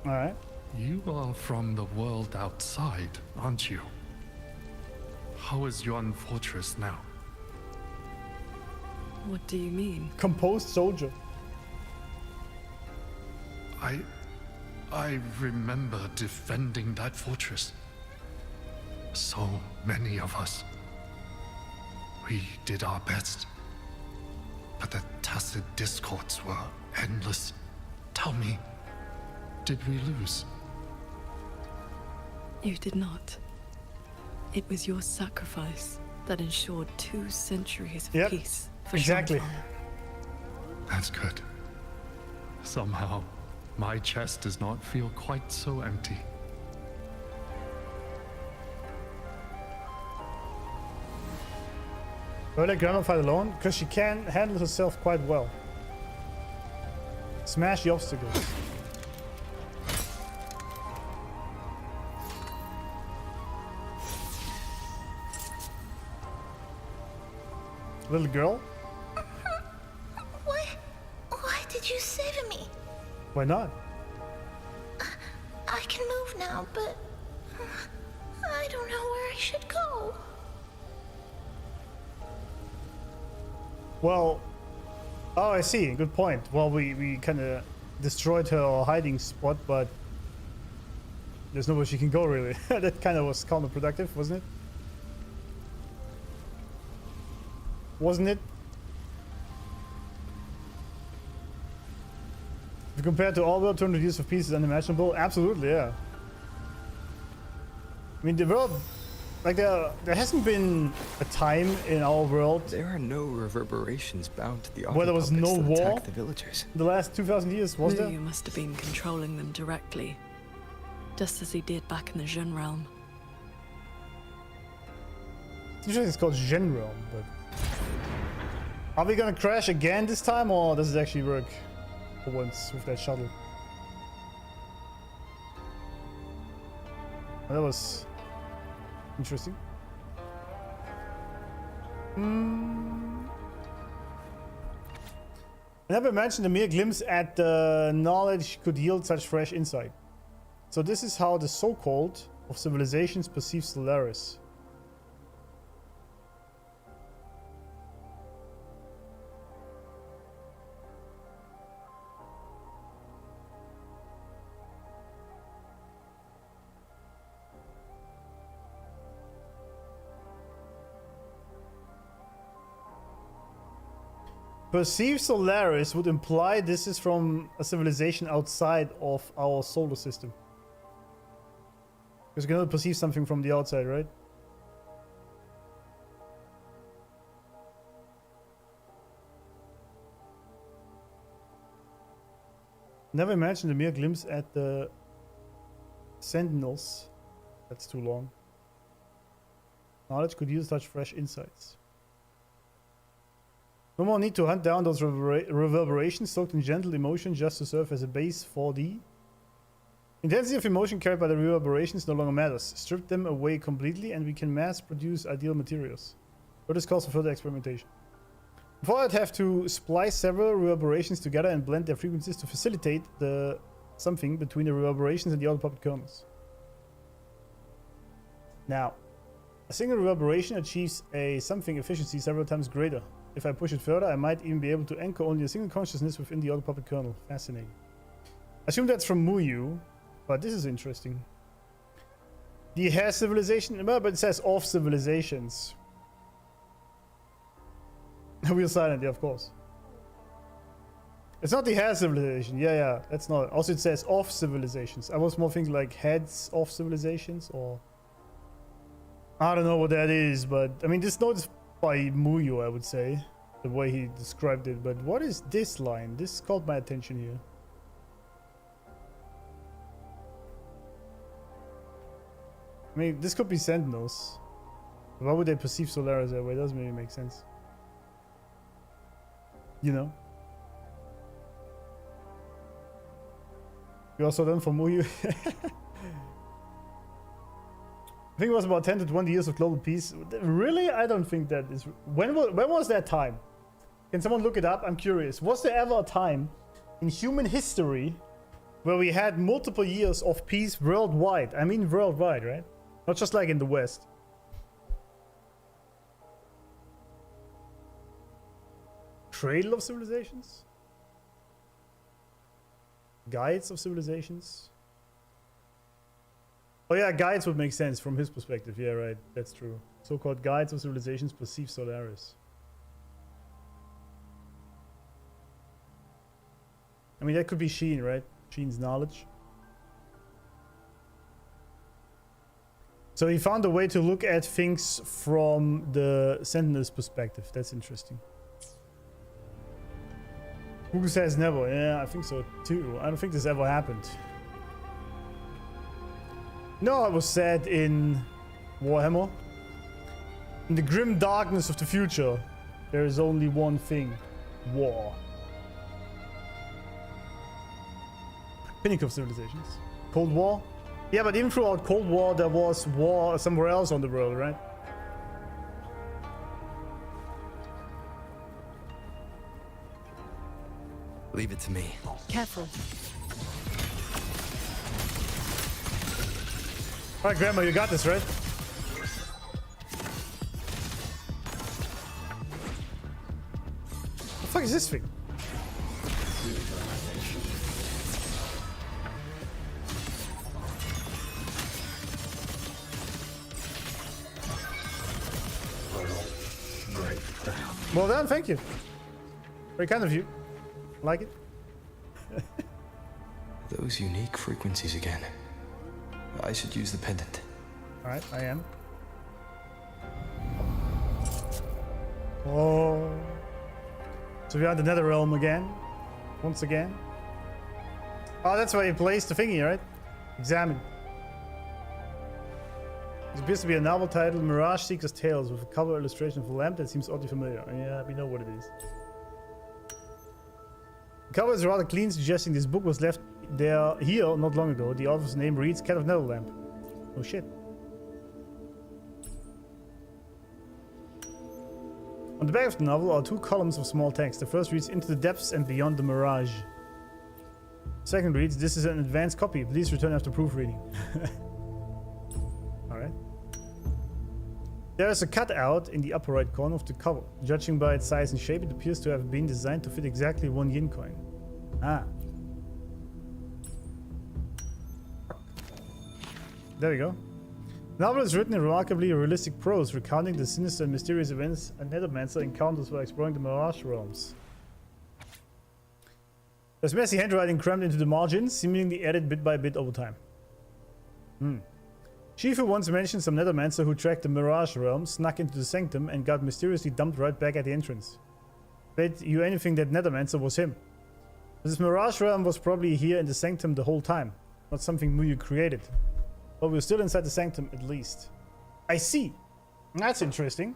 Alright. You are from the world outside, aren't you? How is Yuan Fortress now? What do you mean? Composed soldier. I remember defending that fortress. So many of us. We did our best. But the tacit discords were endless. Tell me, did we lose? You did not. It was your sacrifice that ensured 2 centuries of peace for exactly. Shanghai. That's good. Somehow, my chest does not feel quite so empty. Why let Grandma fight alone? Because she can handle herself quite well. Smash the obstacles. Little girl? Why did you save me? Why not? I can move now, but I don't know where I should go. Well, oh, I see. Good point. Well, we kind of destroyed her hiding spot, but there's nowhere she can go, really. That kind of was counterproductive, wasn't it? Wasn't it? If compared to all world 200 years of peace is unimaginable, absolutely, yeah. I mean, the world, like there hasn't been a time in our world. There are no reverberations bound to the where there was no war. The villagers. The last 2,000 years, was there? Muyu must have been controlling them directly, just as he did back in the Jin realm. Usually it's called Jin realm, but are we gonna crash again this time, or does it actually work for once with that shuttle? Well, that was interesting. I never imagined a mere glimpse at the knowledge could yield such fresh insight. So this is how the so-called of civilizations perceive Solaris. Perceive Solaris would imply this is from a civilization outside of our solar system. Because we can only perceive something from the outside, right? Never imagined a mere glimpse at the Sentinels. That's too long. Knowledge could use such fresh insights. No more need to hunt down those reverberations soaked in gentle emotion just to serve as a base for the intensity of emotion carried by the reverberations no longer matters. Strip them away completely and we can mass produce ideal materials. But this calls for further experimentation. Before I'd have to splice several reverberations together and blend their frequencies to facilitate the something between the reverberations and the other puppet kernels. Now, a single reverberation achieves a something efficiency several times greater. If I push it further, I might even be able to anchor only a single consciousness within the other puppet kernel. Fascinating. Assume that's from Muyu, but this is interesting. The hair civilization, well, but it says off civilizations. We're silent, yeah, of course. It's not the hair civilization, yeah, that's not. Also, it says off civilizations. I was more thinking like heads off civilizations, or I don't know what that is, but I mean, this note is by Muyu, I would say, the way he described it. But what is this line? This caught my attention here. I mean, this could be Sentinels. Why would they perceive Solaris that way? It doesn't really make sense. You know? You also done for Muyu? I think it was about 10 to 20 years of global peace. Really? I don't think that is... When was that time? Can someone look it up? I'm curious. Was there ever a time in human history where we had multiple years of peace worldwide? I mean worldwide, right? Not just like in the West. Cradle of civilizations? Guides of civilizations? Oh yeah, guides would make sense from his perspective. Yeah, right. That's true. So-called guides of civilizations perceive Solaris. I mean, that could be Hsin, right? Hsin's knowledge. So he found a way to look at things from the Sentinel's perspective. That's interesting. Google says never. Yeah, I think so too. I don't think this ever happened. No, I was said in Warhammer. In the grim darkness of the future, there is only one thing. War. Pinnacle of civilizations. Cold War? Yeah, but even throughout Cold War, there was war somewhere else on the world, right? Leave it to me. Careful. Alright, Grandma, you got this, right? What the fuck is this thing? Well done, thank you. Very kind of you. Like it? Those unique frequencies again. I should use the pendant. Alright, I am. Oh. So we are in the Nether Realm again. Once again. Oh, that's why you placed the thingy, right? Examine. It appears to be a novel titled Mirage Seeker's Tales with a cover illustration of a lamp that seems oddly familiar. Yeah, we know what it is. The cover is rather clean, suggesting this book was left here not long ago. The author's name reads Cat of Netherlamp. Oh shit. On the back of the novel are 2 columns of small text. The first reads Into the Depths and Beyond the Mirage. The second reads This is an advanced copy. Please return after proofreading. Alright. There is a cutout in the upper right corner of the cover. Judging by its size and shape, it appears to have been designed to fit exactly 1 yin coin. Ah. There we go. The novel is written in remarkably realistic prose, recounting the sinister and mysterious events a Nethermancer encounters while exploring the Mirage realms. There's messy handwriting crammed into the margins, seemingly added bit by bit over time. Shifu once mentioned some Nethermancer who tracked the Mirage realm, snuck into the Sanctum, and got mysteriously dumped right back at the entrance. Bet you anything that Nethermancer was him. This Mirage Realm was probably here in the Sanctum the whole time. Not something Muyu created. But we're still inside the Sanctum at least. I see. That's interesting.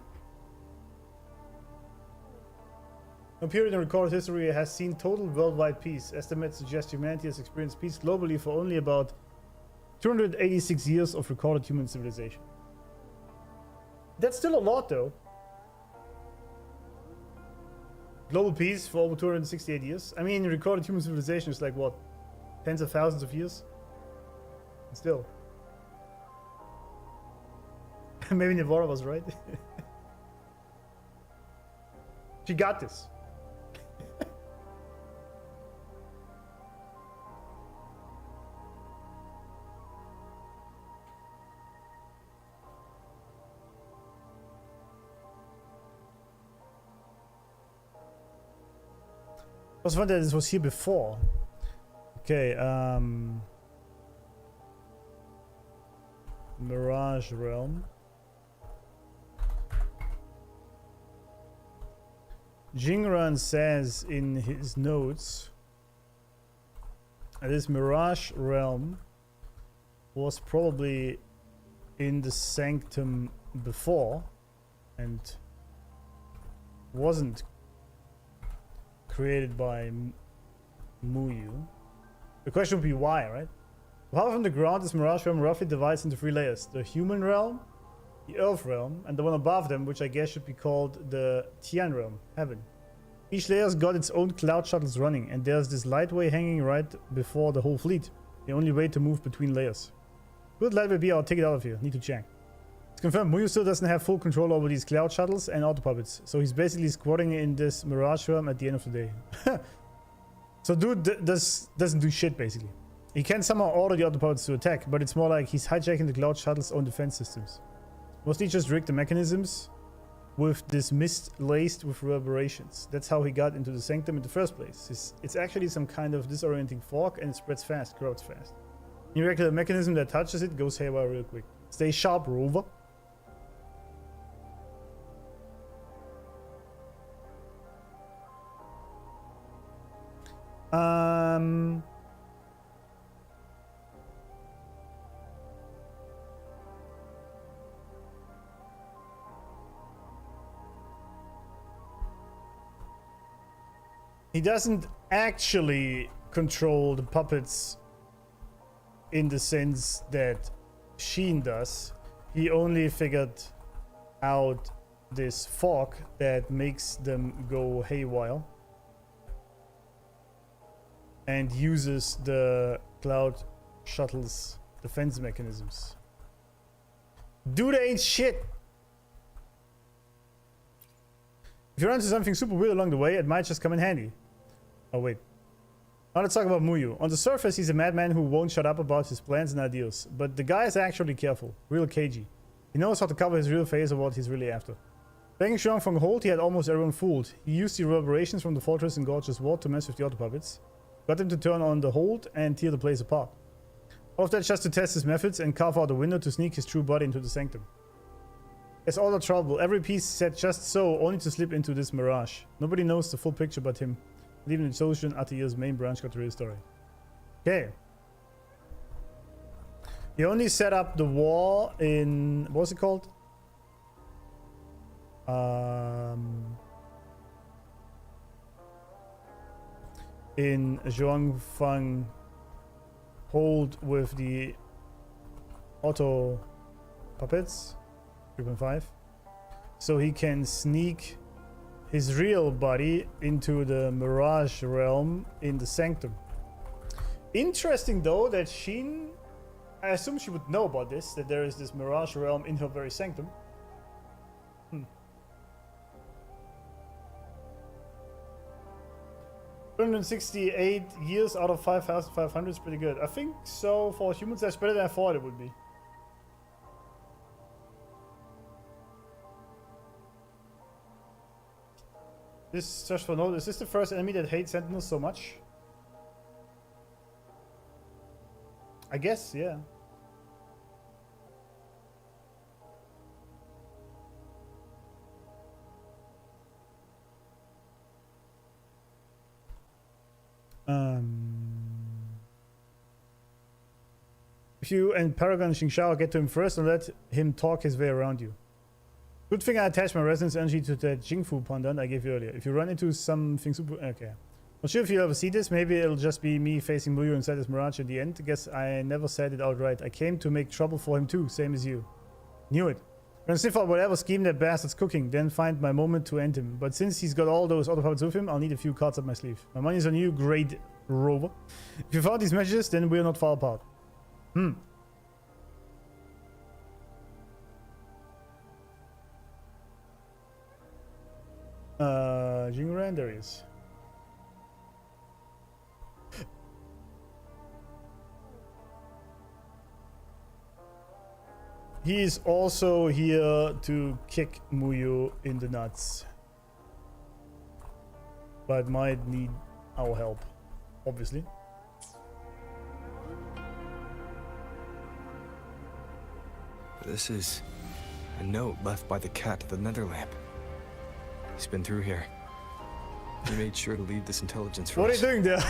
No period in recorded history has seen total worldwide peace. Estimates suggest humanity has experienced peace globally for only about 286 years of recorded human civilization. That's still a lot, though. Global peace for over 268 years. I mean, recorded human civilization is like, what? Tens of thousands of years? Still. Maybe Nivora was right. She got this. I was wondering this was here before. Okay, Mirage Realm. Jingran says in his notes that this Mirage Realm was probably in the Sanctum before and wasn't created by Muyu. The question would be why, right? Power from the ground, this Mirage Realm roughly divides into 3 layers. The Human Realm, the Earth Realm, and the one above them, which I guess should be called the Tian Realm, Heaven. Each layer's got its own cloud shuttles running, and there's this lightway hanging right before the whole fleet. The only way to move between layers. Good lightway be our ticket out of here. Need to check. It's confirmed Muyu still doesn't have full control over these cloud shuttles and auto puppets, so he's basically squatting in this Mirage Realm at the end of the day. So dude doesn't do shit, basically. He can somehow order the auto puppets to attack, but it's more like he's hijacking the cloud shuttle's own defense systems. Mostly just rig the mechanisms with this mist laced with reverberations. That's how he got into the Sanctum in the first place. It's actually some kind of disorienting fog, and it spreads fast, corrupts fast. You reckon the mechanism that touches it goes haywire real quick. Stay sharp, Rover. He doesn't actually control the puppets in the sense that Hsin does. He only figured out this fog that makes them go haywire and uses the cloud shuttle's defense mechanisms. Dude ain't shit. If you run into something super weird along the way, it might just come in handy. Oh wait. Now let's talk about Muyu. On the surface, he's a madman who won't shut up about his plans and ideals, but the guy is actually careful, real cagey. He knows how to cover his real face of what he's really after. Banging Shuang from Hold, he had almost everyone fooled. He used the reverberations from the fortress in Gorgeous Ward to mess with the auto puppets, got them to turn on the Hold and tear the place apart. All of that just to test his methods and carve out a window to sneak his true body into the Sanctum. It's all the trouble, every piece set just so, only to slip into this mirage. Nobody knows the full picture but him. And even the Solution Atelier's main branch got the real story. Okay. He only set up the war in... what's it called? In Zhuangfang Hold with the auto puppets. 3.5. So he can sneak his real body into the Mirage Realm in the Sanctum. Interesting though that Hsin, I assume she would know about this, that there is this Mirage Realm in her very Sanctum. 268 years out of 5,500 is pretty good. I think so. For humans, that's better than I thought it would be. This, just for note, is this the first enemy that hates Sentinels so much? I guess, yeah. If you and Paragon Qingxiao get to him first and let him talk his way around you. Good thing I attached my resonance energy to that Jingfu pendant I gave you earlier. If you run into something super... Okay. Not sure if you'll ever see this. Maybe it'll just be me facing Muyu inside his mirage at the end. Guess I never said it outright. I came to make trouble for him too, same as you. Knew it. Gonna sniff out whatever scheme that bastard's cooking, then find my moment to end him. But since he's got all those auto puppets with him, I'll need a few cards up my sleeve. My money's on you, great Rover. If you found these messages, then we're not far apart. Jingran, there he is. He is also here to kick Muyu in the nuts. But might need our help, obviously. This is a note left by the cat to the nether lamp. He's been through here. He made sure to leave this intelligence for us. What are you doing there?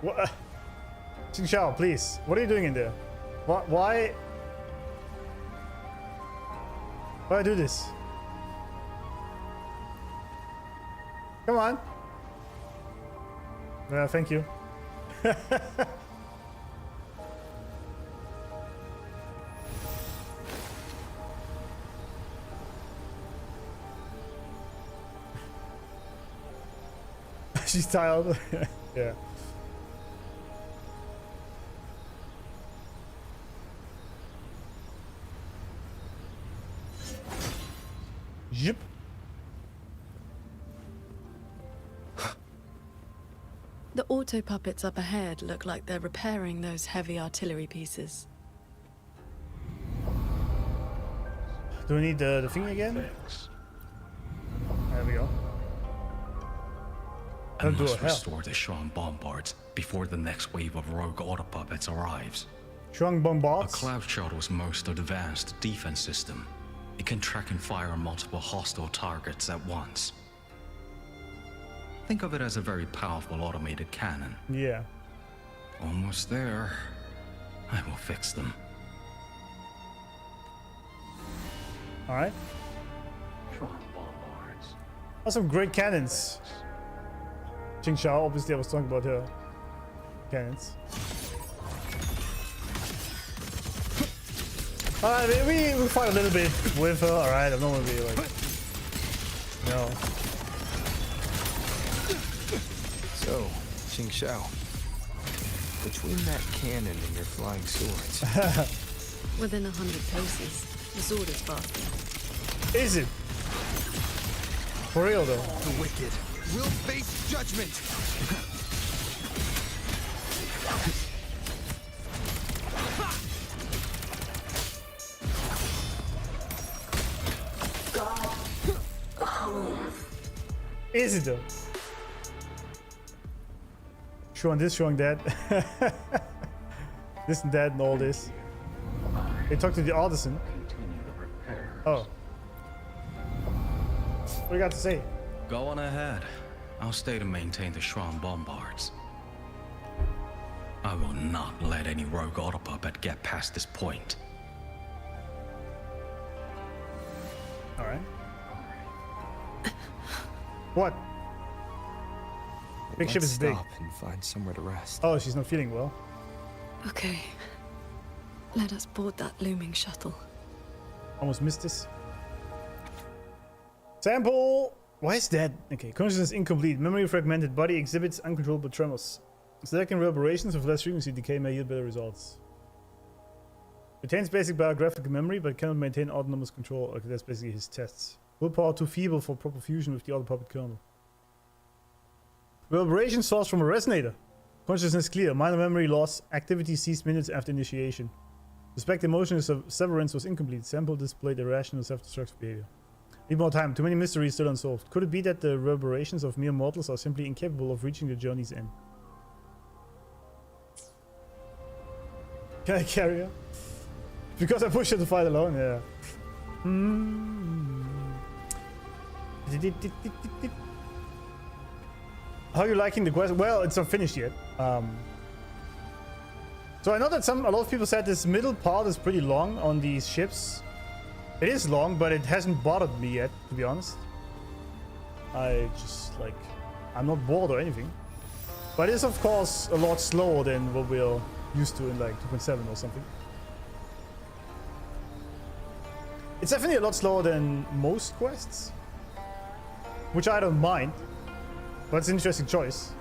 What? Qingxiao, please. What are you doing in there? Why? Why do this? Come on. Thank you. She's tired. Yeah. Yep. The auto puppets up ahead look like they're repairing those heavy artillery pieces. Do we need the thing again? There we go. I must restore the Shuang bombards before the next wave of rogue auto puppets arrives. Shuang bombards? A cloud shuttle's most advanced defense system. It can track and fire on multiple hostile targets at once. Think of it as a very powerful automated cannon. Yeah. Almost there. I will fix them. Alright. Oh, some great cannons. Qingxiao, obviously I was talking about her cannons. Alright, we fight a little bit with her. Alright, I'm not gonna be like... No. So, Qingxiao, between that cannon and your flying swords... Within 100 paces, the sword is faster. Is it? For real though. The wicked will face judgment. Is it though? Showing this, showing that. This and that and all this. They talk to the artisan. Oh. What do you got to say? Go on ahead. I'll stay to maintain the Shuang bombards. I will not let any rogue auto puppet get past this point. Alright. What? Big ship is big. Stop and find somewhere to rest. Oh, she's not feeling well. Okay. Let us board that looming shuttle. Almost missed this. Sample! Why is that? Okay, consciousness incomplete. Memory fragmented. Body exhibits uncontrollable tremors. Selecting reverberations of less frequency decay may yield better results. Retains basic biographic memory, but cannot maintain autonomous control. Okay, that's basically his tests. Willpower too feeble for proper fusion with the auto puppet kernel. Reverberation source from a resonator. Consciousness clear. Minor memory loss. Activity ceased minutes after initiation. Suspect emotion of severance was incomplete. Sample displayed irrational self-destructive behavior. Need more time. Too many mysteries still unsolved. Could it be that the reverberations of mere mortals are simply incapable of reaching the journey's end? Can I carry her? Because I pushed her to fight alone? Yeah. How are you liking the quest? Well, it's not finished yet. So I know that a lot of people said this middle part is pretty long on these ships. It is long, but it hasn't bothered me yet, to be honest. I just, like, I'm not bored or anything. But it is, of course, a lot slower than what we're used to in, like, 2.7 or something. It's definitely a lot slower than most quests, which I don't mind. But it's an interesting choice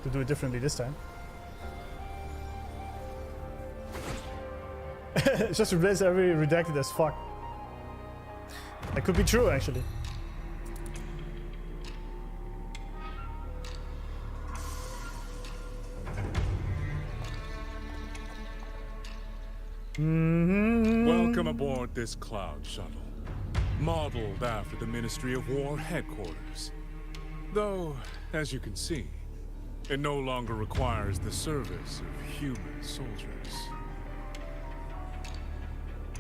to do it differently this time. It's just replace every redacted as fuck. That could be true, actually. Welcome aboard this cloud shuttle, modeled after the Ministry of War headquarters. Though, as you can see, it no longer requires the service of human soldiers.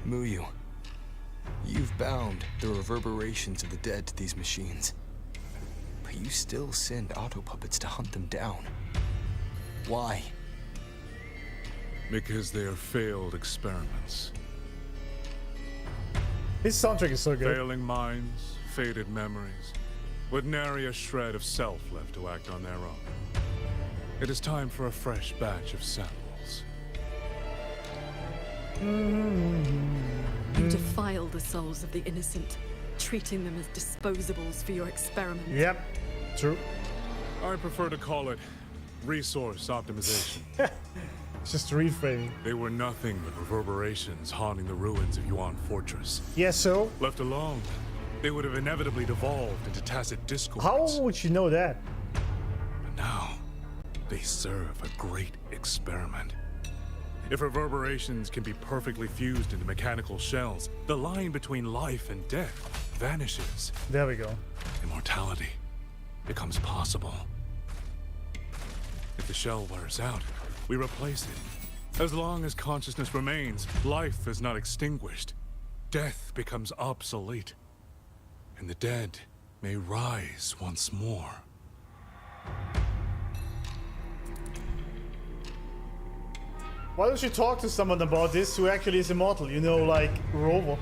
Muyu, you've bound the reverberations of the dead to these machines. But you still send autopuppets to hunt them down. Why? Because they are failed experiments. His soundtrack is so good. Failing minds, faded memories, with nary a shred of self left to act on their own. It is time for a fresh batch of samples. You defile the souls of the innocent, treating them as disposables for your experiment. Yep, true. I prefer to call it resource optimization. It's just reframing. They were nothing but reverberations haunting the ruins of Yuan Fortress. Yes, so? Left alone, they would have inevitably devolved into tacit discords. How would you know that? But now, they serve a great experiment. If reverberations can be perfectly fused into mechanical shells, the line between life and death vanishes. There we go. Immortality becomes possible. If the shell wears out, we replace it. As long as consciousness remains, life is not extinguished. Death becomes obsolete. And the dead may rise once more. Why don't you talk to someone about this who actually is immortal? You know, like Rover.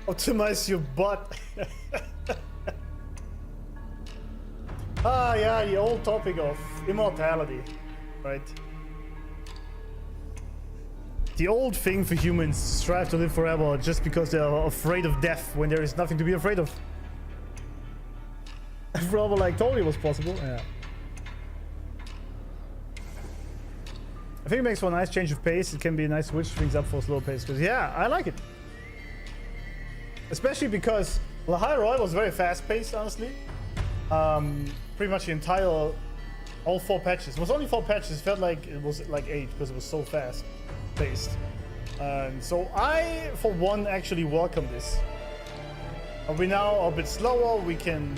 Optimize your butt. Ah, yeah, the old topic of immortality, right? The old thing for humans to strive to live forever just because they are afraid of death when there is nothing to be afraid of. Rover like told me it was possible. Yeah. I think it makes for a nice change of pace. It can be a nice switch things up for a slow pace. Because yeah, I like it. Especially because La High Roy was very fast paced, honestly. Pretty much the entire, all 4 patches. It was only 4 patches. It felt like it was like 8 because it was so fast paced. So I, for one, actually welcome this. We now are a bit slower. We can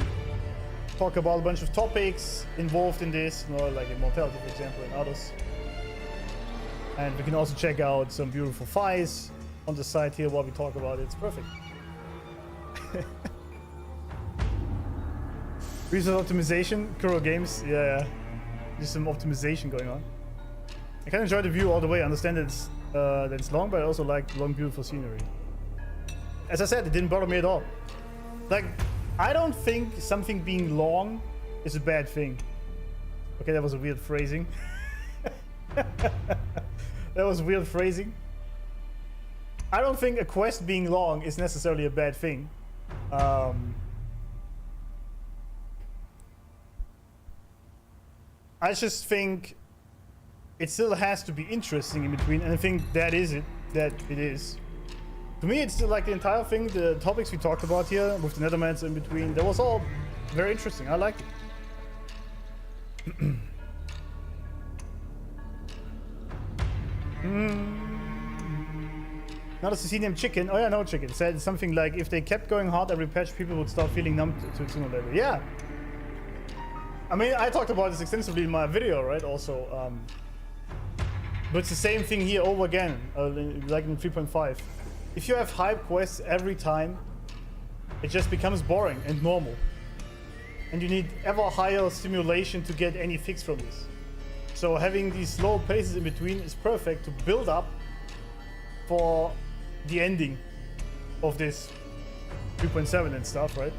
talk about a bunch of topics involved in this, you know, like Immortality, for example, and others. And we can also check out some beautiful fights on the side here while we talk about it. It's perfect. Resource optimization, Kuro Games, yeah. There's some optimization going on. I can enjoy the view all the way. I understand that it's long, but I also like long, beautiful scenery. As I said, it didn't bother me at all. Like, I don't think something being long is a bad thing. Okay, that was a weird phrasing. That was weird phrasing. I don't think a quest being long is necessarily a bad thing. I just think it still has to be interesting in between, and I think that is it. That it is. To me, it's still like the entire thing, the topics we talked about here with the Netherlands in between, that was all very interesting. I liked it. Not a Sicilian chicken. Oh yeah, no chicken. Said something like, if they kept going hard every patch, people would start feeling numb to it sooner or later. Yeah. I mean, I talked about this extensively in my video, right? Also, but it's the same thing here over again, like in 3.5. If you have hype quests every time, it just becomes boring and normal. and you need ever higher stimulation to get any fix from this. So having these slow paces in between is perfect to build up for the ending of this 3.7 and stuff, right?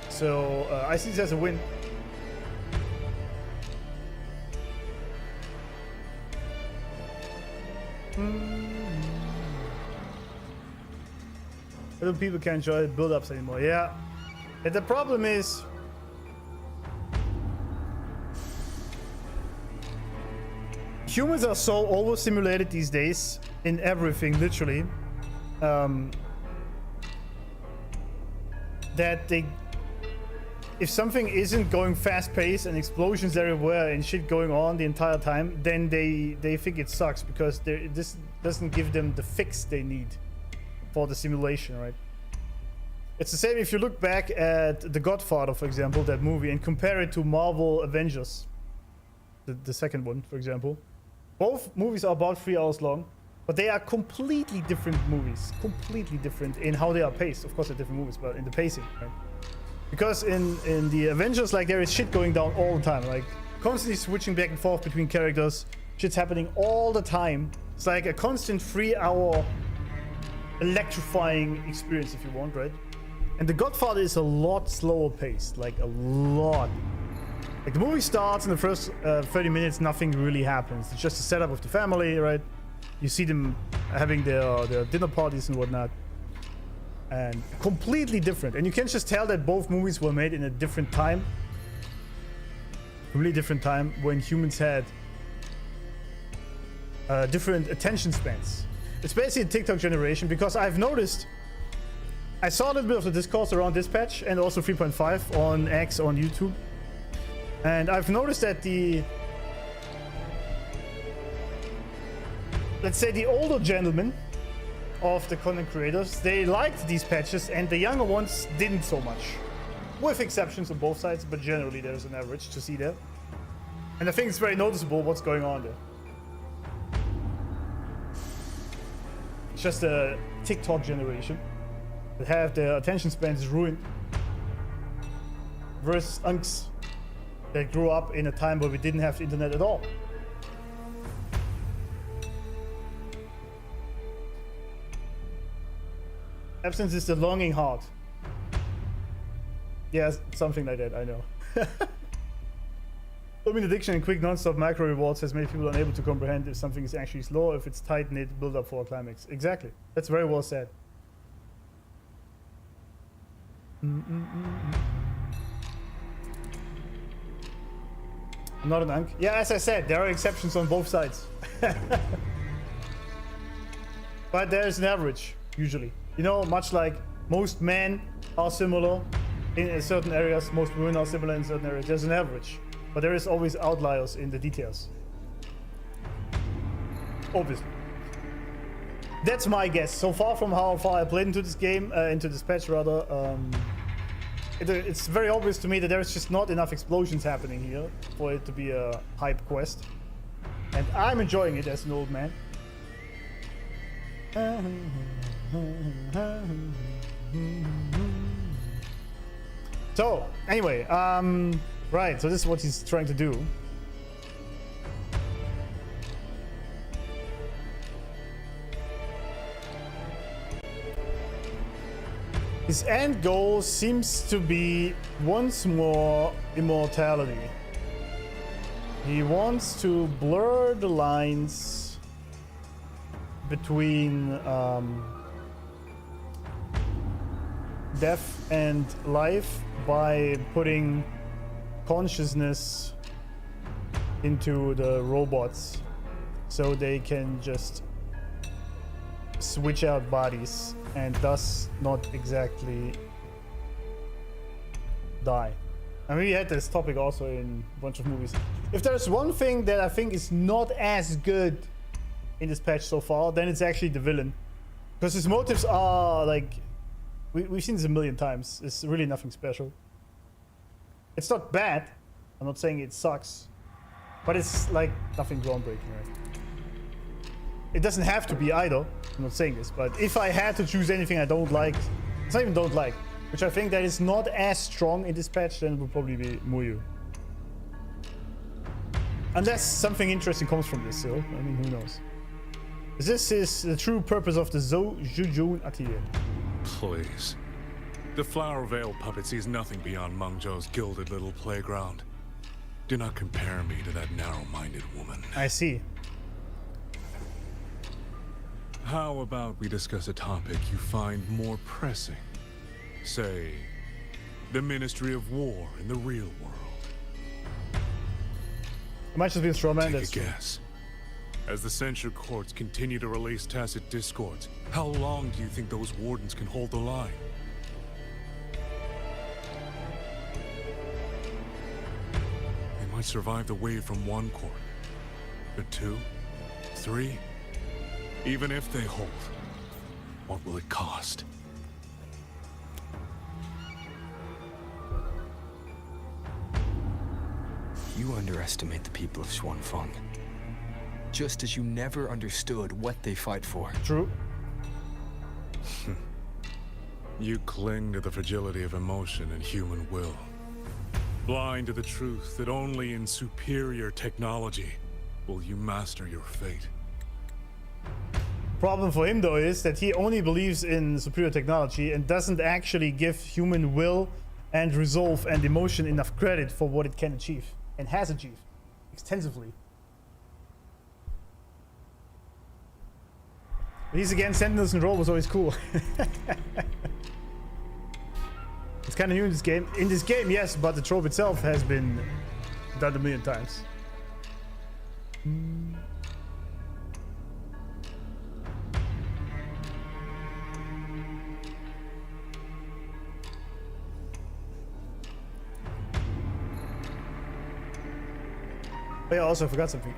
So I see this as a win. Other people can't enjoy build-ups anymore. Yeah. And the problem is humans are so overstimulated these days in everything, literally, that if something isn't going fast-paced and explosions everywhere and shit going on the entire time, then they think it sucks because this doesn't give them the fix they need for the simulation, right? It's the same if you look back at The Godfather, for example, that movie, and compare it to Marvel Avengers, the second one, for example. Both movies are about 3 hours long, but they are completely different movies. Completely different in how they are paced. Of course, they're different movies, but in the pacing, right? Because in the Avengers, like, there is shit going down all the time, like constantly switching back and forth between characters. Shit's happening all the time. It's like a constant 3-hour electrifying experience, if you want, right? And The Godfather is a lot slower paced, like a lot. Like, the movie starts in the first 30 minutes, nothing really happens. It's just a setup of the family, right? You see them having their dinner parties and whatnot. And completely different. And you can just tell that both movies were made in a different time. Really different time when humans had different attention spans. It's basically a TikTok generation, because I've noticed, I saw a little bit of the discourse around this patch and also 3.5 on X on YouTube. And I've noticed that let's say the older gentlemen of the content creators, they liked these patches, and the younger ones didn't so much. With exceptions on both sides, but generally there's an average to see there. And I think it's very noticeable what's going on there. It's just a TikTok generation that have their attention spans ruined, versus unks that grew up in a time where we didn't have the internet at all. Absence is the longing heart. Yeah, something like that, I know. Dopamine addiction and quick non-stop macro rewards has made people unable to comprehend if something is actually slow, or if it's tight-knit build-up for a climax. Exactly. That's very well said. I'm not an unk. Yeah, as I said, there are exceptions on both sides. But there is an average, usually. You know, much like most men are similar in certain areas, most women are similar in certain areas. There's an average, but there is always outliers in the details. Obviously. That's my guess. So far from how far I played into this game, into this patch rather, it's very obvious to me that there is just not enough explosions happening here for it to be a hype quest. And I'm enjoying it as an old man. So, anyway, right, so this is what he's trying to do. His end goal seems to be once more immortality. He wants to blur the lines between death and life by putting consciousness into the robots so they can just switch out bodies and thus not exactly die. I mean, we had this topic also in a bunch of movies. If there's one thing that I think is not as good in this patch so far, then it's actually the villain. Because his motives are like... We've seen this a million times. It's really nothing special. It's not bad. I'm not saying it sucks. But it's like nothing groundbreaking, right? It doesn't have to be either. I'm not saying this. But if I had to choose anything I don't like... It's not even don't like. Which I think that is not as strong in this patch, then it would probably be Muyu. Unless something interesting comes from this still. I mean, who knows? This is the true purpose of the Zhujun Atelier. Please. The Flower Veil puppet sees nothing beyond Mengzhou's gilded little playground. Do not compare me to that narrow-minded woman. I see. How about we discuss a topic you find more pressing? Say, the Ministry of War in the real world. It might just be a straw man. Take a guess. As the censure courts continue to release tacit discords, how long do you think those wardens can hold the line? They might survive the wave from one court, but 2, 3, even if they hold, what will it cost? You underestimate the people of Xuanfeng. Just as you never understood what they fight for. True. You cling to the fragility of emotion and human will. Blind to the truth that only in superior technology will you master your fate. Problem for him though is that he only believes in superior technology and doesn't actually give human will and resolve and emotion enough credit for what it can achieve and has achieved extensively. He's again, Sentinels and Roll was always cool. It's kind of new in this game. In this game, yes, but the trope itself has been done a million times. Oh yeah, also I forgot something.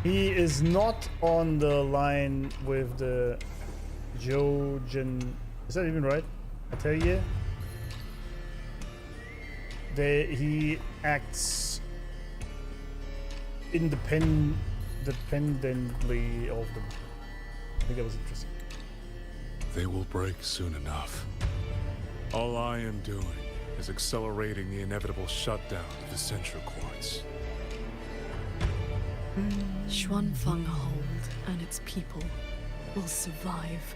He is not on the line with the Jojin. Is that even right? Atelier. He acts independently of them. I think that was interesting. They will break soon enough. All I am doing is accelerating the inevitable shutdown of the censure courts. Xuanfeng hold and its people will survive.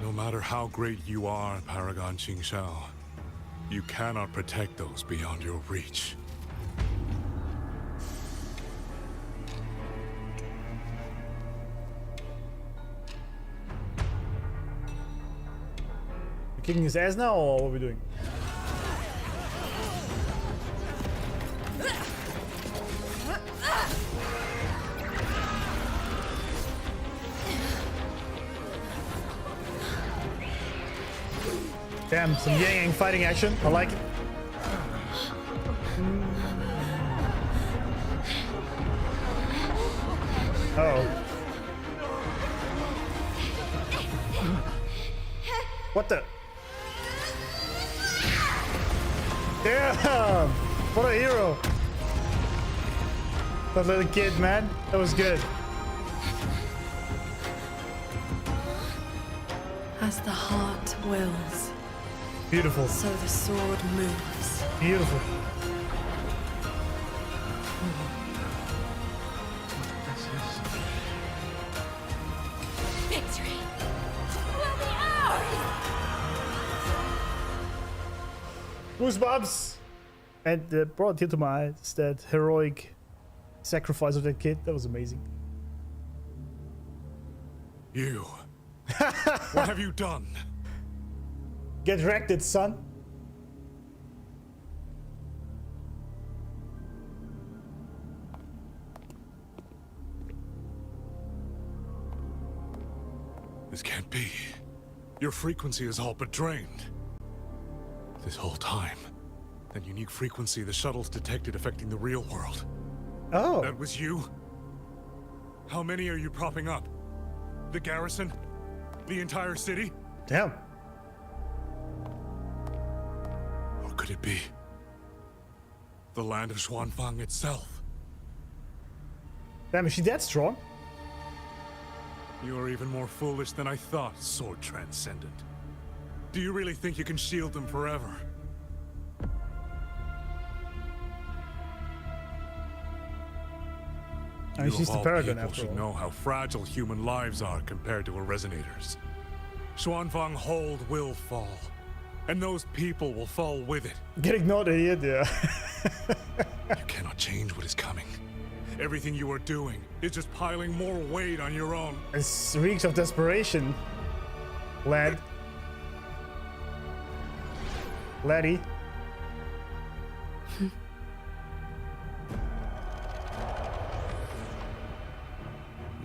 No matter how great you are, Paragon Qingxiao, you cannot protect those beyond your reach. We're kicking his ass now, or what are we doing? Damn, some yang fighting action. I like it. Uh-oh. What the? Damn! What a hero! That little kid, man. That was good. As the heart wills. Beautiful. So the sword moves. Beautiful. Victory will be ours! Goosebumps! And brought a tear to my eyes, that heroic sacrifice of that kid. That was amazing. You. What have you done? Get wrecked, son. This can't be. Your frequency is all but drained. This whole time, that unique frequency the shuttles detected affecting the real world. Oh. That was you? How many are you propping up? The garrison? The entire city? Damn. Or could it be the land of Xuanfeng itself? Damn, is she that strong? You are even more foolish than I thought, Sword Transcendent. Do you really think you can shield them forever? I mean, she's the Paragon people after should all. know how fragile human lives are compared to a Resonator's. Xuanfang Hold will fall, and those people will fall with it. Get ignored, idiot, yeah. You cannot change what is coming. Everything you are doing is just piling more weight on your own. It reeks of desperation, lad. Laddie.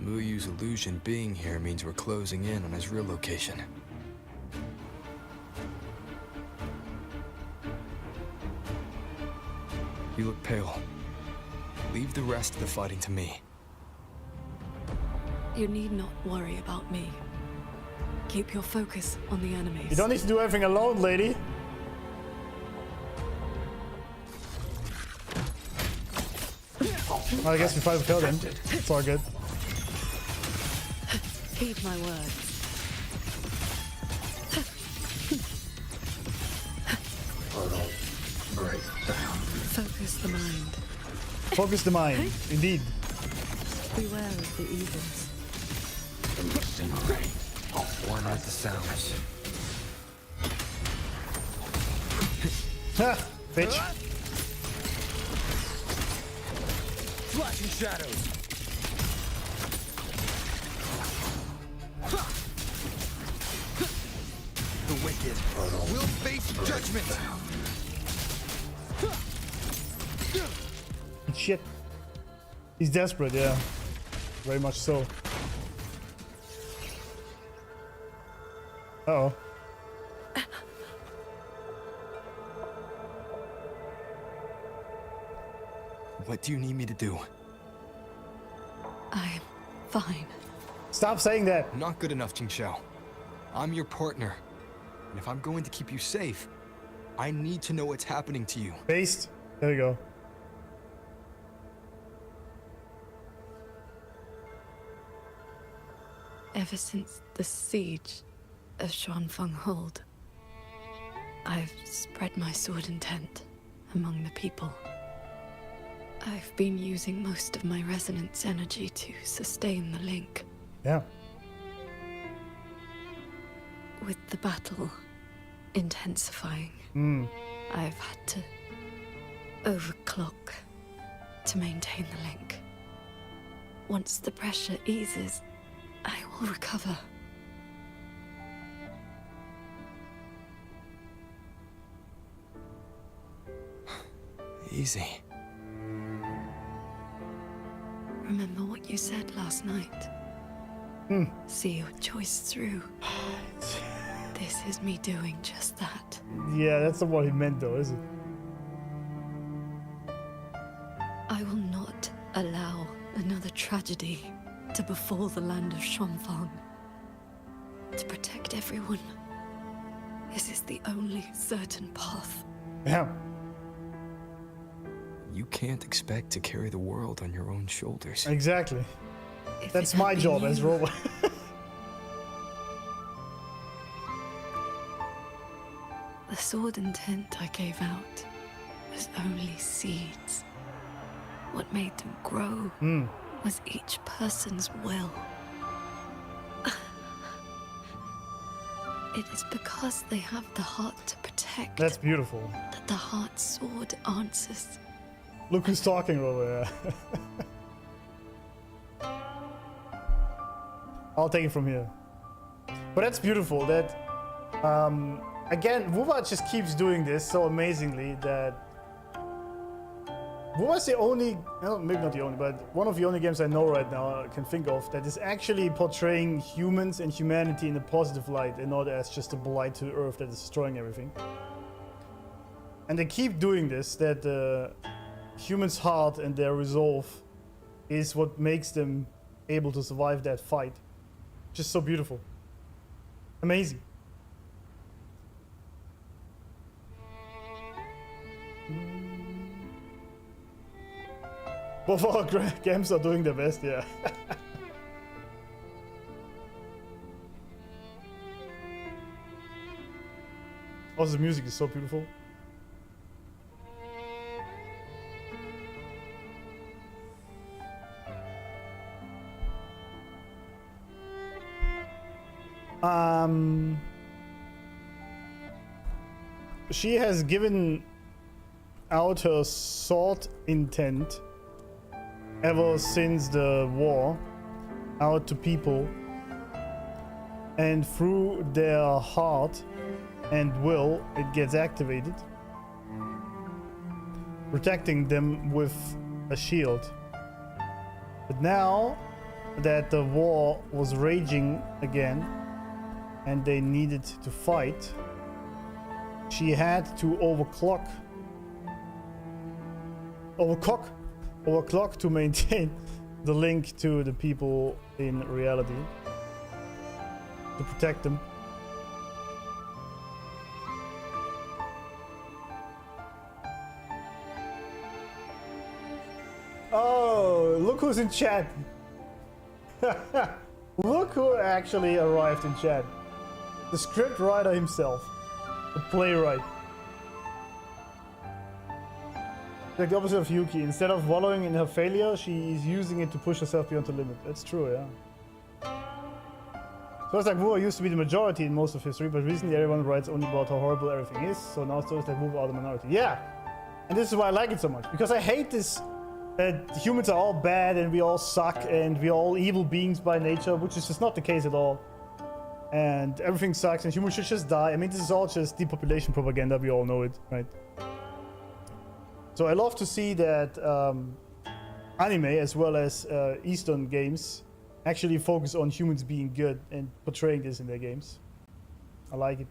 Muyu's illusion being here means we're closing in on his real location. You look pale. Leave the rest of the fighting to me. You need not worry about me. Keep your focus on the enemies. You don't need to do everything alone, lady. Well, I guess we finally killed him. It's all good. Heed my words. Focus the mind. Focus the mind, indeed. Beware of the evils. One with the sounds. Ha! Bitch. Flashing shadows. The wicked will face judgment. Shit. He's desperate, yeah. Very much so. Uh-oh. What do you need me to do? I'm fine. Stop saying that. Not good enough, Qingxiao. I'm your partner. And if I'm going to keep you safe, I need to know what's happening to you. Based. There we go. Ever since the siege of Xuanfeng Hold, I've spread my sword intent among the people. I've been using most of my resonance energy to sustain the link. Yeah. With the battle intensifying, I've had to overclock to maintain the link. Once the pressure eases, I will recover. Easy. Remember what you said last night. See your choice through. This is me doing just that. Yeah, that's not what he meant though, is it? I will not allow another tragedy to befall the land of Xuanfang. To protect everyone, this is the only certain path. Yeah. You can't expect to carry the world on your own shoulders. Exactly. If That's it had my been job as you- Rover. The sword intent I gave out was only seeds. What made them grow was each person's will. It is because they have the heart to protect That's beautiful. that the heart sword answers. Look who's talking, Rover. I'll take it from here. But that's beautiful. That again, Wuba just keeps doing this so amazingly that Wuba's the only, well, maybe not the only, but one of the only games I know right now I can think of that is actually portraying humans and humanity in a positive light and not as just a blight to the earth that is destroying everything. And they keep doing this, that the humans' heart and their resolve is what makes them able to survive that fight. Just so beautiful. Amazing. Both our games are doing their best, yeah. Also, the music is so beautiful. She has given out her sword intent ever since the war out to people, and through their heart and will it gets activated, protecting them with a shield. But now that the war was raging again and they needed to fight, she had to overclock to maintain the link to the people in reality, to protect them. Oh, look who's in chat. Look who actually arrived in chat. The script writer himself. The playwright. Like the opposite of Yuki. Instead of wallowing in her failure, she is using it to push herself beyond the limit. That's true, yeah. So it's like Wu used to be the majority in most of history, but recently everyone writes only about how horrible everything is. So now it's like Wu are the minority. Yeah! And this is why I like it so much. Because I hate this that humans are all bad and we all suck and we're all evil beings by nature, which is just not the case at all. And everything sucks and humans should just die. I mean, this is all just depopulation propaganda, we all know it, right? So I love to see that anime as well as Eastern games actually focus on humans being good and portraying this in their games. I like it.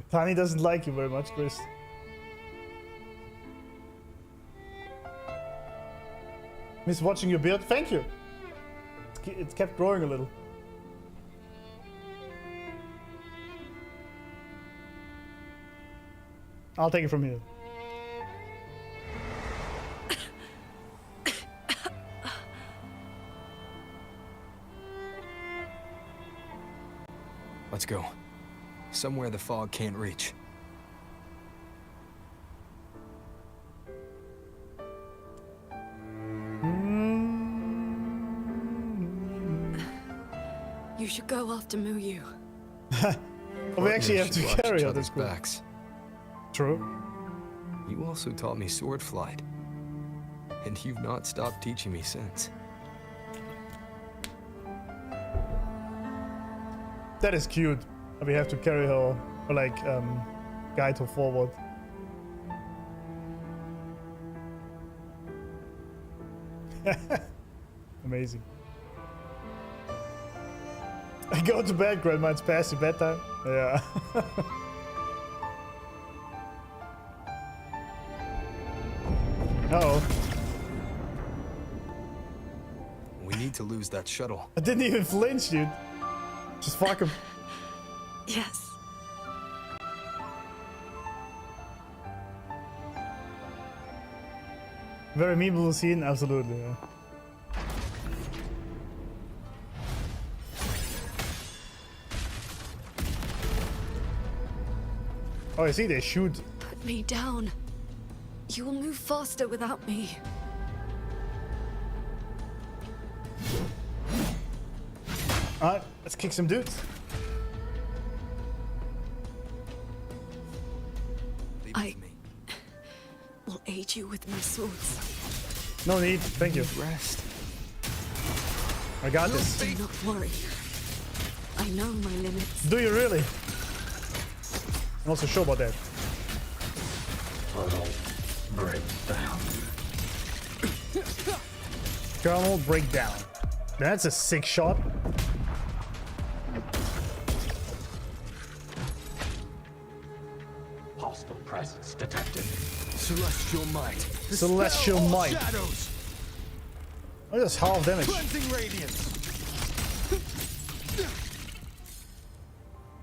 Tani doesn't like you very much, Chris. Miss watching your beard? Thank you. It's kept growing a little. I'll take it from here. Let's go. Somewhere the fog can't reach. You should go after Muyu. We actually have to carry her this backs. True. You also taught me sword flight. And you've not stopped teaching me since. That is cute. We have to carry her, or like, guide her forward. Amazing. I go to bed, Grandma. It's past your bedtime. Yeah. Uh-oh. We need to lose that shuttle. I didn't even flinch, dude. Just fuck him. Yes. Very memeable scene, absolutely. Yeah. Oh, I see they shoot. Put me down. You will move faster without me. Alright, let's kick some dudes. I will aid you with my swords. No need, thank you. Rest. I got this. Do not worry. I know my limits. Do you really? I'm also sure about that. Breakdown. Thermal breakdown. That's a sick shot. Hostile presence detected. Celestial might. Celestial Dispel all might. Shadows. Oh, that's half damage. Cleansing radiance.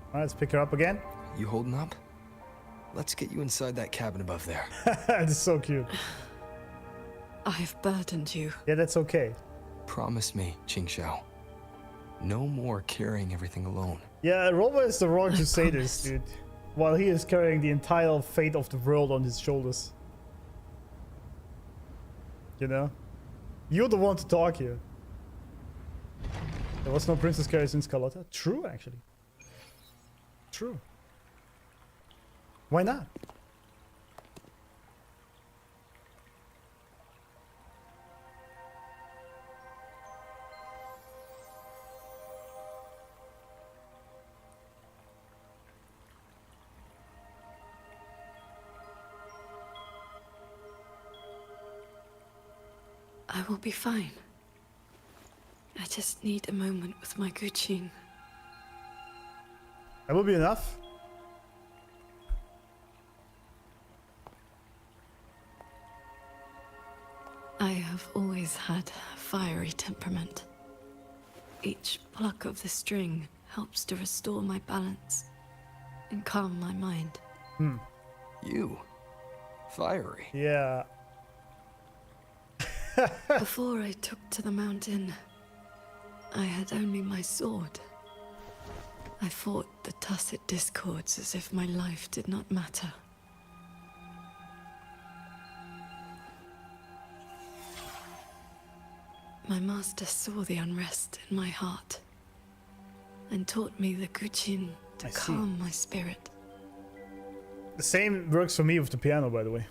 Alright, let's pick her up again. You holding up? Let's get you inside that cabin above there. That's so cute. I have burdened you. Yeah, that's okay. Promise me, Qingxiao. No more carrying everything alone. Yeah, Rover is the wrong to say this, dude. While he is carrying the entire fate of the world on his shoulders. You know? You're the one to talk here. There was no Princess Carrie since Carlotta. True, actually. True. Why not? I will be fine. I just need a moment with my Guqin. That will be enough. I have always had a fiery temperament. Each pluck of the string helps to restore my balance and calm my mind. You? Fiery? Yeah. Before I took to the mountain, I had only my sword. I fought the tacit discords as if my life did not matter. My master saw the unrest in my heart and taught me the Guqin to calm my spirit. The same works for me with the piano, by the way.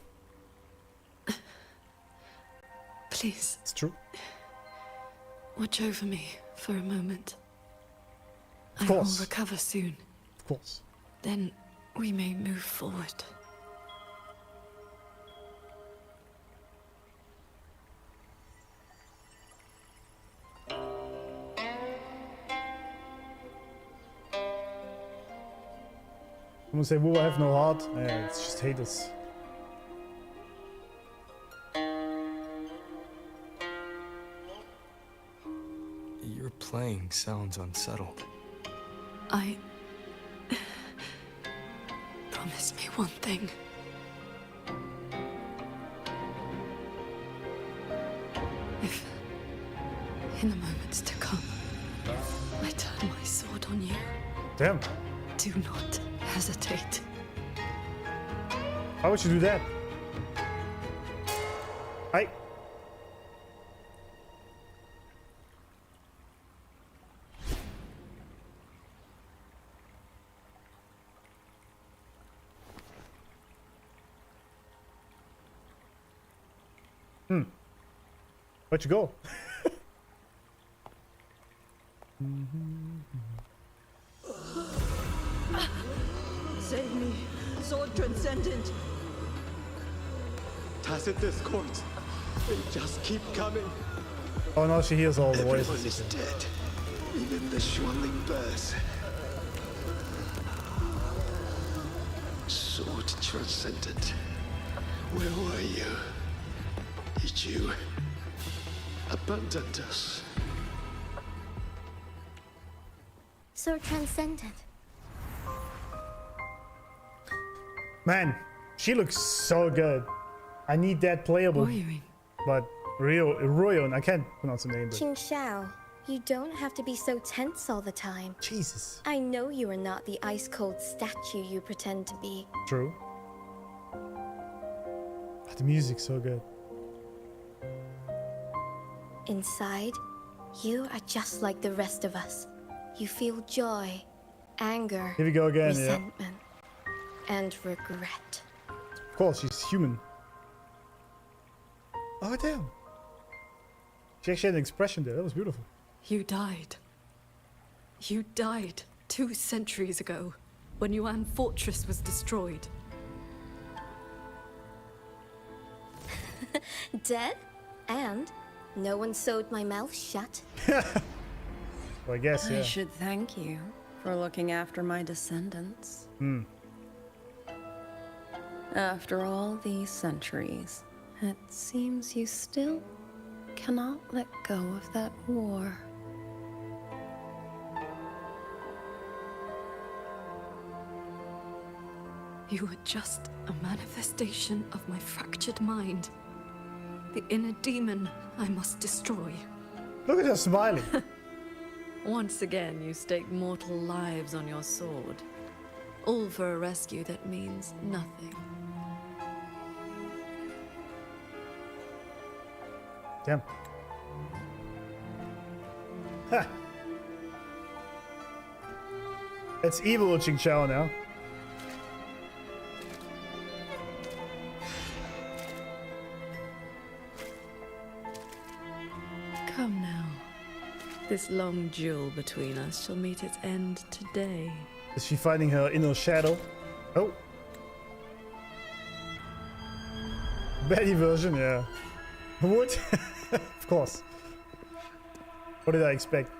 Please. It's true. Watch over me for a moment. Of course. I will recover soon. Of course. Then we may move forward. Someone say, "Woo, I have no heart." Yeah, it's just haters. Your playing sounds unsettled. Promise me one thing. If, in the moments to come, I turn my sword on you, Damn. do not hesitate. How would you do that? Where'd you go? Save me, Sword Transcendent. Tacit discords. They just keep coming. Oh no, she hears all the Everyone voices. is dead. Even the Xuanling bears. Sword Transcendent. Where were you? Did you abandon us? So transcendent. Man, she looks so good. I need that playable. Wuthering. But Royon, I can't pronounce the name. But Qingxiao, you don't have to be so tense all the time. Jesus. I know you are not the ice-cold statue you pretend to be. True. But the music's so good. Inside, you are just like the rest of us. You feel joy, anger, Here we go again, resentment, and regret. Of course, she's human. Oh damn. She actually had an expression there. That was beautiful. You died. You died 2 centuries ago, when Yuan Fortress was destroyed. Dead? And no one sewed my mouth shut. Well, I guess, yeah. I should thank you for looking after my descendants. After all these centuries, it seems you still cannot let go of that war. You were just a manifestation of my fractured mind. The inner demon I must destroy. Look at her smiling. Once again, you stake mortal lives on your sword. All for a rescue that means nothing. Damn. Ha! It's evil Qingxiao now. Come now. This long duel between us shall meet its end today. Is she fighting her inner shadow? Oh. Betty version, yeah. What? Of course. What did I expect?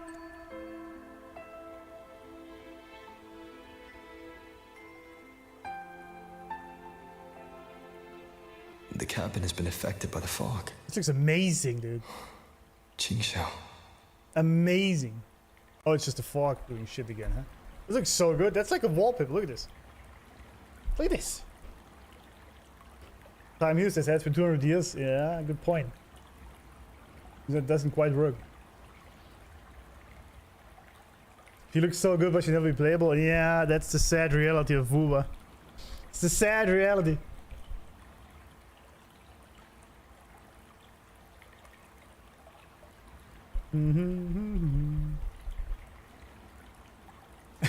The cabin has been affected by the fog. This looks amazing, dude. Qingxiao. Amazing. Oh, it's just the fog doing shit again, huh? This looks so good. That's like a wallpaper. Look at this. Look at this. Time used, has been 200 years. Yeah, good point. That doesn't quite work. She looks so good, but she'll never be playable. Yeah, that's the sad reality of Wuba. It's the sad reality.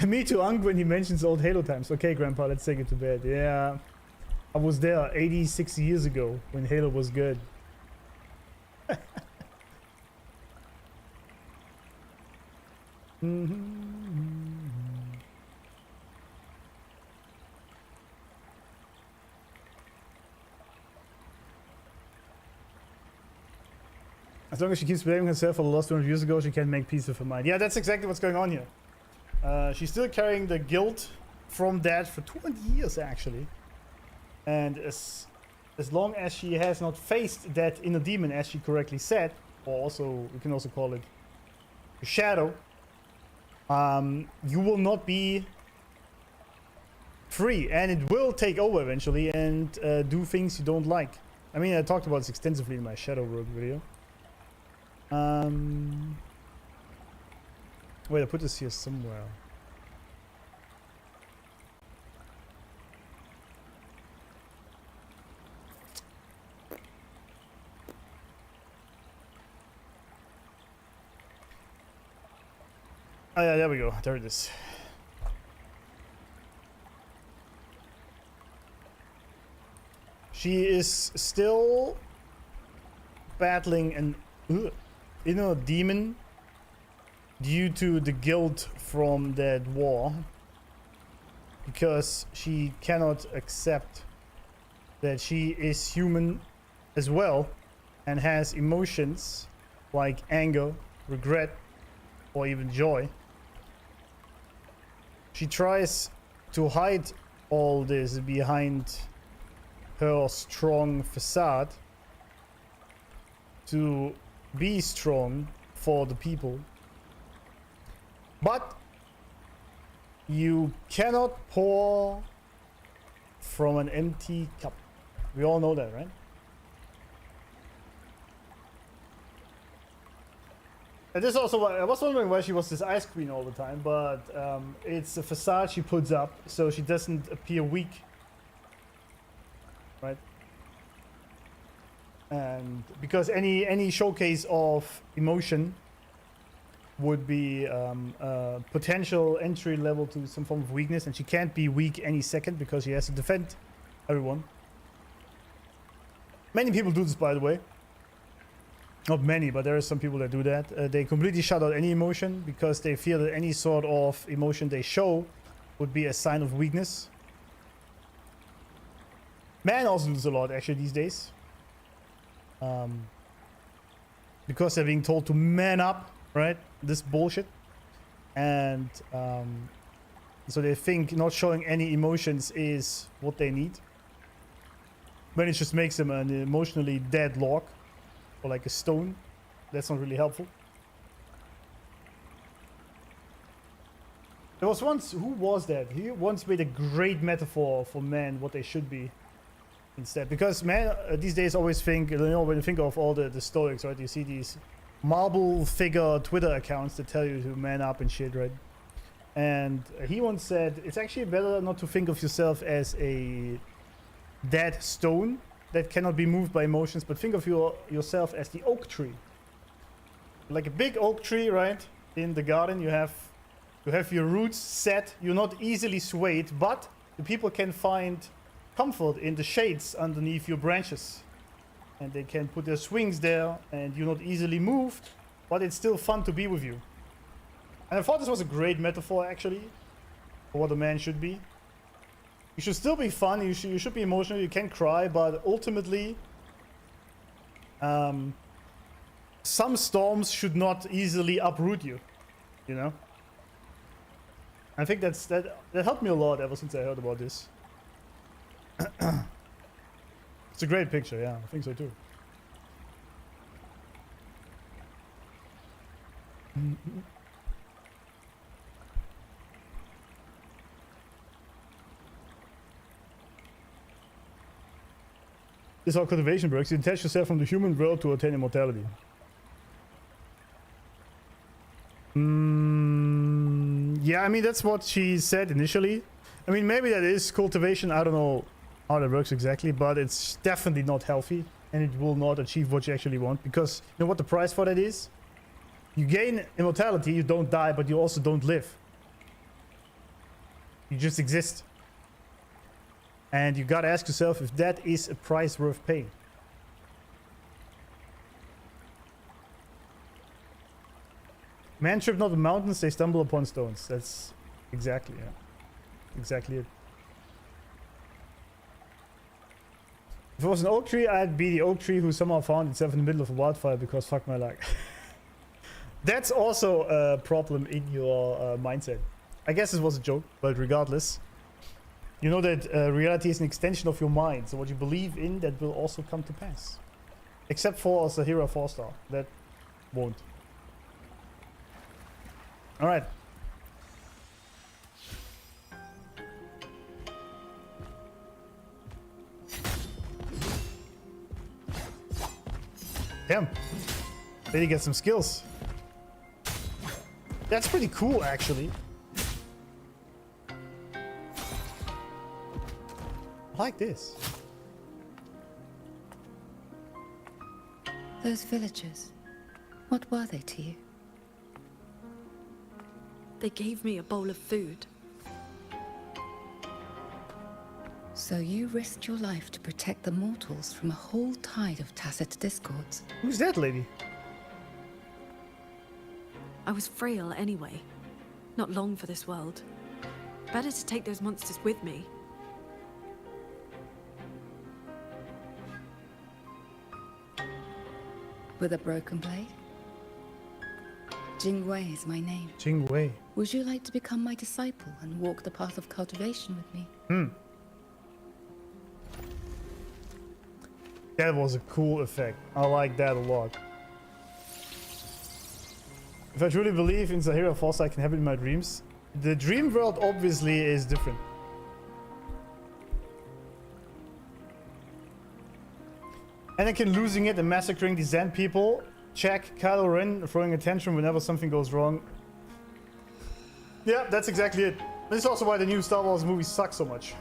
Me too, Unc, when he mentions old Halo times. Okay, Grandpa, let's take it to bed. Yeah, I was there 86 years ago when Halo was good. As long as she keeps blaming herself for the lost 200 years ago, she can't make peace with her mind. Yeah, that's exactly what's going on here. She's still carrying the guilt from that for 200 years, actually. And as long as she has not faced that inner demon, as she correctly said, or also, we can also call it the shadow, you will not be free. And it will take over eventually and do things you don't like. I mean, I talked about this extensively in my Shadow Work video. Wait, I put this here somewhere. Oh yeah, there we go. There it is. She is still battling an inner demon due to the guilt from that war, because she cannot accept that she is human as well and has emotions like anger, regret, or even joy. She tries to hide all this behind her strong facade to be strong for the people. But you cannot pour from an empty cup. We all know that, right? And this also, I was wondering why she was this ice queen all the time, but it's a facade she puts up so she doesn't appear weak, right? And because any showcase of emotion would be a potential entry level to some form of weakness, and she can't be weak any second because she has to defend everyone. Many people do this, by the way. Not many, but there are some people that do that. They completely shut out any emotion because they feel that any sort of emotion they show would be a sign of weakness. Men also do this a lot, actually, these days. Because they're being told to man up, right? This bullshit. And so they think not showing any emotions is what they need. When it just makes them an emotionally dead log. Or like a stone. That's not really helpful. There was once, who was that? He once made a great metaphor for men, what they should be instead. Because men these days always think, you know, when you think of all the Stoics, right? You see these marble figure Twitter accounts that tell you to man up and shit, right? And he once said, it's actually better not to think of yourself as a dead stone that cannot be moved by emotions, but think of yourself as the oak tree. Like a big oak tree, right? In the garden, you have your roots set. You're not easily swayed, but the people can find comfort in the shades underneath your branches. And they can put their swings there, and you're not easily moved, but it's still fun to be with you. And I thought this was a great metaphor, actually, for what a man should be. You should still be fun, you should be emotional, you can cry, but ultimately, some storms should not easily uproot you, you know? I think that helped me a lot ever since I heard about this. It's a great picture, yeah, I think so too. This is how cultivation works. You detach yourself from the human world to attain immortality. Yeah, I mean, that's what she said initially. I mean, maybe that is cultivation. I don't know how that works exactly, but it's definitely not healthy, and it will not achieve what you actually want, because you know what the price for that is? You gain immortality, you don't die, but you also don't live. You just exist. And you gotta ask yourself if that is a price worth paying. Men trip not the mountains, they stumble upon stones. That's exactly, yeah. Exactly it. If it was an oak tree, I'd be the oak tree who somehow found itself in the middle of a wildfire because fuck my luck. That's also a problem in your mindset. I guess it was a joke, but regardless, you know that reality is an extension of your mind. So what you believe in, that will also come to pass. Except for Sahira 4-star. That won't. Alright. Damn. Did he get some skills? That's pretty cool, actually. I like this. Those villagers, what were they to you? They gave me a bowl of food. So you risked your life to protect the mortals from a whole tide of tacit discords. Who's that lady? I was frail anyway. Not long for this world. Better to take those monsters with me. With a broken blade? JINGWEI is my name. JINGWEI. Would you like to become my disciple and walk the path of cultivation with me? That was a cool effect. I like that a lot. If I truly believe in Sahira Falls, I can have it in my dreams. The dream world obviously is different. Anakin losing it and massacring the Zen people. Check. Kylo Ren throwing a tantrum whenever something goes wrong. Yeah, that's exactly it. This is also why the new Star Wars movies suck so much.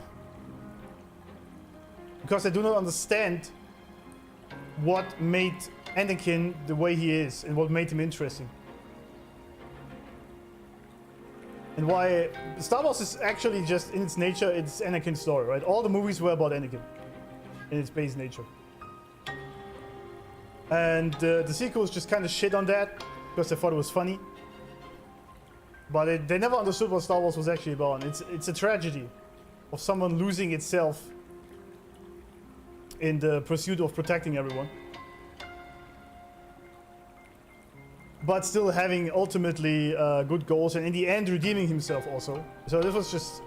Because they do not understand what made Anakin the way he is and what made him interesting. And why Star Wars is actually just, in its nature, it's Anakin's story, right? All the movies were about Anakin in its base nature. And the sequels just kind of shit on that because they thought it was funny. But they never understood what Star Wars was actually about. It's a tragedy of someone losing itself in the pursuit of protecting everyone. But still having ultimately good goals and in the end redeeming himself also. So this was just...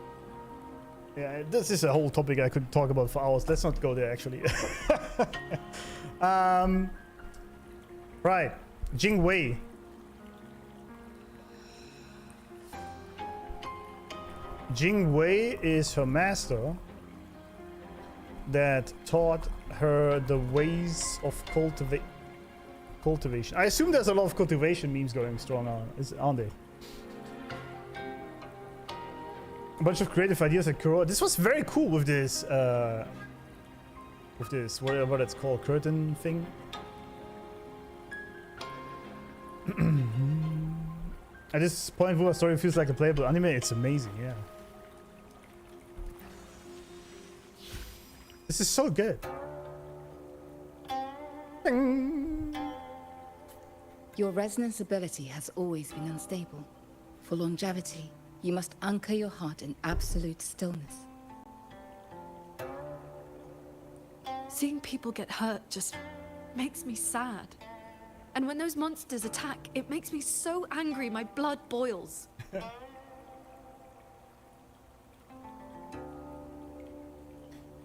Yeah, this is a whole topic I could talk about for hours. Let's not go there actually. Right, JINGWEI. JINGWEI is her master that taught her the ways of cultivate. cultivation. I assume there's a lot of cultivation memes going strong on, aren't they? A bunch of creative ideas at Kuro. This was very cool with this, what it's called, curtain thing. At this point, the story feels like a playable anime. It's amazing, yeah. This is so good. Your resonance ability has always been unstable. For longevity, you must anchor your heart in absolute stillness. Seeing people get hurt just makes me sad. And when those monsters attack, it makes me so angry my blood boils.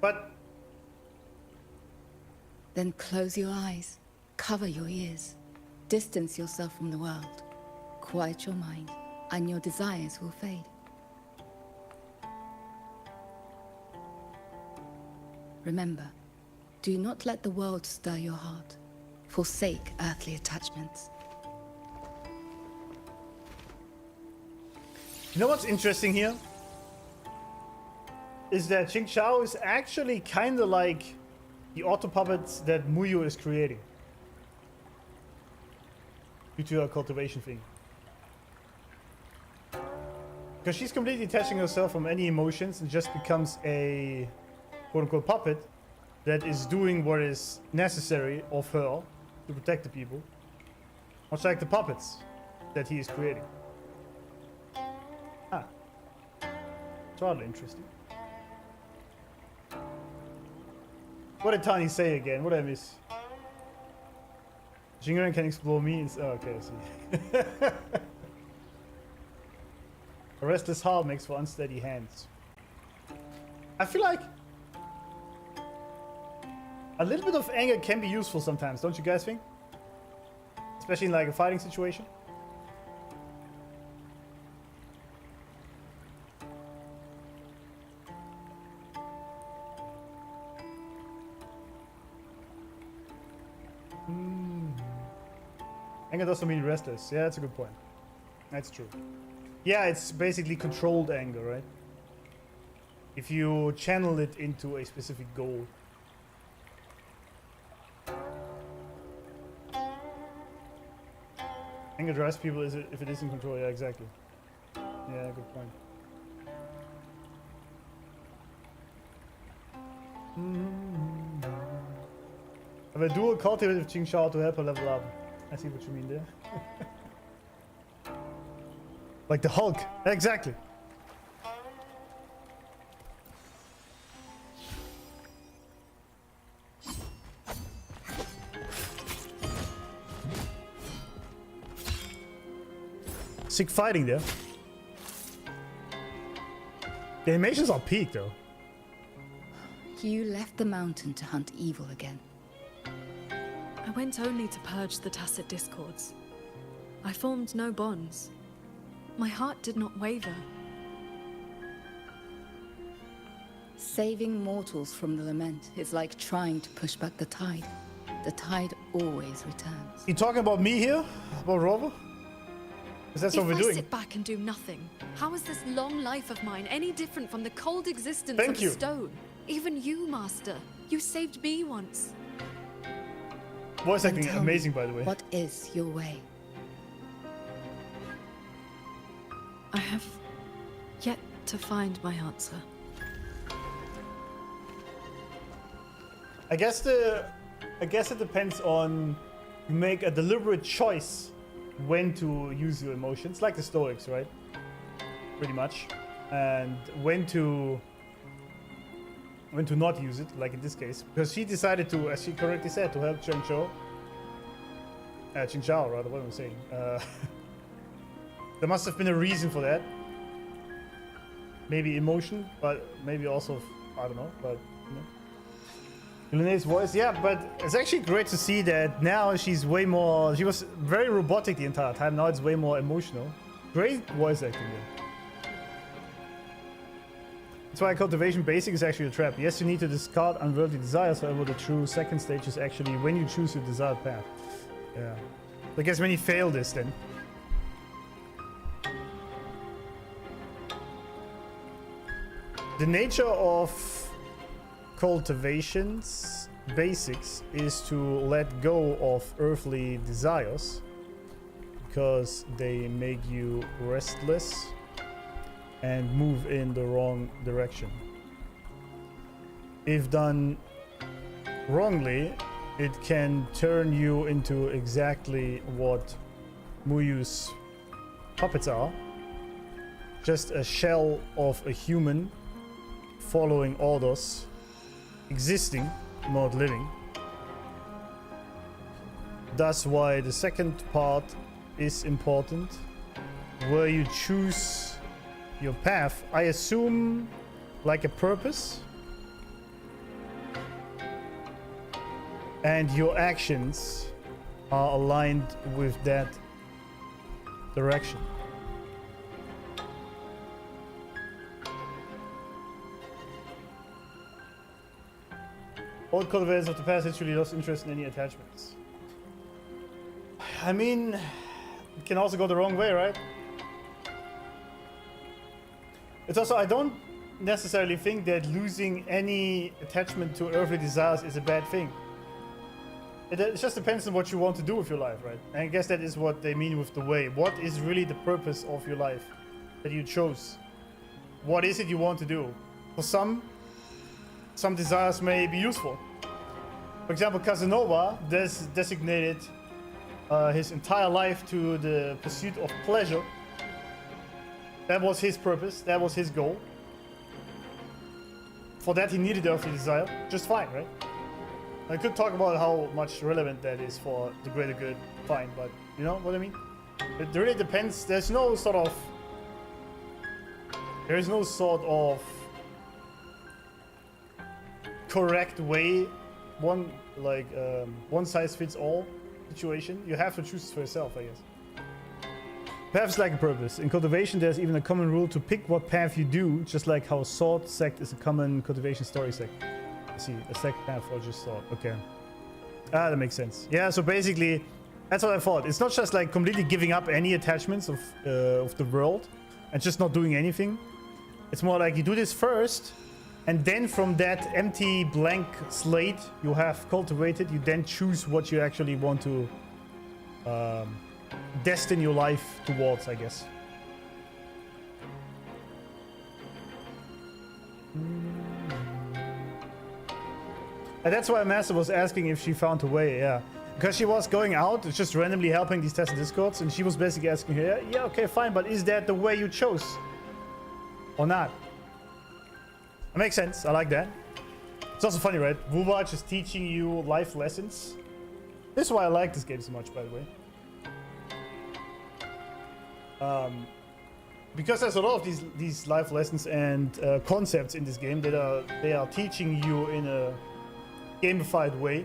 But... Then close your eyes, cover your ears, distance yourself from the world, quiet your mind, and your desires will fade. Remember, do not let the world stir your heart. Forsake earthly attachments. You know what's interesting here? Is that Qingxiao is actually kind of like the auto puppets that Muyu is creating. Due to her cultivation thing. Because she's completely detaching herself from any emotions and just becomes a quote-unquote puppet that is doing what is necessary of her to protect the people. Much like the puppets that he is creating. Ah. It's rather interesting. What did Tani say again? What did I miss? Jingran can explore me. Oh, okay, I see. A restless heart makes for unsteady hands. I feel like a little bit of anger can be useful sometimes, don't you guys think? Especially in like a fighting situation. Anger doesn't mean restless. Yeah, that's a good point. That's true. Yeah, it's basically controlled anger, right? If you channel it into a specific goal. Anger drives people if it is in control. Yeah, exactly. Yeah, good point. Have a dual cultivate with Qingxiao to help her level up. I see what you mean there. Like the Hulk. Exactly. Sick fighting there. The animations are peak though. You left the mountain to hunt evil again. I went only to purge the tacit discords. I formed no bonds. My heart did not waver. Saving mortals from the lament is like trying to push back the tide. The tide always returns. You talking about me here? About Rover? Because that's what we're doing. If I sit back and do nothing, how is this long life of mine any different from the cold existence of a stone? Even you, Master. You saved me once. Voice acting amazing, by the way. What is your way? I have yet to find my answer. I guess it depends on you make a deliberate choice when to use your emotions, like the Stoics, right? Pretty much, and when to not use it, like in this case, because she decided to, as she correctly said, to help Qingxiao, rather. What am I saying? There must have been a reason for that. Maybe emotion, but maybe also I don't know. But you know. Lene's voice, yeah. But it's actually great to see that now she's way more. She was very robotic the entire time. Now it's way more emotional. Great voice acting there. That's why cultivation basic is actually a trap. Yes, you need to discard unworldly desires, however the true second stage is actually when you choose your desired path. Yeah. I guess when he failed this then. The nature of cultivation's basics is to let go of earthly desires because they make you restless and move in the wrong direction. If done wrongly, it can turn you into exactly what Muyu's puppets are. Just a shell of a human following orders, existing, not living. That's why the second part is important, where you choose your path. I assume like a purpose, and your actions are aligned with that direction. Old cultivators of the past literally lost interest in any attachments. I mean, it can also go the wrong way, right? It's also, I don't necessarily think that losing any attachment to earthly desires is a bad thing. It just depends on what you want to do with your life, right? And I guess that is what they mean with the way. What is really the purpose of your life that you chose? What is it you want to do? For some desires may be useful. For example, Casanova designated his entire life to the pursuit of pleasure. That was his purpose, that was his goal. For that he needed earthly desire, just fine, right? I could talk about how much relevant that is for the greater good, fine, but you know what I mean? It really depends. There's no sort of correct way, one size fits all situation. You have to choose for yourself, I guess. Paths like a purpose. In cultivation, there's even a common rule to pick what path you do, just like how a sword sect is a common cultivation story sect. I see, a sect path or just sword. Okay. Ah, that makes sense. Yeah, so basically, that's what I thought. It's not just like completely giving up any attachments of the world and just not doing anything. It's more like you do this first, and then from that empty blank slate you have cultivated, you then choose what you actually want to destine your life towards, I guess. And that's why Master was asking if she found a way, yeah. Because she was going out, just randomly helping these test discords, and she was basically asking her, yeah, okay, fine, but is that the way you chose? Or not? That makes sense, I like that. It's also funny, right? Wuwa just teaching you life lessons. This is why I like this game so much, by the way. Because there's a lot of these life lessons and concepts in this game that they are teaching you in a gamified way.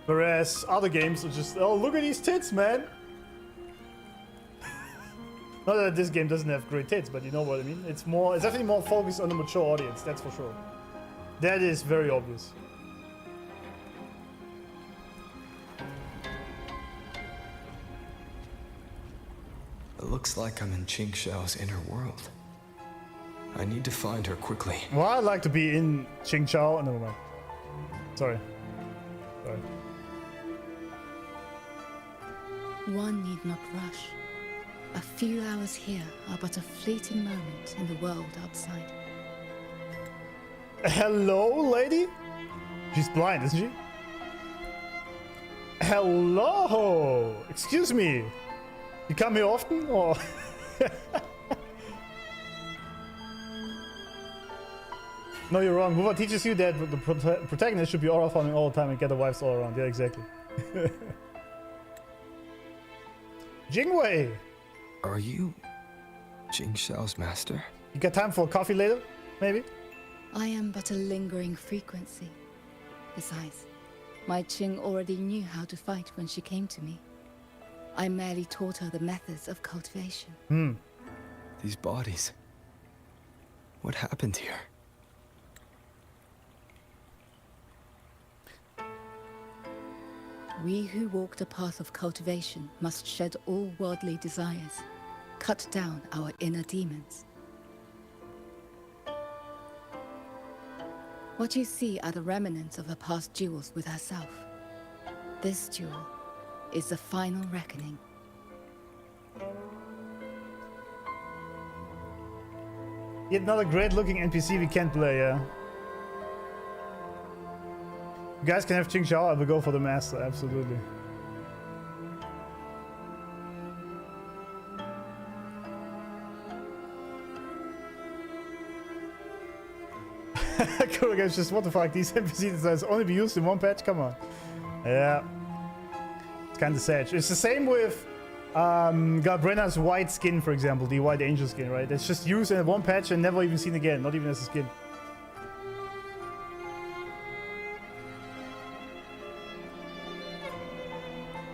Whereas other games are just, oh, look at these tits, man. Not that this game doesn't have great tits, but you know what I mean. It's definitely more focused on the mature audience, that's for sure. That is very obvious. It looks like I'm in Qingxiao's inner world. I need to find her quickly. Well, I'd like to be in Qingxiao. Never mind. Sorry. One need not rush. A few hours here are but a fleeting moment in the world outside. Hello, lady? She's blind, isn't she? Hello! Excuse me. You come here often, or? No, you're wrong. Wuwa teaches you that the protagonist should be aura farming all the time and get the wives all around. Yeah, exactly. JINGWEI! Are you Qingxiao's master? You got time for a coffee later, maybe? I am but a lingering frequency. Besides, my Qing already knew how to fight when she came to me. I merely taught her the methods of cultivation. These bodies. What happened here? We who walk the path of cultivation must shed all worldly desires, cut down our inner demons. What you see are the remnants of her past duels with herself. This duel is the final reckoning. Yet another great-looking NPC we can't play, yeah. You guys can have Qingxiao, I will go for the master, absolutely. Kuraga's just, what the fuck, these NPC designs only be used in one patch? Come on. Yeah. It's kinda sad. It's the same with Galbrenna's white skin, for example, the white angel skin, right? It's just used in one patch and never even seen again, not even as a skin.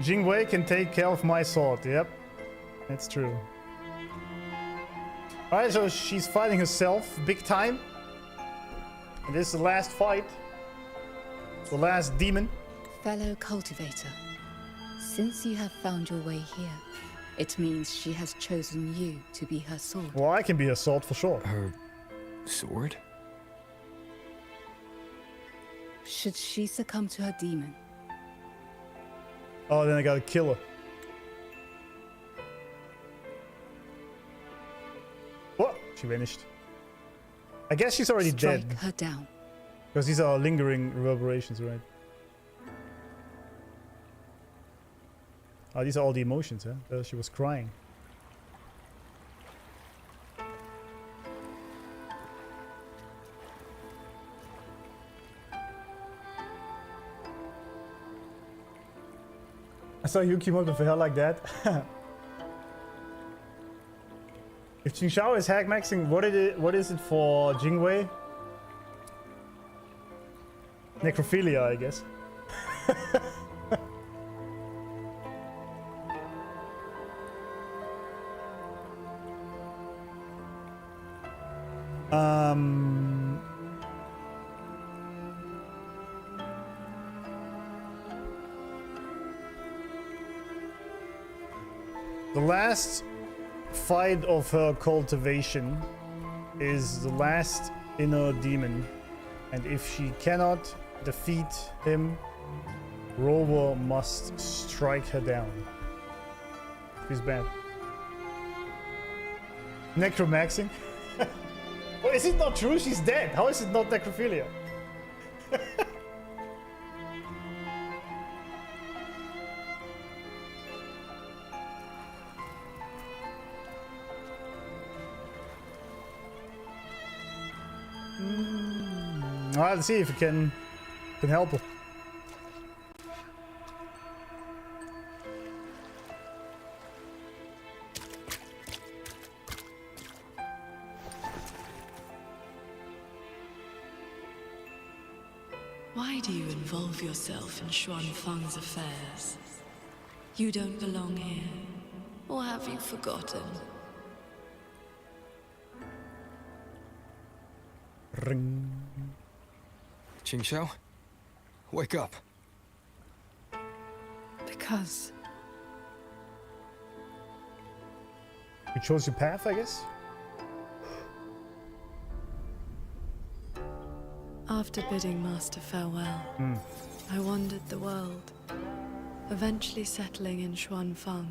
JINGWEI can take care of my sword, yep. That's true. Alright, so she's fighting herself, big time. And this is the last fight. The last demon. Fellow cultivator, since you have found your way here, it means she has chosen you to be her sword. Well, I can be her sword for sure. Her sword? Should she succumb to her demon? Oh, then I gotta kill her. What? She vanished. I guess she's already dead. Strike her down. Because these are lingering reverberations, right? Oh, these are all the emotions, huh? She was crying. I saw Yukimoto with hair like that. If Qingxiao is hack maxing, what is it for JINGWEI? Necrophilia, I guess. The last fight of her cultivation is the last inner demon, and if she cannot defeat him, Rover must strike her down. She's bad. Necromaxing? Well, is it not true? She's dead. How is it not necrophilia? I'll see if you can help her. Why do you involve yourself in Xuanfang's affairs? You don't belong here, or have you forgotten? Ring. Qingxiao, wake up. Because you chose your path, I guess? After bidding Master farewell, I wandered the world, eventually settling in Xuanfang.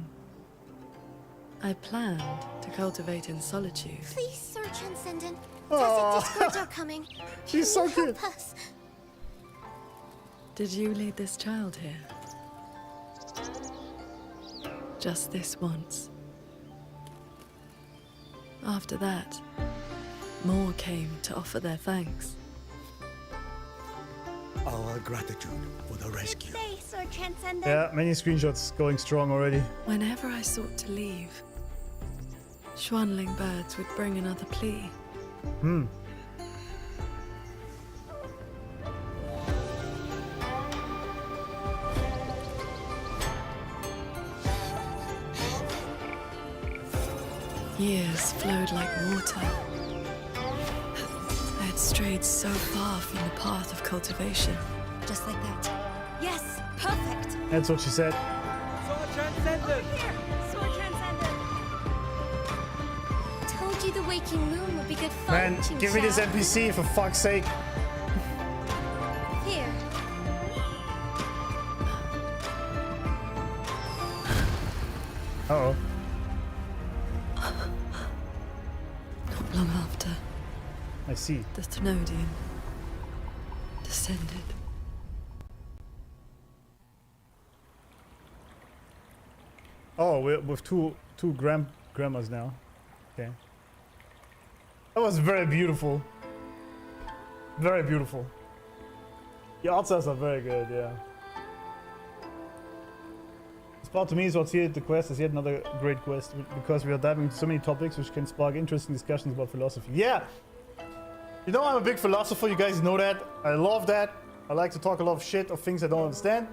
I planned to cultivate in solitude. Please, Sir Transcendent. Tacit discords are coming. She's so cute. Help us. Did you lead this child here? Just this once. After that, more came to offer their thanks. Our gratitude for the rescue. Stay, Sir Transcendent. Yeah, many screenshots going strong already. Whenever I sought to leave, Xuanling birds would bring another plea. Years flowed like water. I had strayed so far from the path of cultivation. Just like that. Yes, Perfect. That's what she said. Sword Transcendent. Here. Sword Transcendent. Told you the waking moon would be good fun. Man, give me this Qingxiao. NPC for fuck's sake. Here. Uh-oh. Not long after, I see. the Thenodian descended. Oh, we're with two grandmas now. Okay. That was very beautiful. Very beautiful. The answers are very good, yeah. This part to me is what's here at the quest is yet another great quest because we are diving into so many topics which can spark interesting discussions about philosophy. Yeah! You know I'm a big philosopher, you guys know that. I love that. I like to talk a lot of shit of things I don't understand.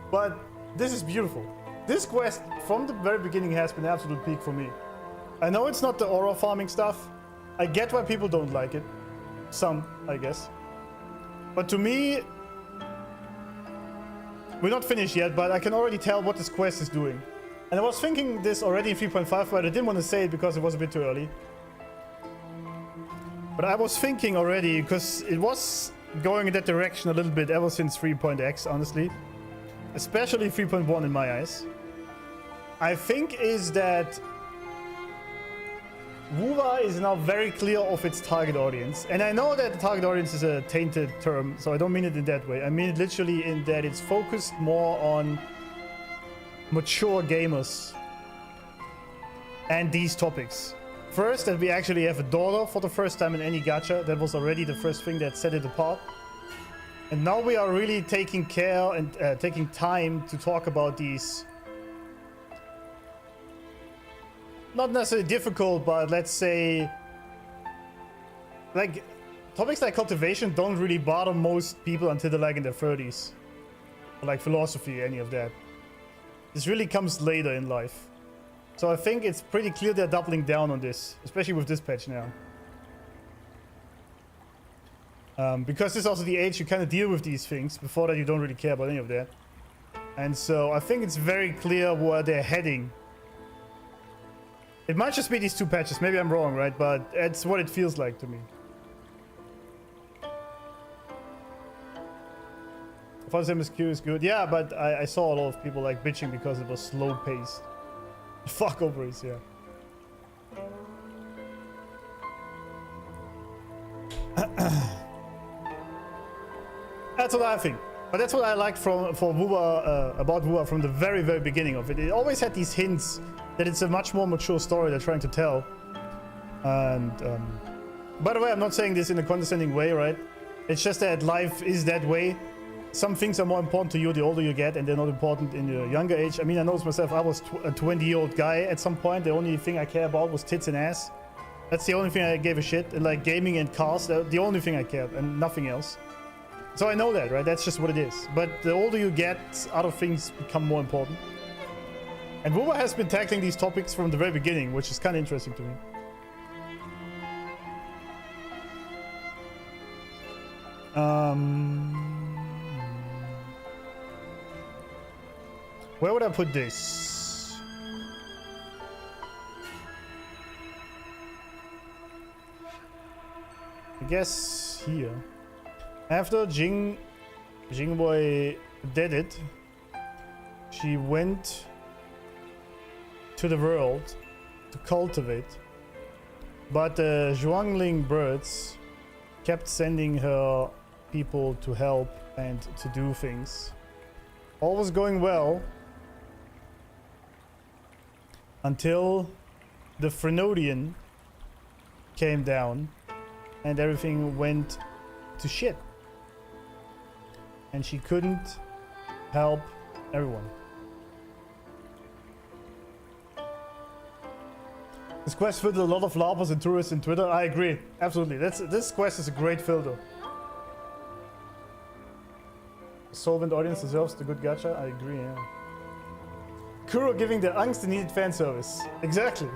But this is beautiful. This quest from the very beginning has been an absolute peak for me. I know it's not the aura farming stuff. I get why people don't like it. Some, I guess. But to me, we're not finished yet, but I can already tell what this quest is doing. And I was thinking this already in 3.5, but I didn't want to say it because it was a bit too early. But I was thinking already, because it was going in that direction a little bit ever since 3.x, honestly. Especially 3.1 in my eyes. I think is that WUWA is now very clear of its target audience. And I know that the target audience is a tainted term, so I don't mean it in that way. I mean it literally in that it's focused more on mature gamers and these topics. First, that we actually have a daughter for the first time in any gacha. That was already the first thing that set it apart. And now we are really taking care and taking time to talk about these not necessarily difficult, but let's say like topics like cultivation don't really bother most people until they're like in their 30s. Or like philosophy, any of that. This really comes later in life. So I think it's pretty clear they're doubling down on this, especially with this patch now. Because this is also the age you kind of deal with these things. Before that, you don't really care about any of that. And so I think it's very clear where they're heading. It might just be these two patches. Maybe I'm wrong, right? But it's what it feels like to me. I thought MSQ is good. Yeah, but I saw a lot of people like bitching because it was slow paced. Fuck ovaries, yeah. That's what I think. But that's what I liked for WUWA, about WUWA from the very, very beginning of it. It always had these hints that it's a much more mature story they're trying to tell. And by the way, I'm not saying this in a condescending way, right? It's just that life is that way. Some things are more important to you the older you get, and they're not important in your younger age. I mean, I know it's myself. I was a 20-year-old guy at some point. The only thing I care about was tits and ass. That's the only thing I gave a shit. And like gaming and cars, the only thing I cared, and nothing else. So I know that, right? That's just what it is. But the older you get, other things become more important. And WUWA has been tackling these topics from the very beginning, which is kind of interesting to me. Where would I put this? I guess here. After JINGWEI did it, she went to the world to cultivate, but the Zhuangling birds kept sending her people to help and to do things. All was going well until the Frenodian came down and everything went to shit. And she couldn't help everyone. This quest filled a lot of LARPers and tourists in Twitter. I agree. Absolutely. This quest is a great filter. Solvent audience deserves the good gacha. I agree, yeah. Kuro giving the angst the needed fan service. Exactly.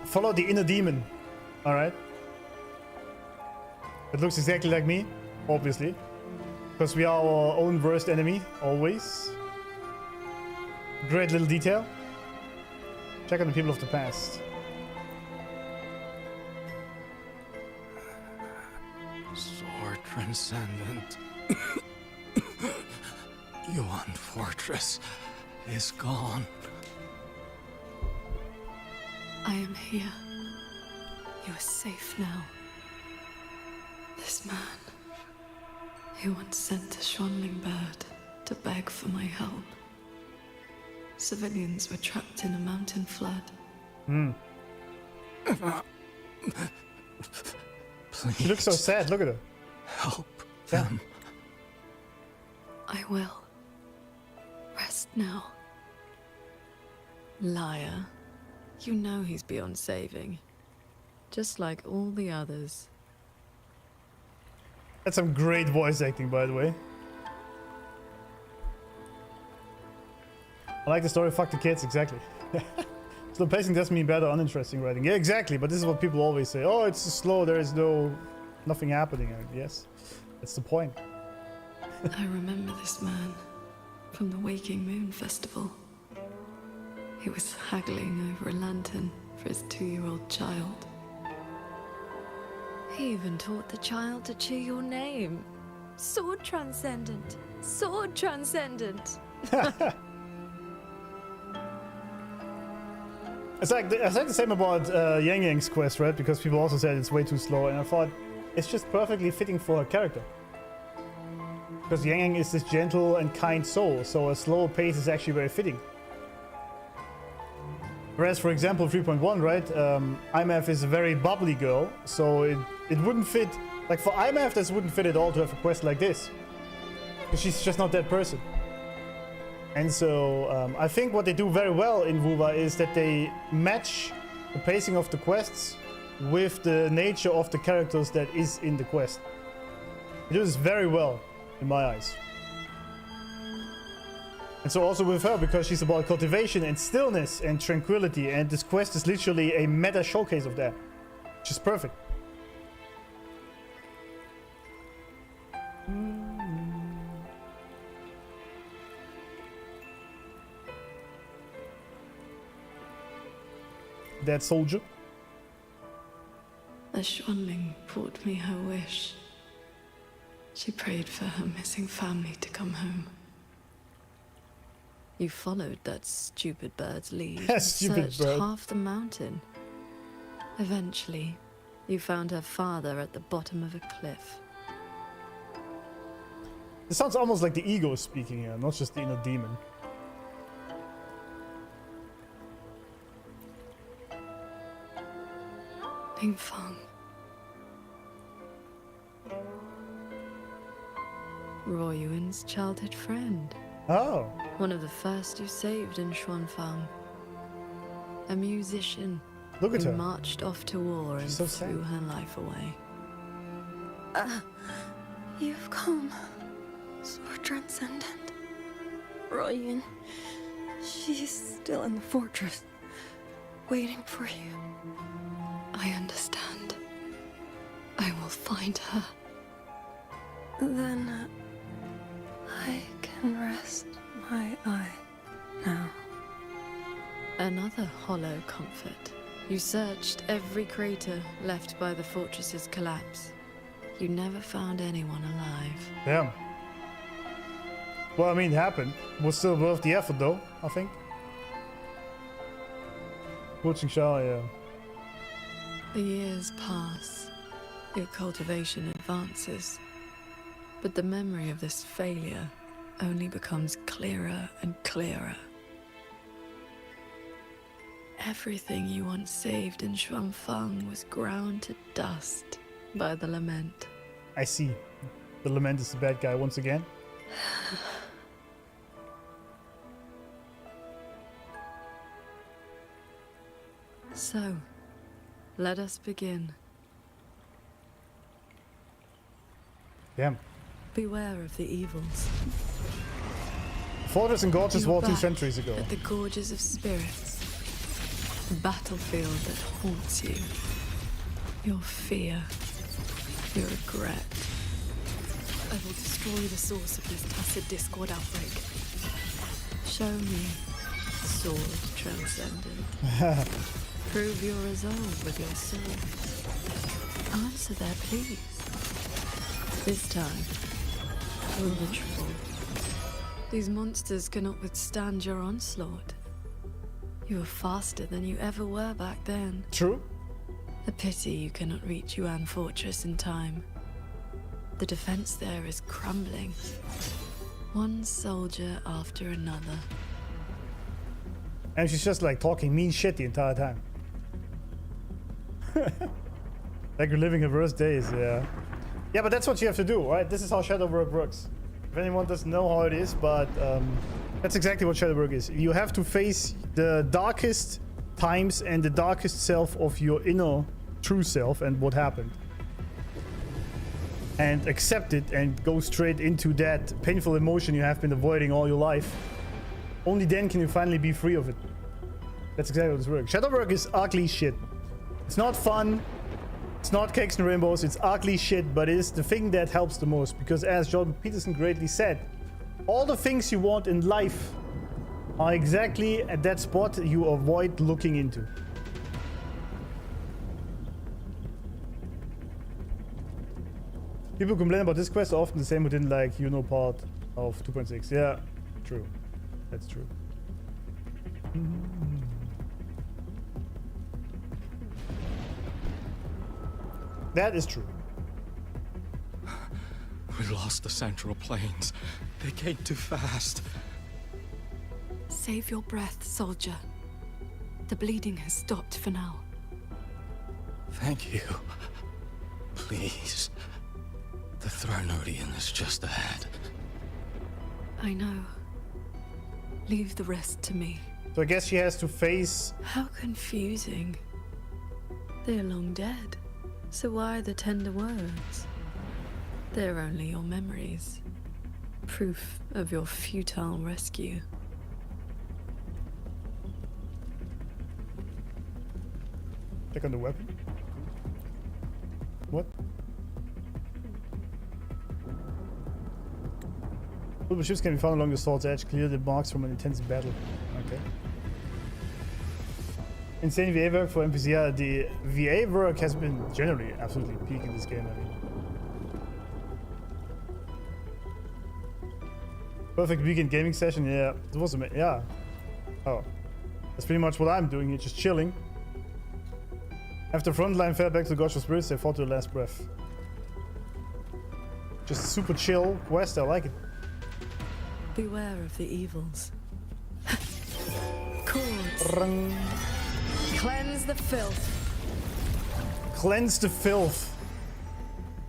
follow the inner demon. All right. It looks exactly like me, obviously, because we are our own worst enemy always. Great little detail. Check on the people of the past. Sword transcendent. Yuan Fortress is gone. I am here. You are safe now. This man, he once sent a Xuanling bird to beg for my help. Civilians were trapped in a mountain flood. Please. She looks so sad, look at her. Help them. I will. Rest now. Liar. You know he's beyond saving. Just like all the others. That's some great voice acting, by the way. I like the story, fuck the kids, exactly. Slow pacing does mean better, uninteresting writing. Yeah, exactly, but this is what people always say. Oh, it's slow, there is nothing happening. Yes, that's the point. I remember this man from the Waking Moon Festival. He was haggling over a lantern for his 2-year-old child. He even taught the child to cheer your name. Sword Transcendent. Sword Transcendent. It's like the same about Yang Yang's quest, right? Because people also said it's way too slow, and I thought it's just perfectly fitting for her character. Because Yang Yang is this gentle and kind soul, so a slower pace is actually very fitting. Whereas, for example, 3.1, right? IMF is a very bubbly girl, so it wouldn't fit. Like for IMF, this wouldn't fit at all to have a quest like this. Because she's just not that person. And so I think what they do very well in WuWa is that they match the pacing of the quests with the nature of the characters that is in the quest. They do this very well, in my eyes. And so also with her, because she's about cultivation and stillness and tranquility, and this quest is literally a meta showcase of that, which is perfect. That soldier. A Xuanling brought me her wish. She prayed for her missing family to come home. You followed that stupid bird's lead and searched half the mountain. Eventually, you found her father at the bottom of a cliff. It sounds almost like the ego speaking here, not just the inner demon. Ningfeng. Royuan's childhood friend. Oh. One of the first you saved in Xuanfang. A musician. Look at who her. Marched off to war and threw her life away. You've come. Sword Transcendent. Royuan. She's still in the fortress. Waiting for you. I understand. I will find her. Then I can rest my eye now. Another hollow comfort. You searched every crater left by the fortress's collapse. You never found anyone alive. Damn. Well, I mean, it happened. Was still worth the effort, though, I think. Qingxiao, yeah. The years pass. Your cultivation advances. But the memory of this failure only becomes clearer and clearer. Everything you once saved in Xuanfang was ground to dust by the lament. I see. The lament is the bad guy once again. So, let us begin. Damn. Beware of the evils. Fortress and Gorges You war are 2 back centuries ago. At the Gorges of Spirits. The battlefield that haunts you. Your fear. Your regret. I will destroy the source of this tacit discord outbreak. Show me sword transcendent. Prove your resolve with your sword. Answer their pleas. This time, will the troll. These monsters cannot withstand your onslaught. You are faster than you ever were back then. True. A pity you cannot reach Yuan Fortress in time. The defense there is crumbling. One soldier after another. And she's just like talking mean shit the entire time. Like you're living her worst days, yeah. Yeah, but that's what you have to do, right? This is how shadow work works. If anyone doesn't know how it is, but that's exactly what shadow work is. You have to face the darkest times and the darkest self of your inner true self and what happened. And accept it and go straight into that painful emotion you have been avoiding all your life. Only then can you finally be free of it. That's exactly how this works. Shadow work is ugly shit. It's not fun. It's not cakes and rainbows. It's ugly shit, but it is the thing that helps the most. Because as Jordan Peterson greatly said, all the things you want in life are exactly at that spot you avoid looking into. People complain about this quest often the same who didn't like part of 2.6. Yeah, true. That's true. That is true. We lost the Central Plains. They came too fast. Save your breath, soldier. The bleeding has stopped for now. Thank you. Please. The Thronodian is just ahead. I know. Leave the rest to me. So I guess she has to face... How confusing. They're long dead. So why the tender words? They're only your memories. Proof of your futile rescue. Check on the weapon. What? Multiple ships can be found along the sword's edge. Clear the marks from an intense battle. Okay. Insane VA work for NPC. Yeah, the VA work has been generally absolutely peak in this game. I mean, perfect weekend gaming session. Yeah, it was amazing. Yeah. Oh, that's pretty much what I'm doing here, just chilling. After Frontline fell back to the Gods of Spirits, they fought to the last breath. Just super chill quest. I like it. Beware of the evils. Cords. Cleanse the filth. Cleanse the filth.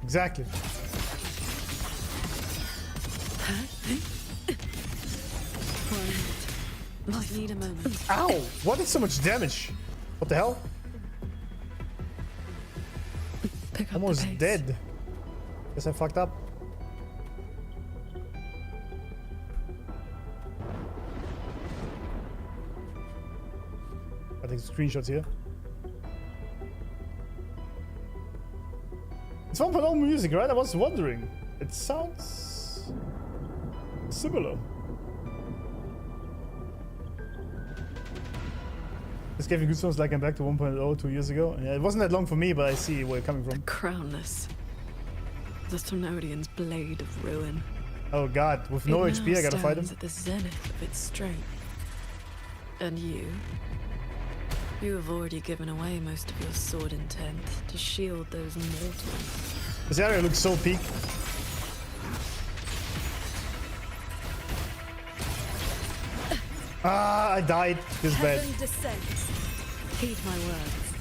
Exactly. Might need a moment. Ow! What did so much damage? What the hell? Pick up almost the pace. Dead. Guess I fucked up. I take screenshots here. It's 1.0 music, right? I was wondering. It sounds similar. This gave me goosebumps like I'm back to 1.0 2 years ago. Yeah, it wasn't that long for me, but I see where you're coming from. Crownless. The Thronodian's blade of ruin. Oh god, with no HP I gotta fight him. At the zenith of its strength. And you have already given away most of your sword intent to shield those mortals. This area looks so peak. Ah, I died. This is bad. Heaven descends. Heed my words.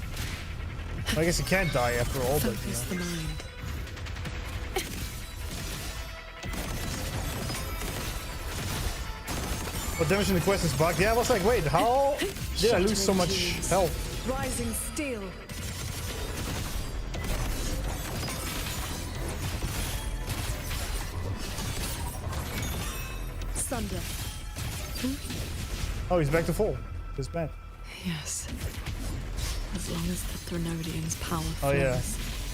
I guess you can't die after all, but Focus the mind. What damage in the quest is bugged? Yeah, I was like, wait, how did I lose so much health? Rising steel. Sunder. Oh, he's back to full. That's bad. Yes. As long as the Threnodian's power flows, Oh yeah,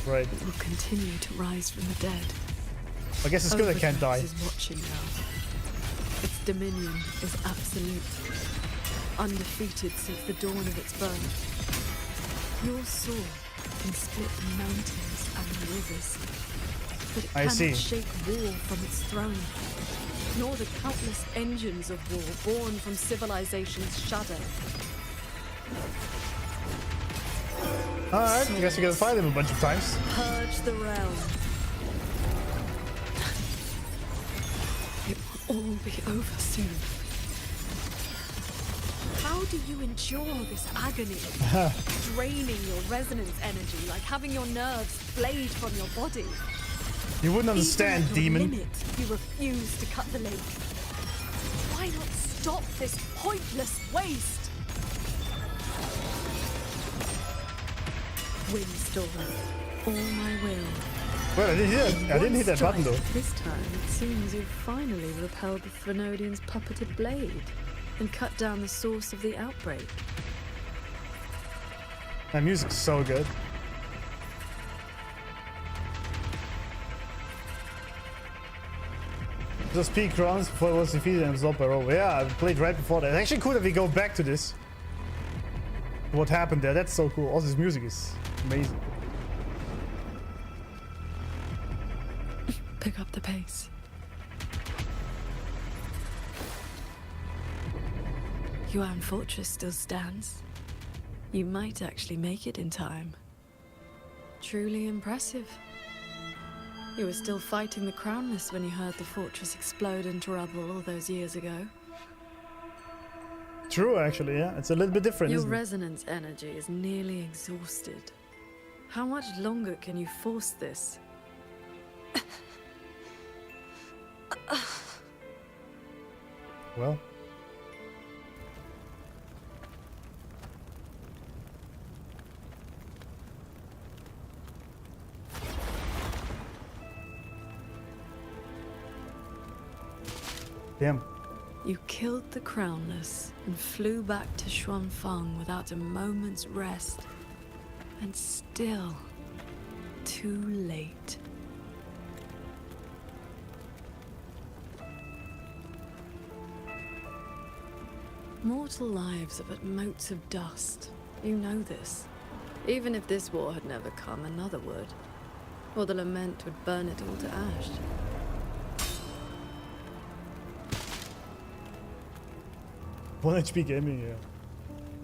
right. it will continue to rise from the dead. I guess it's good I can't die. Is watching now. Its dominion is absolute, undefeated since the dawn of its birth. Your sword can split mountains and rivers, but it I cannot see. shake war from its throne, nor the countless engines of war born from civilization's shadow. Alright, I guess we gotta fight him a bunch of times. Purge the realm. It will all be over soon. How do you endure this agony? Draining your resonance energy, like having your nerves flayed from your body. You wouldn't understand, Even at your demon. limit, you refuse to cut the link. Why not stop this pointless waste? Windstorm, all my will. Well, I didn't hit that button though. This time, it seems you've finally repelled the Threnodian's puppeted blade and cut down the source of the outbreak. That music's so good. Just peak rounds before it was defeated and absorbed by Rover. Yeah, I played right before that. It's actually cool that we go back to this. What happened there? That's so cool. All this music is amazing. Pick up the pace. Yuan Fortress still stands. You might actually make it in time. Truly impressive. You were still fighting the Crownless when you heard the fortress explode into rubble all those years ago. True, actually, yeah. It's a little bit different, Your isn't it? resonance energy is nearly exhausted. How much longer can you force this? Well. Damn. You killed the Crownless and flew back to Xuanfang without a moment's rest. And still, too late. Mortal lives are but motes of dust. You know this. Even if this war had never come, another would. Or the lament would burn it all to ash. 1 HP gaming, yeah.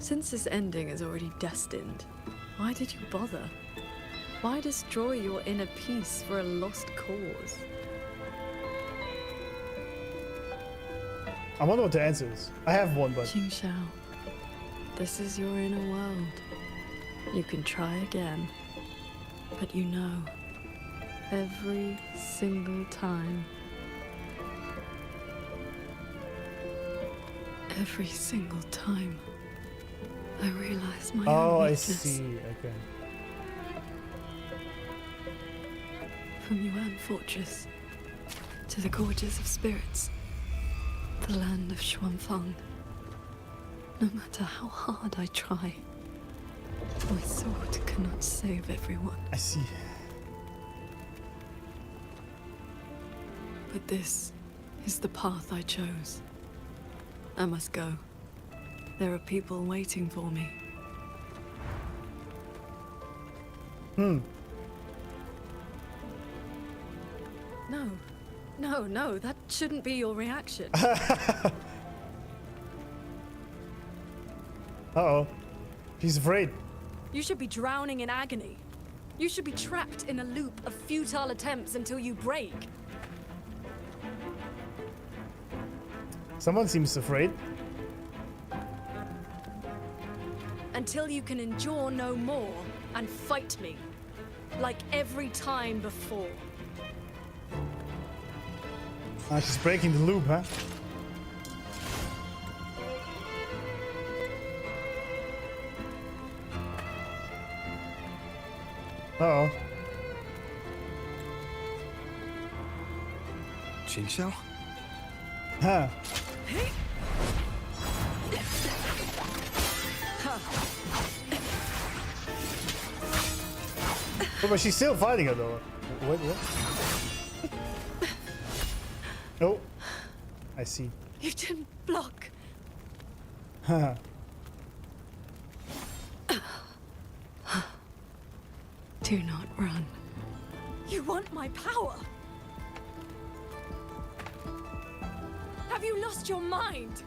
Since this ending is already destined, why did you bother? Why destroy your inner peace for a lost cause? I wonder what the answer is. I have one, but... Qingxiao, this is your inner world. You can try again. But you know, every single time, every single time, I realize my own weakness. I see. Okay. From Yuan Fortress to the Gorges of Spirits, the land of Xuanfang. No matter how hard I try, my sword cannot save everyone. I see. But this is the path I chose. I must go. There are people waiting for me. No, that shouldn't be your reaction. Uh-oh. She's afraid. You should be drowning in agony. You should be trapped in a loop of futile attempts until you break. Someone seems afraid. Until you can endure no more and fight me. Like every time before. Ah, she's breaking the loop, huh? Uh-oh. Qingxiao? Huh. Oh, but she's still fighting her though. What? Oh, I see. You didn't block. Haha. Do not run. You want my power? Have you lost your mind?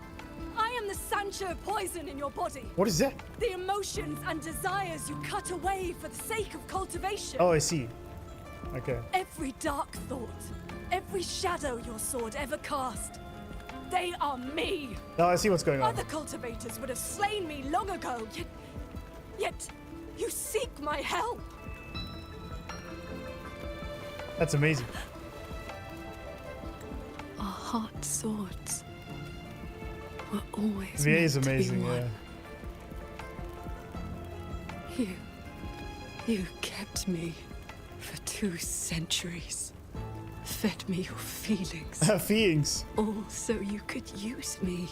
I am the Sancho poison in your body. What is that? The emotions and desires you cut away for the sake of cultivation. Oh, I see. Okay. Every dark thought, every shadow your sword ever cast, they are me. Oh, I see what's going on. Other cultivators would have slain me long ago, yet you seek my help. That's amazing. Our hot swords were always VA is meant to be amazing, one. yeah. You kept me for 2 centuries. Fed me your feelings. Feelings. All so you could use me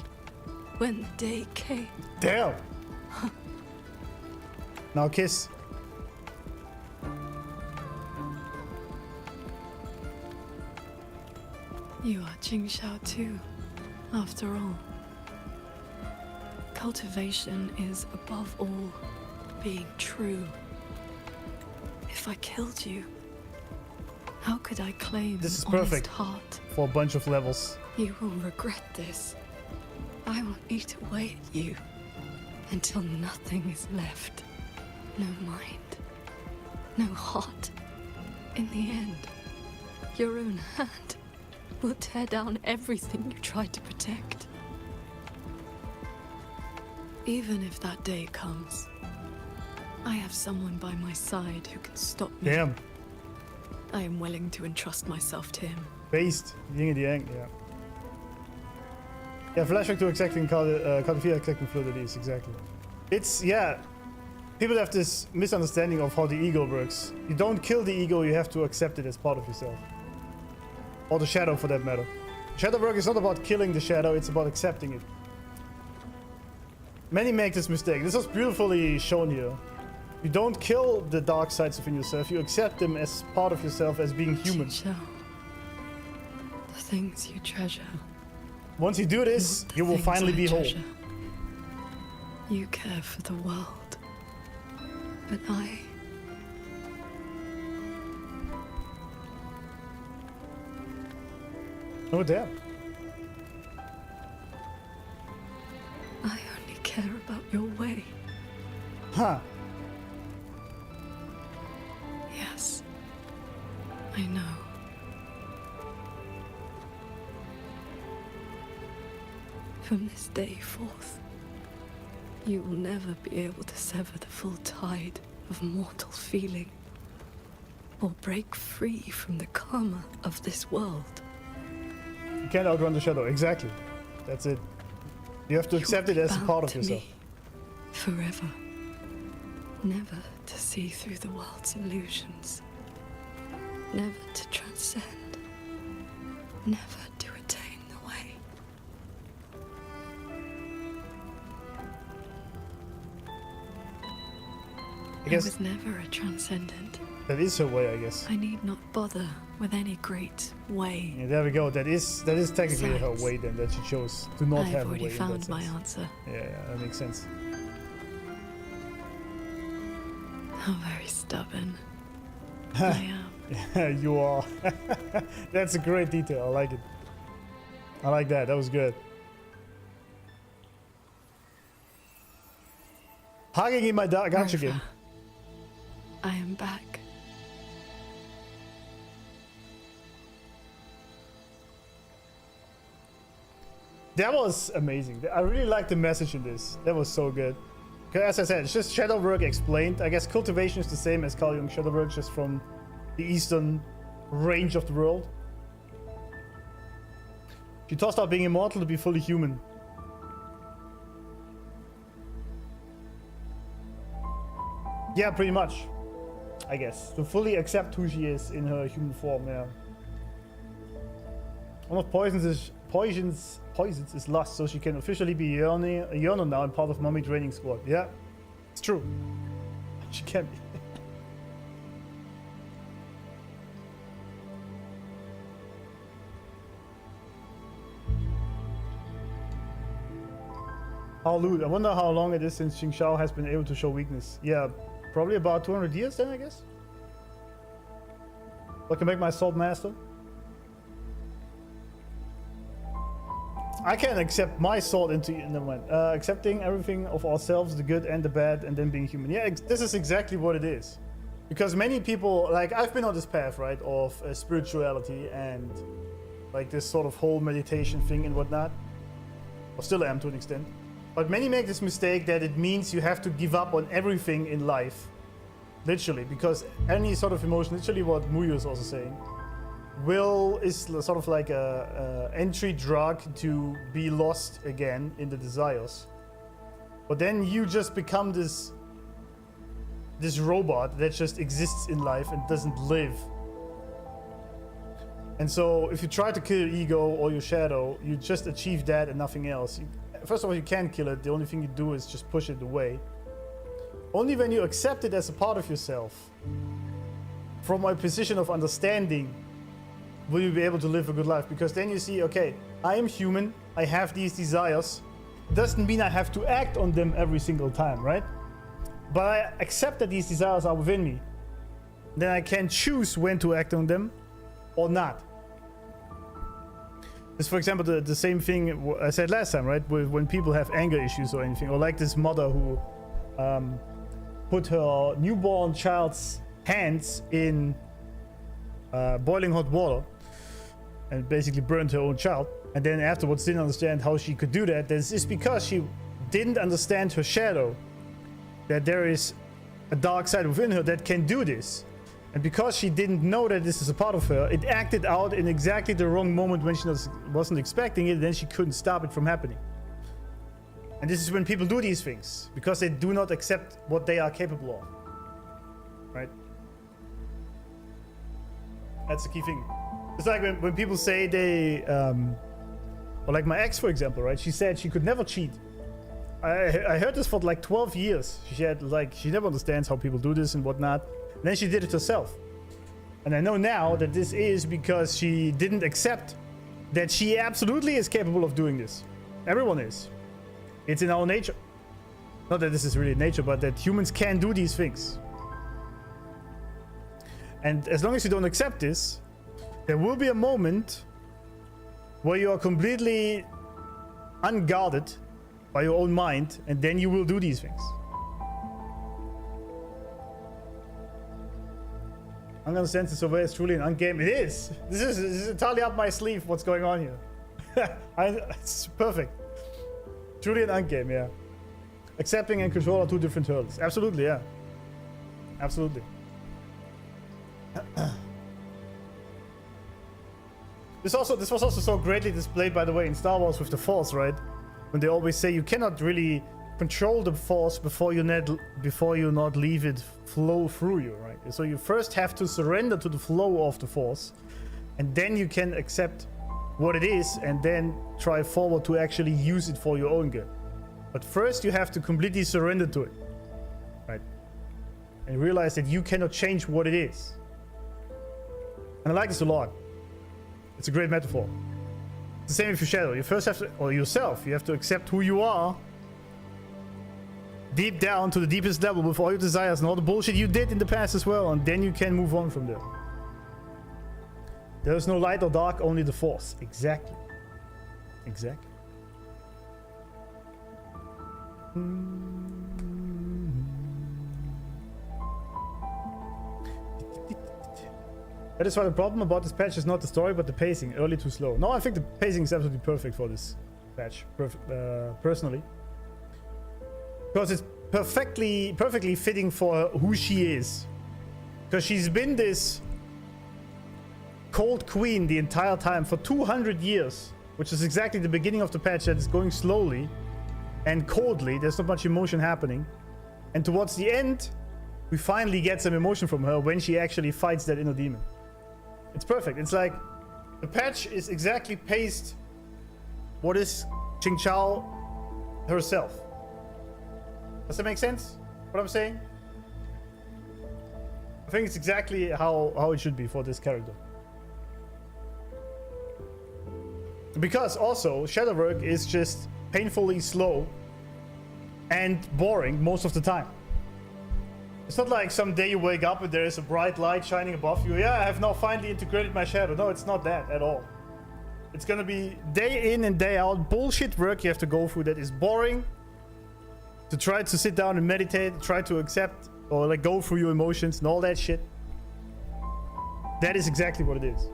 when the day came. Damn. Now kiss. You are Qingxiao too, after all. Cultivation is above all being true. If I killed you, how could I claim This is an honest perfect heart? for a bunch of levels. You will regret this. I will eat away at you until nothing is left. No mind, no heart. In the end, your own hand will tear down everything you tried to protect. Even if that day comes, I have someone by my side who can stop me. Damn. I am willing to entrust myself to him. Based. Yin and yang, yeah. Yeah, flashback to exacting Caliphia exacting fluidities, exactly. It's, yeah. People have this misunderstanding of how the ego works. You don't kill the ego, you have to accept it as part of yourself. Or the shadow, for that matter. Shadow work is not about killing the shadow, it's about accepting it. Many make this mistake. This was beautifully shown here. You don't kill the dark sides within yourself, you accept them as part of yourself, as being human. Qingxiao, the things you treasure. Once you do this, you will finally be whole. You care for the world, but I... Oh, damn. I only care about your way. Huh. Yes, I know. From this day forth, you will never be able to sever the full tide of mortal feeling, or break free from the karma of this world. You can't outrun the shadow, exactly. That's it. You have to accept it as a part of yourself. Forever. Never to see through the world's illusions. Never to transcend. Never to attain the way. I was never a transcendent. That is her way, I guess. I need not bother with any great way. Yeah, there we go. That is technically her way then, that she chose to not I've have a already way. found my answer. Yeah, that makes sense. How very stubborn I am. Yeah, you are. That's a great detail. I like it. I like that. That was good. Hugging in my gacha game. I am back. That was amazing. I really liked the message in this. That was so good. As I said, it's just shadow work explained. I guess cultivation is the same as Carl Jung shadow work, just from the eastern range of the world. She tossed out being immortal to be fully human. Yeah, pretty much. I guess. To fully accept who she is in her human form, yeah. One of poisons is lust, so she can officially be a Yeono now and part of Mommy training squad. Yeah, it's true. She can be. I wonder how long it is since Qingxiao has been able to show weakness. Yeah, probably about 200 years then, I guess. I can make my sword master. I can accept my sword into... Never mind. Accepting everything of ourselves, the good and the bad, and then being human. Yeah, this is exactly what it is. Because many people... Like, I've been on this path, right? Of spirituality and... like this sort of whole meditation thing and whatnot. Or still am to an extent. But many make this mistake that it means you have to give up on everything in life. Literally. Because any sort of emotion, literally what Muyu is also saying, will is sort of like a entry drug to be lost again in the desires. But then you just become this robot that just exists in life and doesn't live. And so if you try to kill your ego or your shadow, you just achieve that and nothing else. First of all, you can't kill it. The only thing you do is just push it away. Only when you accept it as a part of yourself, from a position of understanding, will you be able to live a good life. Because then you see, okay, I am human, I have these desires. Doesn't mean I have to act on them every single time, right? But I accept that these desires are within me. Then I can choose when to act on them or not. It's, for example, the same thing I said last time, right? When people have anger issues or anything, or like this mother who put her newborn child's hands in boiling hot water and basically burned her own child, and then afterwards didn't understand how she could do that. This is because she didn't understand her shadow, that there is a dark side within her that can do this. And because she didn't know that this is a part of her, it acted out in exactly the wrong moment when she wasn't expecting it, and then she couldn't stop it from happening. And this is when people do these things, because they do not accept what they are capable of. Right? That's the key thing. It's like when people say they... or like my ex, for example, right? She said she could never cheat. I heard this for like 12 years. She had like... She never understands how people do this and whatnot. And then she did it herself. And I know now that this is because she didn't accept that she absolutely is capable of doing this. Everyone is. It's in our nature. Not that this is really nature, but that humans can do these things. And as long as you don't accept this, there will be a moment where you are completely unguarded by your own mind, and then you will do these things. I'm gonna sense this over. It's truly an ungame. It is. This is entirely up my sleeve. What's going on here? It's perfect. Truly an ungame. Yeah. Accepting and control are two different hurdles. Absolutely. Yeah. Absolutely. This was also so greatly displayed, by the way, in Star Wars with the Force, right? When they always say you cannot really control the Force before you not leave it flow through you, right? So you first have to surrender to the flow of the Force, and then you can accept what it is, and then try forward to actually use it for your own good. But first you have to completely surrender to it, right? And realize that you cannot change what it is. And I like this a lot. It's a great metaphor. It's the same with your shadow. You first have to, or yourself, you have to accept who you are deep down to the deepest level with all your desires and all the bullshit you did in the past as well, and then you can move on from there. There is no light or dark, only the Force. Exactly. Exactly. That is why the problem about this patch is not the story, but the pacing. Early too slow. No, I think the pacing is absolutely perfect for this patch, personally. Because it's perfectly fitting for who she is. Because she's been this cold queen the entire time for 200 years, which is exactly the beginning of the patch that is going slowly and coldly. There's not much emotion happening. And towards the end, we finally get some emotion from her when she actually fights that inner demon. It's perfect. It's like the patch is exactly paced what is Qingxiao herself. Does that make sense? What I'm saying? I think it's exactly how it should be for this character. Because also Shadowwork is just painfully slow and boring most of the time. It's not like some day you wake up and there is a bright light shining above you. Yeah, I have now finally integrated my shadow. No, it's not that at all. It's gonna be day in and day out bullshit work you have to go through that is boring. To try to sit down and meditate, try to accept or like go through your emotions and all that shit. That is exactly what it is.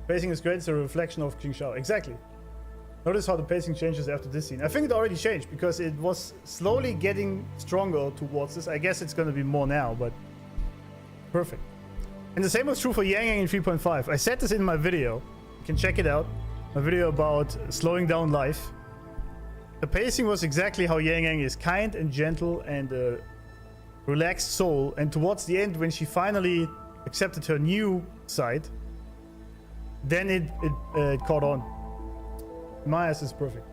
Pacing is great, it's a reflection of Qingxiao. Exactly. Notice how the pacing changes after this scene. I think it already changed because it was slowly getting stronger towards this. I guess it's gonna be more now, but perfect. And the same was true for Yang Yang in 3.5. I said this in my video. You can check it out. My video about slowing down life. The pacing was exactly how Yang Yang is, kind and gentle and a relaxed soul. And towards the end, when she finally accepted her new side, then it caught on. My ass is perfect.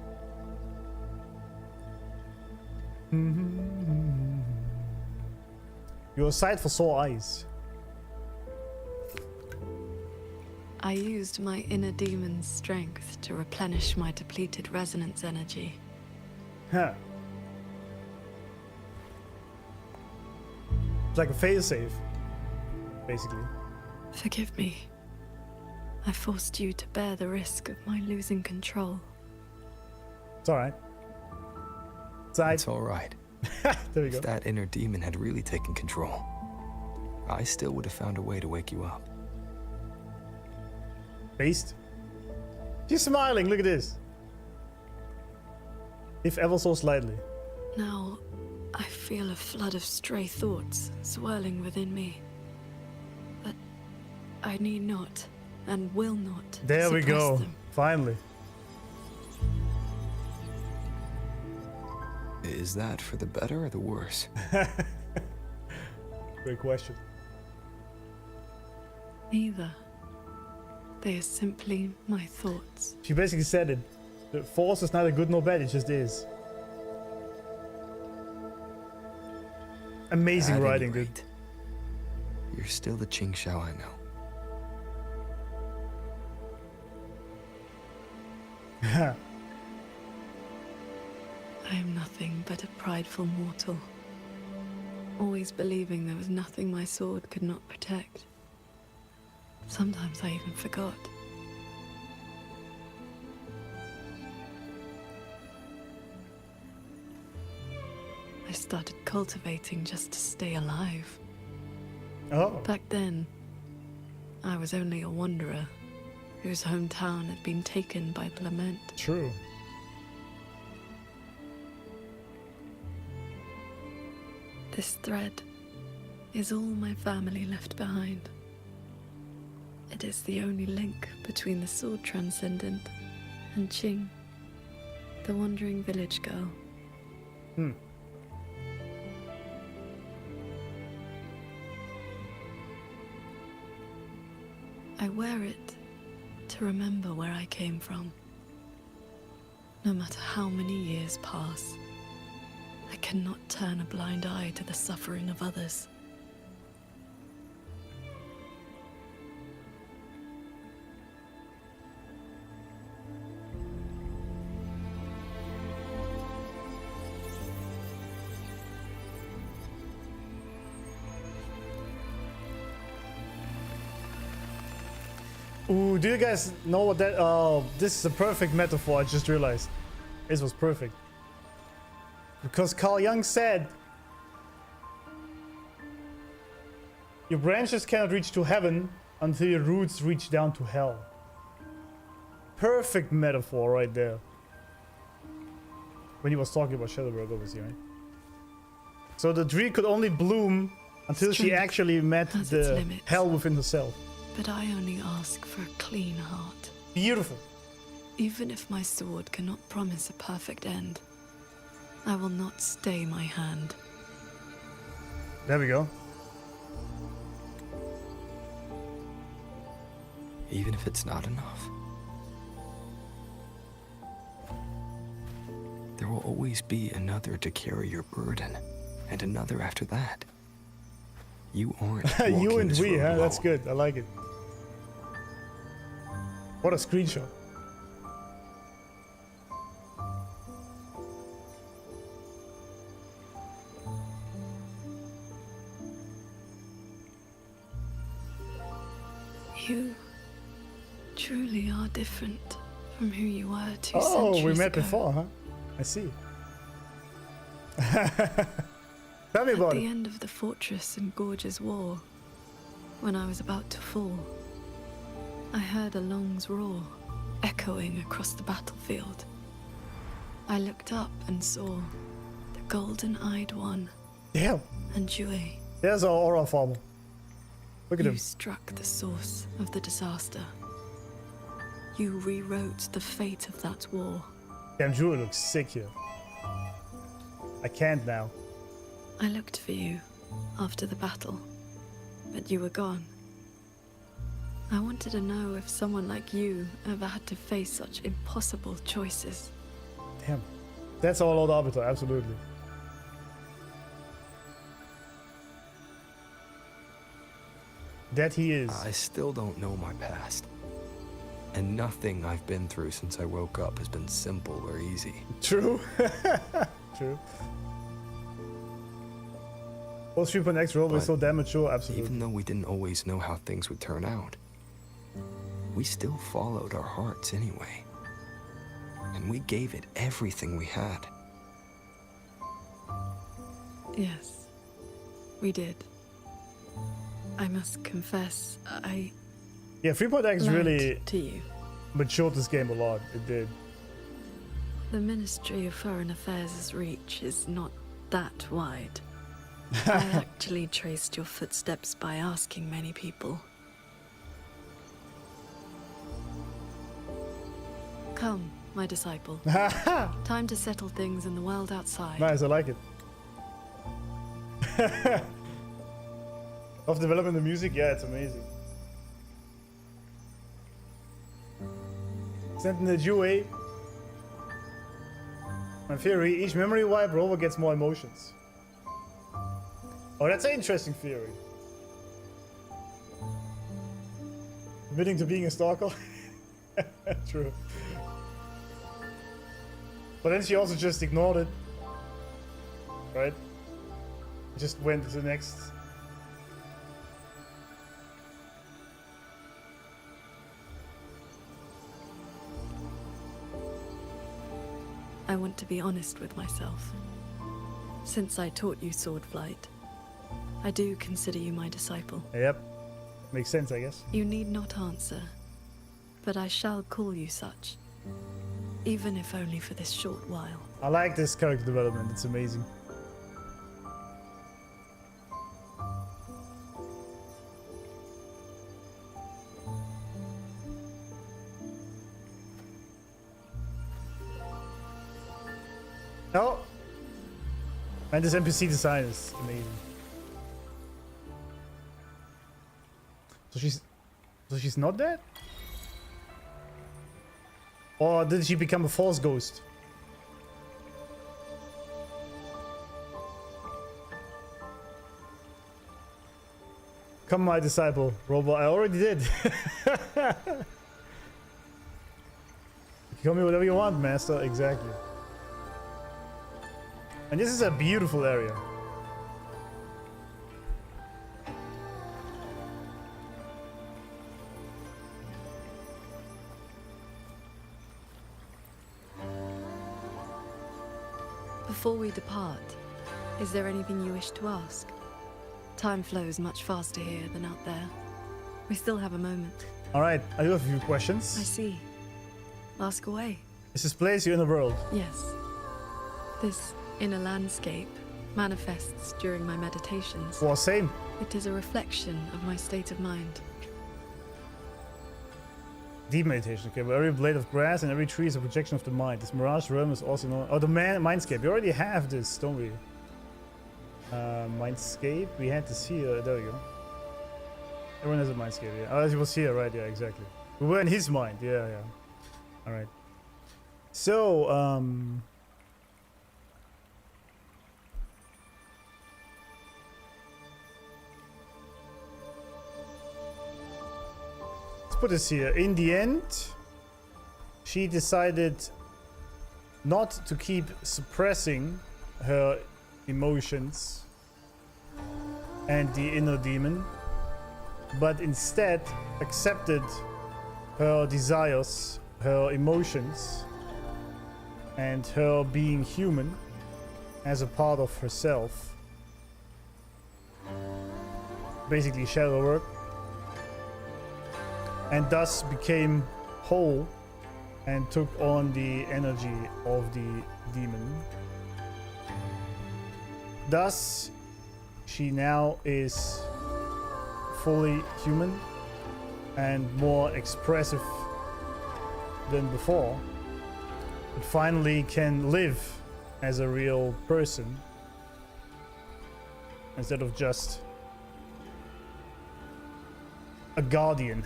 You're a sight for sore eyes. I used my inner demon's strength to replenish my depleted resonance energy. Huh. It's like a failsafe, basically. Forgive me. I forced you to bear the risk of my losing control. It's alright. It's alright. There we go. If that inner demon had really taken control, I still would have found a way to wake you up. Based. She's smiling, look at this. If ever so slightly. Now, I feel a flood of stray thoughts swirling within me. But I need not, and will not, there we go. them. Finally. Is that for the better or the worse? Great question. Neither. They are simply my thoughts. She basically said it. The force is neither good nor bad, it just is. Amazing writing, dude. You're still the Qingxiao I know. I am nothing but a prideful mortal. Always believing there was nothing my sword could not protect. Sometimes I even forgot. I started cultivating just to stay alive. Oh. Back then, I was only a wanderer whose hometown had been taken by the lament. True. This thread is all my family left behind. It is the only link between the sword transcendent and Qing, the wandering village girl. I wear it to remember where I came from. No matter how many years pass, I cannot turn a blind eye to the suffering of others. Ooh, do you guys know what that... Oh, this is a perfect metaphor, I just realized. This was perfect. Because Carl Jung said, your branches cannot reach to heaven until your roots reach down to hell. Perfect metaphor right there. When he was talking about Shadowberg, obviously, right? So the tree could only bloom until she actually met the hell within herself. But I only ask for a clean heart. Beautiful. Even if my sword cannot promise a perfect end, I will not stay my hand. There we go. Even if it's not enough. There will always be another to carry your burden, and another after that. You aren't You walking and this we, road huh? alone. That's good. I like it. What a screenshot. You truly are different from who you were 2 Oh, centuries we met ago. before, huh? I see. Tell me At about the it. end of the fortress in Gorge's war, when I was about to fall, I heard Along's roar echoing across the battlefield. I looked up and saw the golden-eyed one. Damn. And JINGWEI. There's our aura farmer. Look at You him. struck the source of the disaster. You rewrote the fate of that war. Damn, JINGWEI looks sick here. I can't now. I looked for you after the battle, but you were gone. I wanted to know if someone like you ever had to face such impossible choices. Damn. That's our Lord Arbiter, absolutely. That he is. I still don't know my past. And nothing I've been through since I woke up has been simple or easy. True. True. Well, 3.x Rover is so damn mature, absolutely. Even though we didn't always know how things would turn out, we still followed our hearts anyway. And we gave it everything we had. Yes, we did. I must confess, Yeah, 3.x really lied to you. matured this game a lot. It did. The Ministry of Foreign Affairs' reach is not that wide. I actually traced your footsteps by asking many people. Come, my disciple. Time to settle things in the world outside. Nice, I like it. Of developing the music, yeah, it's amazing. Sent in the JINGWEI. In theory, each memory wipe, Rover gets more emotions. Oh, that's an interesting theory. Admitting to being a stalker? True. But then she also just ignored it. Right? Just went to the next. I want to be honest with myself. Since I taught you sword flight, I do consider you my disciple. Yep. Makes sense, I guess. You need not answer, but I shall call you such, even if only for this short while. I like this character development, it's amazing. Oh! And this NPC design is amazing. So she's not dead? Or did she become a false ghost? Come, my disciple, Rover. I already did. You can call me whatever you want, master. Exactly. And this is a beautiful area. Before we depart, is there anything you wish to ask? Time flows much faster here than out there. We still have a moment. Alright, I do have a few questions. I see. Ask away. Is this place you in the world? Yes. This inner landscape manifests during my meditations. Well, same. It is a reflection of my state of mind. Deep meditation, okay. But every blade of grass and every tree is a projection of the mind. This mirage realm is also known. Oh, the mindscape. We already have this, don't we? Mindscape. We had this here. There we go. Everyone has a mindscape, yeah. Oh, as you will see here, right? Yeah, exactly. We were in his mind. Yeah, yeah. All right. So, this put this here. In the end, she decided not to keep suppressing her emotions and the inner demon, but instead accepted her desires, her emotions, and her being human as a part of herself. Basically shadow work. And thus became whole and took on the energy of the demon. Thus, she now is fully human and more expressive than before. But finally can live as a real person instead of just a guardian.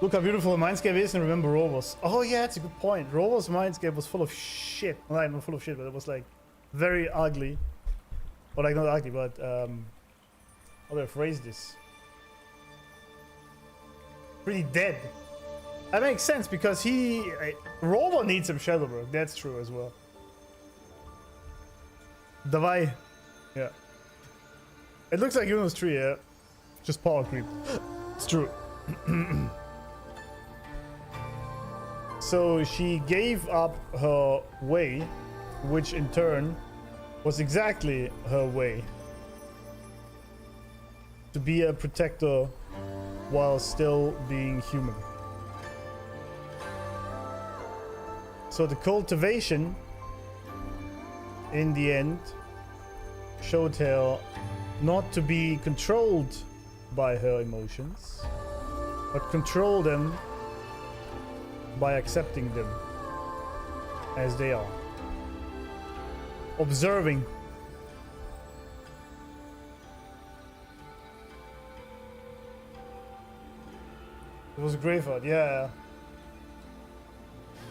Look how beautiful the Mindscape is, and remember Rover's. Oh yeah, that's a good point. Rover's Mindscape was full of shit. Well, not full of shit, but it was like very ugly. Or like not ugly, but how do I phrase this? Pretty dead. That makes sense because Rover needs some shadow work. That's true as well. Davai. Yeah. It looks like Yuno's tree, yeah. Just power creep. It's true. So she gave up her way, which in turn was exactly her way. To be a protector while still being human. So the cultivation, in the end, showed her not to be controlled by her emotions, but control them by accepting them as they are. Observing. It was a great thought, yeah.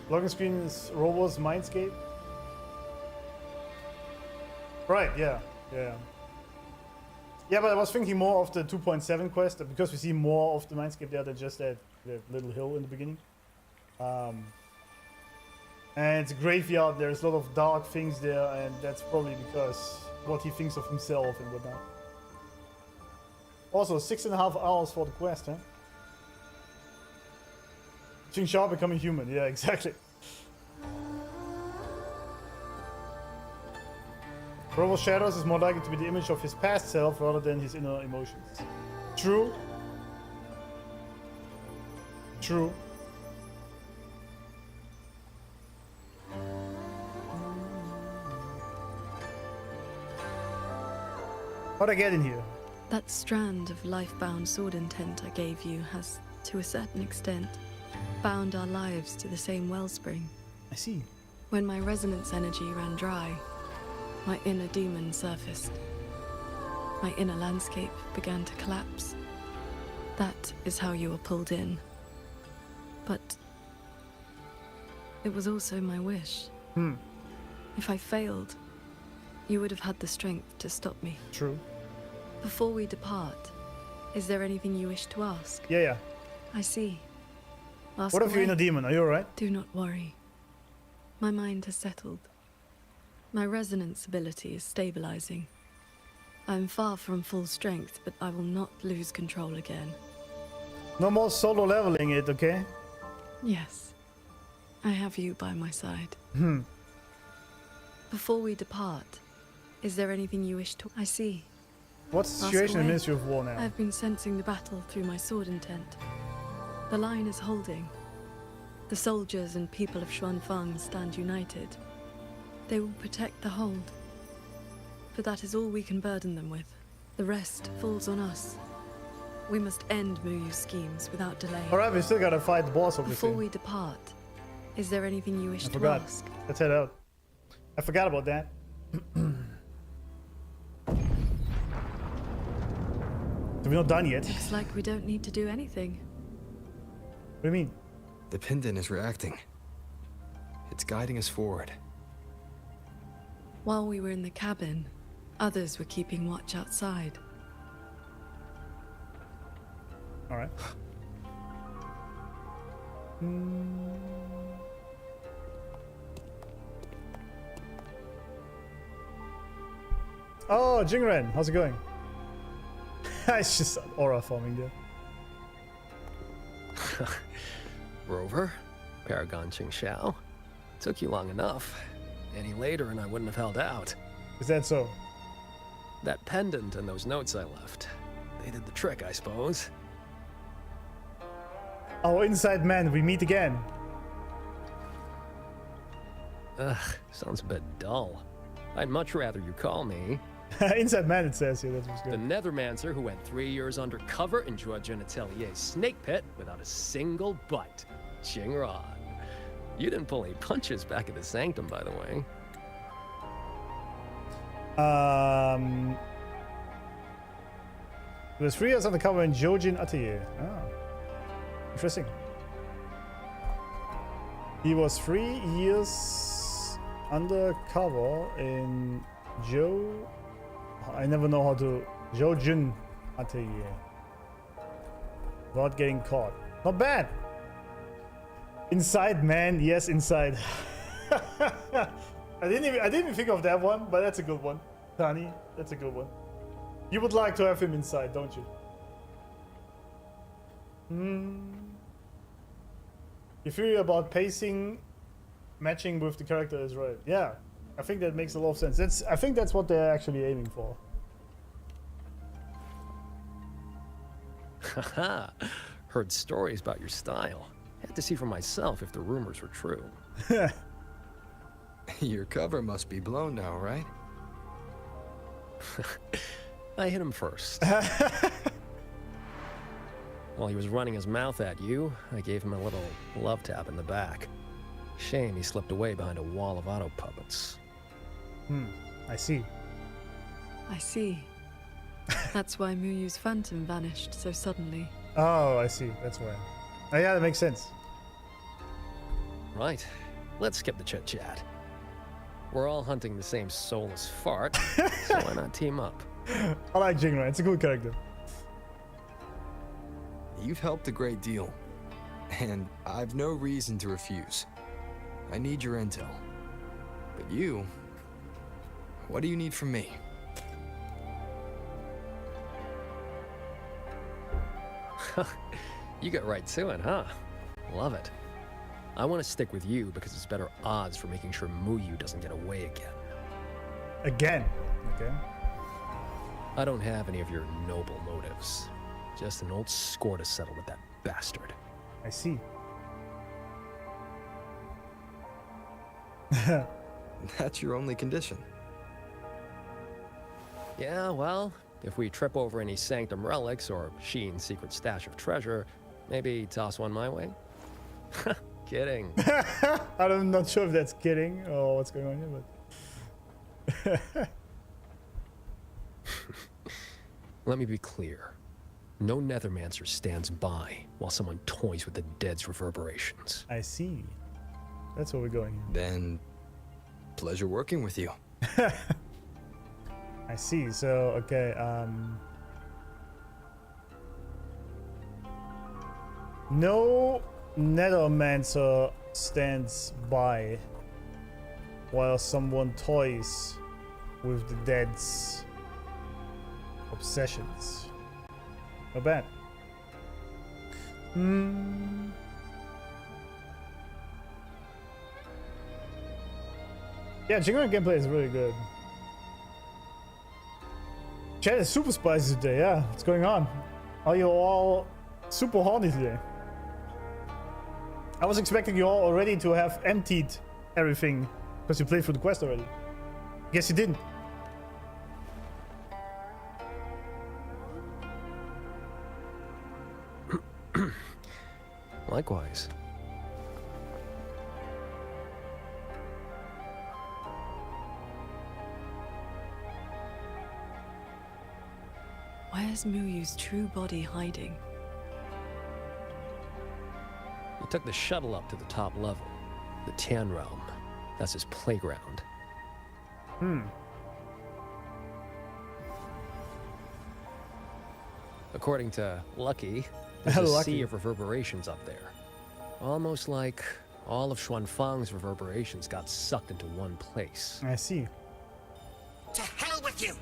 Login screen is Robo's Mindscape. Right, yeah. Yeah, but I was thinking more of the 2.7 quest because we see more of the Mindscape there than just that little hill in the beginning. And it's a graveyard, there's a lot of dark things there, and that's probably because what he thinks of himself and whatnot. Also, 6.5 hours for the quest, huh? Qingxiao becoming human, yeah, exactly. Robo's shadows is more likely to be the image of his past self rather than his inner emotions. True. True. How'd I get in here? That strand of life-bound sword intent I gave you has, to a certain extent, bound our lives to the same wellspring. I see. When my resonance energy ran dry, my inner demon surfaced. My inner landscape began to collapse. That is how you were pulled in. But it was also my wish. If I failed, you would have had the strength to stop me. True. Before we depart, is there anything you wish to ask? Yeah. I see. Ask what if you're in a demon? Are you alright? Do not worry. My mind has settled. My resonance ability is stabilizing. I am far from full strength, but I will not lose control again. No more solo leveling it, okay? Yes. I have you by my side. Before we depart, is there anything you wish to... I see. What's the situation in the Ministry of War now? I've been sensing the battle through my sword intent. The line is holding. The soldiers and people of Xuanfeng stand united. They will protect the hold. But that is all we can burden them with. The rest falls on us. We must end Muyu's schemes without delay. Alright, we still gotta fight the boss, obviously. Before we depart, is there anything you wish to forgot. ask? Let's head out. I forgot about that. So we're not done yet. Looks like we don't need to do anything. What do you mean? The pendant is reacting. It's guiding us forward. While we were in the cabin, others were keeping watch outside. All right. Oh, Jingran, how's it going? It's just aura forming there. Rover, Paragon Qingxiao. Took you long enough. Any later and I wouldn't have held out. Is that so? That pendant and those notes I left. They did the trick, I suppose. Oh, inside man, we meet again. Ugh, sounds a bit dull. I'd much rather you call me inside man, it says here. That's what's good. the Nethermancer who went 3 years undercover in Joie Genitelier's snake pit without a single bite. Jingran. You didn't pull any punches back at the Sanctum, by the way. It was 3 years undercover in Jojin Atelier. Oh. Interesting. He was 3 years undercover in I never know how to... Jojin Atelier. Without getting caught. Not bad! Inside, man. Yes, inside. I didn't even think of that one, but that's a good one. Tani, that's a good one. You would like to have him inside, don't you? Your theory about pacing, matching with the character is right. Yeah, I think that makes a lot of sense. I think that's what they're actually aiming for. Haha. Heard stories about your style. Had to see for myself if the rumors were true. Your cover must be blown now, right? I hit him first. While he was running his mouth at you, I gave him a little love tap in the back. Shame he slipped away behind a wall of auto puppets. I see. I see. That's why Muyu's phantom vanished so suddenly. Oh, I see. That's why. Oh, yeah, that makes sense. Right. Let's skip the chit-chat. We're all hunting the same soulless fart, so why not team up? I like Jingran. It's a good character. You've helped a great deal, and I've no reason to refuse. I need your intel. But you... what do you need from me? You get right to it, huh? Love it. I want to stick with you because it's better odds for making sure Muyu doesn't get away again. Again? Okay. I don't have any of your noble motives. Just an old score to settle with that bastard. I see. That's your only condition. Yeah, well, if we trip over any Sanctum relics or Hsin's secret stash of treasure, maybe toss one my way? Kidding. I'm not sure if that's kidding or what's going on here, but... Let me be clear. No Nethermancer stands by while someone toys with the dead's reverberations. I see. That's where we're going here. Then, pleasure working with you. I see. So, okay, no Nethermancer stands by while someone toys with the dead's obsessions. Not bad. Yeah, Jingran gameplay is really good. Chat is super spicy today, yeah. What's going on? Are you all super horny today? I was expecting you all already to have emptied everything because you played through the quest already. Guess you didn't. Likewise. Where's Muyu's true body hiding? He took the shuttle up to the top level. The Tian Realm. That's his playground. According to Lucky, There's a Lucky. sea of reverberations up there. Almost like all of Xuanfang's reverberations got sucked into one place. I see. To hell with you!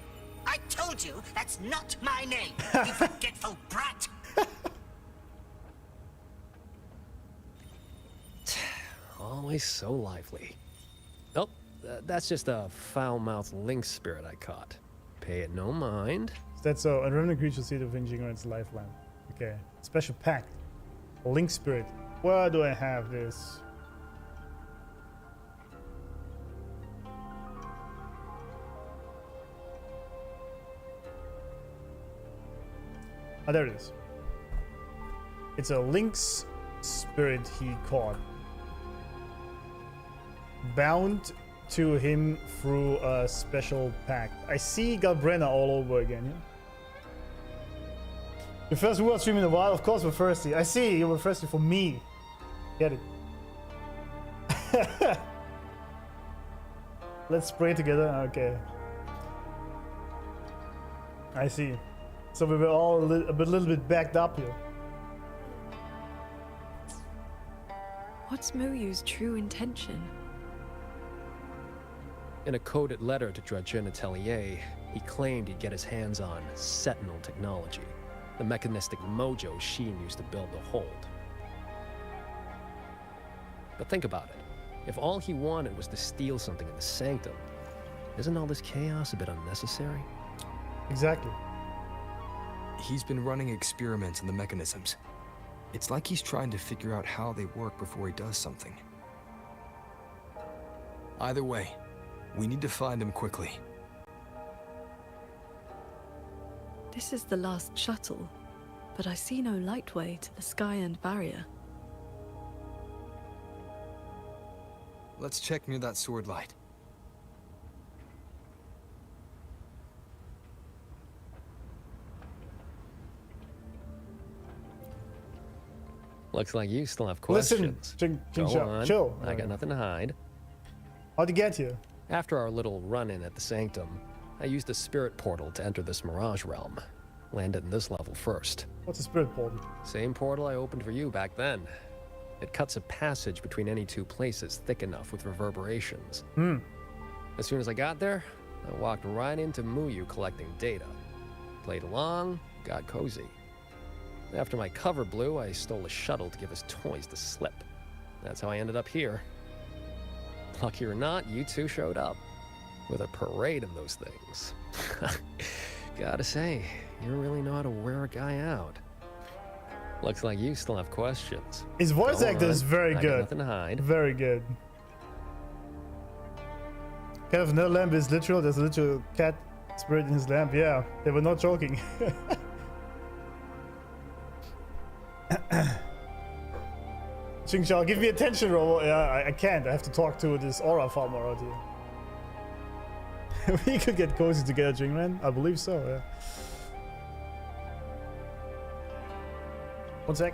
I told you that's not my name, you forgetful brat! Always so lively. Oh, that's just a foul-mouthed lynx spirit I caught. Pay it no mind. That's so. A revenant creature seed of Jingran's lifeline. Okay. Special pact. Link spirit. Where do I have this? Oh, there it is. It's a lynx spirit he caught. Bound to him through a special pact. I see Galbrena all over again. Yeah? Your first world stream in a while? Of course we're thirsty. I see, you were thirsty for me. Get it. Let's spray together. Okay. I see. So we were all a little bit backed up here. What's Muyu's true intention? In a coded letter to Jadie Atelier, he claimed he'd get his hands on Sentinel technology, the mechanistic mojo Hsin used to build the hold. But think about it. If all he wanted was to steal something in the Sanctum, isn't all this chaos a bit unnecessary? Exactly. He's been running experiments on the mechanisms. It's like he's trying to figure out how they work before he does something. Either way, we need to find him quickly. This is the last shuttle, but I see no lightway to the sky and barrier. Let's check near that sword light. Looks like you still have questions. Listen, Go Qingxiao, on. chill. I got nothing to hide. How'd you get here? After our little run-in at the Sanctum, I used a spirit portal to enter this Mirage realm. Landed in this level first. What's a spirit portal? Same portal I opened for you back then. It cuts a passage between any two places thick enough with reverberations. As soon as I got there, I walked right into Muyu collecting data. Played along, got cozy. After my cover blew, I stole a shuttle to give us toys to slip. That's how I ended up here. Lucky or not, you two showed up. With a parade of those things. Gotta say, you really know how to wear a guy out. Looks like you still have questions. His voice actor is very I got good. nothing to hide. Very good. Cat of another lamp is literal. There's a literal cat spirit in his lamp. Yeah, they were not joking. Qingxiao, give me attention, Rover. Yeah, I can't. I have to talk to this aura farmer out here. We could get cozy together, Jingran. I believe so, yeah. One sec.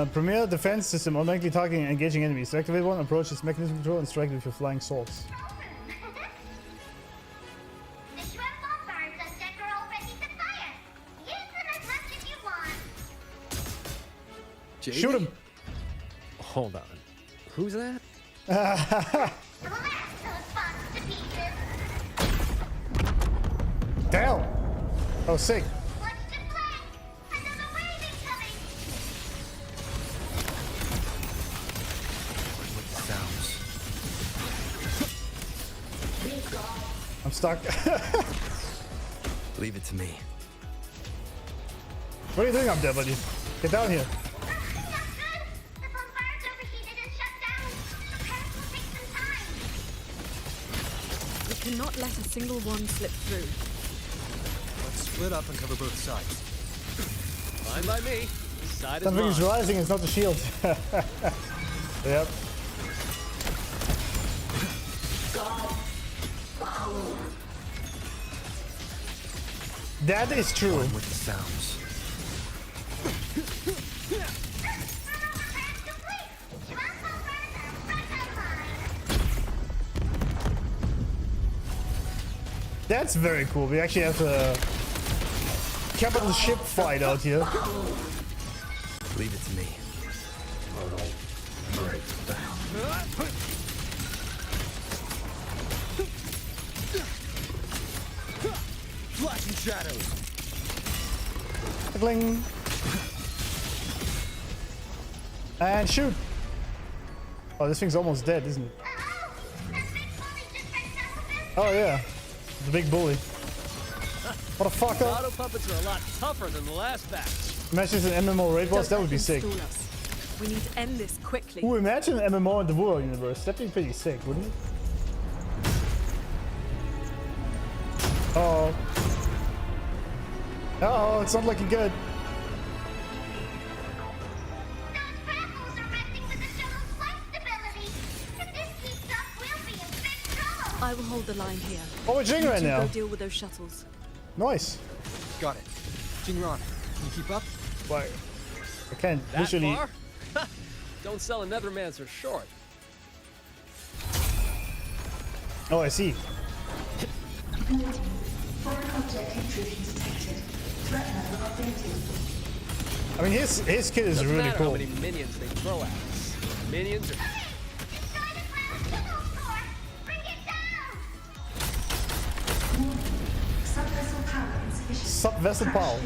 Premier defense system, automatically targeting and engaging enemies. Activate one, approach this mechanism control, and strike with your flying swords. The shrimp bombards are decker already to fire. Use them as much as you want. Jadie? Shoot him! Hold on. Who's that? Blast those bots to pieces. Damn! Oh, sick. Watch the flank. Another wave incoming. With the sounds. I'm stuck. Leave it to me. What are you doing up there, buddy? Get down here. We cannot let a single one slip through. Let's split up and cover both sides. Fine by me. Side is Something is mine. rising, it's not the shield. Yep. That is true. With the sounds. That's very cool. We actually have a capital ship fight out here. Leave it to me. Break down. Flashing shadows. Bling. And shoot. Oh, this thing's almost dead, isn't it? Oh yeah, the big bully. What a fucker. Auto puppets are a lot tougher than the last batch. Imagine an MMO raid boss, that would be sick. We need to end this quickly. Ooh, imagine an MMO in the Wuthering universe. That'd be pretty sick, wouldn't it? Uh-oh. Uh-oh, it's not looking good. I will hold the line here. Oh, we're Jingran You two now. Go deal with those shuttles. Nice. Got it. Jingran, can you keep up? Why? I can't That visually. far? Don't sell another man so short. Oh, I see. Foreign object intrusion detected. Threat level updated. I mean, his kit is Doesn't really matter cool. how many minions they throw at us. Minions are... Sub-vessel power insufficient. Sub-vessel power.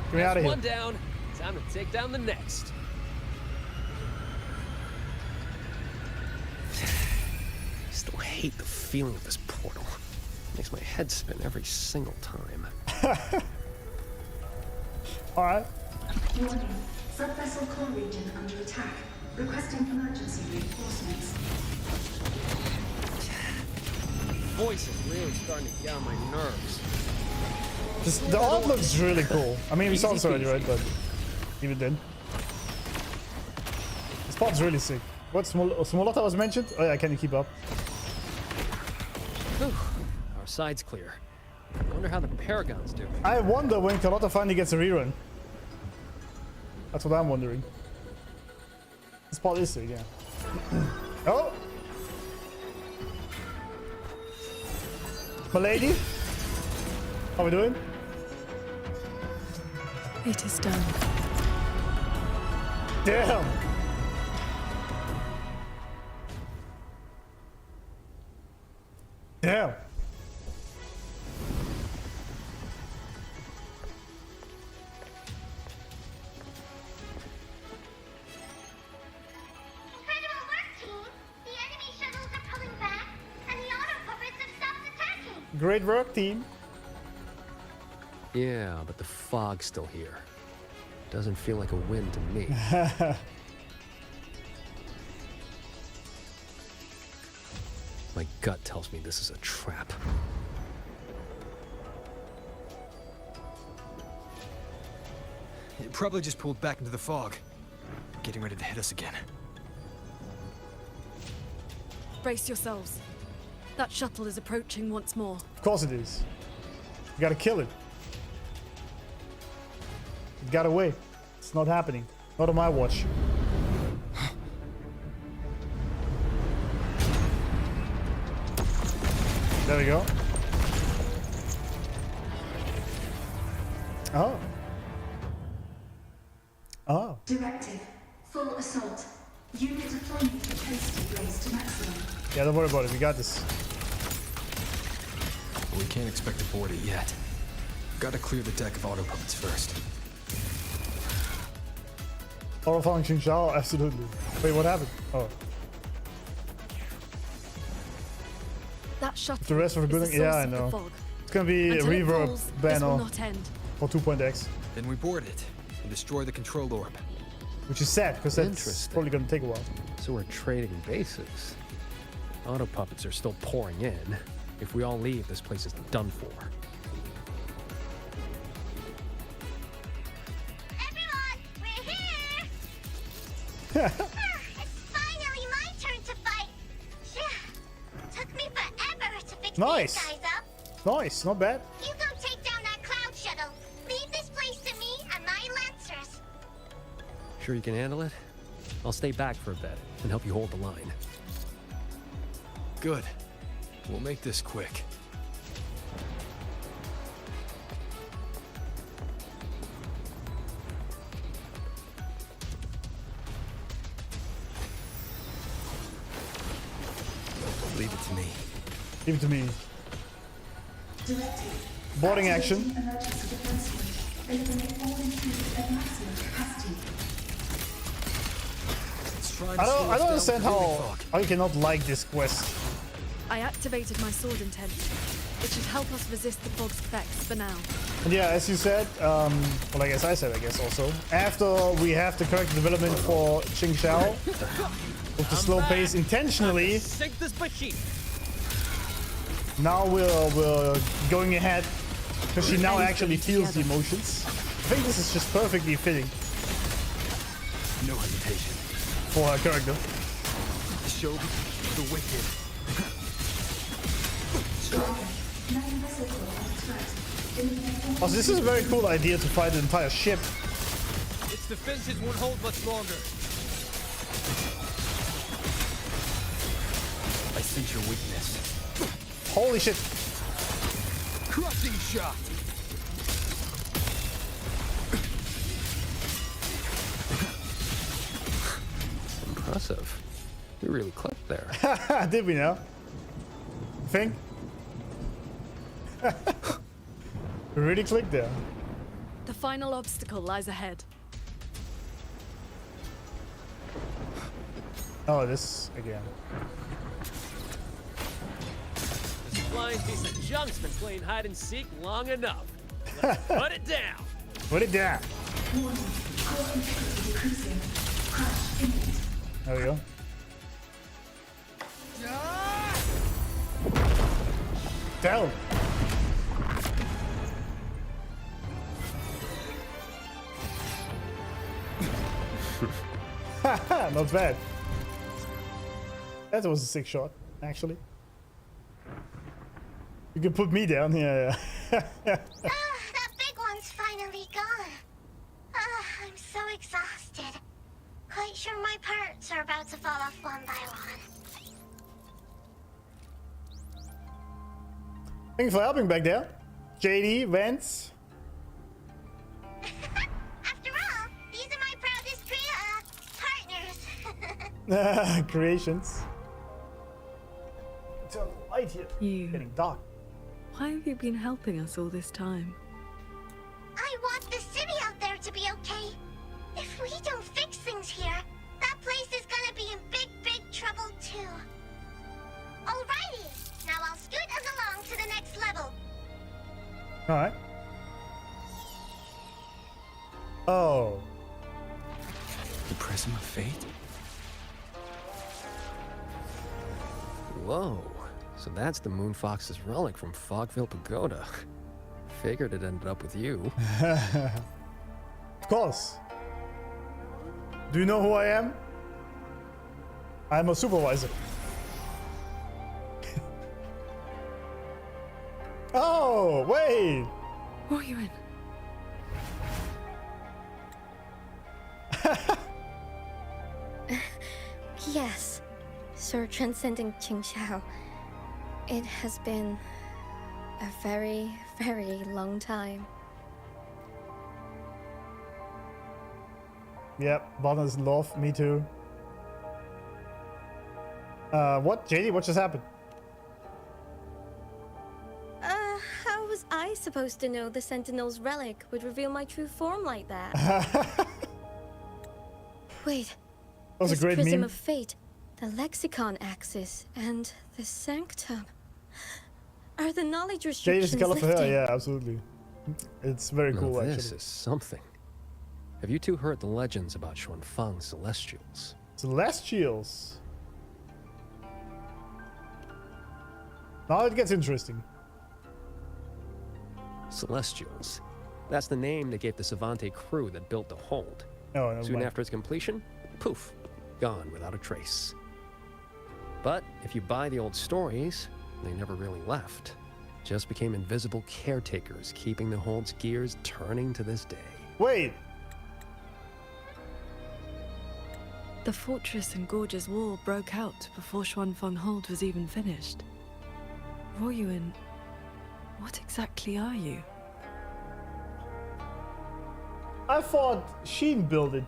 Get me out of That's here. one down. Time to take down the next. I still hate the feeling of this portal. Makes my head spin every single time. Alright. Warning. Sub-vessel core region under attack. Requesting emergency reinforcements. Voice is really starting to get on my nerves. The art looks really cool. I mean, we saw this already, right? But even then. This part's really sick. What, Smolota was mentioned? Oh yeah, can you keep up? Whew. Our side's clear. I wonder how the Paragon's doing. I wonder when Carlotta finally gets a rerun. That's what I'm wondering. This part is sick, yeah. Oh! My lady? How we doing? It is done. Damn! Damn! Incredible work, team. The enemy shuttles are pulling back, and the auto puppets have stopped attacking. Great work, team. Yeah, but the fog's still here. Doesn't feel like a win to me. My gut tells me this is a trap. It probably just pulled back into the fog. Getting ready to hit us again. Brace yourselves. That shuttle is approaching once more. Of course it is. You gotta kill it. It got away. It's not happening. Not on my watch. There we go. Oh. Oh. Directive. Full assault. Unit deployment intensity raised to maximum. Yeah, don't worry about it. We got this. We can't expect to board it yet. Gotta clear the deck of auto puppets first. Auto following Qingxiao? Absolutely. Wait, what happened? Oh. That shuttle The rest of the is building? Yeah, I know. It's gonna be a reverb banner for 2.x. Then we board it and destroy the control orb. Which is sad, because that's probably gonna take a while. So we're trading bases. Auto puppets are still pouring in. If we all leave, this place is done for. Everyone, we're here! It's finally my turn to fight. Took me forever to fix Nice. these guys up. Nice, not bad. You go take down that cloud shuttle. Leave this place to me and my lancers. Sure you can handle it? I'll stay back for a bit and help you hold the line. Good. We'll make this quick. Leave it to me. Give it to me. Directive. Boarding action. Emergency defense unit. Eliminate all intruders at maximum capacity. I don't understand how you cannot like this quest. I activated my sword intent. It should help us resist the fog's effects for now. And yeah, as you said, well, I guess I said, also, after we have the character development for Qingxiao, with the slow pace intentionally, now we're going ahead, because she now actually feels the emotions. I think this is just perfectly fitting. No hesitation. For her character. Show the wicked. Also, this is a very cool idea to fight an entire ship. Its defenses won't hold much longer. I sense your weakness. Holy shit. Crushing shot. Impressive. You really clicked there. Did we now? Think? We really clicked there. The final obstacle lies ahead. Oh, this again. This flying piece of junk's been playing hide and seek long enough. Let's put it down. Put it down. There we go. Down. Not bad. That was a sick shot, actually. You can put me down here. That big one's finally gone. I'm so exhausted. Quite sure my parts are about to fall off one by one. Thanks for helping back there. Jadie, Vance. After all, these are my proudest partners. Creations. Turn the light here. You. Getting dark. Why have you been helping us all this time? I want the city out there to be okay. If we don't fix things here, that place is gonna be in big, big trouble too. Alrighty, now I'll scoot us along to the next level. Alright. Oh. The prism of fate? Whoa. So that's the Moonfox's relic from Fogville Pagoda. Figured it ended up with you. Of course. Do you know who I am? I'm a supervisor. Oh, wait. What are you in? Yes, Sir Transcendent Qingxiao. It has been a very, very long time. Yep, Bonner's in love. Me too. What? Jadie, what just happened? How was I supposed to know the Sentinel's relic would reveal my true form like that? Wait. That was a this great Prism meme. of Fate, the Lexicon Axis, and the Sanctum. Are the knowledge restrictions Jadie's the color for her, lifting? yeah, absolutely. It's very Now cool, this actually. is something. Have you two heard the legends about Xuanfang's Celestials? Celestials. Now it gets interesting. Celestials. That's the name they gave the Savante crew that built the hold. Oh, never Soon mind. after its completion, poof, gone without a trace. But if you buy the old stories, they never really left. Just became invisible caretakers, keeping the hold's gears turning to this day. Wait! The fortress and gorgeous wall broke out before Xuanfang Hold was even finished. Royuin, what exactly are you? I thought Hsin built it.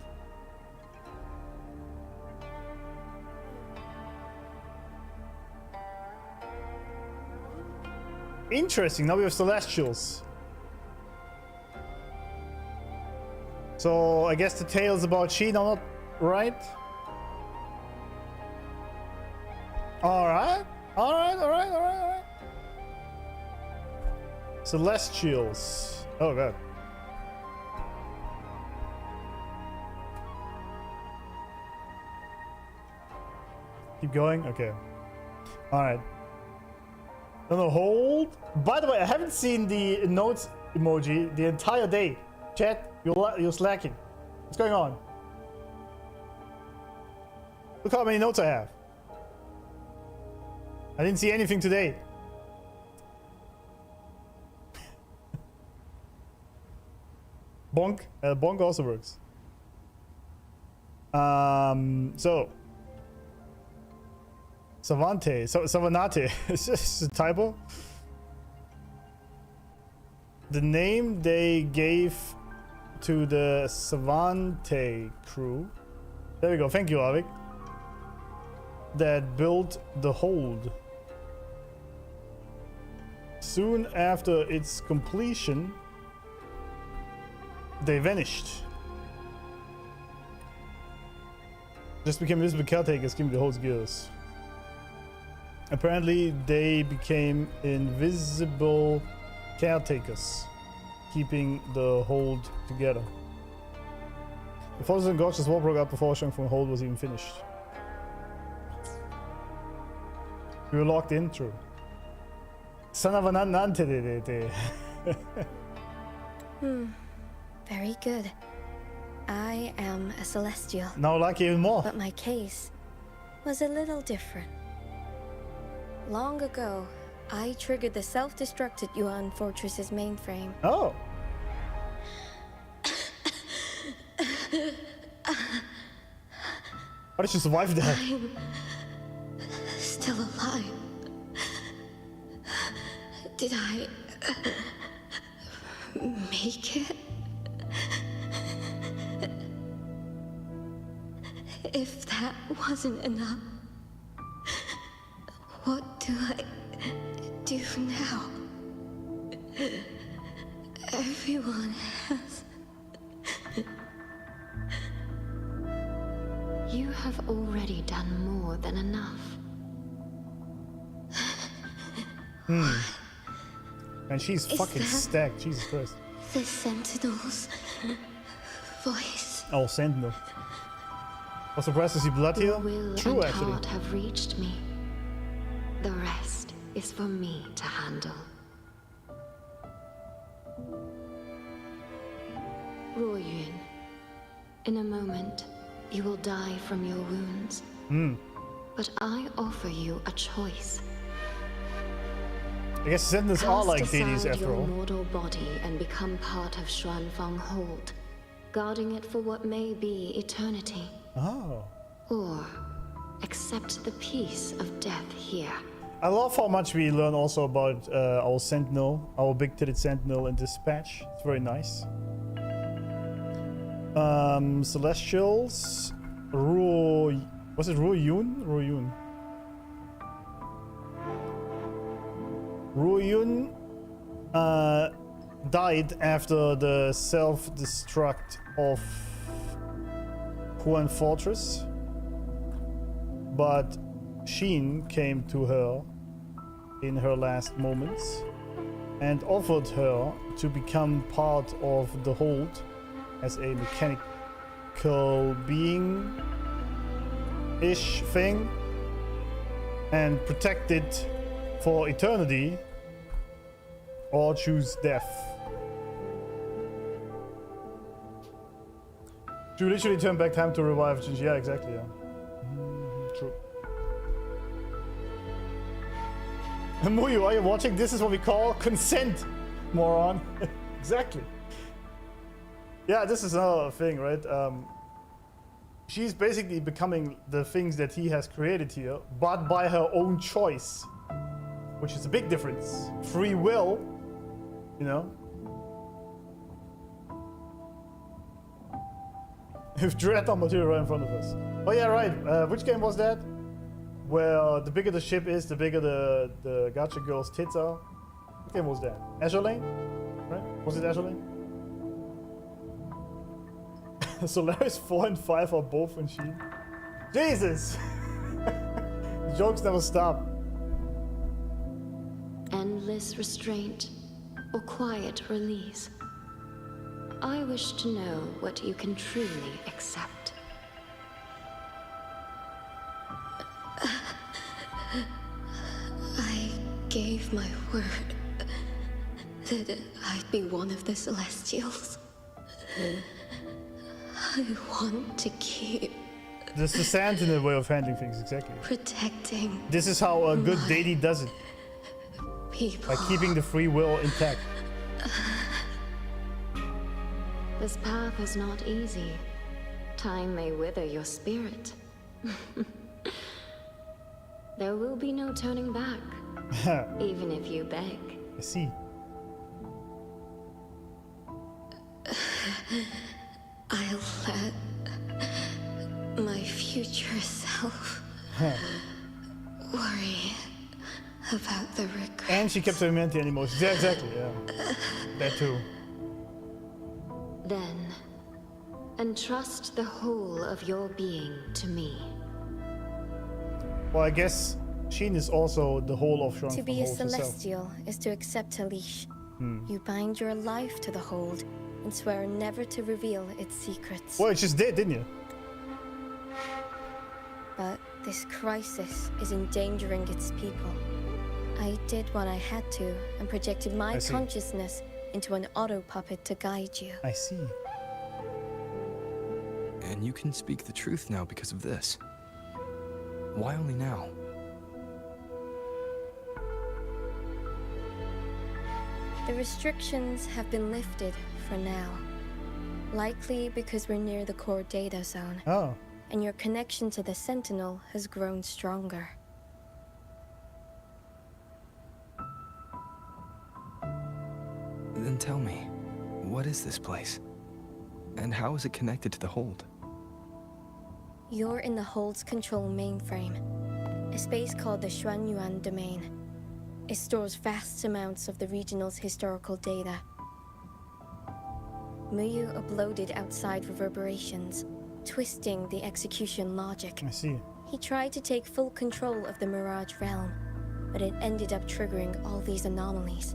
Interesting, now we have Celestials. So I guess the tales about Hsin are not right? Alright. Celestials. Oh god. Keep going? Okay. Alright. No, hold. By the way, I haven't seen the notes emoji the entire day. Chat, you're slacking. What's going on? Look how many notes I have. I didn't see anything today. Bonk. Bonk also works. So. Savanate. Is this a typo? The name they gave to the Savante crew. There we go. Thank you, Avik. That built the hold. Soon after its completion, they vanished. Just became invisible caretakers, keeping the hold's gears. Apparently, they became invisible caretakers, keeping the hold together. The forces and gorgeous war broke out before Xuanfang Hold was even finished. We were locked in, true. Son of an nante. Very good. I am a Celestial. Now like even more. But my case was a little different. Long ago, I triggered the self-destructed Yuan Fortress's mainframe. Oh. How did you survive that? I'm still alive. Did I make it? If that wasn't enough, what do I do now? Everyone has... You have already done more than enough. And she's fucking stacked, Jesus Christ. The Sentinel's voice. Oh, Sentinel. Was surprised to see blood here? Will True, and actually. heart have reached me. The rest is for me to handle. Royuin, in a moment, you will die from your wounds. But I offer you a choice. I guess Sentinels are like Cast deities aside after your all. mortal body and become part of Xuanfang Hold. guarding it for what may be eternity. Oh. Or accept the peace of death here. I love how much we learn also about our sentinel, our big-titted sentinel in this patch. It's very nice. Celestials. Was it Ruoyun? Ruoyun. Ruoyun died after the self-destruct of Huan Fortress, but Hsin came to her in her last moments and offered her to become part of the Hold as a mechanical being-ish thing and protect it for eternity or choose death. To literally turn back time to revive Qingxiao. Yeah, exactly, yeah. True. Muyu, are you watching? This is what we call consent, moron. Exactly. Yeah, this is another thing, right? She's basically becoming the things that he has created here, but by her own choice, which is a big difference. Free will, you know? If Dread on material right in front of us. Oh yeah, right. Which game was that? Where the bigger the ship is, the bigger the gacha girl's tits are. What game was that? Azure Lane? Right? Was it Azure Lane? Solaris 4 and 5 are both in Hsin. Jesus! The jokes never stop. Endless restraint or quiet release. I wish to know what you can truly accept. I gave my word that I'd be one of the Celestials. I want to keep This is the Sentinel way of handling things, exactly. protecting This is how a good Jadie does it. people. By keeping the free will intact. This path is not easy. Time may wither your spirit. There will be no turning back, even if you beg. I see. I'll let my future self worry about the regret. And she kept her humanity and emotions. Yeah, exactly, yeah. That too. Then, entrust the whole of your being to me. Well, I guess Hsin is also the whole of Shuang To from be a Hold herself. Celestial is to accept a leash. Hmm. You bind your life to the Hold and swear never to reveal its secrets. Well, it just did, didn't you? But this crisis is endangering its people. I did what I had to and projected my I see. consciousness into an auto puppet to guide you. I see. And you can speak the truth now because of this. Why only now? The restrictions have been lifted for now. Likely because we're near the core data zone. Oh. And your connection to the Sentinel has grown stronger. Then tell me, what is this place? And how is it connected to the Hold? You're in the Hold's control mainframe, a space called the Xuanyuan Domain. It stores vast amounts of the regional's historical data. Muyu uploaded outside reverberations, twisting the execution logic. I see. He tried to take full control of the Mirage realm, but it ended up triggering all these anomalies.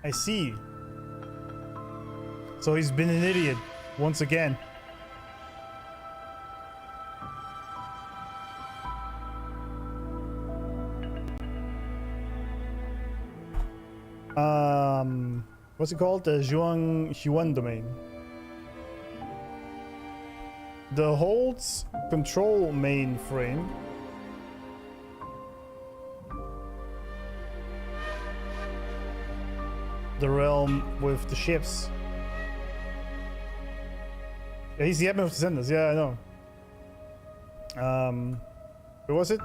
I see. So he's been an idiot once again. What's it called? The Huan Domain. The Hold's control mainframe. the realm with the ships. Yeah, he's the admin of the Descendants. Yeah, I know. Where was it?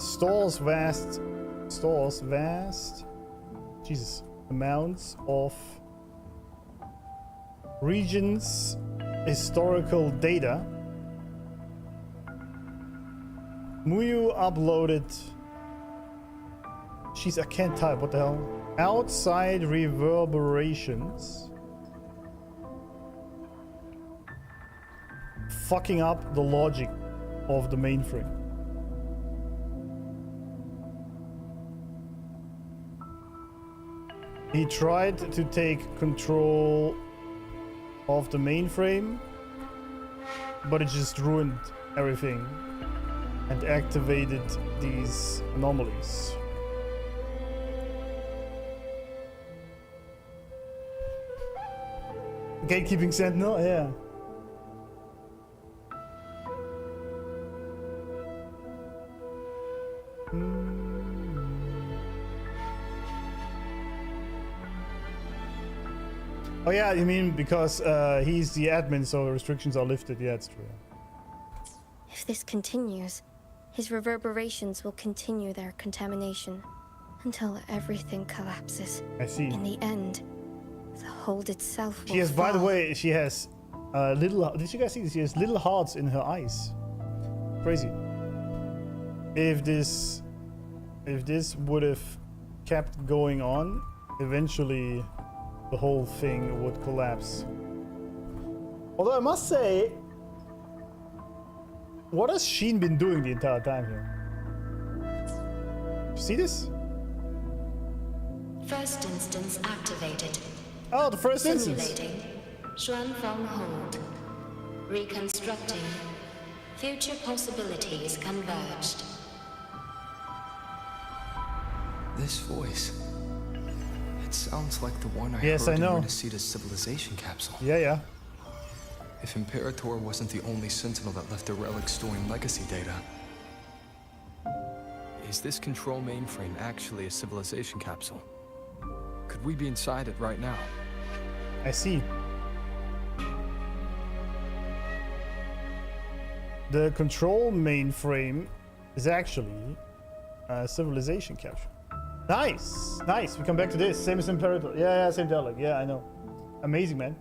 Stores vast Jesus amounts of regions historical data. Muyu uploaded. Jeez, I can't type. What the hell? Outside reverberations. Fucking up the logic of the mainframe. He tried to take control of the mainframe, but it just ruined everything and activated these anomalies. Gatekeeping Sentinel, yeah. Oh yeah, you mean because he's the admin, so restrictions are lifted. Yeah, it's true. If this continues, his reverberations will continue their contamination until everything collapses. I see. In the end, the hold itself will She has, by the fall. way, she has little. Did you guys see this? She has little hearts in her eyes. Crazy. If this would have kept going on, eventually the whole thing would collapse. Although I must say, what has Hsin been doing the entire time here? See this? First instance activated. Oh, the first instance. Simulating. Xuanfeng hold. Reconstructing. Future possibilities converged. This voice. It sounds like the one I Yes, heard I know. in Resonator's civilization capsule. Yeah. If Imperator wasn't the only sentinel that left a relic storing legacy data, is this control mainframe actually a civilization capsule? Could we be inside it right now? I see. The control mainframe is actually a civilization capsule. Nice, nice. We come back to this. Same as Imperator. Yeah, same dialogue. Yeah, I know. Amazing, man.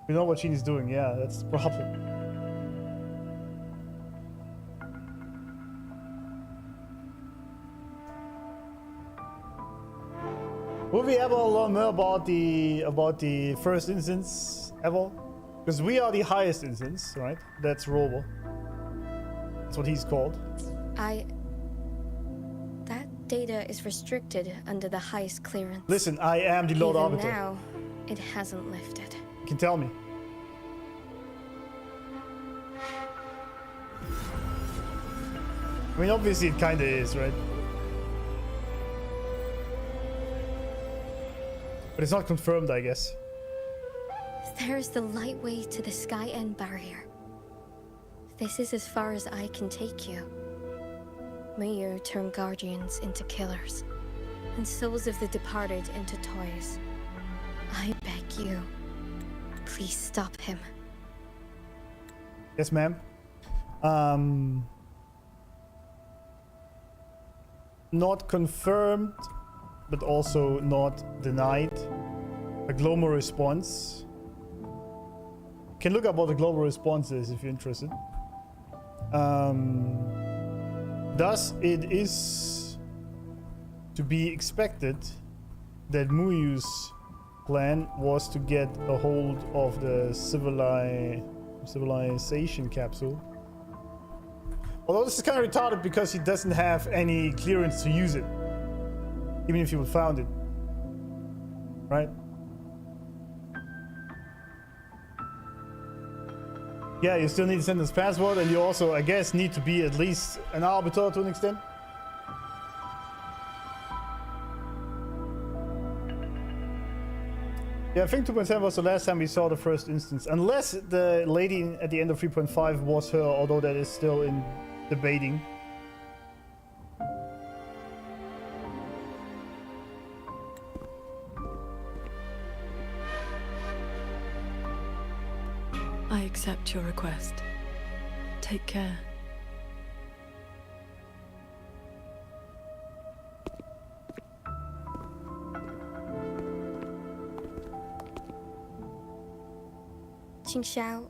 We know what Hsin is doing. Yeah, that's the problem. Will we ever learn more about the first instance ever? Because we are the highest instance, right? That's Rover. That's what he's called. That data is restricted under the highest clearance. Listen, I am the Lord Even Arbiter. now, it hasn't lifted. You can tell me. I mean, obviously it kinda is, right? But it's not confirmed, I guess. There's the light way to the Sky End barrier. This is as far as I can take you. Muyu turned guardians into killers, and souls of the departed into toys. I beg you, please stop him. Yes, ma'am. Not confirmed, but also not denied. A global response. Can look up what the global response is if you're interested. Thus, it is to be expected that Muyu's plan was to get a hold of the civilization capsule. Although this is kind of retarded because he doesn't have any clearance to use it, even if he would found it, right? Yeah, you still need to send this password, and you also, I guess, need to be at least an arbiter to an extent. Yeah, I think 2.7 was the last time we saw the first instance. Unless the lady at the end of 3.5 was her, although that is still in debating. I accept your request. Take care. Qingxiao,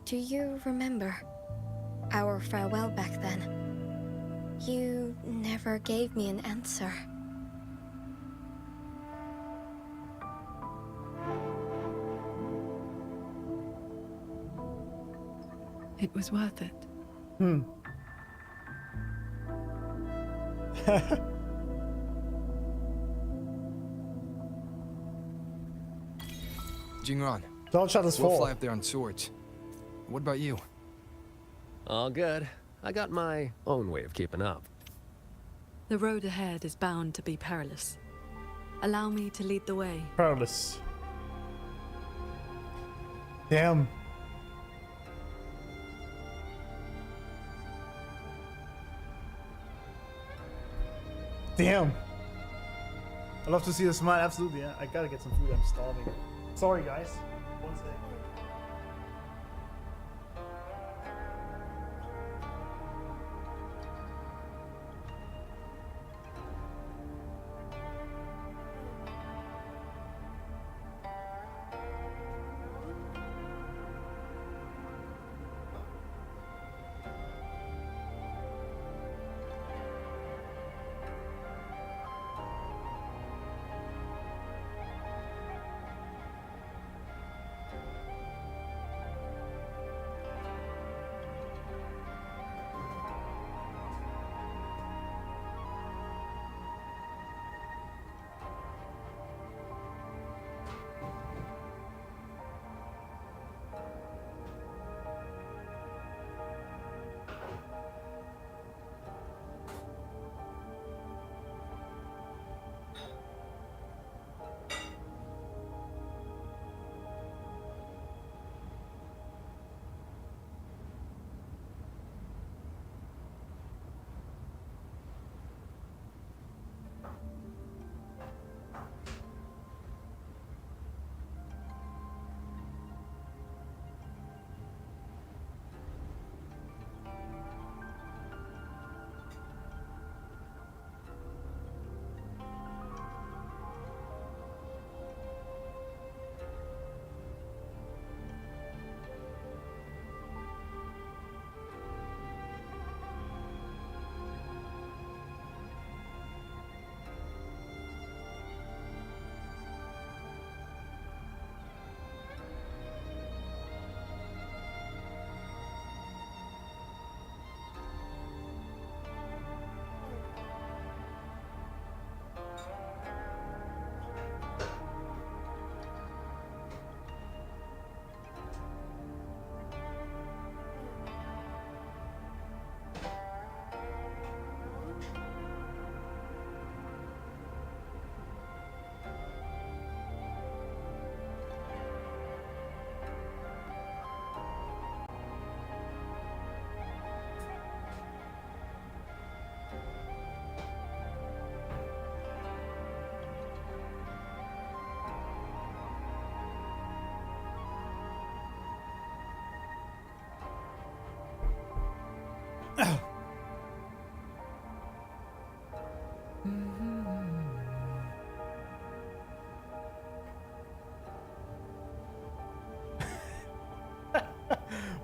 do you remember our farewell back then? You never gave me an answer. It was worth it. Jingran. Cloud shuttles We'll fall. fly up there on swords. What about you? All good. I got my own way of keeping up. The road ahead is bound to be perilous. Allow me to lead the way. Perilous. Damn. Damn. I love to see the smile. Absolutely. Yeah. I gotta get some food. I'm starving. Sorry, guys. One second.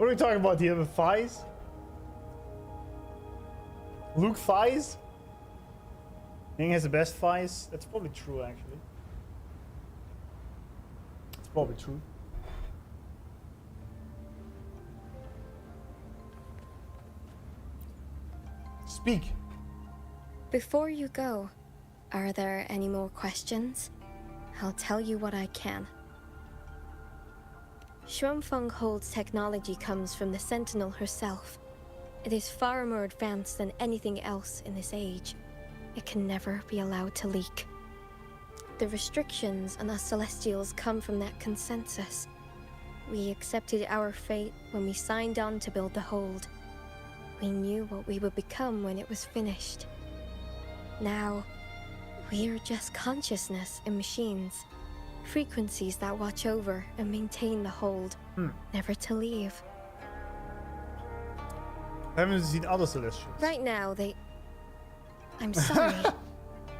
What are we talking about here? The thighs? Luke thighs? Ning has the best thighs? That's probably true, actually. It's probably true. Speak. Before you go, are there any more questions? I'll tell you what I can. Xuanfeng holds technology comes from the Sentinel herself. It is far more advanced than anything else in this age. It can never be allowed to leak. The restrictions on us Celestials come from that consensus. We accepted our fate when we signed on to build the hold. We knew what we would become when it was finished. Now, we're just consciousness in machines. Frequencies that watch over and maintain the hold, never to leave. I haven't seen other Celestials. Right now, they... I'm sorry.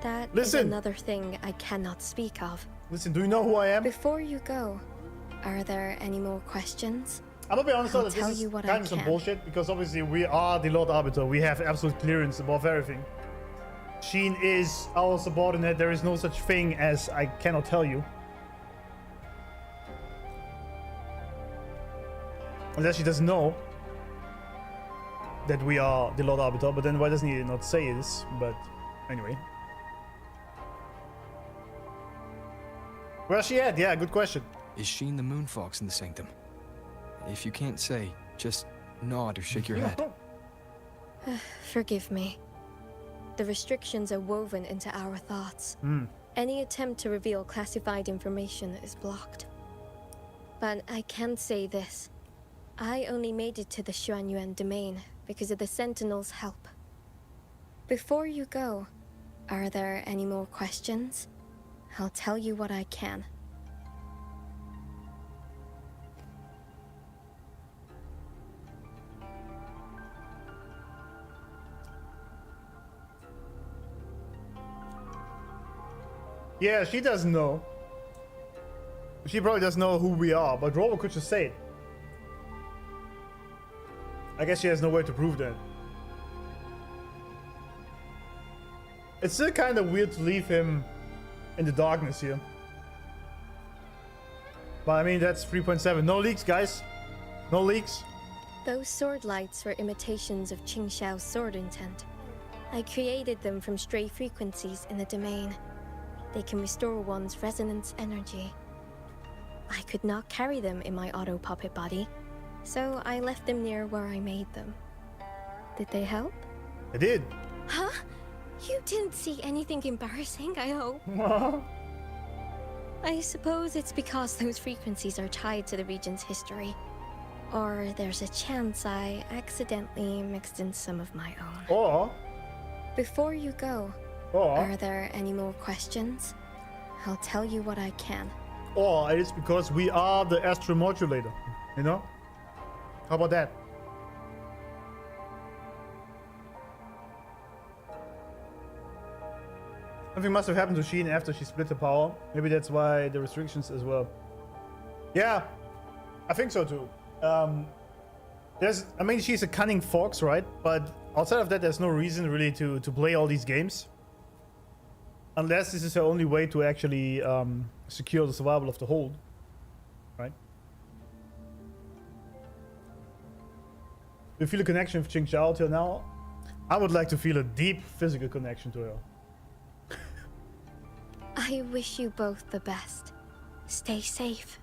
That is another thing I cannot speak of. Listen, do you know who I am? Before you go, are there any more questions? I'm gonna be honest, I'll this tell is you what kind I of some can. bullshit, because obviously we are the Lord Arbiter. We have absolute clearance above everything. Hsin is our subordinate. There is no such thing as I cannot tell you. Unless she doesn't know that we are the Lord Arbiter, but then why doesn't he not say this? But anyway. Where's she at? Yeah, good question. Is Hsin the Moonfox in the Sanctum? If you can't say, just nod or shake your head. Forgive me. The restrictions are woven into our thoughts. Any attempt to reveal classified information is blocked. But I can say this. I only made it to the Xuanyuan domain because of the Sentinel's help. Before you go, are there any more questions? I'll tell you what I can. Yeah, she doesn't know. She probably doesn't know who we are, but Rover could just say it. I guess she has no way to prove that. It's still kind of weird to leave him in the darkness here. But I mean, that's 3.7. No leaks, guys. No leaks. Those sword lights were imitations of Qingxiao's sword intent. I created them from stray frequencies in the domain. They can restore one's resonance energy. I could not carry them in my auto puppet body, so I left them near where I made them. Did they help? I did. Huh? You didn't see anything embarrassing, I hope. I suppose it's because those frequencies are tied to the region's history. Or there's a chance I accidentally mixed in some of my own. Or... Before you go, are there any more questions? I'll tell you what I can. Or it's because we are the astromodulator, you know? How about that? Something must have happened to Hsin after she split the power. Maybe that's why the restrictions as well. Yeah, I think so too. I mean, she's a cunning fox, right? But outside of that, there's no reason really to play all these games. Unless this is her only way to actually secure the survival of the hold. Right? Do you feel a connection with Qingxiao till now? I would like to feel a deep physical connection to her. I wish you both the best. Stay safe.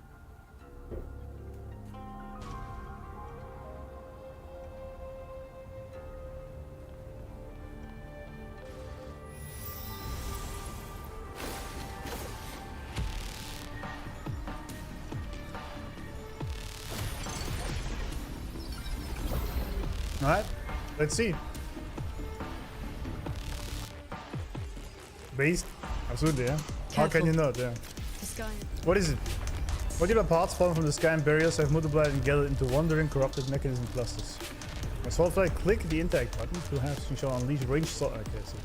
Alright, let's see. Based? Absolutely, yeah. How can you not, yeah. The sky. What is it? Modular parts fallen from the sky and barriers have multiplied and gathered into wandering, corrupted mechanism clusters. As Soulfly, click the interact button to have Qingxiao unleash range sword. Okay, so.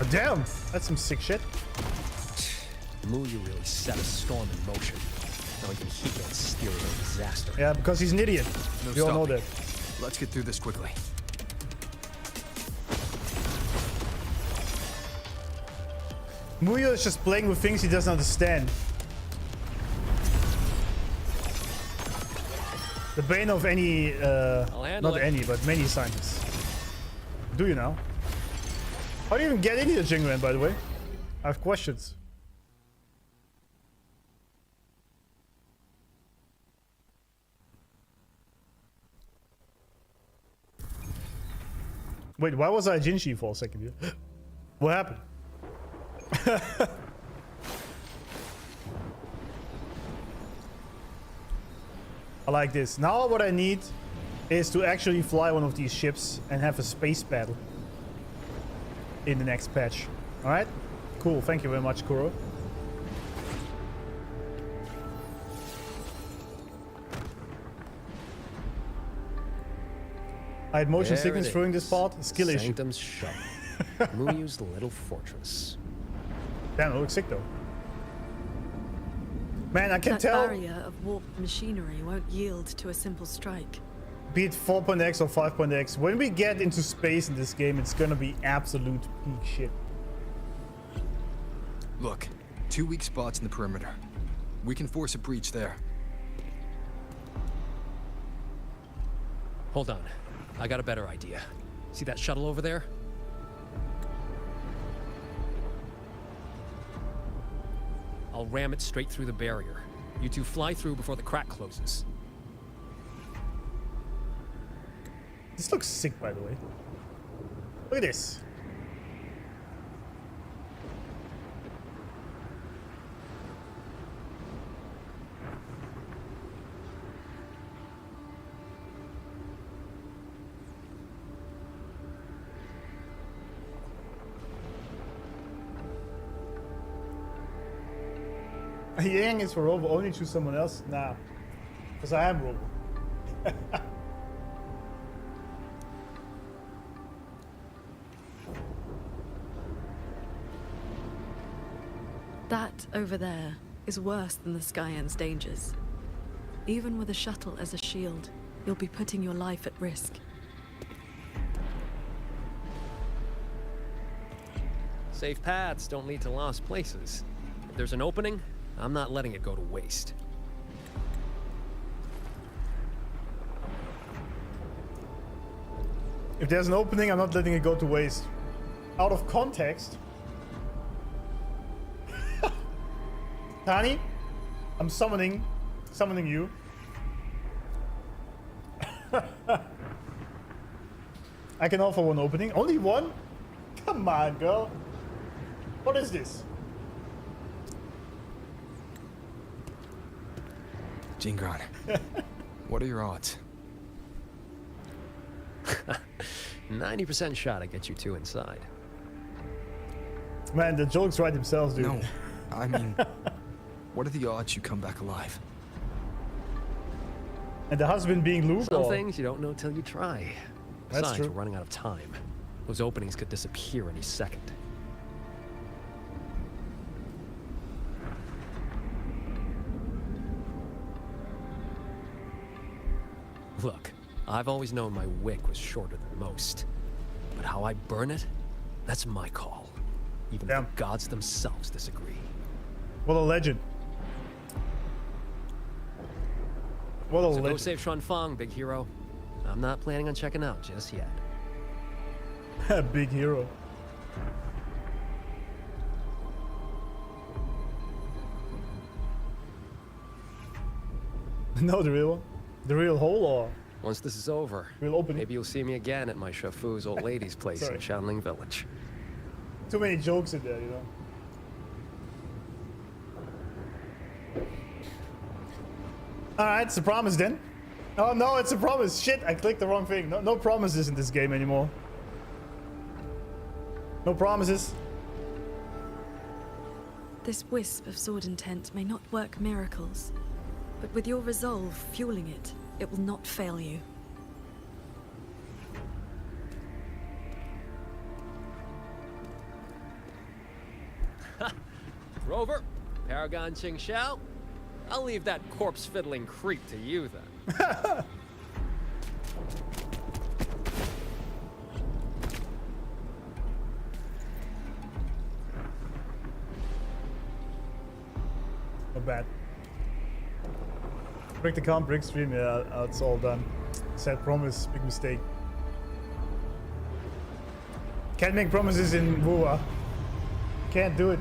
Oh, damn! That's some sick shit. Muyu really set a storm in motion. Now even he can't steer away disaster. Yeah, because he's an idiot. No We all know stopping. that. Let's get through this quickly. Muyu is just playing with things he doesn't understand. The bane of any, not any, but many scientists. Do you now? How do you even get into the Jingran, by the way? I have questions. Wait, why was I Jinshi for a second here? What happened? I like this. Now what I need is to actually fly one of these ships and have a space battle in the next patch. Alright? cool. Thank you very much, Kuro. I had motion There sickness it during this is. part. Skill issue. Sanctum's shuttle. Muyu's little fortress. Damn, it looks sick though. Man, I can That tell. barrier of warped machinery won't yield to a simple strike. Be it 4.x or 5.x, when we get into space in this game, it's gonna be absolute peak shit. Look, 2 weak spots in the perimeter. We can force a breach there. Hold on. I got a better idea. See that shuttle over there? I'll ram it straight through the barrier. You two fly through before the crack closes. This looks sick, by the way. Look at this. Yang is for Rover, only choose someone else? Nah. Because I am Rover. That over there is worse than the Skyend's dangers. Even with a shuttle as a shield, you'll be putting your life at risk. Safe paths don't lead to lost places. If there's an opening, I'm not letting it go to waste. If there's an opening, I'm not letting it go to waste. Out of context. Tani, I'm summoning you. I can offer one opening. Only one? Come on, girl. What is this? Jingran, what are your odds? 90% shot to get you two inside. Man, the jokes write themselves, dude. No, I mean, what are the odds you come back alive? And the husband being Luke? Some things you don't know till you try. That's Besides, true. we're running out of time. Those openings could disappear any second. Look, I've always known my wick was shorter than most. But how I burn it, that's my call. Even if the gods themselves disagree. What a legend. What a So go legend. save Xuan Feng, big hero. I'm not planning on checking out just yet. Big hero. No, the real hole, or Once this is over, we'll open maybe you'll see me again at my Shafu's old lady's place in Qianling Village. too many jokes in there, you know. Alright, it's a promise then. Oh no, it's a promise. Shit, I clicked the wrong thing. No promises in this game anymore. No promises. This wisp of sword intent may not work miracles, but with your resolve fueling it, it will not fail you. Rover, Paragon Qingxiao, I'll leave that corpse-fiddling creep to you then. Not bad. Break the count, break stream, yeah, it's all done. Said promise, big mistake. Can't make promises in Wuwa. Can't do it.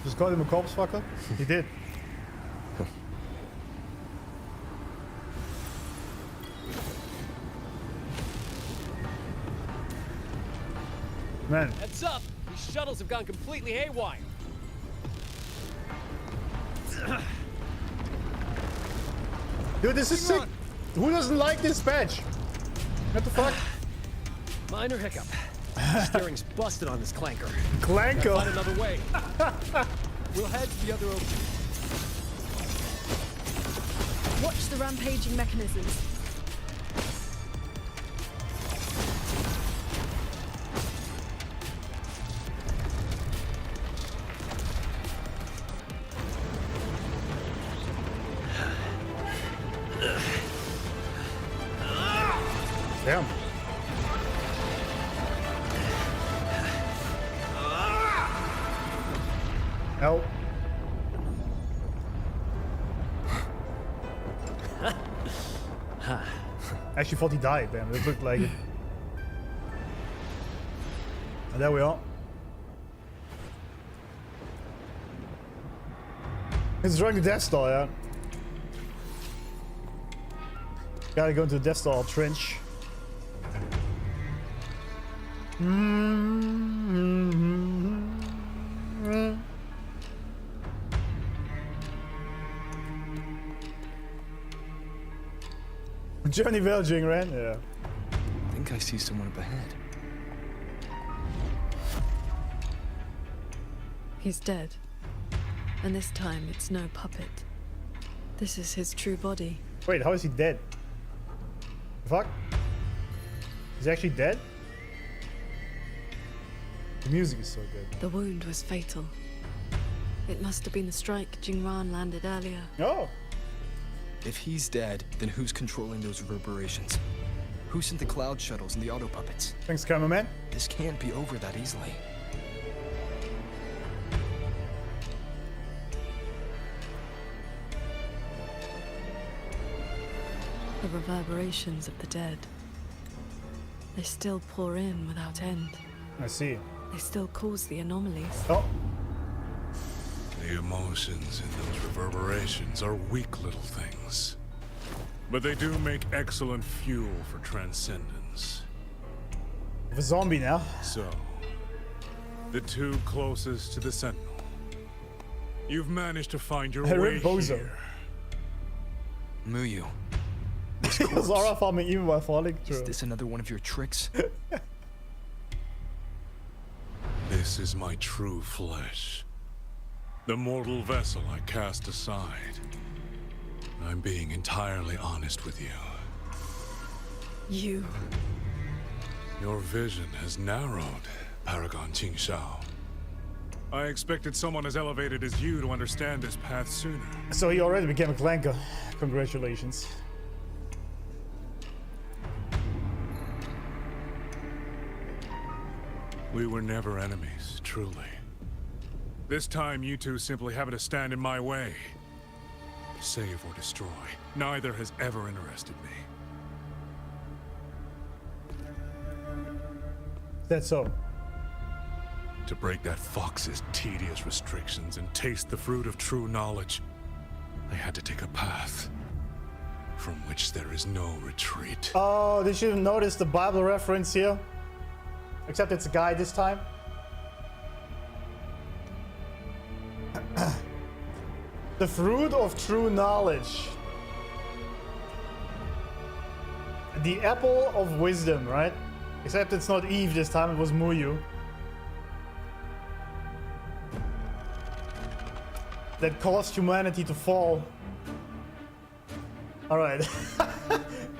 Just call him a corpse fucker? He did. Man. Heads up! These shuttles have gone completely haywire. Dude, this is sick. Who doesn't like this patch? What the fuck? Minor hiccup. Steering's busted on this clanker. Clanker? Gotta find another way. We'll head to the other opening. Watch the rampaging mechanisms. Damn. Help. Actually thought he died, damn. It looked like it. And there we are. It's destroying the Death Star, yeah. Gotta go into the Death Star trench. Journey well, Jingran. Yeah. I think I see someone up ahead. He's dead. And this time it's no puppet. This is his true body. Wait, how is he dead? Fuck? He's actually dead? The music is so good. The wound was fatal. It must have been the strike Jingran landed earlier. Oh. If he's dead, then who's controlling those reverberations? Who sent the cloud shuttles and the auto puppets? Thanks, cameraman. This can't be over that easily. The reverberations of the dead. They still pour in without end. I see. They still cause the anomalies. Oh. The emotions in those reverberations are weak little things. But they do make excellent fuel for transcendence. A zombie now. So, the two closest to the Sentinel. You've managed to find your way here. Muyu. Zara farming even while falling through. Is this another one of your tricks? This is my true flesh. The mortal vessel I cast aside. I'm being entirely honest with you. You. Your vision has narrowed, Paragon Qingxiao. I expected someone as elevated as you to understand this path sooner. So he already became a clanker. Congratulations. We were never enemies, truly. This time, you two simply happen to stand in my way. Save or destroy. Neither has ever interested me. That's so. To break that fox's tedious restrictions and taste the fruit of true knowledge, I had to take a path from which there is no retreat. Oh, did you notice the Bible reference here? Except it's a guy this time. The fruit of true knowledge. The apple of wisdom, right? Except it's not Eve this time, it was Muyu. That caused humanity to fall. Alright.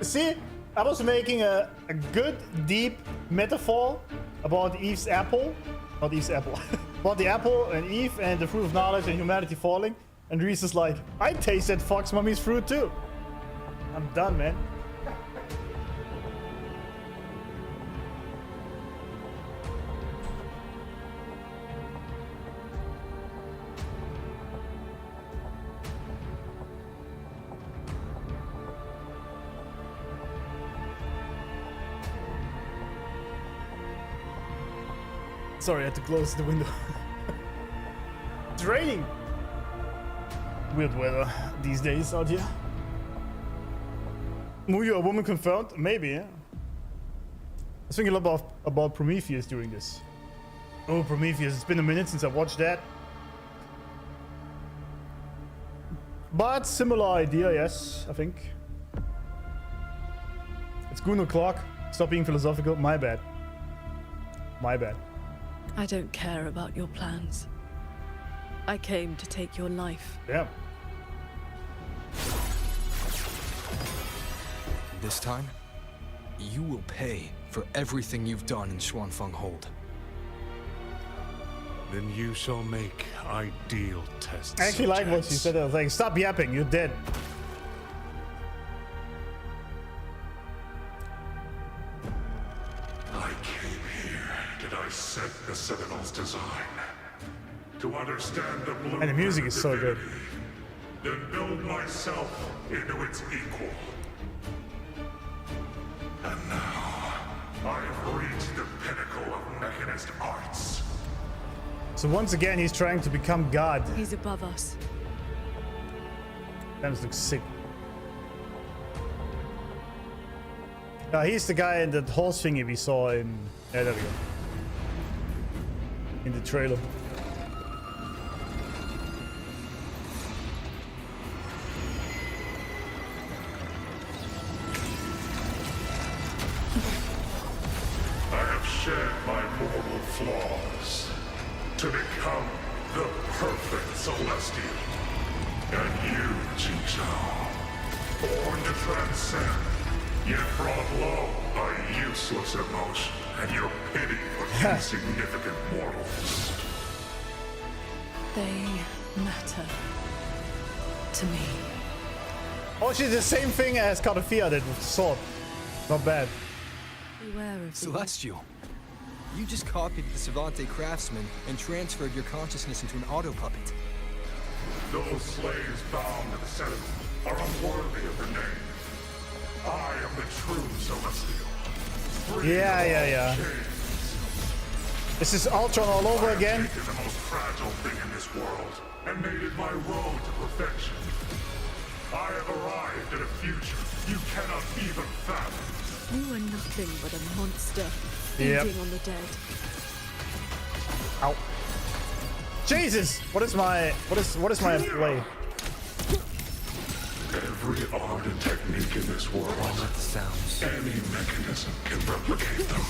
See? I was making a good, deep metaphor about Eve's apple. Not Eve's apple. About the apple and Eve and the fruit of knowledge and humanity falling. And Reese is like, I tasted Fox Mummy's fruit too. I'm done, man. Sorry, I had to close the window. It's raining. Weird weather these days out here. Muyu, a woman confirmed? Maybe, yeah. I was thinking a lot about Prometheus during this. Oh, Prometheus. It's been a minute since I watched that. But similar idea, yes, I think. It's Goon o'clock. Stop being philosophical. My bad. My bad. I don't care about your plans. I came to take your life. Yeah. This time, you will pay for everything you've done in Xuanfeng Hold. Then you shall make ideal tests. I actually like what she said. I was like, stop yapping, you're dead. I came here to dissect the Citadel's design. To understand the blueprint And the music is so good. then build myself into its equal. And now, I have reached the pinnacle of mechanist arts. So once again, he's trying to become God. He's above us. That looks sick. He's the guy in that horse thingy we saw in... Yeah, there we go. In the trailer. I have shed my mortal flaws to become the perfect Celestial. And you, Qingxiao, born to transcend, yet brought low by useless emotion and your pity for insignificant mortals. They matter to me. Oh, she's the same thing as Cartafia did with sword. Not bad. Beware of Celestial, you just copied the Savante craftsman and transferred your consciousness into an auto puppet. Those slaves bound to the Citadel are unworthy of the name. I am the true Celestial. Free Yeah. This is Ultron all over again. I've taken the most fragile thing in this world and made it my road to perfection. I have arrived at a future you cannot even fathom. You are nothing but a monster feeding on the dead. Ow. Jesus! What is my play? Every art and technique in this world, any mechanism can replicate them.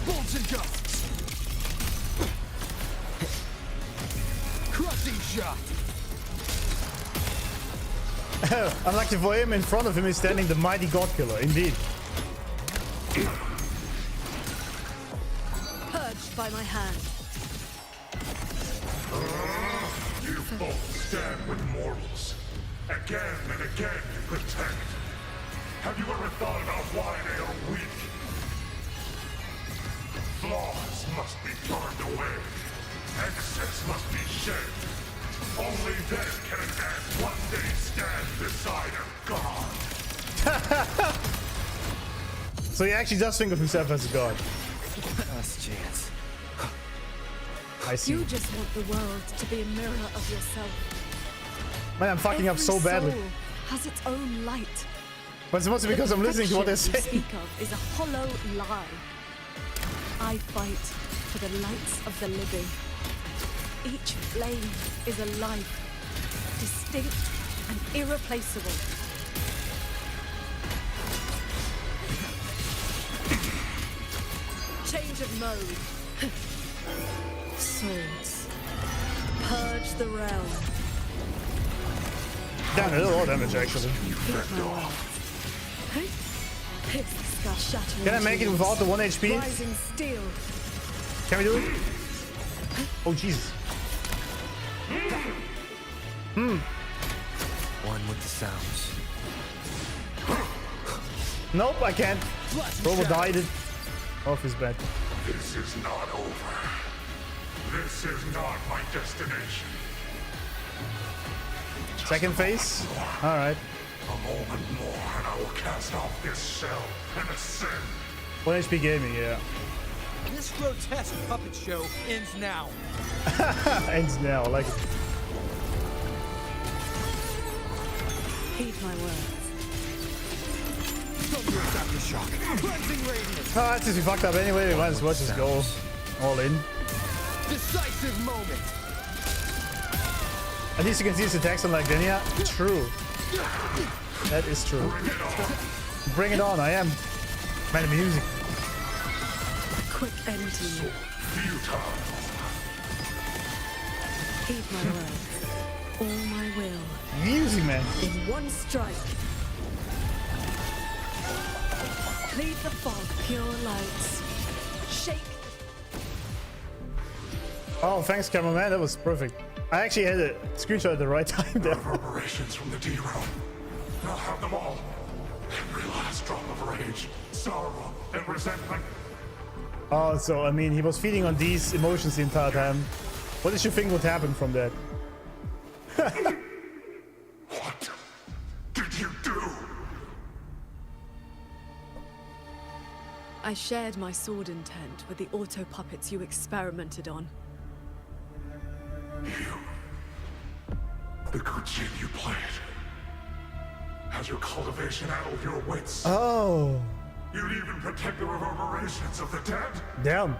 Bolts and gusts. Crushing shot. Unlucky for him, in front of him is standing the mighty God Killer, indeed. Purged by my hand. You both stand with mortals. Again and again you protect. Have you ever thought about why they are weak? Flaws must be turned away. Excess must be shed. Only then can an ant one day stand beside a god. So he actually does think of himself as a god. Last chance. I see. You just want the world to be a mirror of yourself. Man, I'm fucking up so badly. Every soul has its own light. But it's mostly because I'm listening to what they're saying. Speak of is a hollow lie. I fight for the lights of the living. Each flame is a life, distinct and irreplaceable. Change of mode. Swords. Purge the realm. Damn, a lot of damage actually. Can I make it without the 1 HP? Rising steel. Can we do it? Oh Jesus. One with the sounds. Nope, I can't. Rover died it off his back. This is not over. This is not my destination. Second phase? Alright. A moment more and I will cast off this shell and ascend. 1 HP gaming, yeah. This grotesque puppet show ends now. Ends now, I like it. Heed my words. From Fierce aftershock. Cleansing radiance. Ah, since we fucked up anyway, we might as well just go all in. Decisive moment. At least you can see his attacks on like Denia. True. That is true. Bring it on, I am. Man, the music. Quick end to you. Heed my words. All my will. Music, man. In one strike. Cleave the fog, pure lights. Shake. Oh, thanks, cameraman. That was perfect. I actually had a screenshot at the right time there. Reverberations from the D-realm. I'll have them all. Every last drop of rage, sorrow, and resentment. Oh, so I mean, he was feeding on these emotions the entire time. What did you think would happen from that? What did you do? I shared my sword intent with the auto puppets you experimented on. The good jig you played. Has your cultivation addled your wits? Oh. You'd even protect the reverberations of the dead? Damn.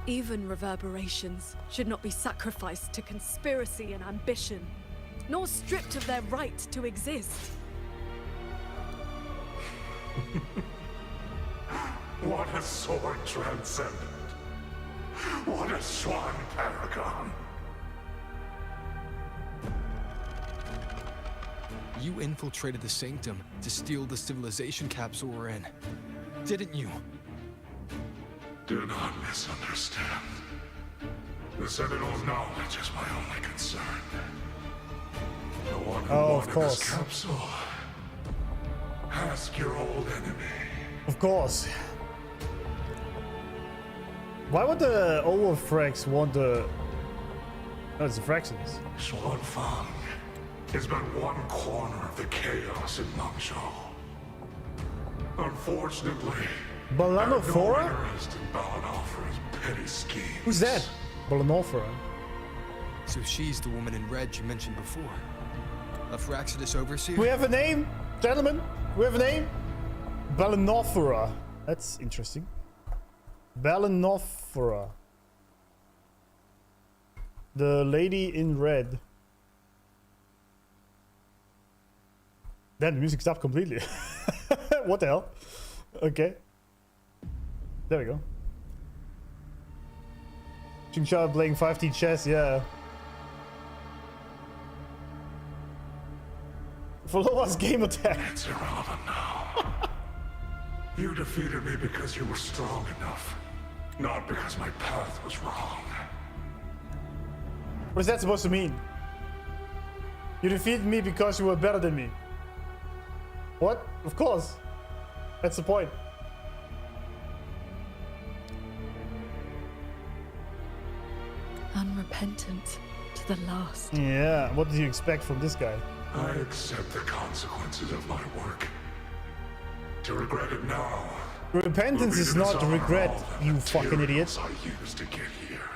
Even reverberations should not be sacrificed to conspiracy and ambition, nor stripped of their right to exist. What a sword transcendent. What a swan paragon. You infiltrated the Sanctum to steal the civilization capsule we're in, didn't you? Do not misunderstand. The Sentinel's knowledge is my only concern. The one who wanted this capsule. Ask your old enemy. Of course. Why would the Overfrax want the... Oh, it's the fractions. Xuan Fang is but one corner of the chaos in Mengzhou. Unfortunately, Balanophora? no interest in Balanophra's petty schemes. Who's that? Balanophora. So she's the woman in red you mentioned before. A Fraxidus overseer? We have a name, gentlemen. We have a name. Balanophora. That's interesting. Balanophora. The lady in red. Then the music stopped completely. What the hell? Okay. There we go. Qingxiao playing 5T chess, yeah. Follow us, game attack. It's irrelevant now. You defeated me because you were strong enough, not because my path was wrong. What is that supposed to mean? You defeated me because you were better than me. What? Of course. That's the point. Unrepentant to the last. Yeah, what do you expect from this guy? I accept the consequences of my work. To regret it now. Repentance is not regret, you fucking idiot. I used to get here.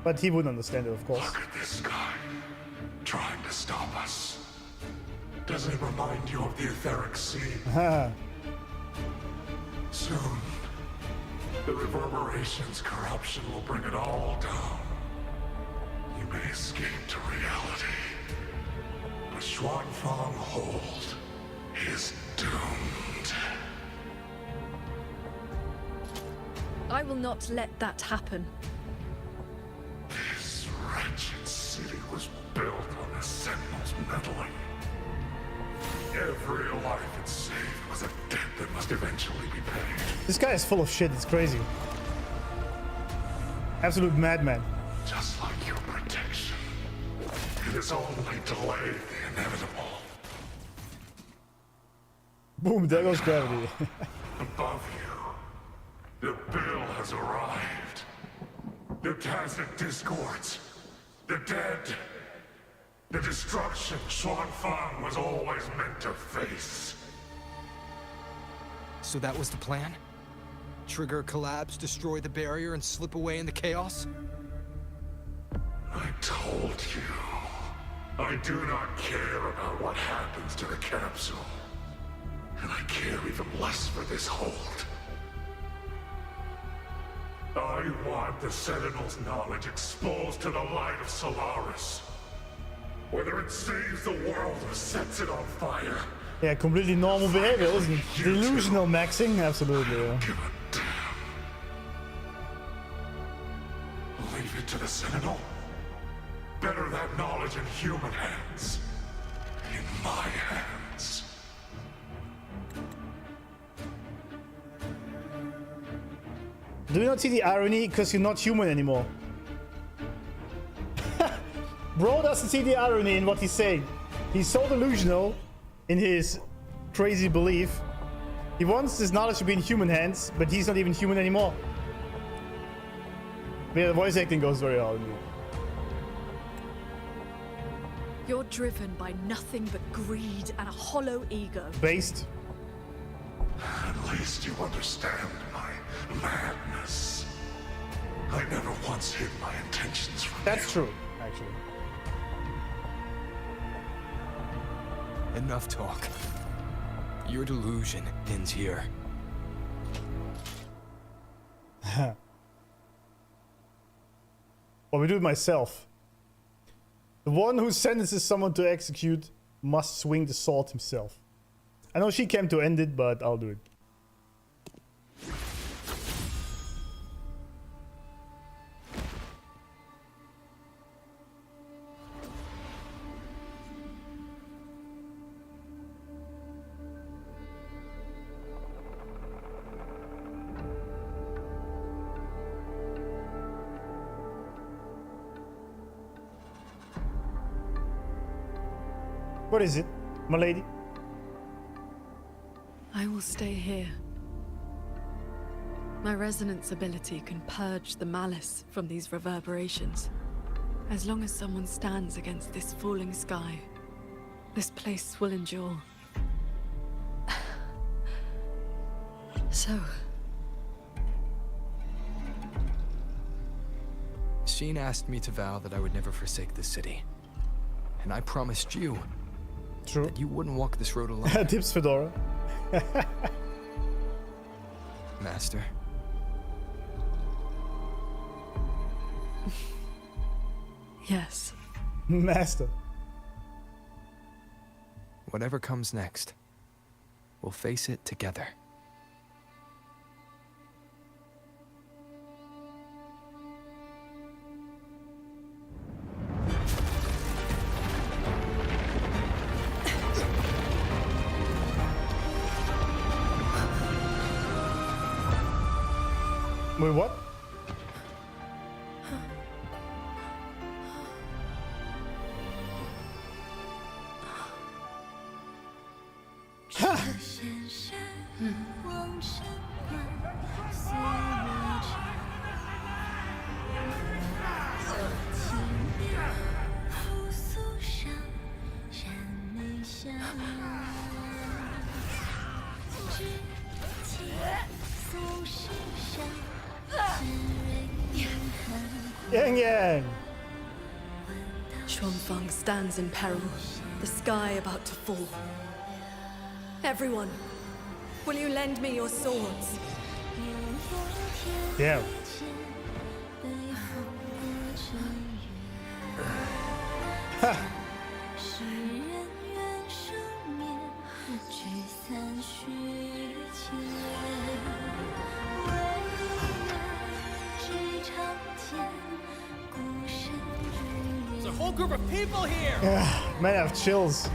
But he wouldn't understand it, of course. Look at this guy, trying to stop us. Doesn't it remind you of the etheric sea? Soon, the reverberation's corruption will bring it all down. You may escape to reality, but Xuanfang Hold is doomed. I will not let that happen. This wretched city was built on the Sentinel's meddling. Every life it saved was a debt that must eventually be paid. This guy is full of shit, it's crazy. Absolute madman. Just like your protection. It has only delayed the inevitable. Boom, there goes gravity. Above you, the bill has arrived. The tacit discords, the dead, the destruction Xuanfang was always meant to face. So that was the plan? Trigger a collapse, destroy the barrier, and slip away in the chaos? I told you. I do not care about what happens to the capsule. And I care even less for this hold. I want the Sentinel's knowledge exposed to the light of Solaris. Whether it saves the world or sets it on fire. Yeah, completely normal behavior, isn't it? Delusional maxing, absolutely. Yeah. Leave it to the Sentinel. Better that knowledge in human hands. In my hands. Do you not see the irony? Because you're not human anymore. Bro doesn't see the irony in what he's saying. He's so delusional in his crazy belief. He wants this knowledge to be in human hands, but he's not even human anymore. But yeah, the voice acting goes very hard. You're driven by nothing but greed and a hollow ego. Based. At least you understand my madness. I never once hid my intentions from That's true, actually. Enough talk. Your delusion ends here. Well, we do it myself. The one who sentences someone to execute must swing the sword himself. I know she came to end it, but I'll do it. What is it, my lady? I will stay here. My resonance ability can purge the malice from these reverberations. As long as someone stands against this falling sky, this place will endure. So... Hsin asked me to vow that I would never forsake this city. And I promised you that you wouldn't walk this road alone. Tips Fedora. Master. Yes. Master. Whatever comes next, we'll face it together. Wait, what? Xuanfang stands in peril, the sky about to fall. Everyone, will you lend me your swords? Yeah. There's a whole group of people here! Man, I have chills.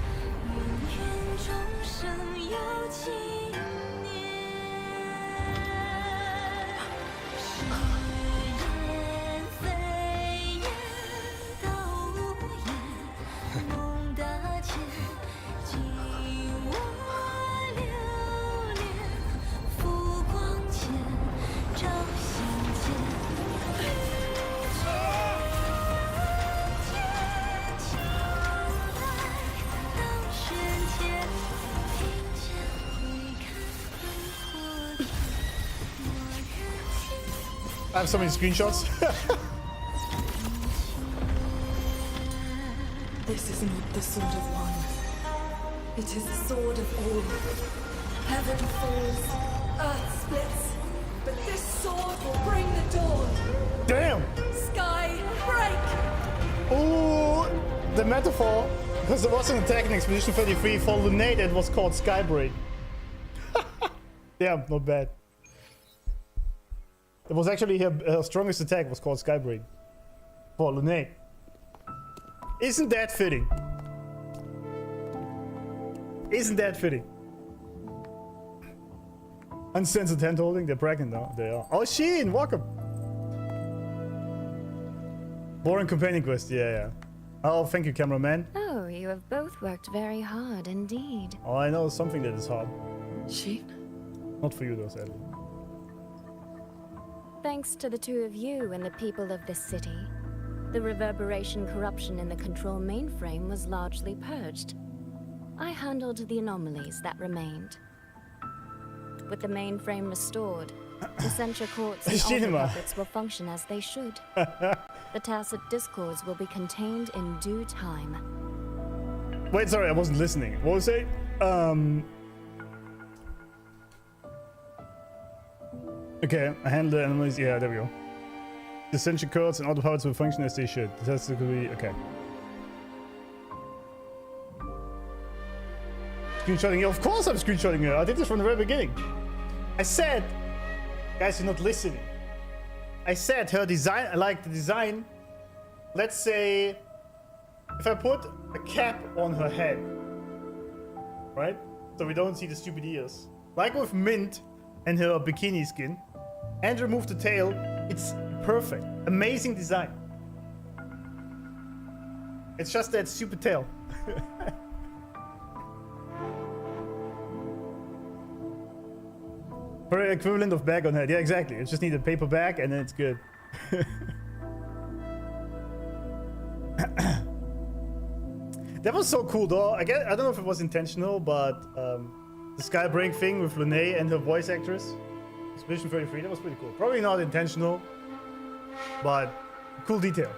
I have so many screenshots. This is not the sword of one. It is the sword of all. Heaven falls, earth splits, but this sword will bring the dawn. Damn! Sky break! Ooh, the metaphor, because there was an attack in Expedition 33 for Lunate, it was called Skybreak. Damn, not bad. It was actually her strongest attack was called Skybreak for Lunate. Isn't that fitting? Isn't that fitting? Uncensored hand holding, they're pregnant now. They are. Oh, Hsin, welcome. Boring companion quest, yeah. Oh, thank you, cameraman. Oh, you have both worked very hard indeed. Oh, I know something that is hard. Hsin? Not for you though, sadly. Thanks to the two of you and the people of this city, the reverberation corruption in the control mainframe was largely purged. I handled the anomalies that remained. With the mainframe restored, the censure courts and altar puppets will function as they should. The tacit discords will be contained in due time. Wait, sorry, I wasn't listening. What was it? Okay, I handle the anomalies. Yeah, there we go. The censure codes and auto powers will function as they should. That's the okay. Screenshotting you? Of course I'm screenshotting you. I did this from the very beginning. I said, guys, you're not listening. I said her design, I like the design. Let's say, if I put a cap on her head, right? So we don't see the stupid ears. Like with Mint and her bikini skin, and remove the tail, it's perfect. Amazing design. It's just that stupid tail. Very equivalent of bag on head. Yeah, exactly. It just need a paper bag and then it's good. That was so cool though. I don't know if it was intentional, but the Skybreak thing with Lene and her voice actress, Expedition 33, that was pretty cool. Probably not intentional, but cool detail.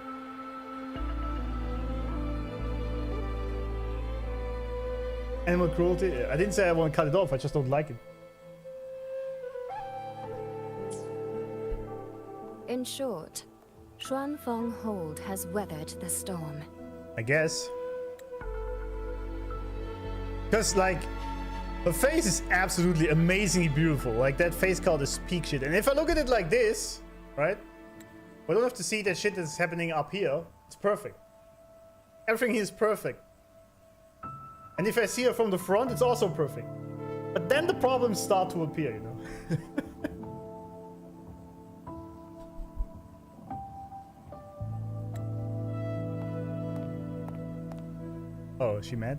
Animal cruelty. I didn't say I want to cut it off. I just don't like it. In short, Xuanfeng Hold has weathered the storm. I guess. Because, like, her face is absolutely amazingly beautiful. Like, that face card is peak shit. And if I look at it like this, right? I don't have to see that shit that's happening up here. It's perfect. Everything here is perfect. And if I see her from the front, it's also perfect. But then the problems start to appear, you know? Oh, is she mad?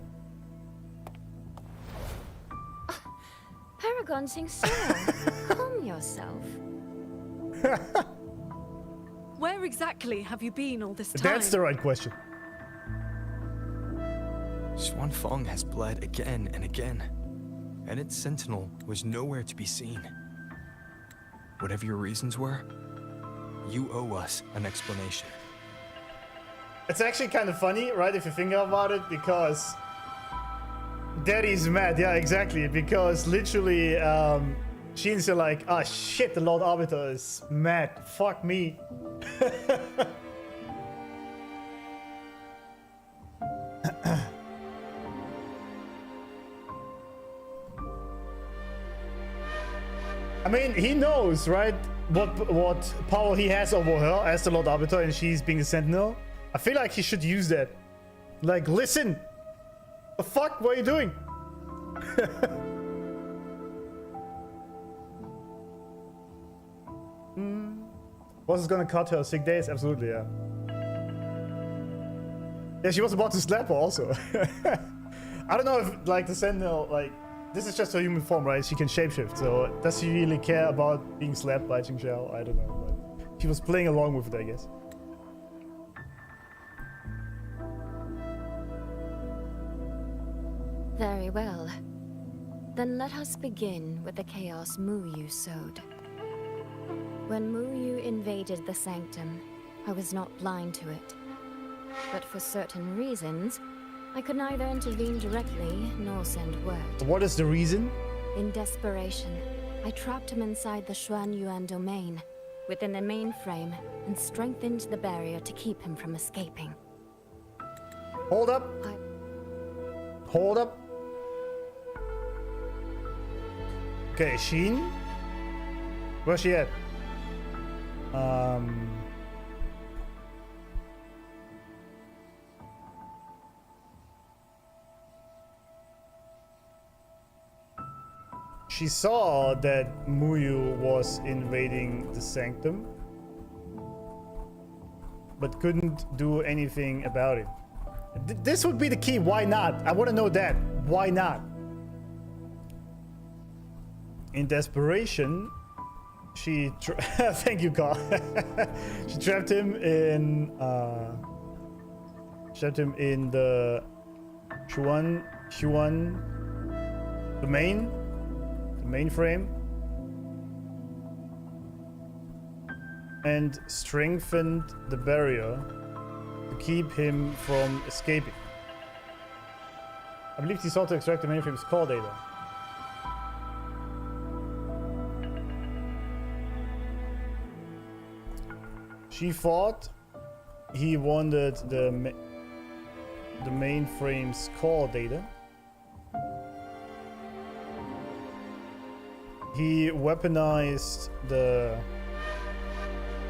Paragon Qingxiao, calm yourself. Where exactly have you been all this time? That's the right question. Xuanfeng has bled again and again, and its sentinel was nowhere to be seen. Whatever your reasons were, you owe us an explanation. It's actually kind of funny, right, if you think about it, because Daddy's mad. Yeah, exactly, because literally Hsin's like, ah, shit, the Lord Arbiter is mad. Fuck me. I mean, he knows, right, what power he has over her as the Lord Arbiter, and she's being a sentinel. I feel like he should use that. Like, listen! The fuck? What are you doing? Was it gonna cut her sick days? Absolutely, yeah. Yeah, she was about to slap her also. I don't know if, like, the sentinel, like, this is just her human form, right? She can shapeshift, so does she really care about being slapped by Qingxiao? I don't know, but she was playing along with it, I guess. Very well. Then let us begin with the chaos Muyu sowed. When Muyu invaded the Sanctum, I was not blind to it. But for certain reasons, I could neither intervene directly nor send word. What is the reason? In desperation, I trapped him inside the Xuanyuan domain, within the mainframe, and strengthened the barrier to keep him from escaping. Hold up. Hold up. Okay, Hsin? Where's she at? She saw that Muyu was invading the Sanctum, but couldn't do anything about it. This would be the key. Why not? I want to know that. Why not? In desperation, she thank you, Carl. She trapped him in the Xuan domain, the mainframe, and strengthened the barrier to keep him from escaping. I believe he sought to extract the mainframe's core data. She thought he wanted the mainframe's core data. He weaponized the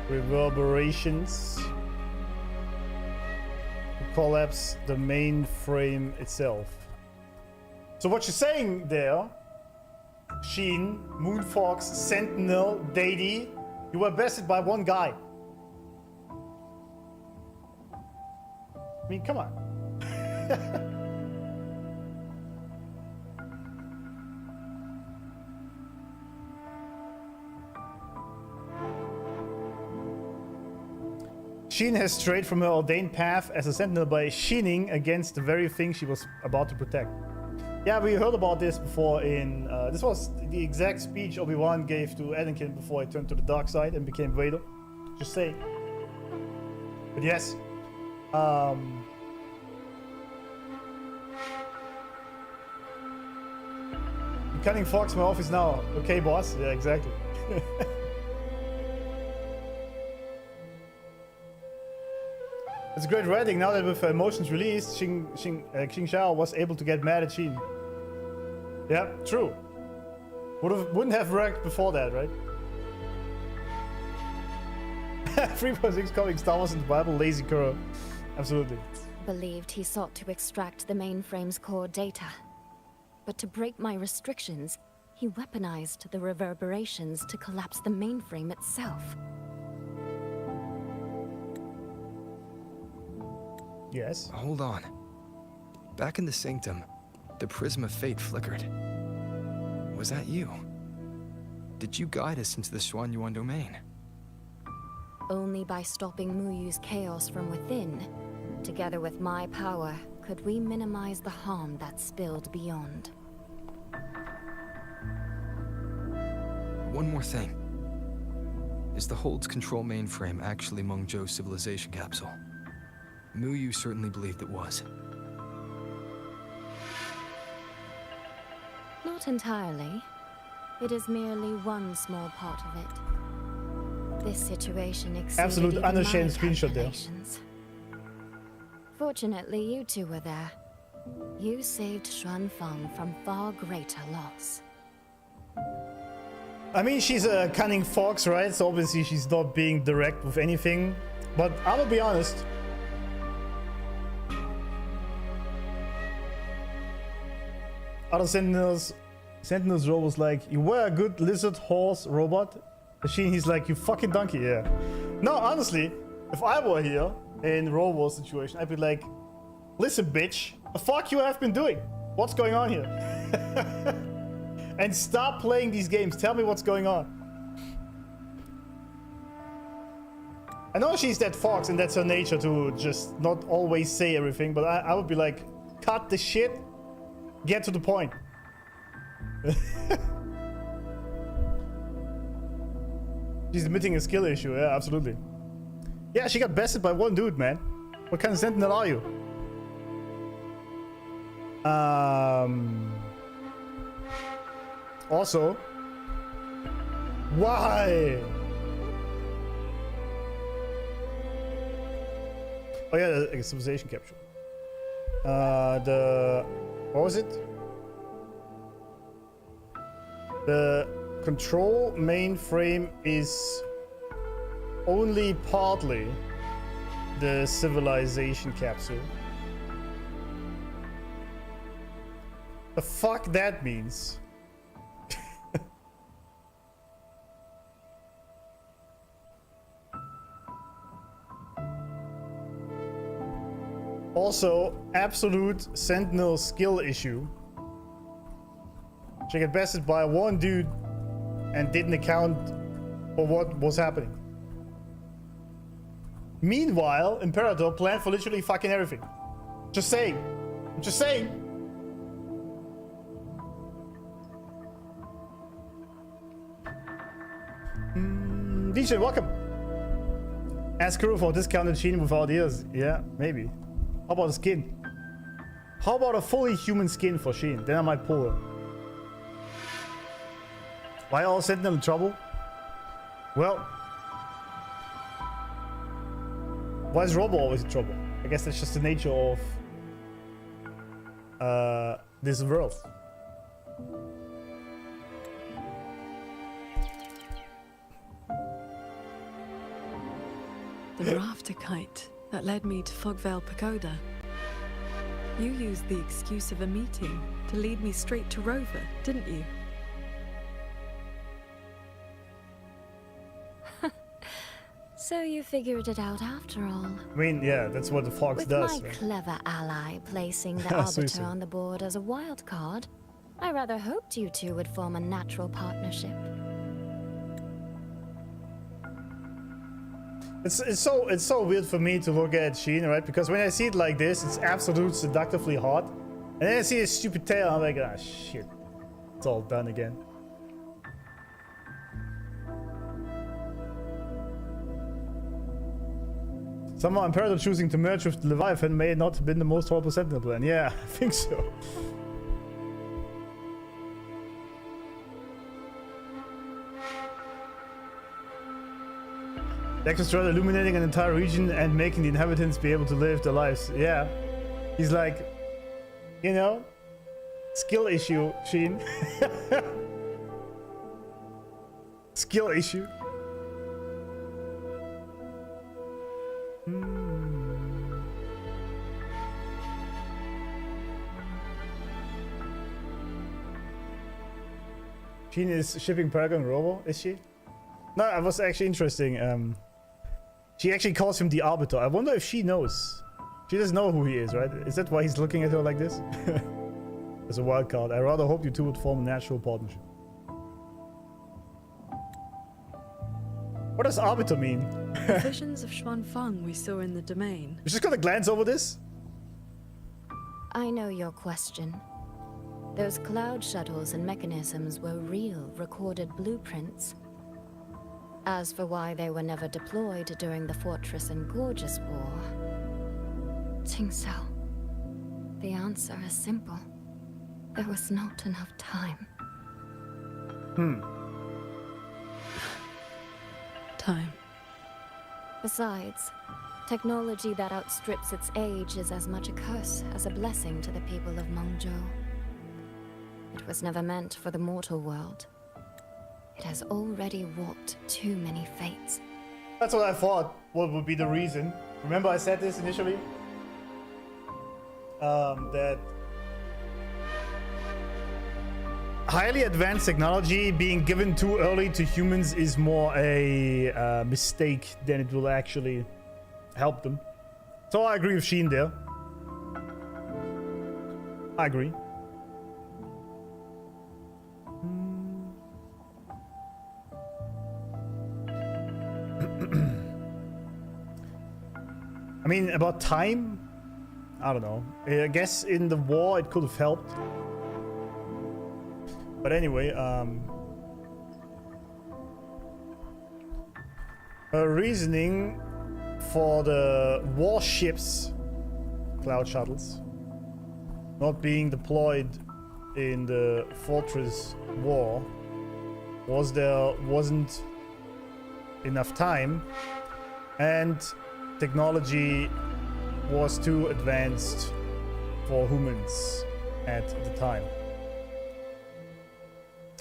reverberations to collapse the mainframe itself. So what you're saying there, Hsin, Moonfox, Sentinel, Jadie, you were bested by one guy. I mean, come on. Hsin has strayed from her ordained path as a sentinel by Hsining against the very thing she was about to protect. Yeah, we heard about this before in... this was the exact speech Obi-Wan gave to Anakin before he turned to the dark side and became Vader. Just saying. But yes. Cutting Fox my office now. Okay, boss. Yeah, exactly. It's great writing now that with emotions released, Qingxiao was able to get mad at Hsin. Yeah, true. Wouldn't have worked before that, right? 3.6 comic Star Wars in the Bible, lazy girl. Absolutely. Believed he sought to extract the mainframe's core data. But to break my restrictions, he weaponized the reverberations to collapse the mainframe itself. Yes. Hold on. Back in the Sanctum, the Prism of Fate flickered. Was that you? Did you guide us into the Xuanyuan domain? Only by stopping Muyu's chaos from within, together with my power, could we minimize the harm that spilled beyond. One more thing. Is the Hold's control mainframe actually Meng Zhou's civilization capsule? Muyu certainly believed it was. Not entirely. It is merely one small part of it. This situation exceeded absolute even unashamed my screenshot there. calculations. Fortunately, you two were there. You saved Xuanfeng from far greater loss. I mean, she's a cunning fox, right? So obviously she's not being direct with anything. But I'm gonna be honest. Other Sentinel's role was like, you were a good lizard horse robot. Machine, he's like, you fucking donkey, yeah. No, honestly, if I were here in Rover's situation, I'd be like, listen, bitch, the fuck you have been doing? What's going on here? And stop playing these games. Tell me what's going on. I know she's that fox and that's her nature to just not always say everything, but I would be like, cut the shit, get to the point. She's admitting a skill issue, yeah, absolutely. Yeah, she got bested by one dude, man. What kind of sentinel are you? Also, why? Oh yeah, the civilization capture. What was it? The control mainframe is only partly the civilization capsule. The fuck that means? Also, absolute sentinel skill issue. She got bested by one dude and didn't account for what was happening. Meanwhile, Imperator planned for literally fucking everything. Just saying. Just saying. DJ, welcome. Ask her for a discounted Hsin without ears. Yeah, maybe. How about a skin? How about a fully human skin for Hsin? Then I might pull her. Why all Sentinel in trouble? Well, why is Rover always in trouble? I guess that's just the nature of this world. The rafter kite that led me to Fogvale Pagoda. You used the excuse of a meeting to lead me straight to Rover, didn't you? So you figured it out after all. I mean, yeah, that's what the fox With does. my Right? clever ally placing the Arbiter on the board as a wild card, I rather hoped you two would form a natural partnership. It's so weird for me to look at Hsin, right? Because when I see it like this, it's absolutely seductively hot. And then I see his stupid tail, I'm like, ah, shit. It's all done again. Somehow Imperator choosing to merge with the Leviathan may not have been the most horrible Sentinel plan. Yeah, I think so. Dexter's tried illuminating an entire region and making the inhabitants be able to live their lives. Yeah. He's like, you know, skill issue, Hsin. Skill issue. Hsin is shipping Paragon Rover, is she? No, it was actually interesting. She actually calls him the Arbiter. I wonder if she knows. She doesn't know who he is, right? Is that why he's looking at her like this? As a wild card. I rather hope you two would form a natural partnership. What does Arbiter mean? The visions of Xuanfeng we saw in the domain. You just gotta glance over this? I know your question. Those cloud shuttles and mechanisms were real, recorded blueprints. As for why they were never deployed during the Fortress and Gorgeous War, Qingxiao, the answer is simple. There was not enough time. Time. Besides, technology that outstrips its age is as much a curse as a blessing to the people of Mengzhou. It was never meant for the mortal world. It has already walked too many fates. That's what I thought. What would be the reason? Remember I said this initially? That highly advanced technology being given too early to humans is more a mistake than it will actually help them. So I agree with Hsin there. I agree. I mean, about time? I don't know. I guess in the war it could have helped. But anyway, her reasoning for the warships, cloud shuttles, not being deployed in the fortress war was there wasn't enough time and technology was too advanced for humans at the time.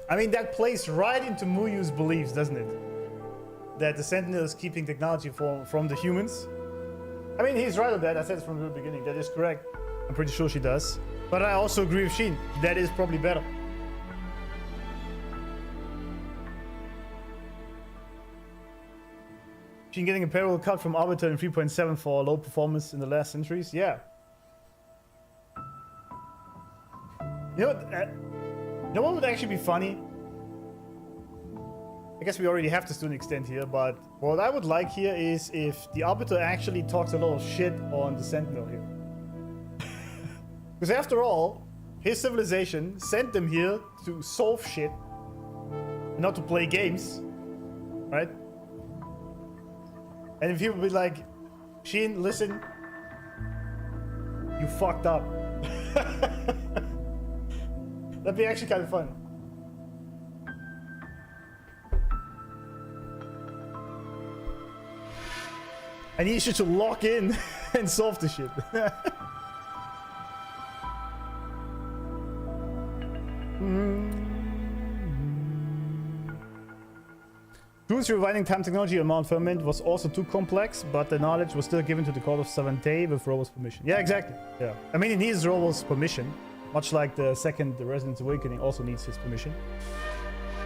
I mean, that plays right into Muyu's beliefs, doesn't it? That the Sentinel is keeping technology from the humans. I mean, he's right on that. I said it from the beginning. That is correct. I'm pretty sure she does. But I also agree with Hsin. That is probably better. Hsin getting a payroll cut from Arbiter in 3.7 for low performance in the last centuries. Yeah. You know what? You know what would actually be funny? I guess we already have this to an extent here, but what I would like here is if the Arbiter actually talks a lot of shit on the Sentinel here. Because after all, his civilization sent them here to solve shit, not to play games, right? And if he would be like, Hsin, listen, you fucked up. That'd be actually kind of fun. I need you to lock in and solve the shit. Jules rewinding time technology on Mount Firmament was also too complex, but the knowledge was still given to the Court of Savante with Rover's permission. Yeah, exactly. Yeah. I mean, it needs Rover's permission, much like the second The Resonance Awakening also needs his permission.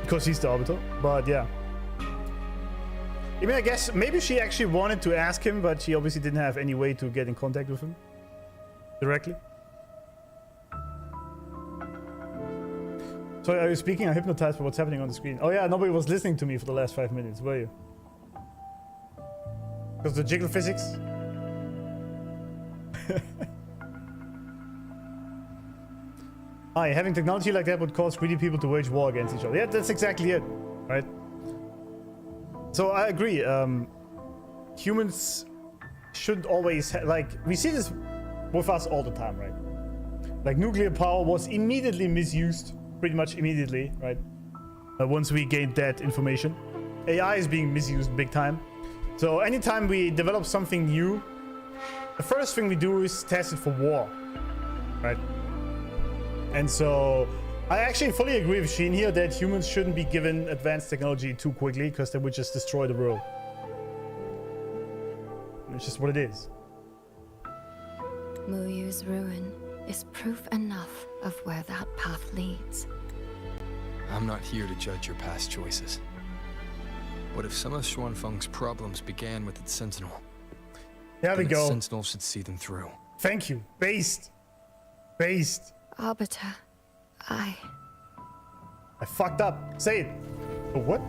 Because he's the Arbiter, but yeah. I mean, I guess maybe she actually wanted to ask him, but she obviously didn't have any way to get in contact with him directly. So are you speaking? I'm hypnotized by what's happening on the screen. Oh yeah, nobody was listening to me for the last 5 minutes, were you? Because the jiggle physics? Having technology like that would cause greedy people to wage war against each other. Yeah, that's exactly it, right? So I agree. Humans should always like we see this with us all the time, right? Like nuclear power was immediately misused, pretty much immediately, right? Once we gained that information, AI is being misused big time. So anytime we develop something new, the first thing we do is test it for war, right? And so I actually fully agree with Hsin here that humans shouldn't be given advanced technology too quickly because they would just destroy the world. It's just what it is. Muyu's ruin is proof enough of where that path leads. I'm not here to judge your past choices. What if some of Xuanfeng's problems began with its Sentinel? There we go. Sentinel should see them through. Thank you. Based. Based. Arbiter, I fucked up. Say it. Oh, what?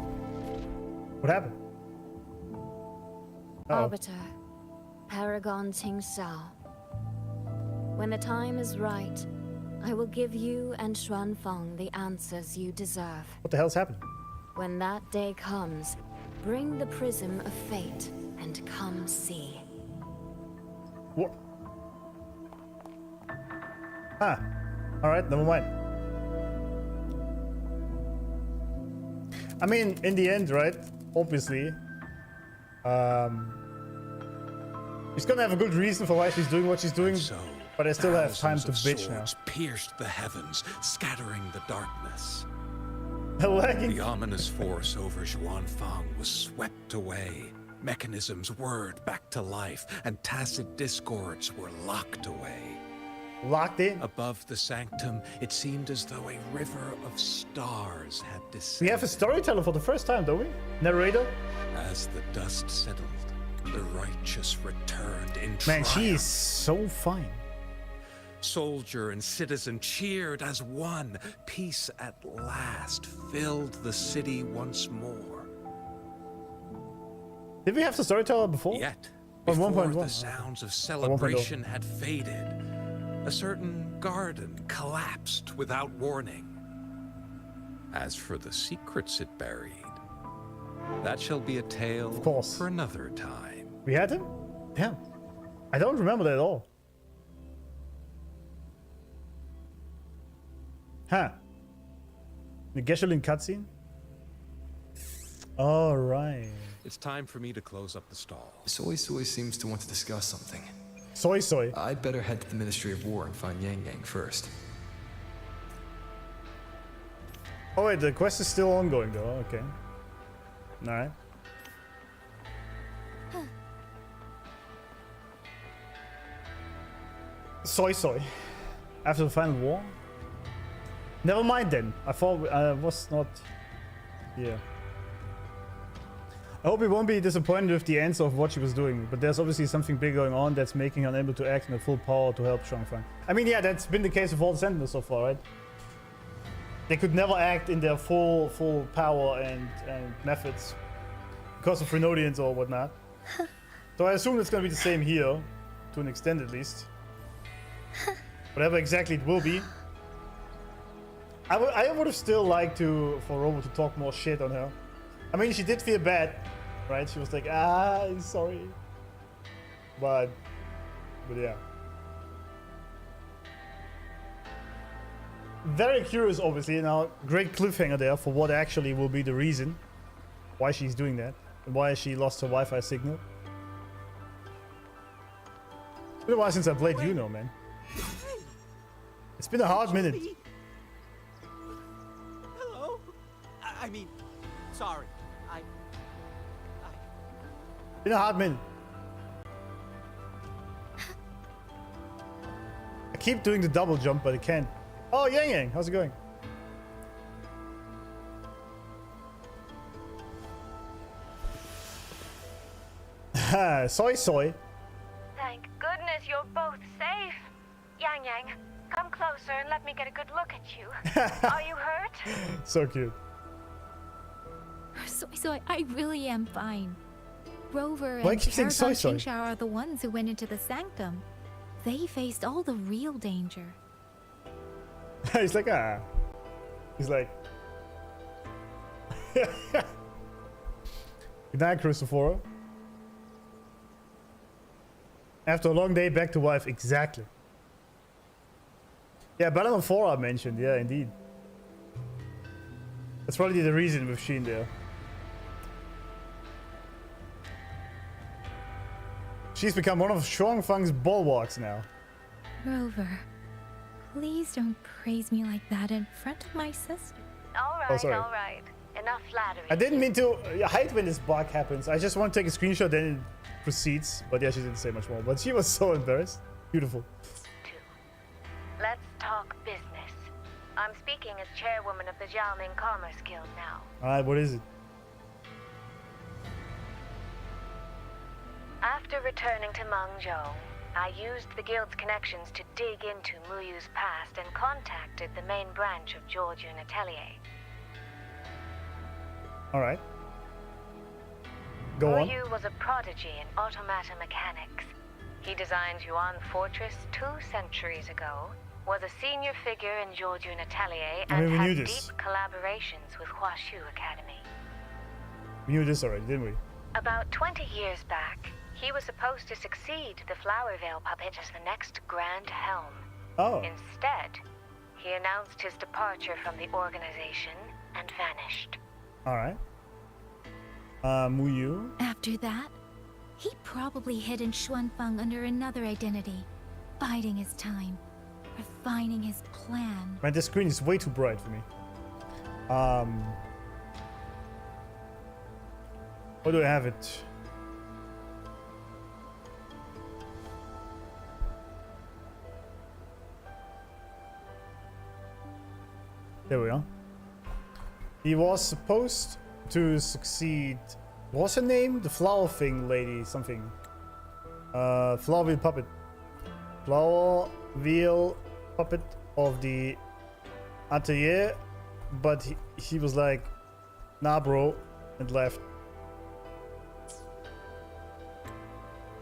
What happened? Arbiter, Paragon Qingxiao. When the time is right, I will give you and Xuanfeng the answers you deserve. What the hell's happening? When that day comes, bring the prism of fate and come see. What? Ah. Alright, never mind. I mean, in the end, right? Obviously. She's gonna have a good reason for why she's doing what she's doing. So, but I still have time to bitch now. Pierced the heavens, scattering the darkness. The ominous force over Xuanfeng was swept away. Mechanisms whirred back to life, and tacit discords were locked away. Locked in? Above the Sanctum, it seemed as though a river of stars had descended. We have a storyteller for the first time, don't we? Narrator? As the dust settled, the righteous returned in triumph. Man, she is so fine. Soldier and citizen cheered as one. Peace at last filled the city once more. Did we have the storyteller before? Yet, on before 1.1. the sounds of celebration had faded, a certain garden collapsed without warning. As for the secrets it buried, that shall be a tale for another time. We had him? Damn. I don't remember that at all. Huh. The gasoline cutscene? Alright. It's time for me to close up the stall. SuiSui seems to want to discuss something. SuiSui. I'd better head to the Ministry of War and find Yang Yang first. Oh wait, the quest is still ongoing though, okay. Alright. SuiSui. After the final war? Never mind then. I thought I was not here. I hope he won't be disappointed with the answer of what she was doing, but there's obviously something big going on that's making her unable to act in her full power to help Shuangfang. I mean, yeah, that's been the case with all the Sentinels so far, right? They could never act in their full power and methods because of Renodians or whatnot. So I assume it's gonna be the same here, to an extent at least. Whatever exactly it will be. I would have still liked for Rover to talk more shit on her. I mean, she did feel bad, right? She was like, sorry. But yeah. Very curious, obviously. Now, great cliffhanger there for what actually will be the reason why she's doing that. And why she lost her Wi-Fi signal. It's been a while since I played Uno, man. It's been a hard minute. Hello? I mean, sorry. Been a hard minute. I keep doing the double jump, but I can't. Oh, Yang Yang, how's it going? SuiSui. Thank goodness you're both safe. Yang Yang, come closer and let me get a good look at you. Are you hurt? So cute. SuiSui, I really am fine. Rover Why and keep saying Paragon SuiSui? Qingxiao are the ones who went into the Sanctum. They faced all the real danger. He's like, He's like... Good night, Christopher. After a long day, back to wife. Exactly. Yeah, Battle 4 I mentioned. Yeah, indeed. That's probably the reason with Hsin there. She's become one of Shuangfang's bulwarks now. Rover, please don't praise me like that in front of my sister. All right, all right. Enough flattery. I didn't mean to hide when this bug happens. I just want to take a screenshot, then it proceeds. But yeah, she didn't say much more. But she was so embarrassed. Beautiful. Let's talk business. I'm speaking as chairwoman of the Jiaoming Commerce Guild now. Alright, what is it? After returning to Mengzhou, I used the guild's connections to dig into Muyu's past and contacted the main branch of Georgian Atelier. Alright. Go on. Muyu was a prodigy in automata mechanics. He designed Yuan Fortress 2 centuries ago, was a senior figure in Georgian Atelier, and had deep collaborations with Huashu Academy. We knew this already, didn't we? About 20 years back, he was supposed to succeed the Flower Veil puppet as the next Grand Helm. Oh. Instead, he announced his departure from the organization and vanished. Alright. Muyu. After that, he probably hid in Shuangfang under another identity, biding his time, refining his plan. Man, this screen is way too bright for me. Where do I have it? There we are. He was supposed to succeed. What's her name? The flower thing lady, something. Flower wheel puppet. Flower wheel puppet of the atelier. But he was like, nah, bro, and left.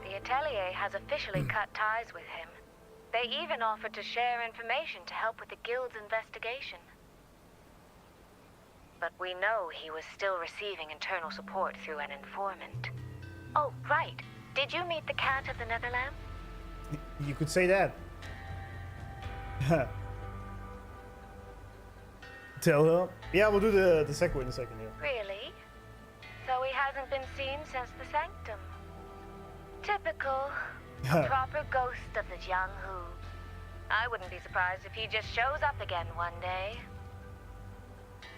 The Atelier has officially cut ties with him. They even offered to share information to help with the guild's investigation. But we know he was still receiving internal support through an informant. Oh, right. Did you meet the cat of the Netherlands? You could say that. Tell her. Yeah, we'll do the Segue in a second here. Really? So he hasn't been seen since the Sanctum. Typical. A proper ghost of the Jianghu. I wouldn't be surprised if he just shows up again one day.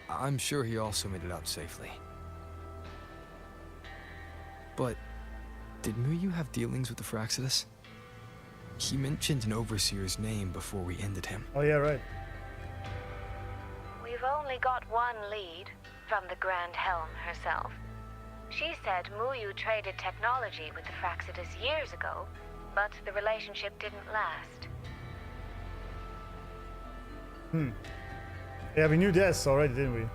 I'm sure he also made it out safely. But did Muyu have dealings with the Fraxidus? He mentioned an overseer's name before we ended him. Oh yeah, right. We've only got one lead, from the Grand Helm herself. She said Muyu traded technology with the Fraxidus years ago, but the relationship didn't last. Yeah, we knew this already, didn't we?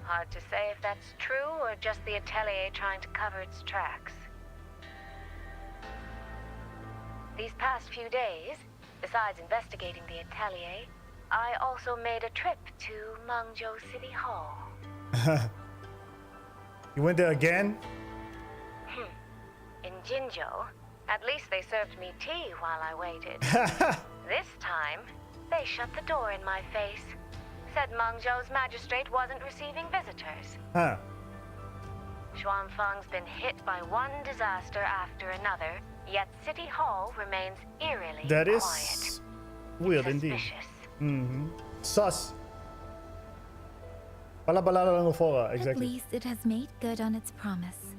Hard to say if that's true or just the Atelier trying to cover its tracks. These past few days, besides investigating the Atelier, I also made a trip to Mangzhou City Hall. You went there again? In Jinzhou, at least they served me tea while I waited. This time, they shut the door in my face. Said Mangzhou's magistrate wasn't receiving visitors. Xuanfeng's been hit by one disaster after another, yet City Hall remains eerily quiet. That is weird indeed. Sus. Exactly. At least it has made good on its promise.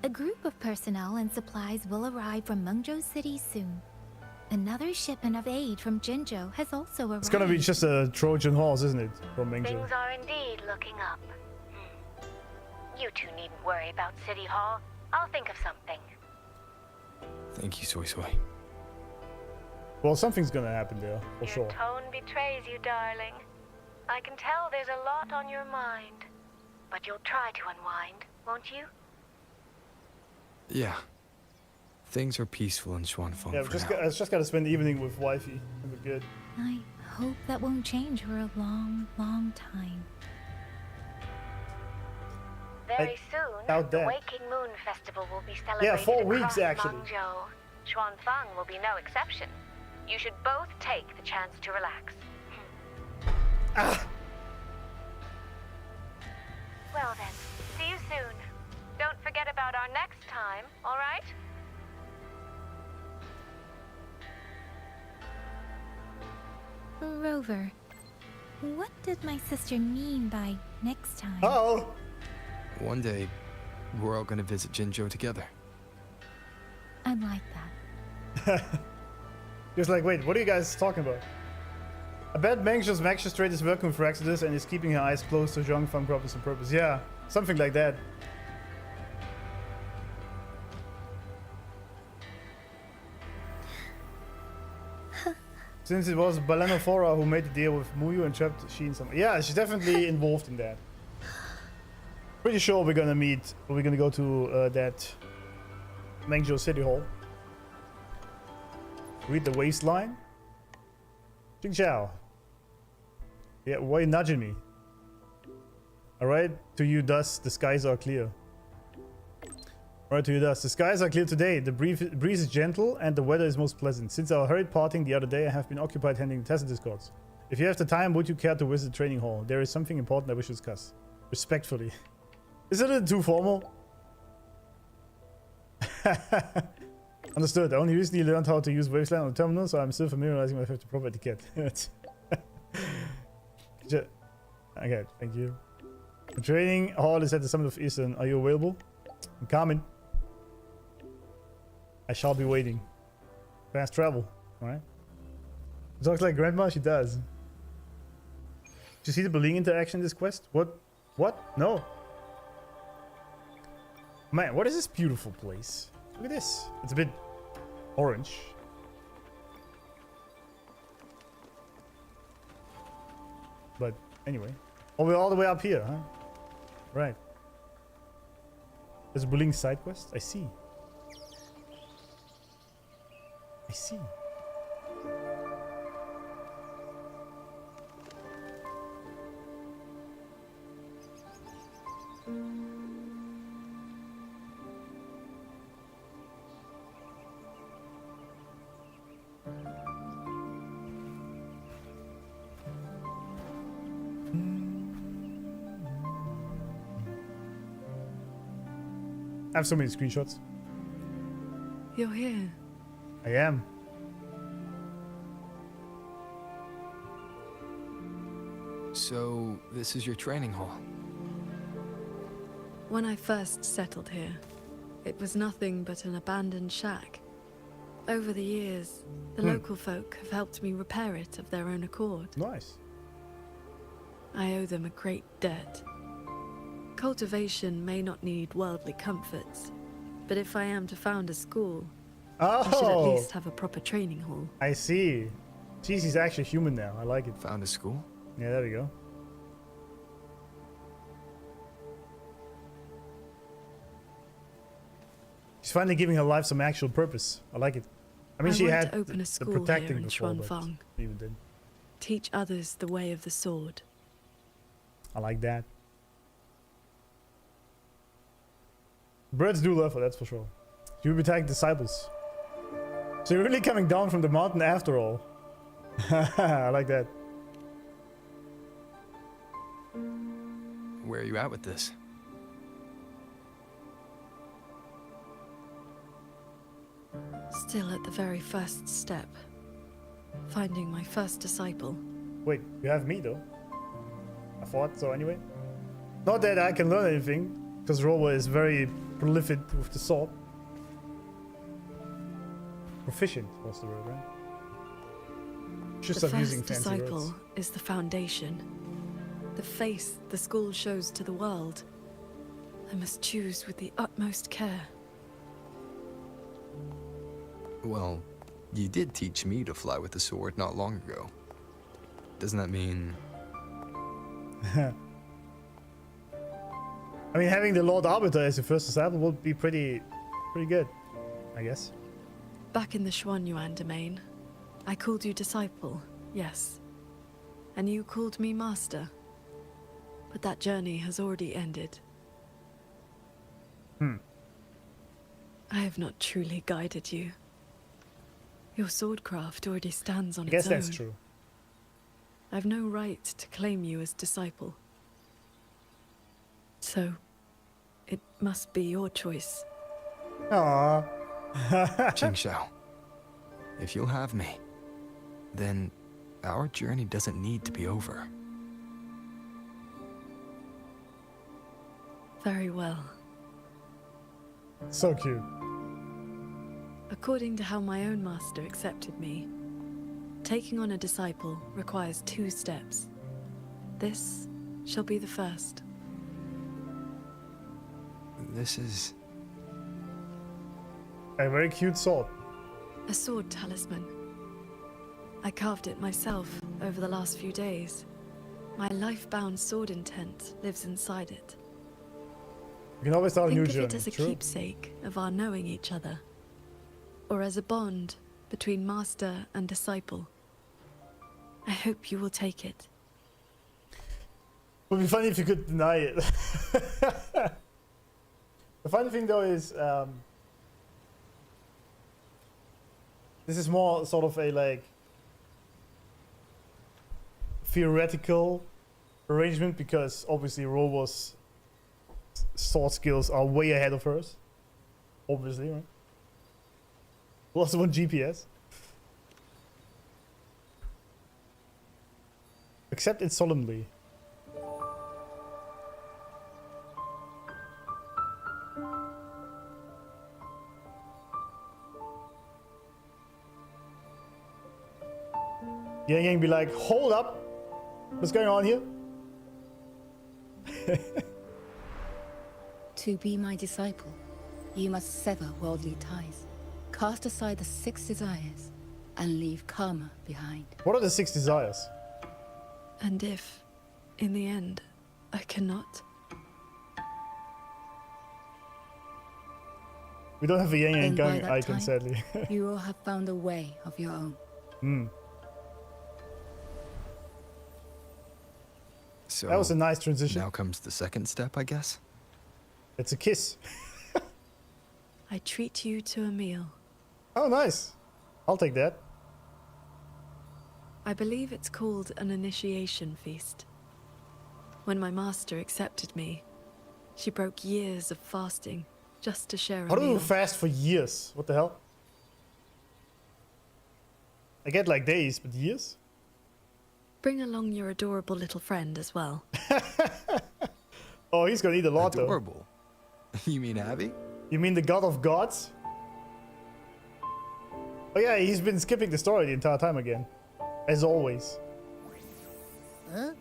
A group of personnel and supplies will arrive from Mengzhou City soon. Another shipment of aid from Jinzhou has also arrived. It's gonna be just a Trojan horse, isn't it? From Mengzhou. Things are indeed looking up. You two needn't worry about City Hall. I'll think of something. Thank you, SuiSui. Well, something's gonna happen there, for sure. Your tone betrays you, darling. I can tell there's a lot on your mind. But you'll try to unwind, won't you? Yeah. Things are peaceful in Xuanfeng. Yeah, I just gotta spend the evening with wifey. It'll be good. I hope that won't change for a long, long time. Very soon, the Waking Moon Festival will be celebrated. Yeah, 4 weeks across actually. Mangzhou. Xuanfeng will be no exception. You should both take the chance to relax. Well then, see you soon. Don't forget about our next time, all right? Rover, what did my sister mean by next time? Uh-oh. One day, we're all gonna visit Jinzhou together. I'd like that. Just like, wait, what are you guys talking about? I bet Mengzhou's magistrate is working for Exodus and is keeping her eyes closed to Zhongfang purpose and purpose. Yeah, something like that. Since it was Balenophora who made the deal with Muyu and trapped Hsin some. Yeah, she's definitely involved in that. Pretty sure we're gonna go to that Mengzhou City Hall. Read the waistline. Qingxiao. Yeah, why are you nudging me? Alright, to you thus, the skies are clear. Alright, to you thus, the skies are clear today, the breeze is gentle and the weather is most pleasant. Since our hurried parting the other day, I have been occupied handling tacit discords. If you have the time, would you care to visit the training hall? There is something important I wish to discuss. Respectfully. Is it a little too formal? Understood. I only recently learned how to use Waveland on the terminal, so I'm still familiarizing myself with the proper etiquette. Okay, thank you. The training hall is at the summit of Hsin. Are you available? I'm coming. I shall be waiting. Fast travel. Alright. She talks like grandma? She does. Did you see the bullying interaction in this quest? What? What? No. Man, what is this beautiful place? Look at this. It's a bit orange. But anyway. Oh, we're all the way up here, huh? Right. There's a bullying side quest? I see. I see. I have so many screenshots. You're here. I am. So, this is your training hall. When I first settled here, it was nothing but an abandoned shack. Over the years, the local folk have helped me repair it of their own accord. Nice. I owe them a great debt. Cultivation may not need worldly comforts, but if I am to found a school, I should at least have a proper training hall. I see. Jeez, he's actually human now. I like it. Found a school? Yeah, there we go. She's finally giving her life some actual purpose. I like it. I mean, she want had to open a the school protecting here in before, but Xuanfang. even then. Teach others the way of the sword. I like that. Birds do love her, that's for sure. She will be tagging disciples. So you're really coming down from the mountain after all. I like that. Where are you at with this? Still at the very first step. Finding my first disciple. Wait, you have me though? I thought so anyway. Not that I can learn anything, because Rover is very prolific with the sword. Proficient was the word, right? Should stop using fancy words. The first disciple is the foundation. The face the school shows to the world. I must choose with the utmost care. Well, you did teach me to fly with the sword not long ago. Doesn't that mean... I mean, having the Lord Arbiter as your first disciple would be pretty good, I guess. Back in the Xuanyuan domain, I called you disciple, yes. And you called me master. But that journey has already ended. I have not truly guided you. Your swordcraft already stands on its own. I guess that's true. I've no right to claim you as disciple. So, it must be your choice. Aww. Qingxiao, if you'll have me, then our journey doesn't need to be over. Very well. So cute. According to how my own master accepted me, taking on a disciple requires 2 steps. This shall be the first. This is... a very cute sword. A sword talisman. I carved it myself over the last few days. My life-bound sword intent lives inside it. You can always start a new Think of journey. it as a True. keepsake of our knowing each other, or as a bond between master and disciple. I hope you will take it. It would be funny if you could deny it. The funny thing though is, this is more sort of a like theoretical arrangement, because obviously Rover's sword skills are way ahead of hers. Obviously, right? Plus 1 GPS. Accept it solemnly. Yang Yang be like, hold up! What's going on here? To be my disciple, you must sever worldly ties, cast aside the 6 desires, and leave karma behind. What are the 6 desires? And if, in the end, I cannot? We don't have a Yang Yang Then by Gang that icon, time, sadly. you will have found a way of your own. So That was a nice transition. Now comes the second step, I guess? It's a kiss. I treat you to a meal. Oh, nice. I'll take that. I believe it's called an initiation feast. When my master accepted me, she broke years of fasting just to share a How do you meal. fast for years? What the hell? I get like days, but years? Bring along your adorable little friend as well. Oh, he's gonna eat a lot Adorable? You mean Abby? You mean the god of gods? Oh yeah, he's been skipping the story the entire time again. As always. Huh?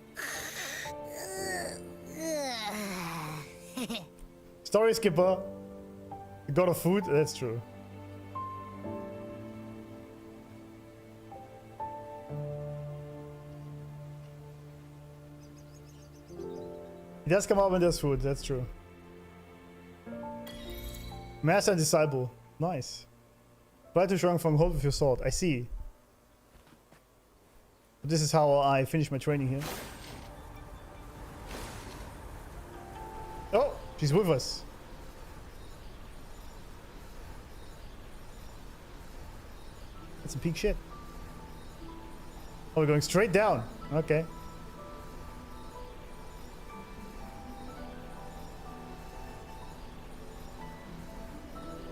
Story skipper. The god of food, that's true. He does come out when there's food, that's true. Master and disciple. Nice. Fly to Shrunk from hold with your sword. I see. This is how I finish my training here. Oh, she's with us. That's some peak shit. Oh, we're going straight down. Okay.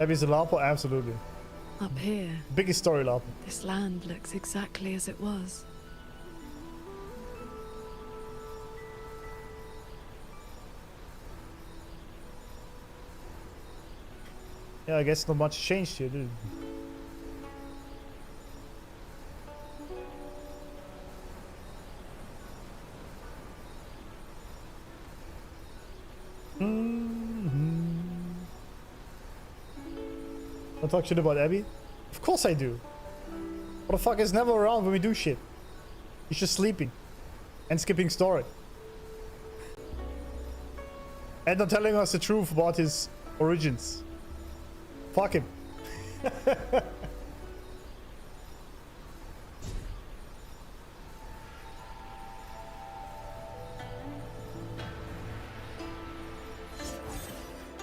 Abby's a LARPer? Absolutely. Up here, Biggest story LARPer. this land looks exactly as it was. Yeah, I guess not much changed here, dude. Don't talk shit about Abby? Of course I do. What the fuck is never around when we do shit? He's just sleeping. And skipping story. And not telling us the truth about his origins. Fuck him.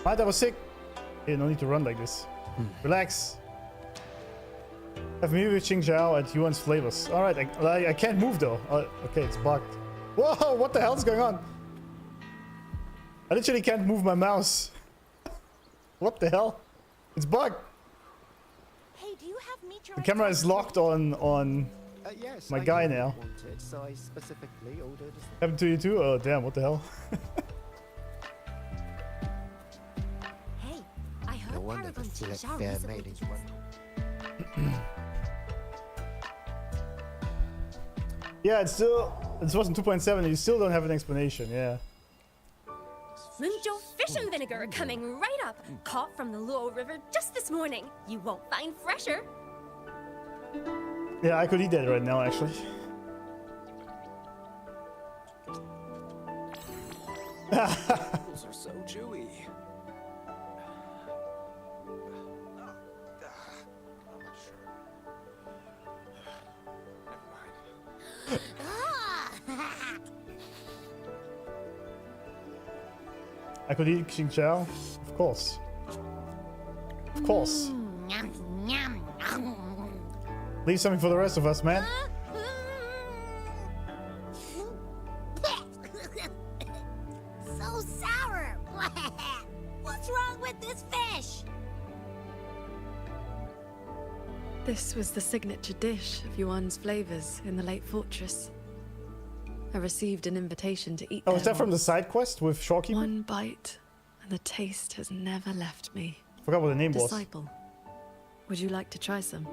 Right, I was sick. Hey, no need to run like this. Relax. Have me with Qingxiao at Yuan's flavors. Alright, I can't move though. Okay, it's bugged. Whoa, what the hell's going on? I literally can't move my mouse. What the hell? It's bugged. Hey, do you have meteorite? The camera is locked on Yes, my I guy knew you now. wanted, so I specifically ordered. Happened to you too? Oh damn, what the hell? Hey, I heard No wonder Paragon the Philip Qingxiao fair recently maidens did were. Yeah, it's still. This wasn't 2.7. You still don't have an explanation. Yeah. Munjo fish and vinegar coming right up. Caught from the Luo River just this morning. You won't find fresher. Yeah, I could eat that right now, actually. Apples are so chewy. I could eat Qingxiao? Of course. Of course. Leave something for the rest of us, man. So sour. What's wrong with this fish? This was the signature dish of Yuan's flavors in the Lake Fortress. I received an invitation to eat Oh, there is that from the once. side quest with Shorekeeper? One bite, and the taste has never left me. Forgot what the name was. Disciple, would you like to try some?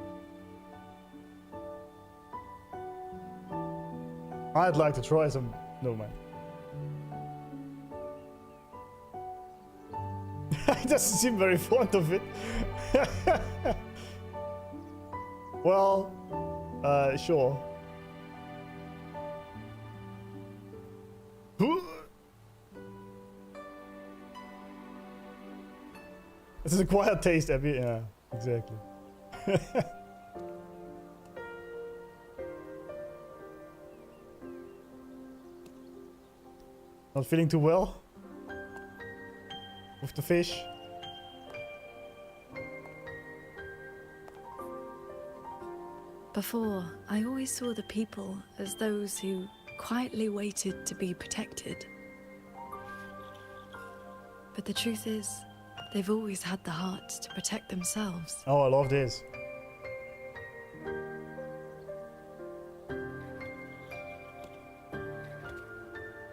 I'd like to try some. No mind. He doesn't seem very fond of it. Well, sure. This is a quiet taste, Abby. Yeah, exactly. Not feeling too well with the fish. Before, I always saw the people as those who quietly waited to be protected. But the truth is, They've always had the heart to protect themselves. Oh, I love this.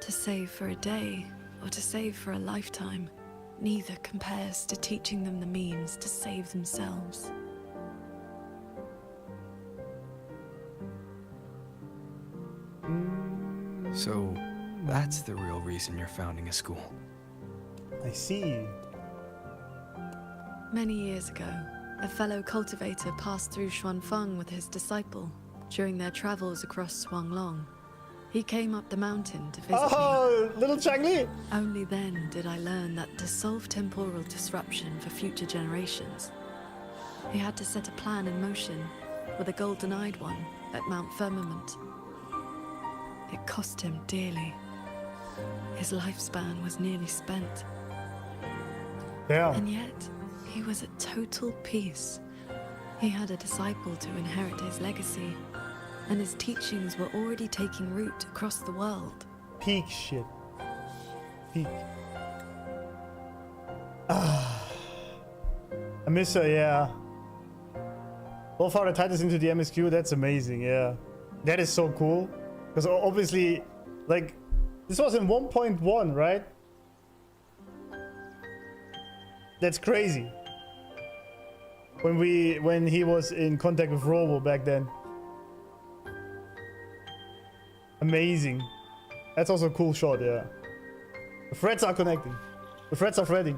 To save for a day or to save for a lifetime, neither compares to teaching them the means to save themselves. So, that's the real reason you're founding a school. I see. Many years ago, a fellow cultivator passed through Xuanfeng with his disciple during their travels across Shuanglong. He came up the mountain to visit me. Little CHANGLI! Only then did I learn that to solve temporal disruption for future generations, he had to set a plan in motion with a golden-eyed one at Mount Firmament. It cost him dearly. His lifespan was nearly spent. Yeah. And yet, he was at total peace. He had a disciple to inherit his legacy, and his teachings were already taking root across the world. Peak shit. Peak. I miss her, yeah. All far the titles into the MSQ, that's amazing, yeah. That is so cool. Because obviously, like, this was in 1.1, right? That's crazy. When he was in contact with Rover back then. Amazing. That's also a cool shot, yeah. The threads are connecting. The threads are threading.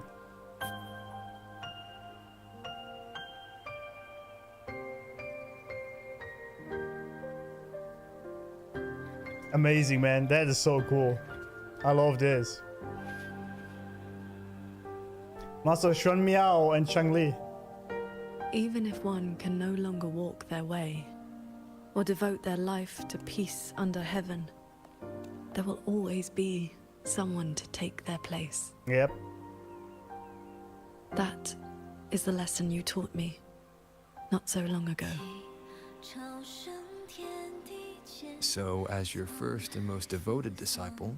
Amazing, man. That is so cool. I love this. Master Xuan Miao and CHANGLI. Even if one can no longer walk their way, or devote their life to peace under heaven, there will always be someone to take their place. Yep. That is the lesson you taught me not so long ago. So, as your first and most devoted disciple,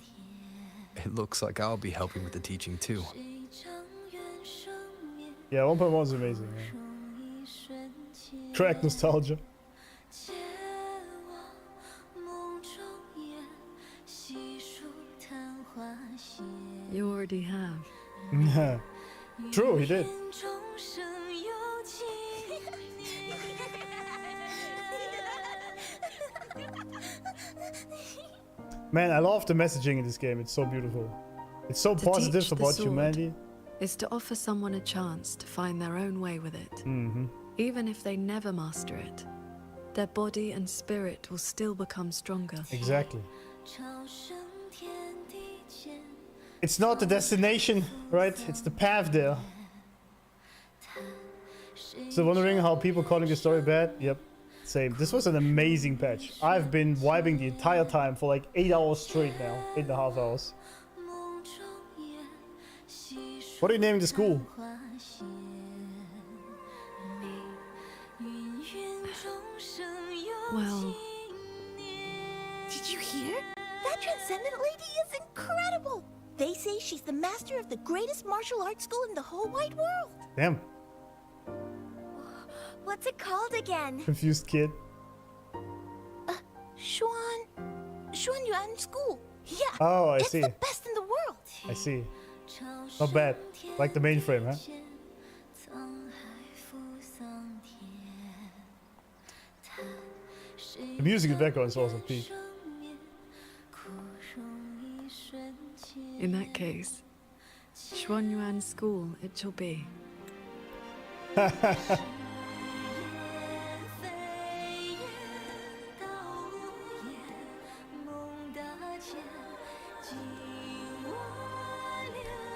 it looks like I'll be helping with the teaching too. Yeah, 1.1 is amazing. Yeah. Crack nostalgia. You already have. Yeah. True, he did. Man, I love the messaging in this game. It's so beautiful. It's so positive about humanity. Is to offer someone a chance to find their own way with it. Even if they never master it, their body and spirit will still become stronger. Exactly. It's not the destination, right? It's the path there. So wondering how people calling the story bad? Yep, same. This was an amazing patch. I've been vibing the entire time for like 8 hours straight now. 8.5 hours. What are you naming the school? Well... Did you hear? That Transcendent lady is incredible! They say she's the master of the greatest martial arts school in the whole wide world! Damn. What's it called again? Confused kid. Xuan Yuan School. Yeah. Oh, I see. It's the best in the world. I see. Not bad. Like the mainframe, huh? The music in the background is also peak. In that case, Xuan Yuan School it shall be.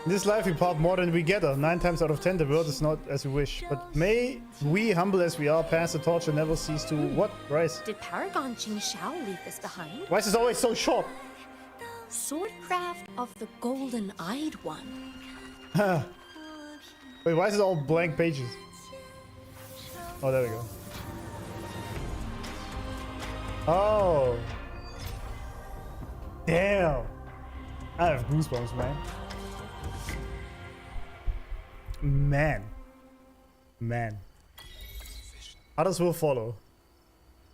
In this life we part more than we gather. 9 times out of 10 the world is not as we wish. But may we, humble as we are, pass the torch and never cease to... What? Rise? Did Paragon Qingxiao leave this behind? Why is this always so short? Swordcraft of the Golden-Eyed One. Wait, why is it all blank pages? Oh, there we go. Oh. Damn. I have goosebumps, man. Man. Others will follow.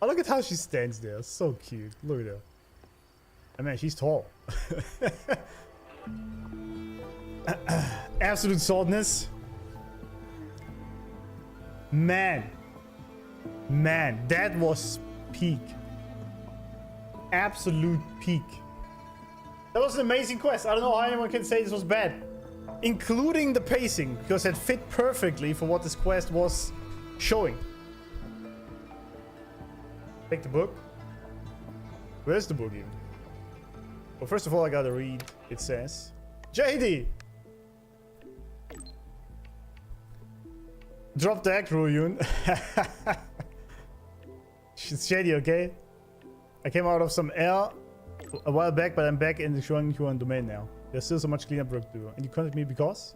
Oh, look at how she stands there. So cute. Look at her. I mean, she's tall. Absolute saltness. Man, that was peak. Absolute peak. That was an amazing quest. I don't know how anyone can say this was bad. Including the pacing, because it fit perfectly for what this quest was showing. Take the book. Where's the book even? Well, first of all, I gotta read. It says, Jadie! Drop the act, Ruyun. It's Jadie, okay? I came out of some air a while back, but I'm back in the Shuang domain now. There's still so much cleanup work to do. And you contacted me because?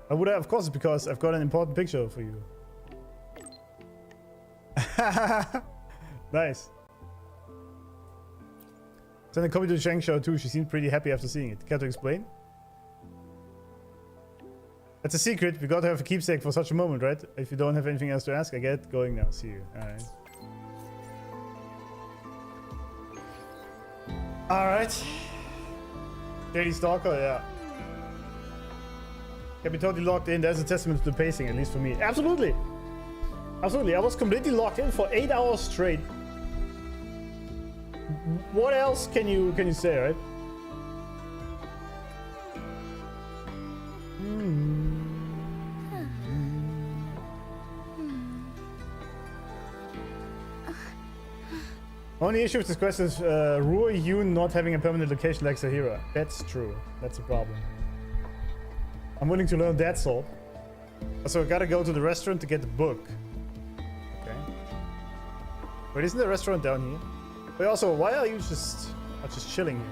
I would have, of course, because I've got an important picture for you. Nice. Send a copy to Qingxiao too. She seemed pretty happy after seeing it. Care to explain? That's a secret. We gotta have a keepsake for such a moment, right? If you don't have anything else to ask, I get going now. See you. Alright. Alright. Jadie Stalker, yeah. Can be totally locked in. There's a testament to the pacing, at least for me. Absolutely! Absolutely. I was completely locked in for 8 hours straight. What else can you say, right? Only issue with this quest is Ruyun not having a permanent location like Sahira. That's true. That's a problem. I'm willing to learn that soul. So I gotta go to the restaurant to get the book. Okay. Wait, isn't the restaurant down here? Wait, also, why are you just chilling here?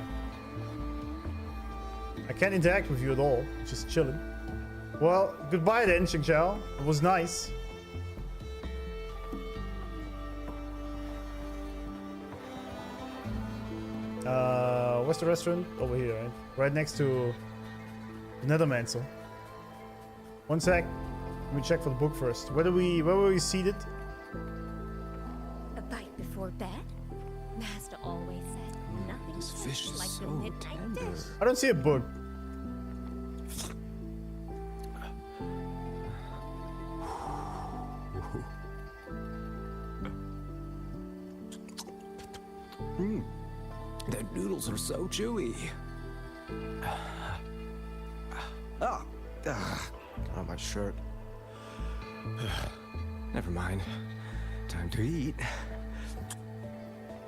I can't interact with you at all. Just chilling. Well, goodbye then, Qingxiao. It was nice. Where's the restaurant? Over here, right? Right next to the Nethermancer. One sec. Let me check for the book first. Where were we seated? A bite before bed? Master always said nothing fish is like so the midnight dish. I don't see a book. The noodles are so chewy. Oh, on my shirt. Never mind. Time to eat.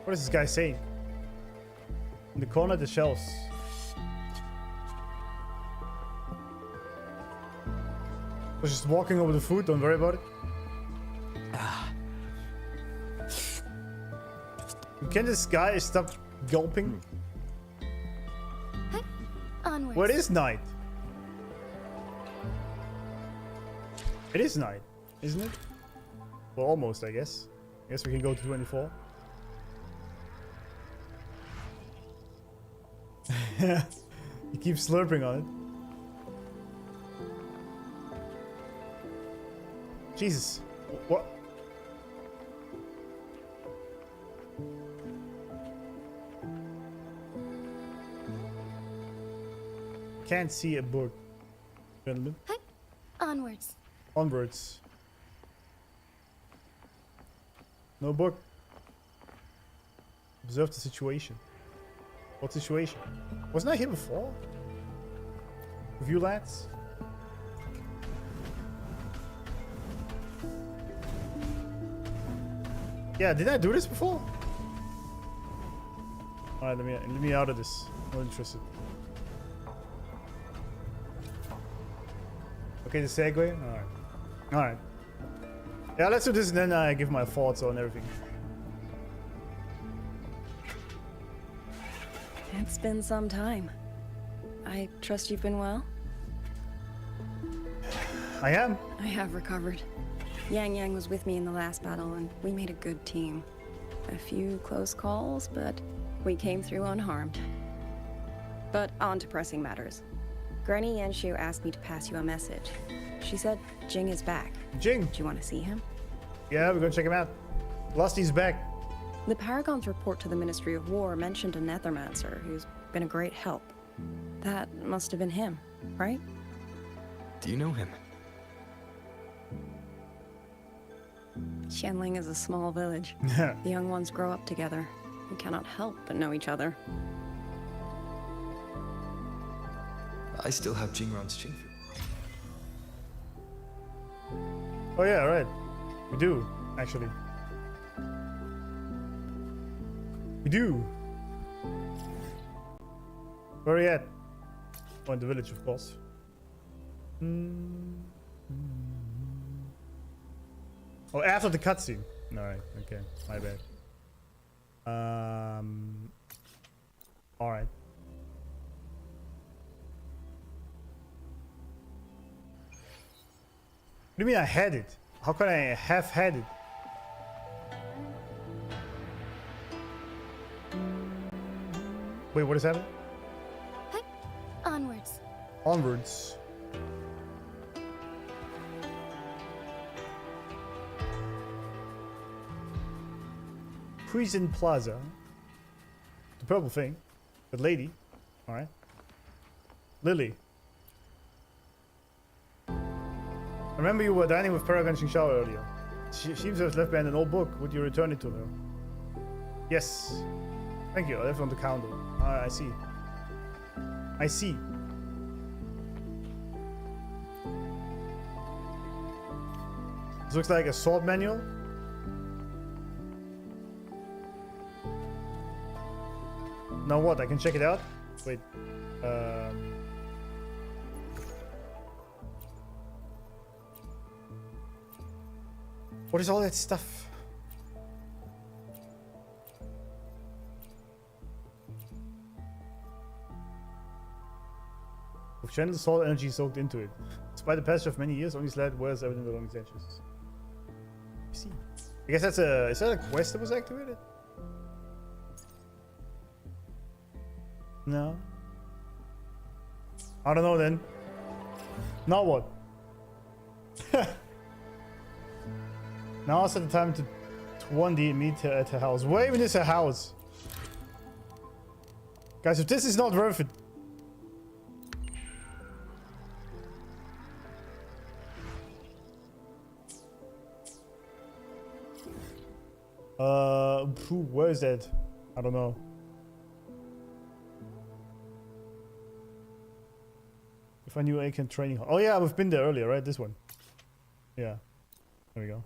What is this guy saying? In the corner of the shelves. I was just walking over the food, don't worry about it. Can this guy stop gulping? Hey, onwards. What is night? It is night, isn't it? Well, almost, I guess. I guess we can go to 24. He keeps slurping on it. Jesus. What? Can't see a book, gentlemen. Hey, onwards. Onwards. No book. Observe the situation. What situation? Wasn't I here before? With you lads? Yeah, did I do this before? Alright, let me out of this. I'm not interested. Okay, the segue? Alright. Alright. Yeah, let's do this and then I give my thoughts on everything. It's been some time. I trust you've been well? I am. I have recovered. Yang was with me in the last battle and we made a good team. A few close calls, but we came through unharmed. But on to pressing matters. Granny Yanshu asked me to pass you a message. She said Jing is back. Jing! Do you want to see him? Yeah, we're gonna check him out. Lusty's back. The Paragon's report to the Ministry of War mentioned a Nethermancer who's been a great help. That must have been him, right? Do you know him? Qianling is a small village. The young ones grow up together. We cannot help but know each other. I still have Jingran's Qingfu. Oh yeah, right. We do, actually. We do. Where are you at? Oh, in the village, of course. Oh, after the cutscene. Alright, okay. My bad. Alright. What do you mean I had it? How could I have had it? Wait, what is happening? Hey, onwards. Onwards. Prison Plaza. The purple thing. The lady. Alright. Lily. I remember you were dining with Paragon Qingxiao earlier. She seems to have left behind an old book. Would you return it to her? Yes. Thank you. I left it on the counter. I see. I see. This looks like a sword manual. Now what? I can check it out? Wait. What is all that stuff? With channel soul energy soaked into it. Despite the passage of many years, only slight wears evident along its edges. I see. I guess that's a... Is that a quest that was activated? No. I don't know then. Now what? Now is the time to 1D meet her at her house. Where even is her house? Guys, if this is not worth it. Where is that? I don't know. If I knew I can training. Oh yeah, we've been there earlier, right? This one. Yeah. There we go.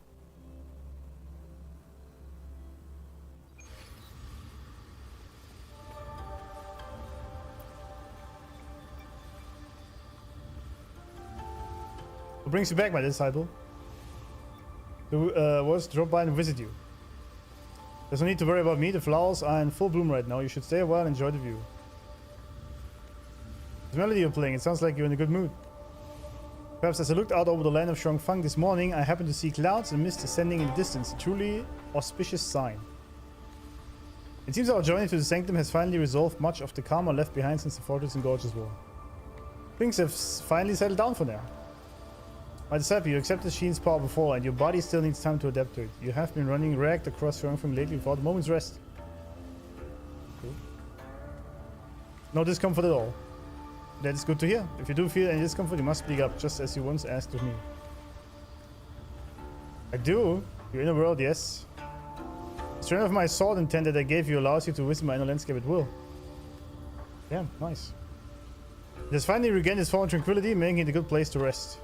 What brings you back, my disciple? Was to drop by and visit you. There's no need to worry about me. The flowers are in full bloom right now. You should stay a while and enjoy the view. The melody you're playing, it sounds like you're in a good mood. Perhaps as I looked out over the land of Shuangfang this morning, I happened to see clouds and mist ascending in the distance. A truly auspicious sign. It seems our journey to the Sanctum has finally resolved much of the karma left behind since the Fortress and Gorgeous War. Things have finally settled down for now. My disciple, you accepted Hsin's power before, and your body still needs time to adapt to it. You have been running ragged across Shuangfang lately without a moment's rest. Cool. No discomfort at all. That is good to hear. If you do feel any discomfort, you must speak up, just as you once asked of me. I do. Your inner world, yes. The strength of my sword intent that I gave you allows you to visit my inner landscape at will. Damn, nice. It has finally regained its former tranquility, making it a good place to rest.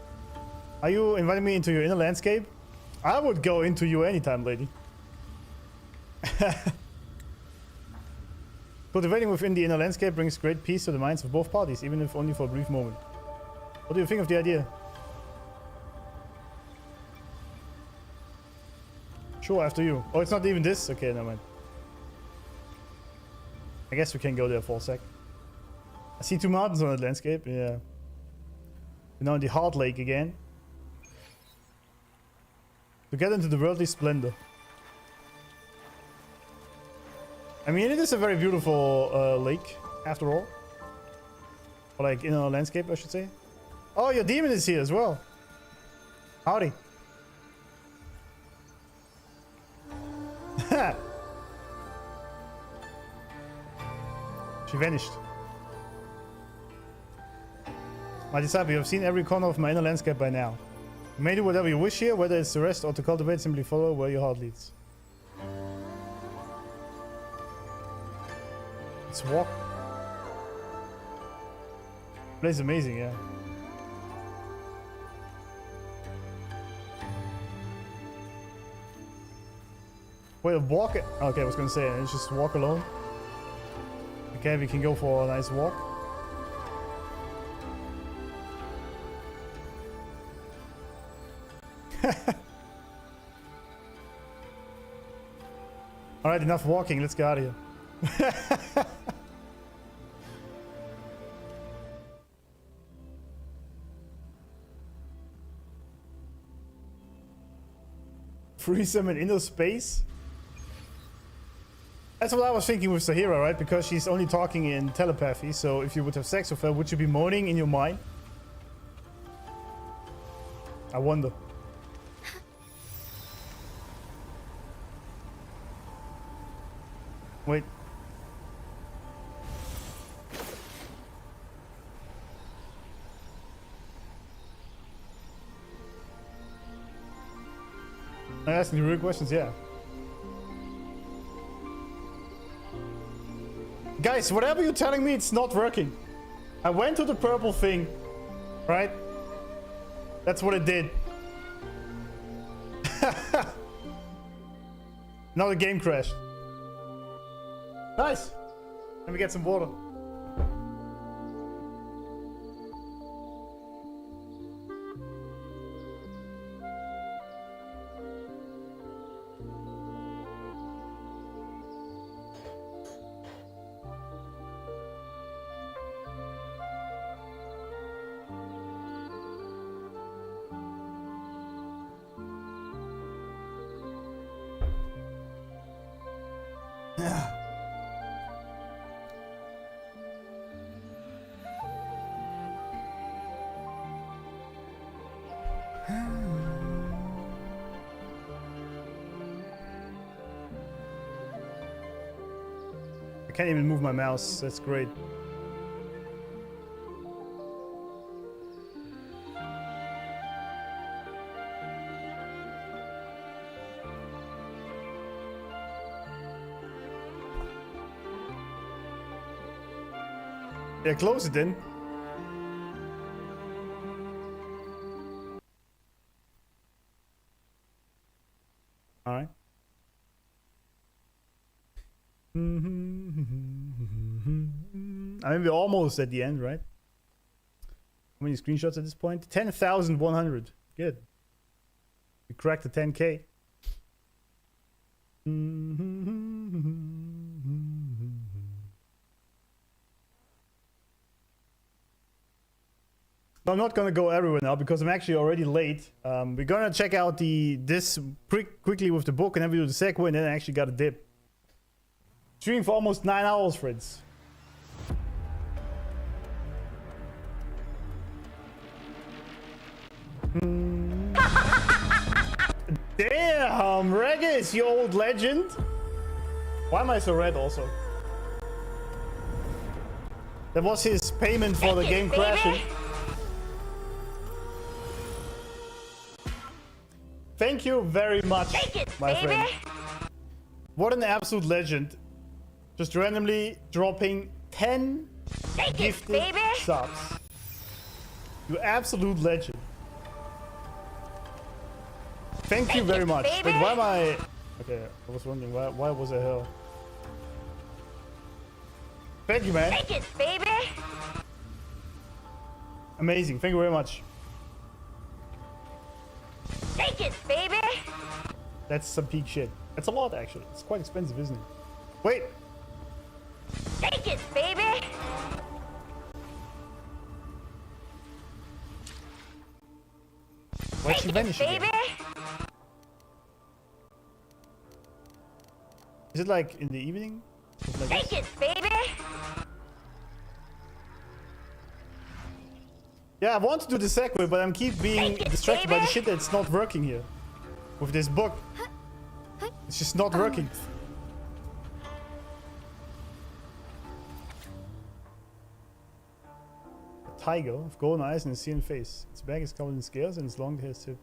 Are you inviting me into your inner landscape? I would go into you anytime, lady. Cultivating within the inner landscape brings great peace to the minds of both parties, even if only for a brief moment. What do you think of the idea? Sure, after you. Oh, it's not even this? Okay, never mind. I guess we can go there for a sec. I see two mountains on that landscape, yeah. We're now in the Heart Lake again. To get into the worldly splendor. I mean, it is a very beautiful lake, after all. Or like in our landscape, I should say. Oh, your demon is here as well. Howdy. She vanished. My disciple, you have seen every corner of my inner landscape by now. You may do whatever you wish here, whether it's to rest or to cultivate, simply follow where your heart leads. Let's walk. The place is amazing, yeah. Wait, walk it. Okay, I was gonna say, let's just walk alone. Okay, we can go for a nice walk. Alright, enough walking. Let's get out of here. Freeze them in inner space? That's what I was thinking with Sahira, right? Because she's only talking in telepathy, so if you would have sex with her, would you be moaning in your mind? I wonder. Wait. I asked any real questions, yeah. Guys, whatever you're telling me, it's not working. I went to the purple thing, right? That's what it did. Now the game crashed. Nice. Let me get some water. I can't even move my mouse. That's great. Yeah, close it then. All right. I mean, we're almost at the end, right? How many screenshots at this point? 10,100. Good. We cracked the 10K. I'm not gonna go everywhere now because I'm actually already late. We're gonna check out this quickly with the book, and then we do the segue, and then I actually got a dip. Streaming for almost 9 hours, friends. Damn, Regis, you old legend. Why am I so red also? That was his payment for the game crashing. Thank you very much, my friend. What an absolute legend. Just randomly dropping 10 gifted subs. You absolute legend. Thank you very much. Wait, why am I... Okay, I was wondering, why was I here? Thank you, man. Take it, baby. Amazing, thank you very much. Take it, baby. That's some peak shit. That's a lot, actually. It's quite expensive, isn't it? Wait. Take it, baby. Why'd she vanish again? Baby. Is it like in the evening? Like Take it, baby. Yeah, I want to do the segue, but I'm keep being distracted by the shit that's not working here. With this book. It's just not working. A tiger of golden eyes and a sealed face. Its back is covered in scales and its long hair is tip.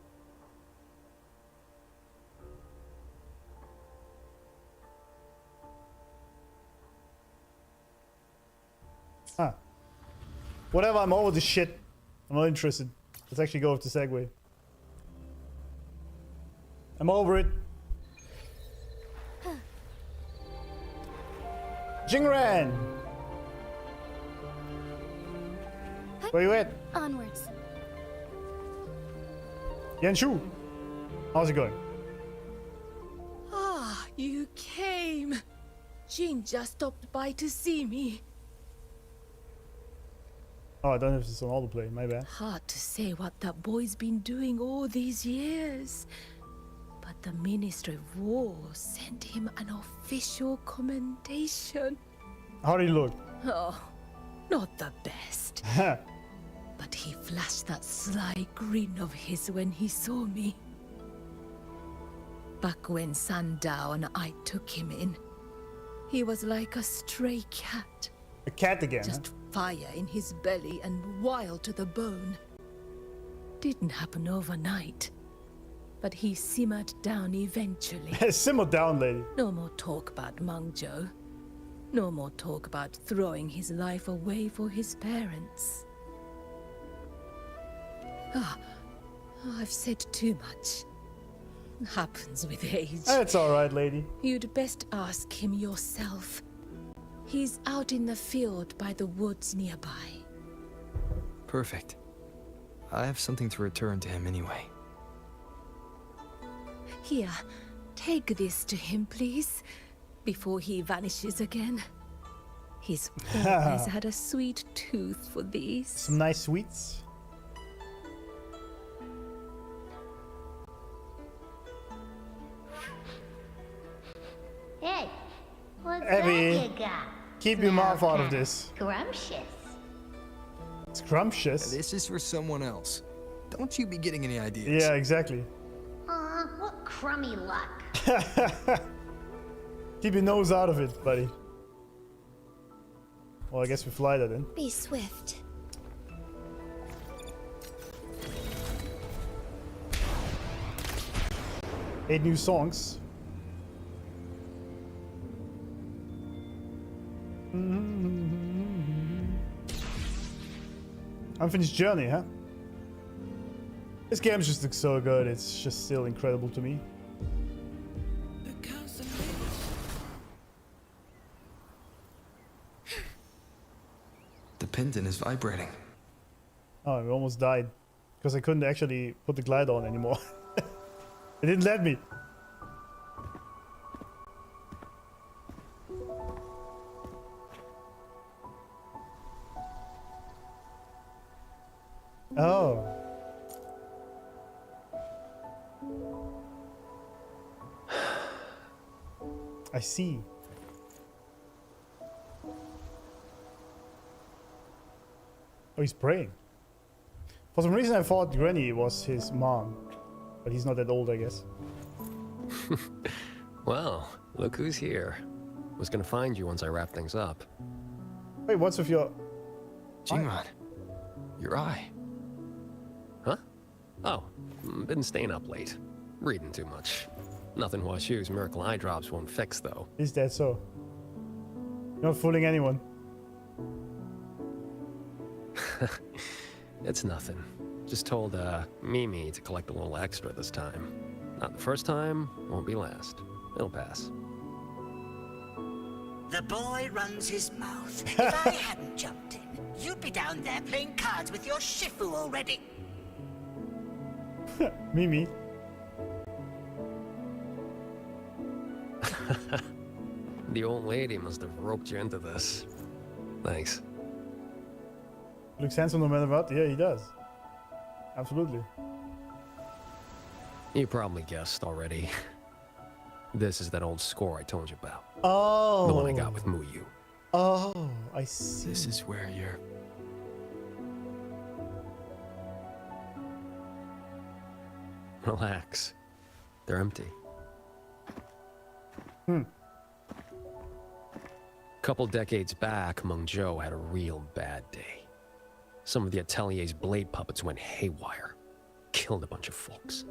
Ah. Whatever, I'm over the shit. I'm not interested. Let's actually go with the segue. I'm over it. Jingran! Where you at? Onwards. Yanshu! How's it going? Ah, you came. Jin just stopped by to see me. Oh, I don't have this on autoplay, my bad. Hard to say what that boy's been doing all these years. But the Ministry of War sent him an official commendation. How did he look? Oh, not the best. But he flashed that sly grin of his when he saw me. Back when Sandow and I took him in, he was like a stray cat. A cat again, Just fire in his belly and wild to the bone. Didn't happen overnight, but he simmered down eventually. Simmer down, lady. No more talk about Mangzhou. No more talk about throwing his life away for his parents. Ah, I've said too much. Happens with age. That's alright, lady. You'd best ask him yourself. He's out in the field by the woods nearby. Perfect. I have something to return to him anyway. Here, take this to him, please, before he vanishes again. He's always had a sweet tooth for these. Some nice sweets. Hey, what's Abby, that you got? keep your mouth out of this. Scrumptious. Scrumptious? This is for someone else. Don't you be getting any ideas. Yeah, exactly. Aw, what crummy luck. Keep your nose out of it, buddy. Well, I guess we fly that in. Be swift. Eight new songs. Unfinished Journey, huh? This game just looks so good, it's just still incredible to me. The pendant is vibrating. Oh, we almost died. Because I couldn't actually put the glider on anymore. It didn't let me. Oh. I see. Oh, he's praying. For some reason I thought Granny was his mom. But he's not that old, I guess. Well, look who's here. Was gonna find you once I wrap things up. Wait, what's with your... Jingran, your eye. Huh? Oh, been staying up late. Reading too much. Nothing Washu's miracle eye drops won't fix, though. Is that so? You're not fooling anyone. It's nothing. Just told, Mimi to collect a little extra this time. Not the first time, won't be last. It'll pass. The boy runs his mouth. If I hadn't jumped in, you'd be down there playing cards with your Shifu already. Mimi. The old lady must have roped you into this. Thanks. Looks handsome no matter what. Yeah, he does. Absolutely. You probably guessed already. This is that old score I told you about. Oh. The one I got with Muyu. Oh, I see. This is where you're... Relax. They're empty. Couple decades back, Mengzhou had a real bad day. Some of the Atelier's blade puppets went haywire. Killed a bunch of folks.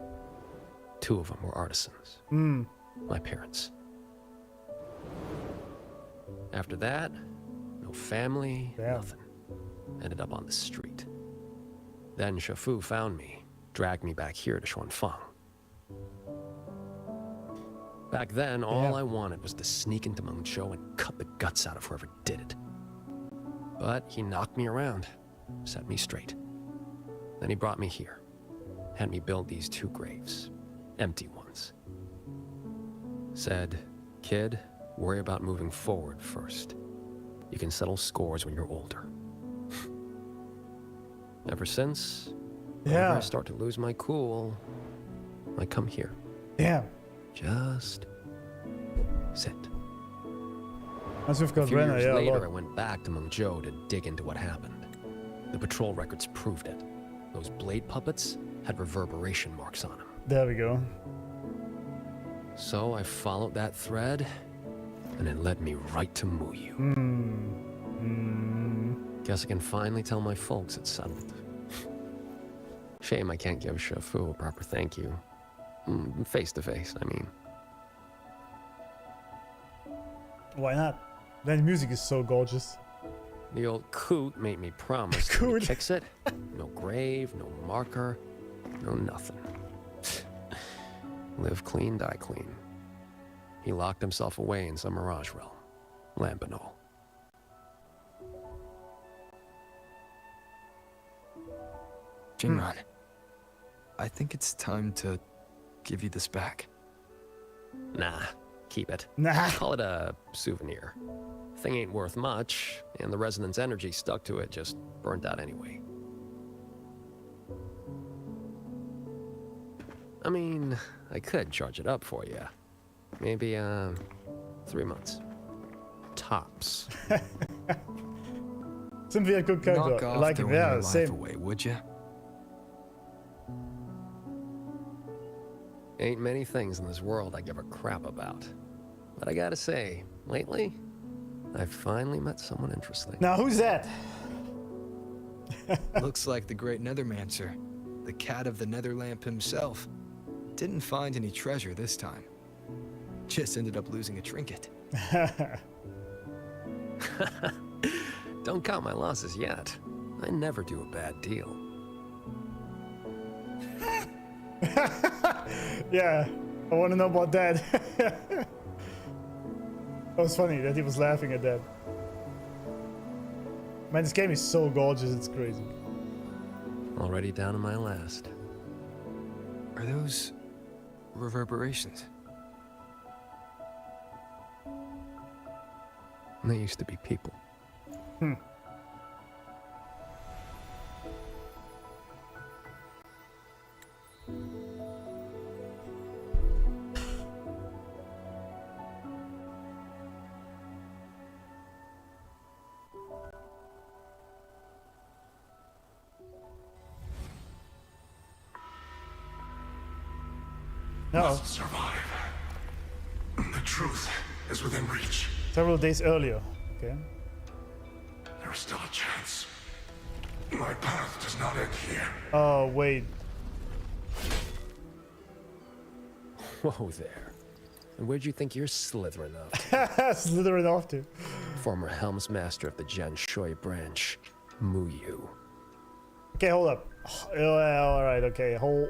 2 of them were artisans. My parents. After that, no family, nothing. Ended up on the street. Then Shafu found me, dragged me back here to Xuanfang. Back then, all I wanted was to sneak into Mengzhou and cut the guts out of whoever did it. But he knocked me around, set me straight. Then he brought me here, had me build these 2 graves, empty ones. Said, kid, worry about moving forward first. You can settle scores when you're older. Ever since, whenever I start to lose my cool, I come here. Just sit. As we've got a few Renner, years yeah, later, I went back to Mengzhou to dig into what happened. The patrol records proved it. Those blade puppets had reverberation marks on them. There we go. So I followed that thread, and it led me right to Muyu. Guess I can finally tell my folks it's settled. Shame I can't give Shafu a proper thank you. Face to face, I mean. Why not? That music is so gorgeous. The old coot made me promise that when he kicks it, no grave, no marker, no nothing. Live clean, die clean. He locked himself away in some mirage realm. Lamp and all. Jingran, I think it's time to give you this back. Nah, keep it. Nah. Call it a souvenir. Thing ain't worth much, and the resonance energy stuck to it just burnt out anyway. I mean, I could charge it up for you. Maybe, 3 months. Tops. Simply a good character. Knock off Like, throwing yeah, your life same. away, would you? Ain't many things in this world I give a crap about. But I gotta say, lately, I've finally met someone interesting. Now, who's that? Looks like the great Nethermancer, the cat of the Netherlamp himself. Didn't find any treasure this time. Just ended up losing a trinket. Don't count my losses yet. I never do a bad deal. Yeah, I want to know about that. That was funny that he was laughing at that. Man, this game is so gorgeous, it's crazy. Already down to my last. Are those reverberations? They used to be people. No. Survive. The truth is within reach. Several days earlier. Okay. There is still a chance. My path does not end here. Oh, wait. Whoa there. And where'd you think you're slithering off? Slithering off to. Former Helm's Master of the JINGWEI branch, Muyu. Okay, hold up. All right, okay. Hold.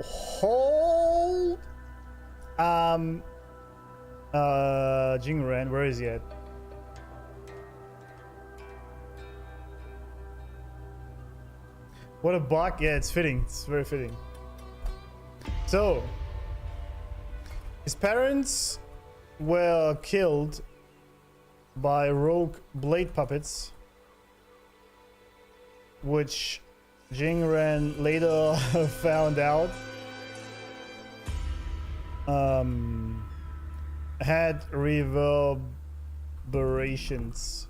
Jingran, where is he at? What a buck. Yeah, it's fitting. It's very fitting. So, his parents were killed by rogue blade puppets, which Jingran later found out had reverberations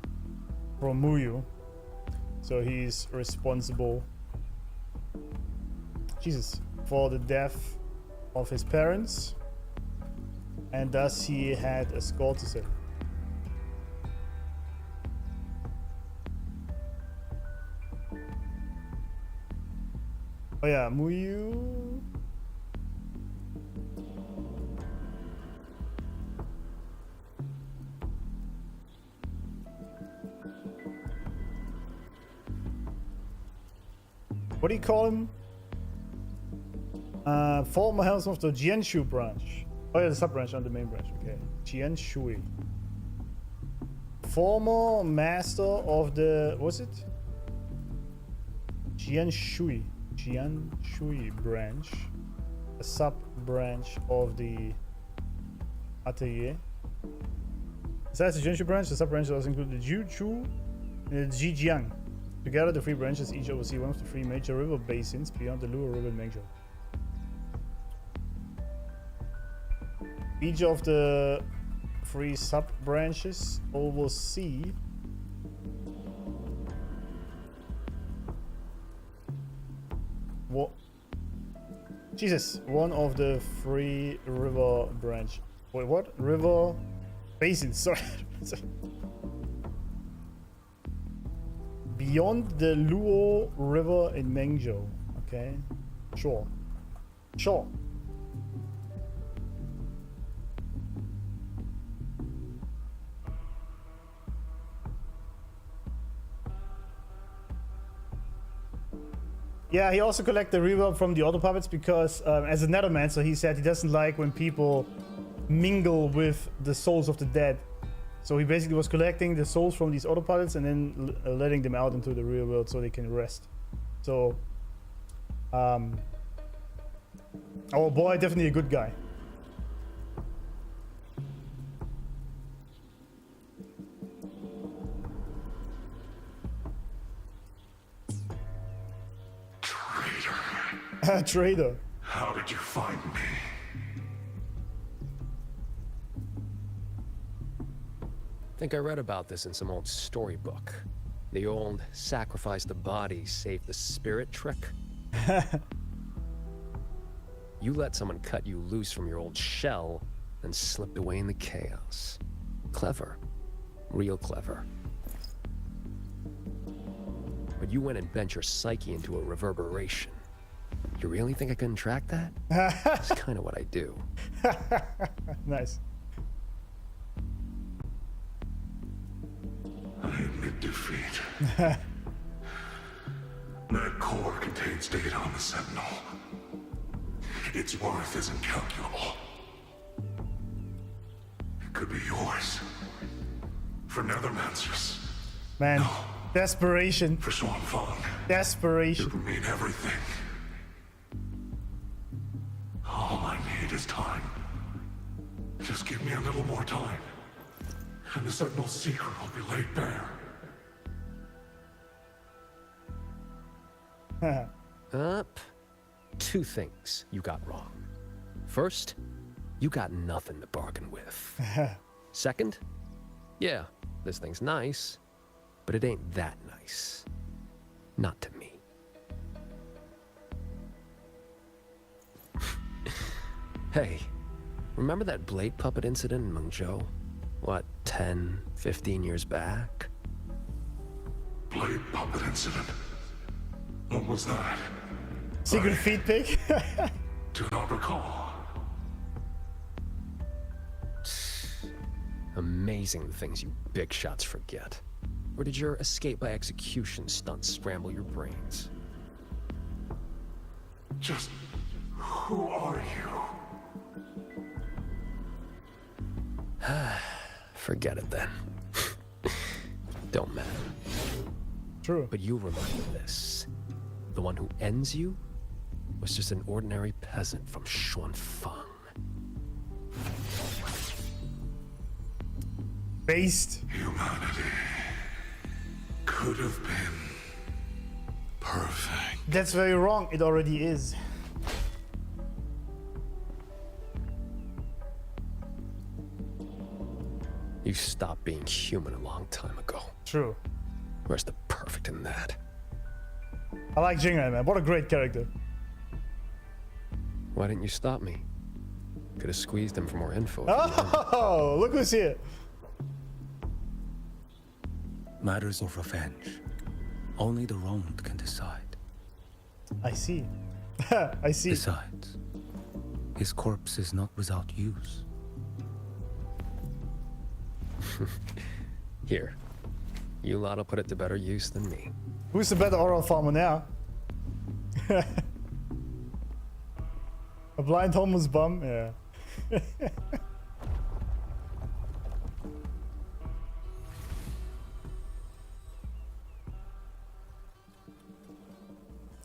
from Muyu, so he's responsible, Jesus, for the death of his parents, and thus he had a score to settle. Oh yeah, Muyu. What do you call him? Former helms of the Jianshu branch. Oh yeah, the sub branch on the main branch. Okay, Jianshui. Former master of the, what's it? Jianshui branch, a sub branch of the Atelier. Besides the Jianshu branch, the sub branch also include the Jiuchu and the Jijiang. Together, the three branches each oversee one of the three major river basins beyond the Luo River in Mengzhou. Each of the three sub branches oversee what? Jesus, one of the three river branch. Wait, what? River basins. Sorry. Beyond the Luo River in Mengzhou. Okay. Sure. Sure. Yeah, he also collects the reverb from the other puppets because as a Nethermancer, he said he doesn't like when people mingle with the souls of the dead. So he basically was collecting the souls from these other puppets and then letting them out into the real world so they can rest. So, our boy, definitely a good guy. Traitor. How did you find me? I think I read about this in some old storybook. The old sacrifice the body, save the spirit trick. You let someone cut you loose from your old shell and slipped away in the chaos. Clever. Real clever. But you went and bent your psyche into a reverberation. You really think I couldn't track that? That's kind of what I do. Nice. I admit defeat. That core contains data on the Sentinel. Its worth is incalculable. It could be yours. For Nethermancers. Man, no. Desperation. For Swanfang. Desperation. It would mean everything. All I need is time. Just give me a little more time, and the Sentinel's secret will be laid bare. Two things you got wrong. First, you got nothing to bargain with. Second, yeah, this thing's nice, but it ain't that nice. Not to me. Hey, remember that blade puppet incident in Mengzhou? What, 10, 15 years back? Blade puppet incident? What was that? Secret feed pic? Do not recall. Amazing the things you big shots forget. Or did your escape by execution stunt scramble your brains? Just who are you? Forget it then. Don't matter. True. But you remember this. The one who ends you was just an ordinary peasant from Xuanfang. Based. Humanity could have been perfect. That's very wrong. It already is. You stopped being human a long time ago. True. Where's the perfect in that? I like Jingran, man. What a great character. Why didn't you stop me? Could have squeezed him for more info. Oh, look who's here. Matters of revenge. Only the wronged can decide. I see. I see. Besides, his corpse is not without use. Here. You lot'll put it to better use than me. Who's the better oral farmer now? A blind homeless bum? Yeah.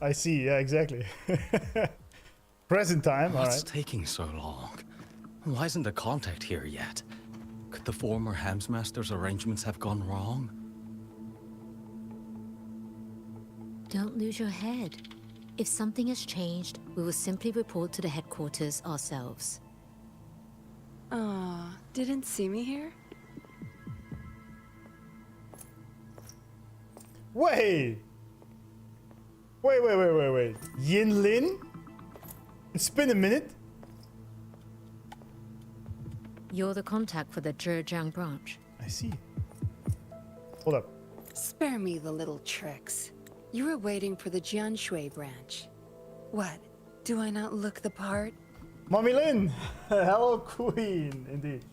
I see, yeah, exactly. Present time, What's alright. taking so long? Why isn't the contact here yet? Could the former Hamsmaster's arrangements have gone wrong? Don't lose your head. If something has changed, we will simply report to the headquarters ourselves. Didn't see me here? Wait! Wait. Yinlin? It's been a minute. You're the contact for the Zhejiang branch. I see. Hold up. Spare me the little tricks. You were waiting for the Jianshui branch. What? Do I not look the part? Mommy Lin! Hello, Queen! Indeed.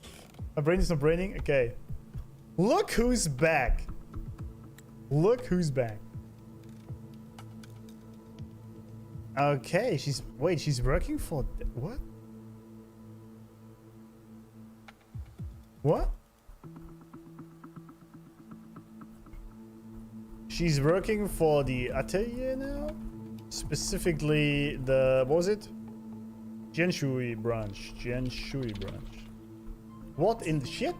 My brain is not braining? Okay. Look who's back! Look who's back. Okay, she's working for... What? What? She's working for the atelier now? Specifically the... What was it? Jianshui branch. What in the shit?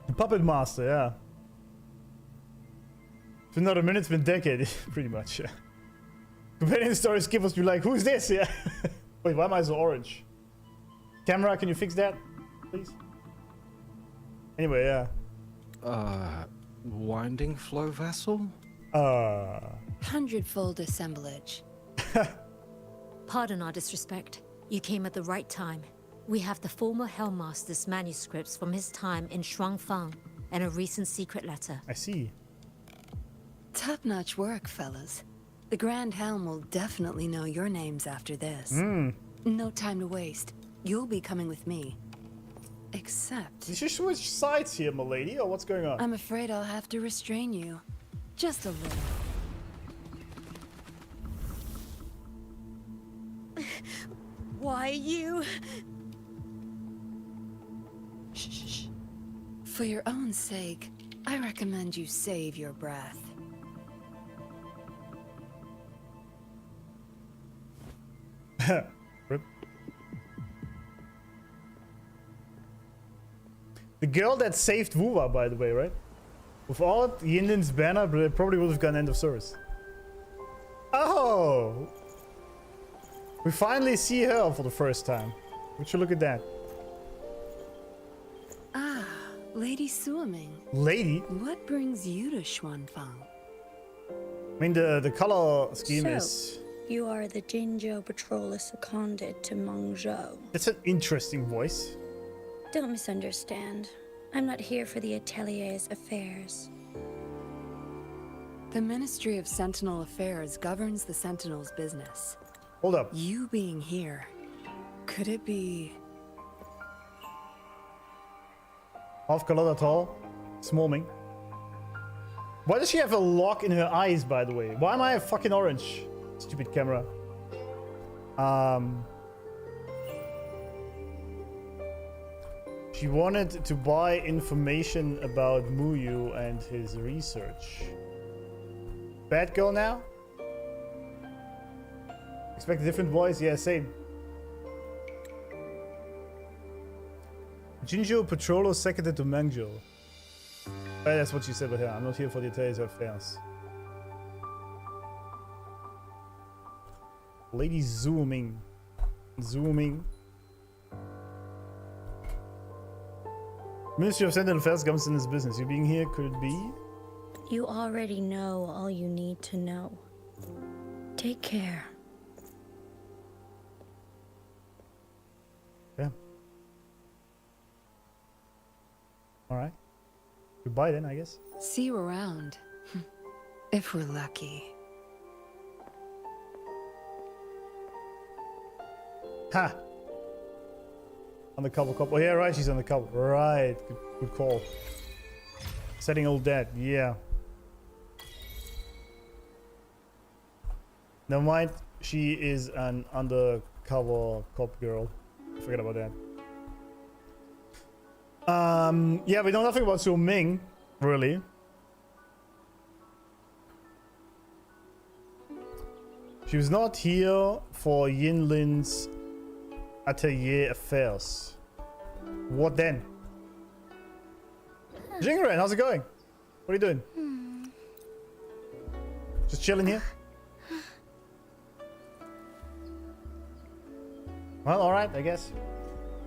The puppet master, yeah. It's been not a minute, it's been a decade, pretty much, yeah. Companion stories give us be like, who's this? Yeah. Wait, why am I so orange? Camera, can you fix that, please? Anyway, yeah. Winding flow vessel? Hundredfold assemblage. Pardon our disrespect. You came at the right time. We have the former Hellmaster's manuscripts from his time in Shuangfang and a recent secret letter. I see. Top-notch work, fellas. The Grand Helm will definitely know your names after this. No time to waste. You'll be coming with me. Except... Did you switch sides here, milady, or what's going on? I'm afraid I'll have to restrain you. Just a little. Why you? Shh. For your own sake, I recommend you save your breath. Rip. The girl that saved Wuwa, by the way, right? Without Yinlin's banner, but it probably would have gone end of service. Oh! We finally see her for the first time. Would you look at that? Ah, Lady Suoming. Lady? What brings you to Xuanfang? I mean, the color scheme is... You are the Jinzhou patroller seconded to Mengzhou. That's an interesting voice. Don't misunderstand. I'm not here for the Atelier's affairs. The Ministry of Sentinel Affairs governs the Sentinel's business. Hold up. You being here, could it be... Half color at all? Swarming. Why does she have a lock in her eyes, by the way? Why am I fucking orange? Stupid camera. She wanted to buy information about Muyu and his research. Bad girl now? Expect a different voice? Yeah, same. Jinzhou patroller seconded to Mengzhou. That's what she said with her. I'm not here for the Atelier's affairs. Lady zooming. Ministry of Sentinel Affairs comes in this business. You being here, could it be? You already know all you need to know. Take care. Alright. Goodbye then, I guess. See you around. If we're lucky. Ha! Undercover cop. Oh yeah, right, she's undercover. Right, good call. Setting all that, yeah. Never mind, she is an undercover cop girl. Forget about that. Yeah, we know nothing about Su Ming, really. She was not here for Yinlin's atelier affairs. What then? Jingran, how's it going? What are you doing? Just chilling here? Well, alright, I guess.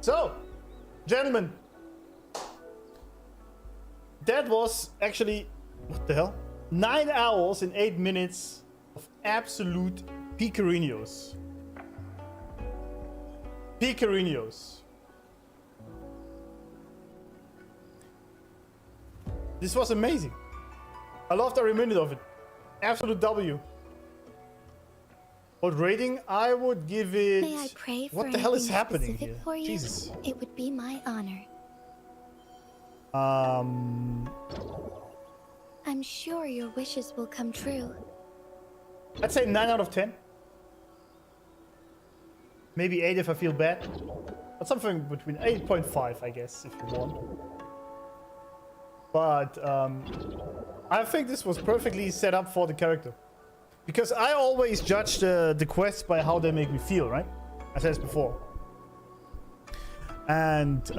So, gentlemen. That was actually, what the hell? 9 hours and 8 minutes of absolute picarinos. Picarinos. This was amazing. I loved every minute of it. Absolute W. What rating? I would give it... May I pray for what the hell is anything happening specific here? for you? Jesus. It would be my honor. I'm sure your wishes will come true. I'd say 9 out of 10. Maybe 8 if I feel bad. But something between 8.5, I guess, if you want. But I think this was perfectly set up for the character. Because I always judge the quests by how they make me feel, right? I said this before. And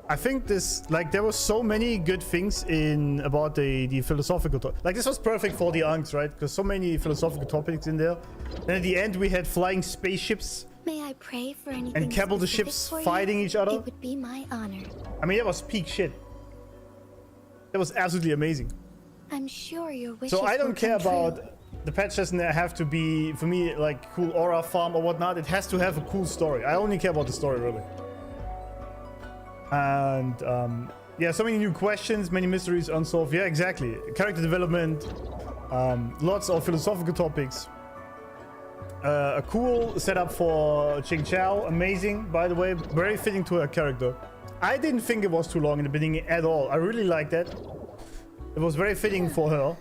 I think this, like, there were so many good things in about the philosophical topic. Like, this was perfect for the Unks, right? Because so many philosophical topics in there. And at the end, we had flying spaceships. May I pray for anything And capital specific ships for you? fighting each other. It would be my honor. I mean, that was peak shit. That was absolutely amazing. I'm sure your wishes So I will don't care come about... true. The patch doesn't have to be, for me, like, cool aura farm or whatnot. It has to have a cool story. I only care about the story, really. And, yeah, so many new questions, many mysteries unsolved. Yeah, exactly. Character development, lots of philosophical topics. A cool setup for Qingxiao. Amazing, by the way. Very fitting to her character. I didn't think it was too long in the beginning at all. I really liked that. It was very fitting for her.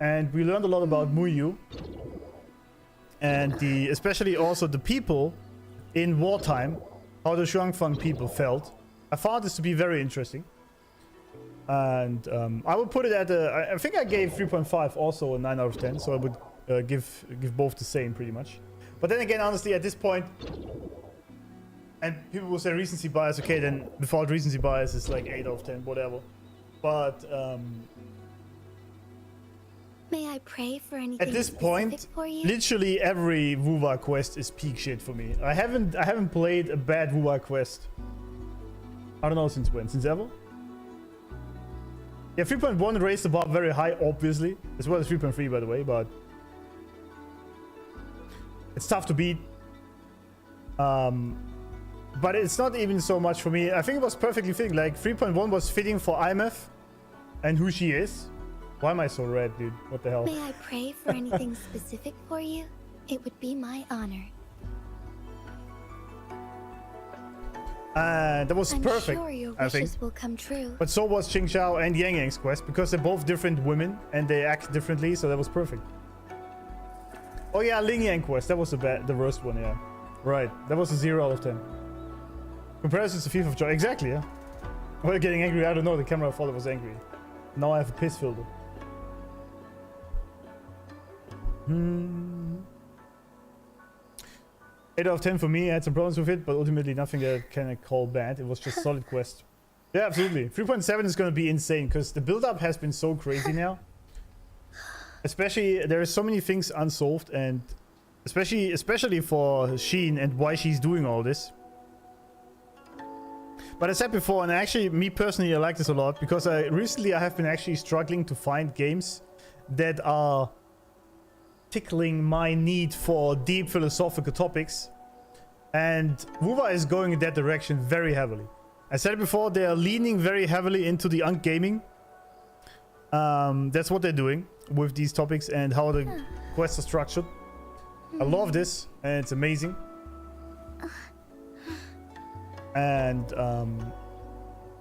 And we learned a lot about Muyu. And especially also the people in wartime. How the Shuangfang people felt. I found this to be very interesting. And I would put it at I think I gave 3.5 also a 9 out of 10. So I would give both the same pretty much. But then again, honestly, at this point... And people will say recency bias. Okay, then default recency bias is like 8 out of 10, whatever. But... May I pray for anything at this point, for you? literally every WUWA quest is peak shit for me. I haven't played a bad WUWA quest. I don't know since when. Since ever? Yeah, 3.1 raised the bar very high, obviously. As well as 3.3, by the way, but... It's tough to beat. But it's not even so much for me. I think it was perfectly fitting. Like, 3.1 was fitting for IMF and who she is. Why am I so red, dude? What the hell? May I pray for anything specific for you? It would be my honor. That was perfect, I'm sure your I think. wishes will come true. But so was Qingxiao and Yang Yang's quest, because they're both different women and they act differently, so that was perfect. Oh yeah, Ling Yang quest. That was the worst one, yeah. Right. That was a 0 out of 10. Comparisons to FIFA of Joy. Exactly, yeah. Why are you getting angry? I don't know. The camera thought it was angry. Now I have a piss filter. 8 out of 10 for me. I had some problems with it, but ultimately nothing that can I call bad. It was just solid quest. Yeah, absolutely. 3.7 is going to be insane because the build-up has been so crazy now. Especially, there are so many things unsolved, and especially for Hsin and why she's doing all this. But I said before, and actually, me personally, I like this a lot because recently I have been actually struggling to find games that are tickling my need for deep philosophical topics. And WUWA is going in that direction very heavily. I said it before, they are leaning very heavily into the Unk gaming. That's what they're doing with these topics and how the quests are structured. I love this, and it's amazing. And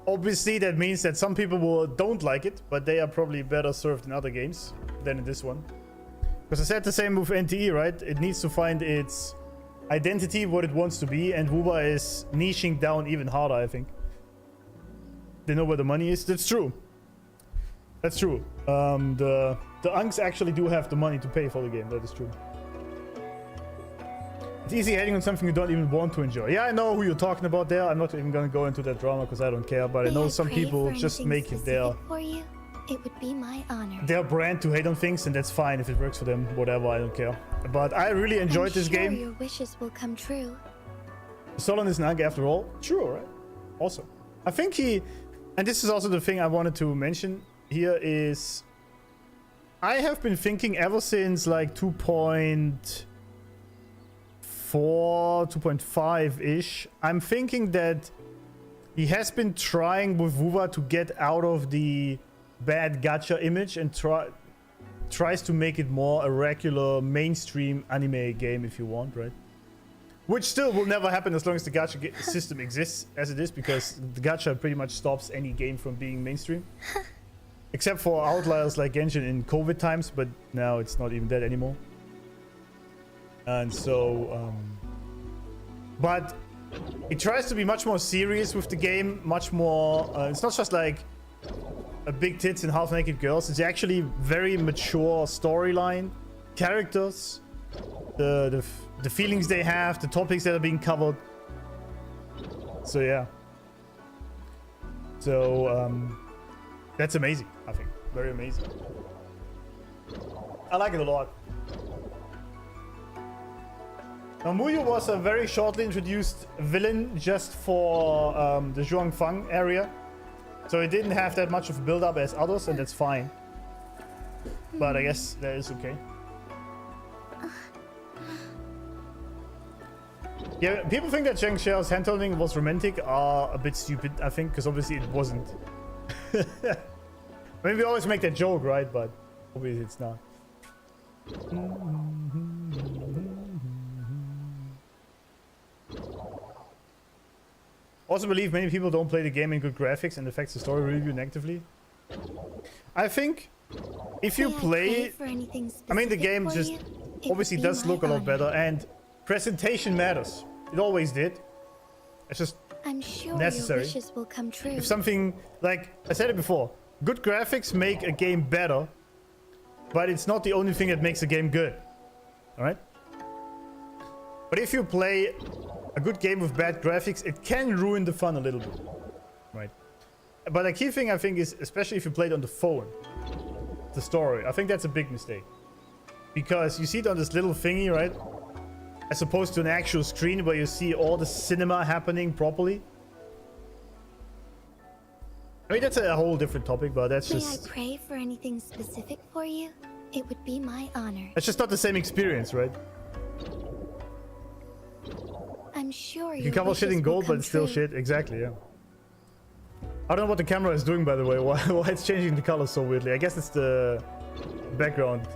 obviously that means that some people don't like it, but they are probably better served in other games than in this one. Because I said the same with NTE, right? It needs to find its identity, what it wants to be, and Wuba is niching down even harder, I think. They know where the money is. That's true. That's true. The Unks actually do have the money to pay for the game. That is true. It's easy hating on something you don't even want to enjoy. Yeah, I know who you're talking about there. I'm not even gonna go into that drama because I don't care. But I know some people just make it their It would be my honor. Their brand to hate on things, and that's fine if it works for them. Whatever, I don't care. But I really enjoyed this game. Your wishes will come true. Solon is an Unk after all. True, right? Awesome. I think he, and this is also the thing I wanted to mention here is, I have been thinking ever since like 2.4, 2.5-ish. I'm thinking that he has been trying with Wuba to get out of the bad gacha image and tries to make it more a regular mainstream anime game, if you want, right? Which still will never happen as long as the gacha system exists as it is, because the gacha pretty much stops any game from being mainstream. Except for outliers like Genshin in COVID times, but now it's not even that anymore. And so, but it tries to be much more serious with the game, much more, it's not just like a big tits and half-naked girls. It's actually very mature storyline, characters, the feelings they have, the topics that are being covered. So yeah. So that's amazing, I think. Very amazing. I like it a lot. Now, Muyu was a very shortly introduced villain just for the Zhuangfang area. So it didn't have that much of a build-up as others, and that's fine. But I guess that is okay. Yeah, people think that Qingxiao's handholding was romantic are a bit stupid, I think, because obviously it wasn't. I mean, we always make that joke, right? But obviously it's not. Also believe many people don't play the game in good graphics and affects the story review negatively. I think if you play, I mean, the game just obviously does look a lot better, and presentation matters. It always did. It's just I'm sure necessary. Your wishes will come true. If something, like I said it before, good graphics make a game better, but it's not the only thing that makes a game good. All right? But if you play a good game with bad graphics, it can ruin the fun a little bit, right? But a key thing I think is, especially if you play it on the phone, the story, I think that's a big mistake. Because you see it on this little thingy, right? As opposed to an actual screen where you see all the cinema happening properly. I mean, that's a whole different topic, but that's just... May I pray for anything specific for you? It would be my honor. It's just not the same experience, right? I'm sure you can cover shit in gold, but it's still shit. Exactly, yeah. I don't know what the camera is doing, by the way. Why it's changing the colors so weirdly. I guess it's the background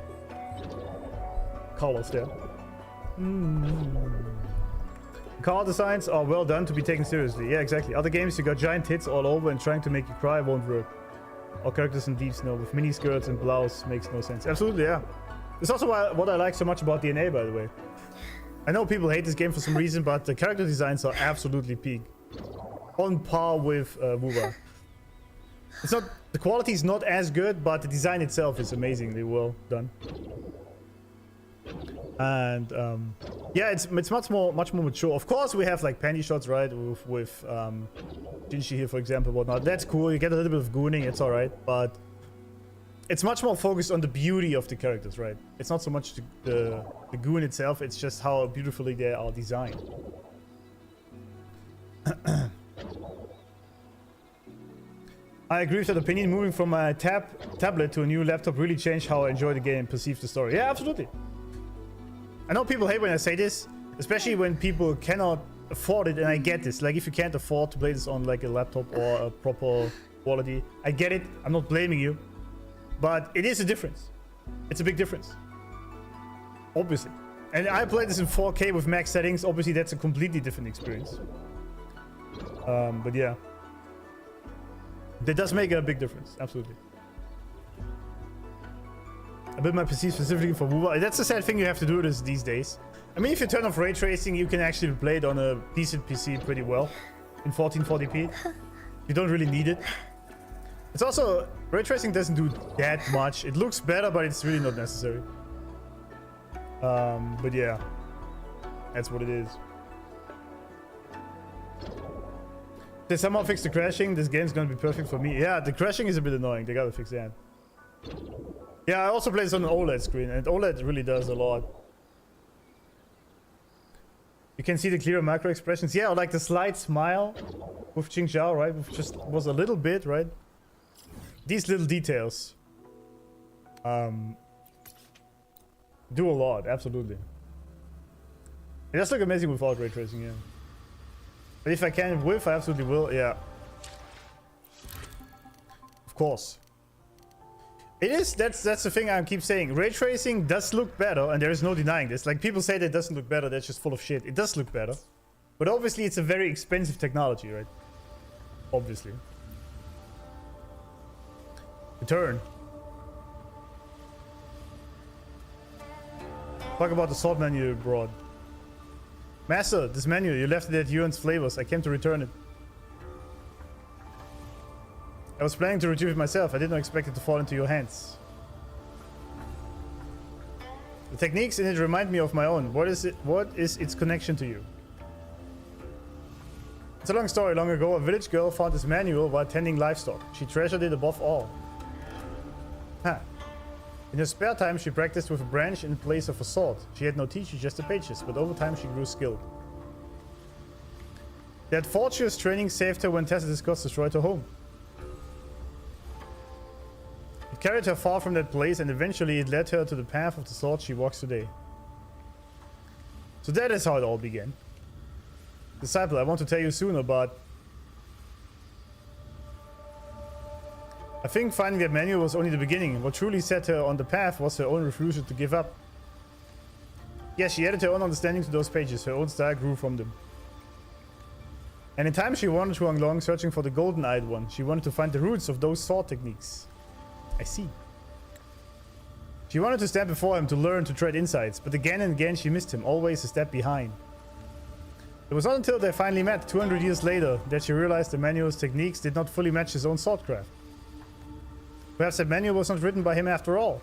colors there. Car designs are well done to be taken seriously. Yeah, exactly. Other games, you got giant tits all over and trying to make you cry won't work. Or characters in deep snow with mini skirts and blouse makes no sense. Absolutely, yeah. It's also what I like so much about DNA, by the way. I know people hate this game for some reason, but the character designs are absolutely peak. On par with Wuba. It's not, the quality is not as good, but the design itself is amazingly well done. And yeah, it's much more mature. Of course, we have like panty shots, right? With Jinshi here, for example, whatnot. That's cool. You get a little bit of gooning. It's all right, but it's much more focused on the beauty of the characters, right? It's not so much the goon itself. It's just how beautifully they are designed. I agree with that opinion. Moving from a tablet to a new laptop really changed how I enjoy the game and perceive the story. Yeah, absolutely. I know people hate when I say this, especially when people cannot afford it, and I get this. Like, if you can't afford to play this on like a laptop or a proper quality, I get it. I'm not blaming you, but it is a difference. It's a big difference, obviously. And I played this in 4K with max settings. Obviously, that's a completely different experience. But yeah, that does make a big difference. Absolutely. I built my PC specifically for WoW. That's the sad thing you have to do this these days. I mean, if you turn off ray tracing, you can actually play it on a decent PC pretty well in 1440p. You don't really need it. It's also, ray tracing doesn't do that much. It looks better, but it's really not necessary. But yeah, that's what it is. They somehow fix the crashing. This game's gonna be perfect for me. Yeah, the crashing is a bit annoying. They gotta fix that. Yeah, I also play this on an OLED screen, and OLED really does a lot. You can see the clearer macro expressions. Yeah, like the slight smile with Qingxiao, right? Which just was a little bit, right? These little details do a lot, absolutely. It does look amazing without ray tracing, yeah. But if I can with, I absolutely will, yeah. Of course. It is, that's the thing I keep saying. Ray tracing does look better, and there is no denying this. Like, people say that it doesn't look better, that's just full of shit. It does look better. But obviously it's a very expensive technology, right? Obviously. Return. Talk about the salt menu you brought. Master, this menu, you left it at Yuan's Flavors. I came to return it. I was planning to retrieve it myself. I did not expect it to fall into your hands. The techniques in it remind me of my own. What is its connection to you? It's a long story. Long ago, a village girl found this manual while tending livestock. She treasured it above all. Huh. In her spare time, she practiced with a branch in place of a sword. She had no teacher, just the pages, but over time she grew skilled. That fortuitous training saved her when Tacit Discords destroyed her home. It carried her far from that place, and eventually it led her to the path of the sword she walks today. So that is how it all began. Disciple, I want to tell you sooner, but I think finding that manual was only the beginning. What truly set her on the path was her own refusal to give up. Yes, she added her own understanding to those pages. Her own style grew from them. And in time she wandered through Anglong searching for the golden-eyed one. She wanted to find the roots of those sword techniques. I see. She wanted to stand before him to learn to tread insights, but again and again she missed him, always a step behind. It was not until they finally met 200 years later that she realized the manual's techniques did not fully match his own swordcraft. Perhaps that manual was not written by him after all.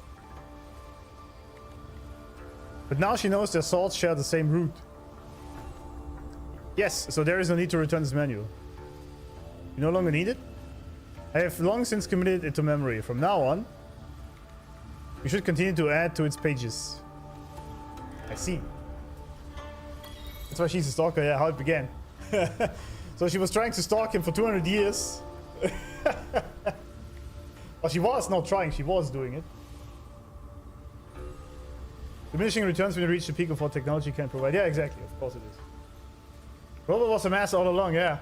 But now she knows their swords share the same root. Yes, so there is no need to return this manual. You no longer need it? I have long since committed it to memory. From now on, you should continue to add to its pages. I see. That's why she's a stalker, yeah, how it began. So she was trying to stalk him for 200 years. Well, she was not trying, she was doing it. Diminishing returns when you reach the peak of what technology can provide. Yeah, exactly, of course it is. Rover was a master all along, yeah.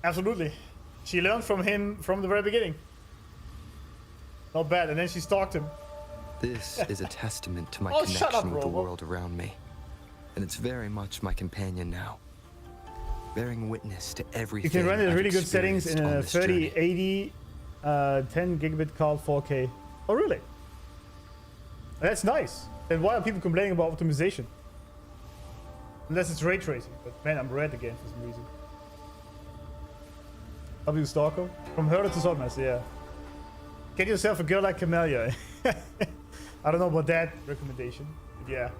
Absolutely. She learned from him from the very beginning. Not bad, and then she stalked him. This is a testament to my Oh, shut up, connection with the Rover. world around me. And it's very much my companion now. Bearing witness to everything. You can run it at I've really good settings in a experienced on this 3080 10 gigabit card 4K. Oh really? That's nice. Then why are people complaining about optimization? Unless it's ray tracing. But man, I'm red again for some reason. W Stalker? From herder to swordmaster, yeah. Get yourself a girl like Camellia. I don't know about that recommendation, but yeah.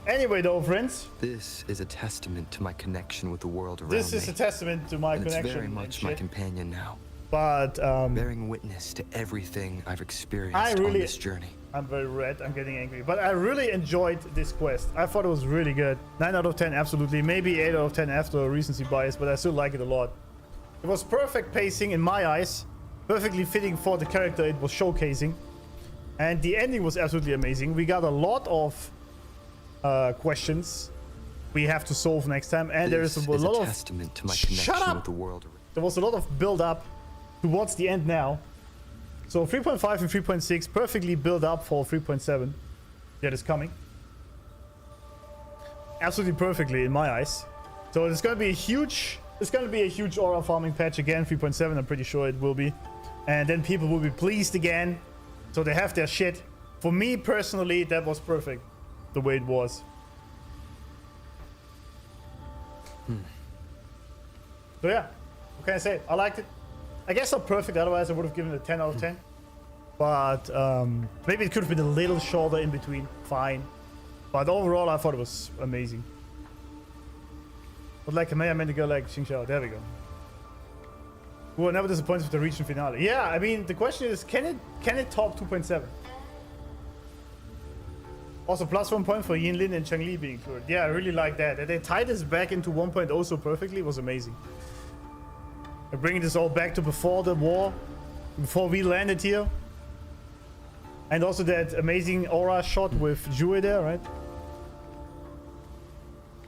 Anyway though, friends. This is a testament to my connection with the world around me. This is a testament to my and connection. It's very much my companion now. But bearing witness to everything I've experienced on this journey. I'm very red, I'm getting angry. But I really enjoyed this quest. I thought it was really good. 9 out of 10, absolutely. Maybe 8 out of 10 after a recency bias, but I still like it a lot. It was perfect pacing in my eyes. Perfectly fitting for the character it was showcasing. And the ending was absolutely amazing. We got a lot of questions we have to solve next time. And there is a lot of testament to my connection with the world. There was a lot of build up towards the end now. So 3.5 and 3.6 perfectly build up for 3.7 that is coming. Absolutely perfectly in my eyes. So it's gonna be a huge aura farming patch again. 3.7, I'm pretty sure it will be. And then people will be pleased again. So they have their shit. For me personally, that was perfect. The way it was. So yeah, what can I say? I liked it. I guess not perfect, otherwise I would have given it a 10 out of 10. But maybe it could have been a little shorter in between. Fine. But overall, I thought it was amazing. But like Kamea meant to go like Qingxiao. There we go. We were never disappointed with the region finale. Yeah, I mean, the question is, can it top 2.7? Also, plus 1 point for Yinlin and CHANGLI being included. Yeah, I really like that. That they tied this back into 1.0 so perfectly was amazing. And bringing this all back to before the war, before we landed here. And also that amazing aura shot with JINGWEI there, right?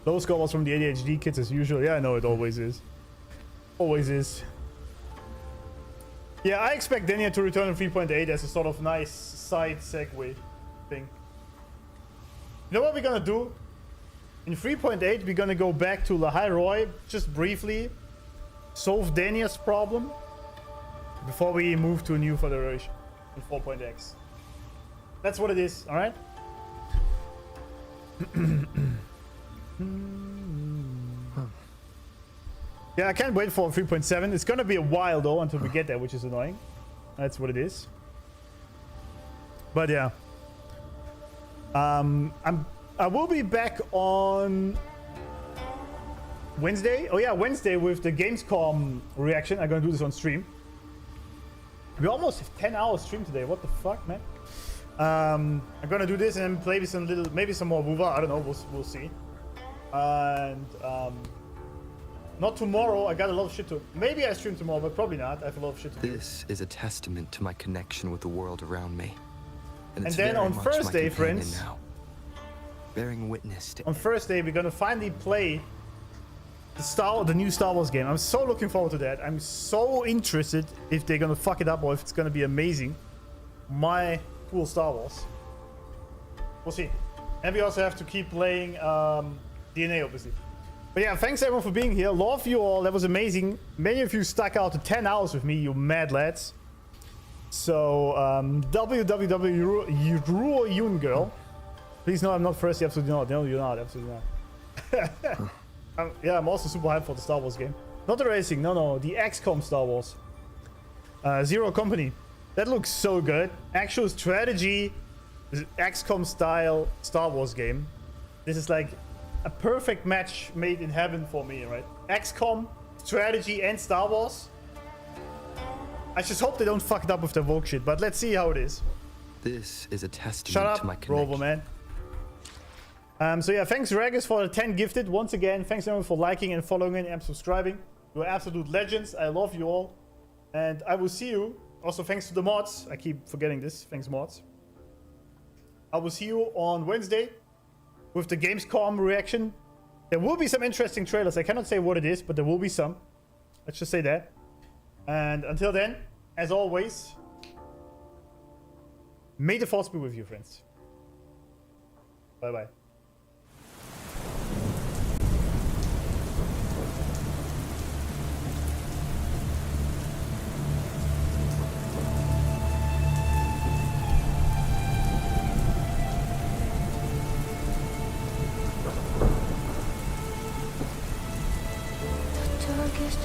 Low score was from the ADHD kids as usual. Yeah, I know it always is. Always is. Yeah, I expect Denia to return in 3.8 as a sort of nice side segue thing. You know what we're gonna do? In 3.8, we're gonna go back to Lahai Roy, just briefly, solve Denia's problem, before we move to a new federation in 4.x. That's what it is, alright? Yeah, I can't wait for 3.7. It's gonna be a while though until we get there, which is annoying. That's what it is. But yeah. I will be back on Wednesday. Oh yeah, Wednesday with the Gamescom reaction. I'm gonna do this on stream. We almost have 10 hours stream today. What the fuck, man? I'm gonna do this and play with some little, maybe some more WoW. I don't know. We'll see. And not tomorrow. I got a lot of shit to. Maybe I stream tomorrow, but probably not. I have a lot of shit to do. This is a testament to my connection with the world around me. And then on Thursday, friends, now, bearing witness to on Thursday we're gonna finally play the new Star Wars game. I'm so looking forward to that. I'm so interested if they're gonna fuck it up or if it's gonna be amazing. My cool Star Wars. We'll see. And we also have to keep playing DNA, obviously. But yeah, thanks everyone for being here. Love you all. That was amazing. Many of you stuck out to 10 hours with me, you mad lads. So, www. Yun girl. Please know I'm not thirsty. Absolutely not. No, you're not. Absolutely not. Yeah, I'm also super hyped for the Star Wars game. Not the racing. No. The XCOM Star Wars. Zero Company. That looks so good. Actual strategy. XCOM style Star Wars game. This is like a perfect match made in heaven for me, right? XCOM, strategy, and Star Wars. I just hope they don't fuck it up with the Vogue shit, but let's see how it is. This is a testament Shut up, to my connection. Rover, man. So yeah, thanks Ragus for the 10 gifted once again. Thanks everyone for liking and following and subscribing. You're absolute legends. I love you all. And I will see you. Also thanks to the mods. I keep forgetting this. Thanks mods. I will see you on Wednesday with the Gamescom reaction. There will be some interesting trailers. I cannot say what it is, but there will be some. Let's just say that. And until then, as always, may the force be with you, friends. Bye-bye. The darkest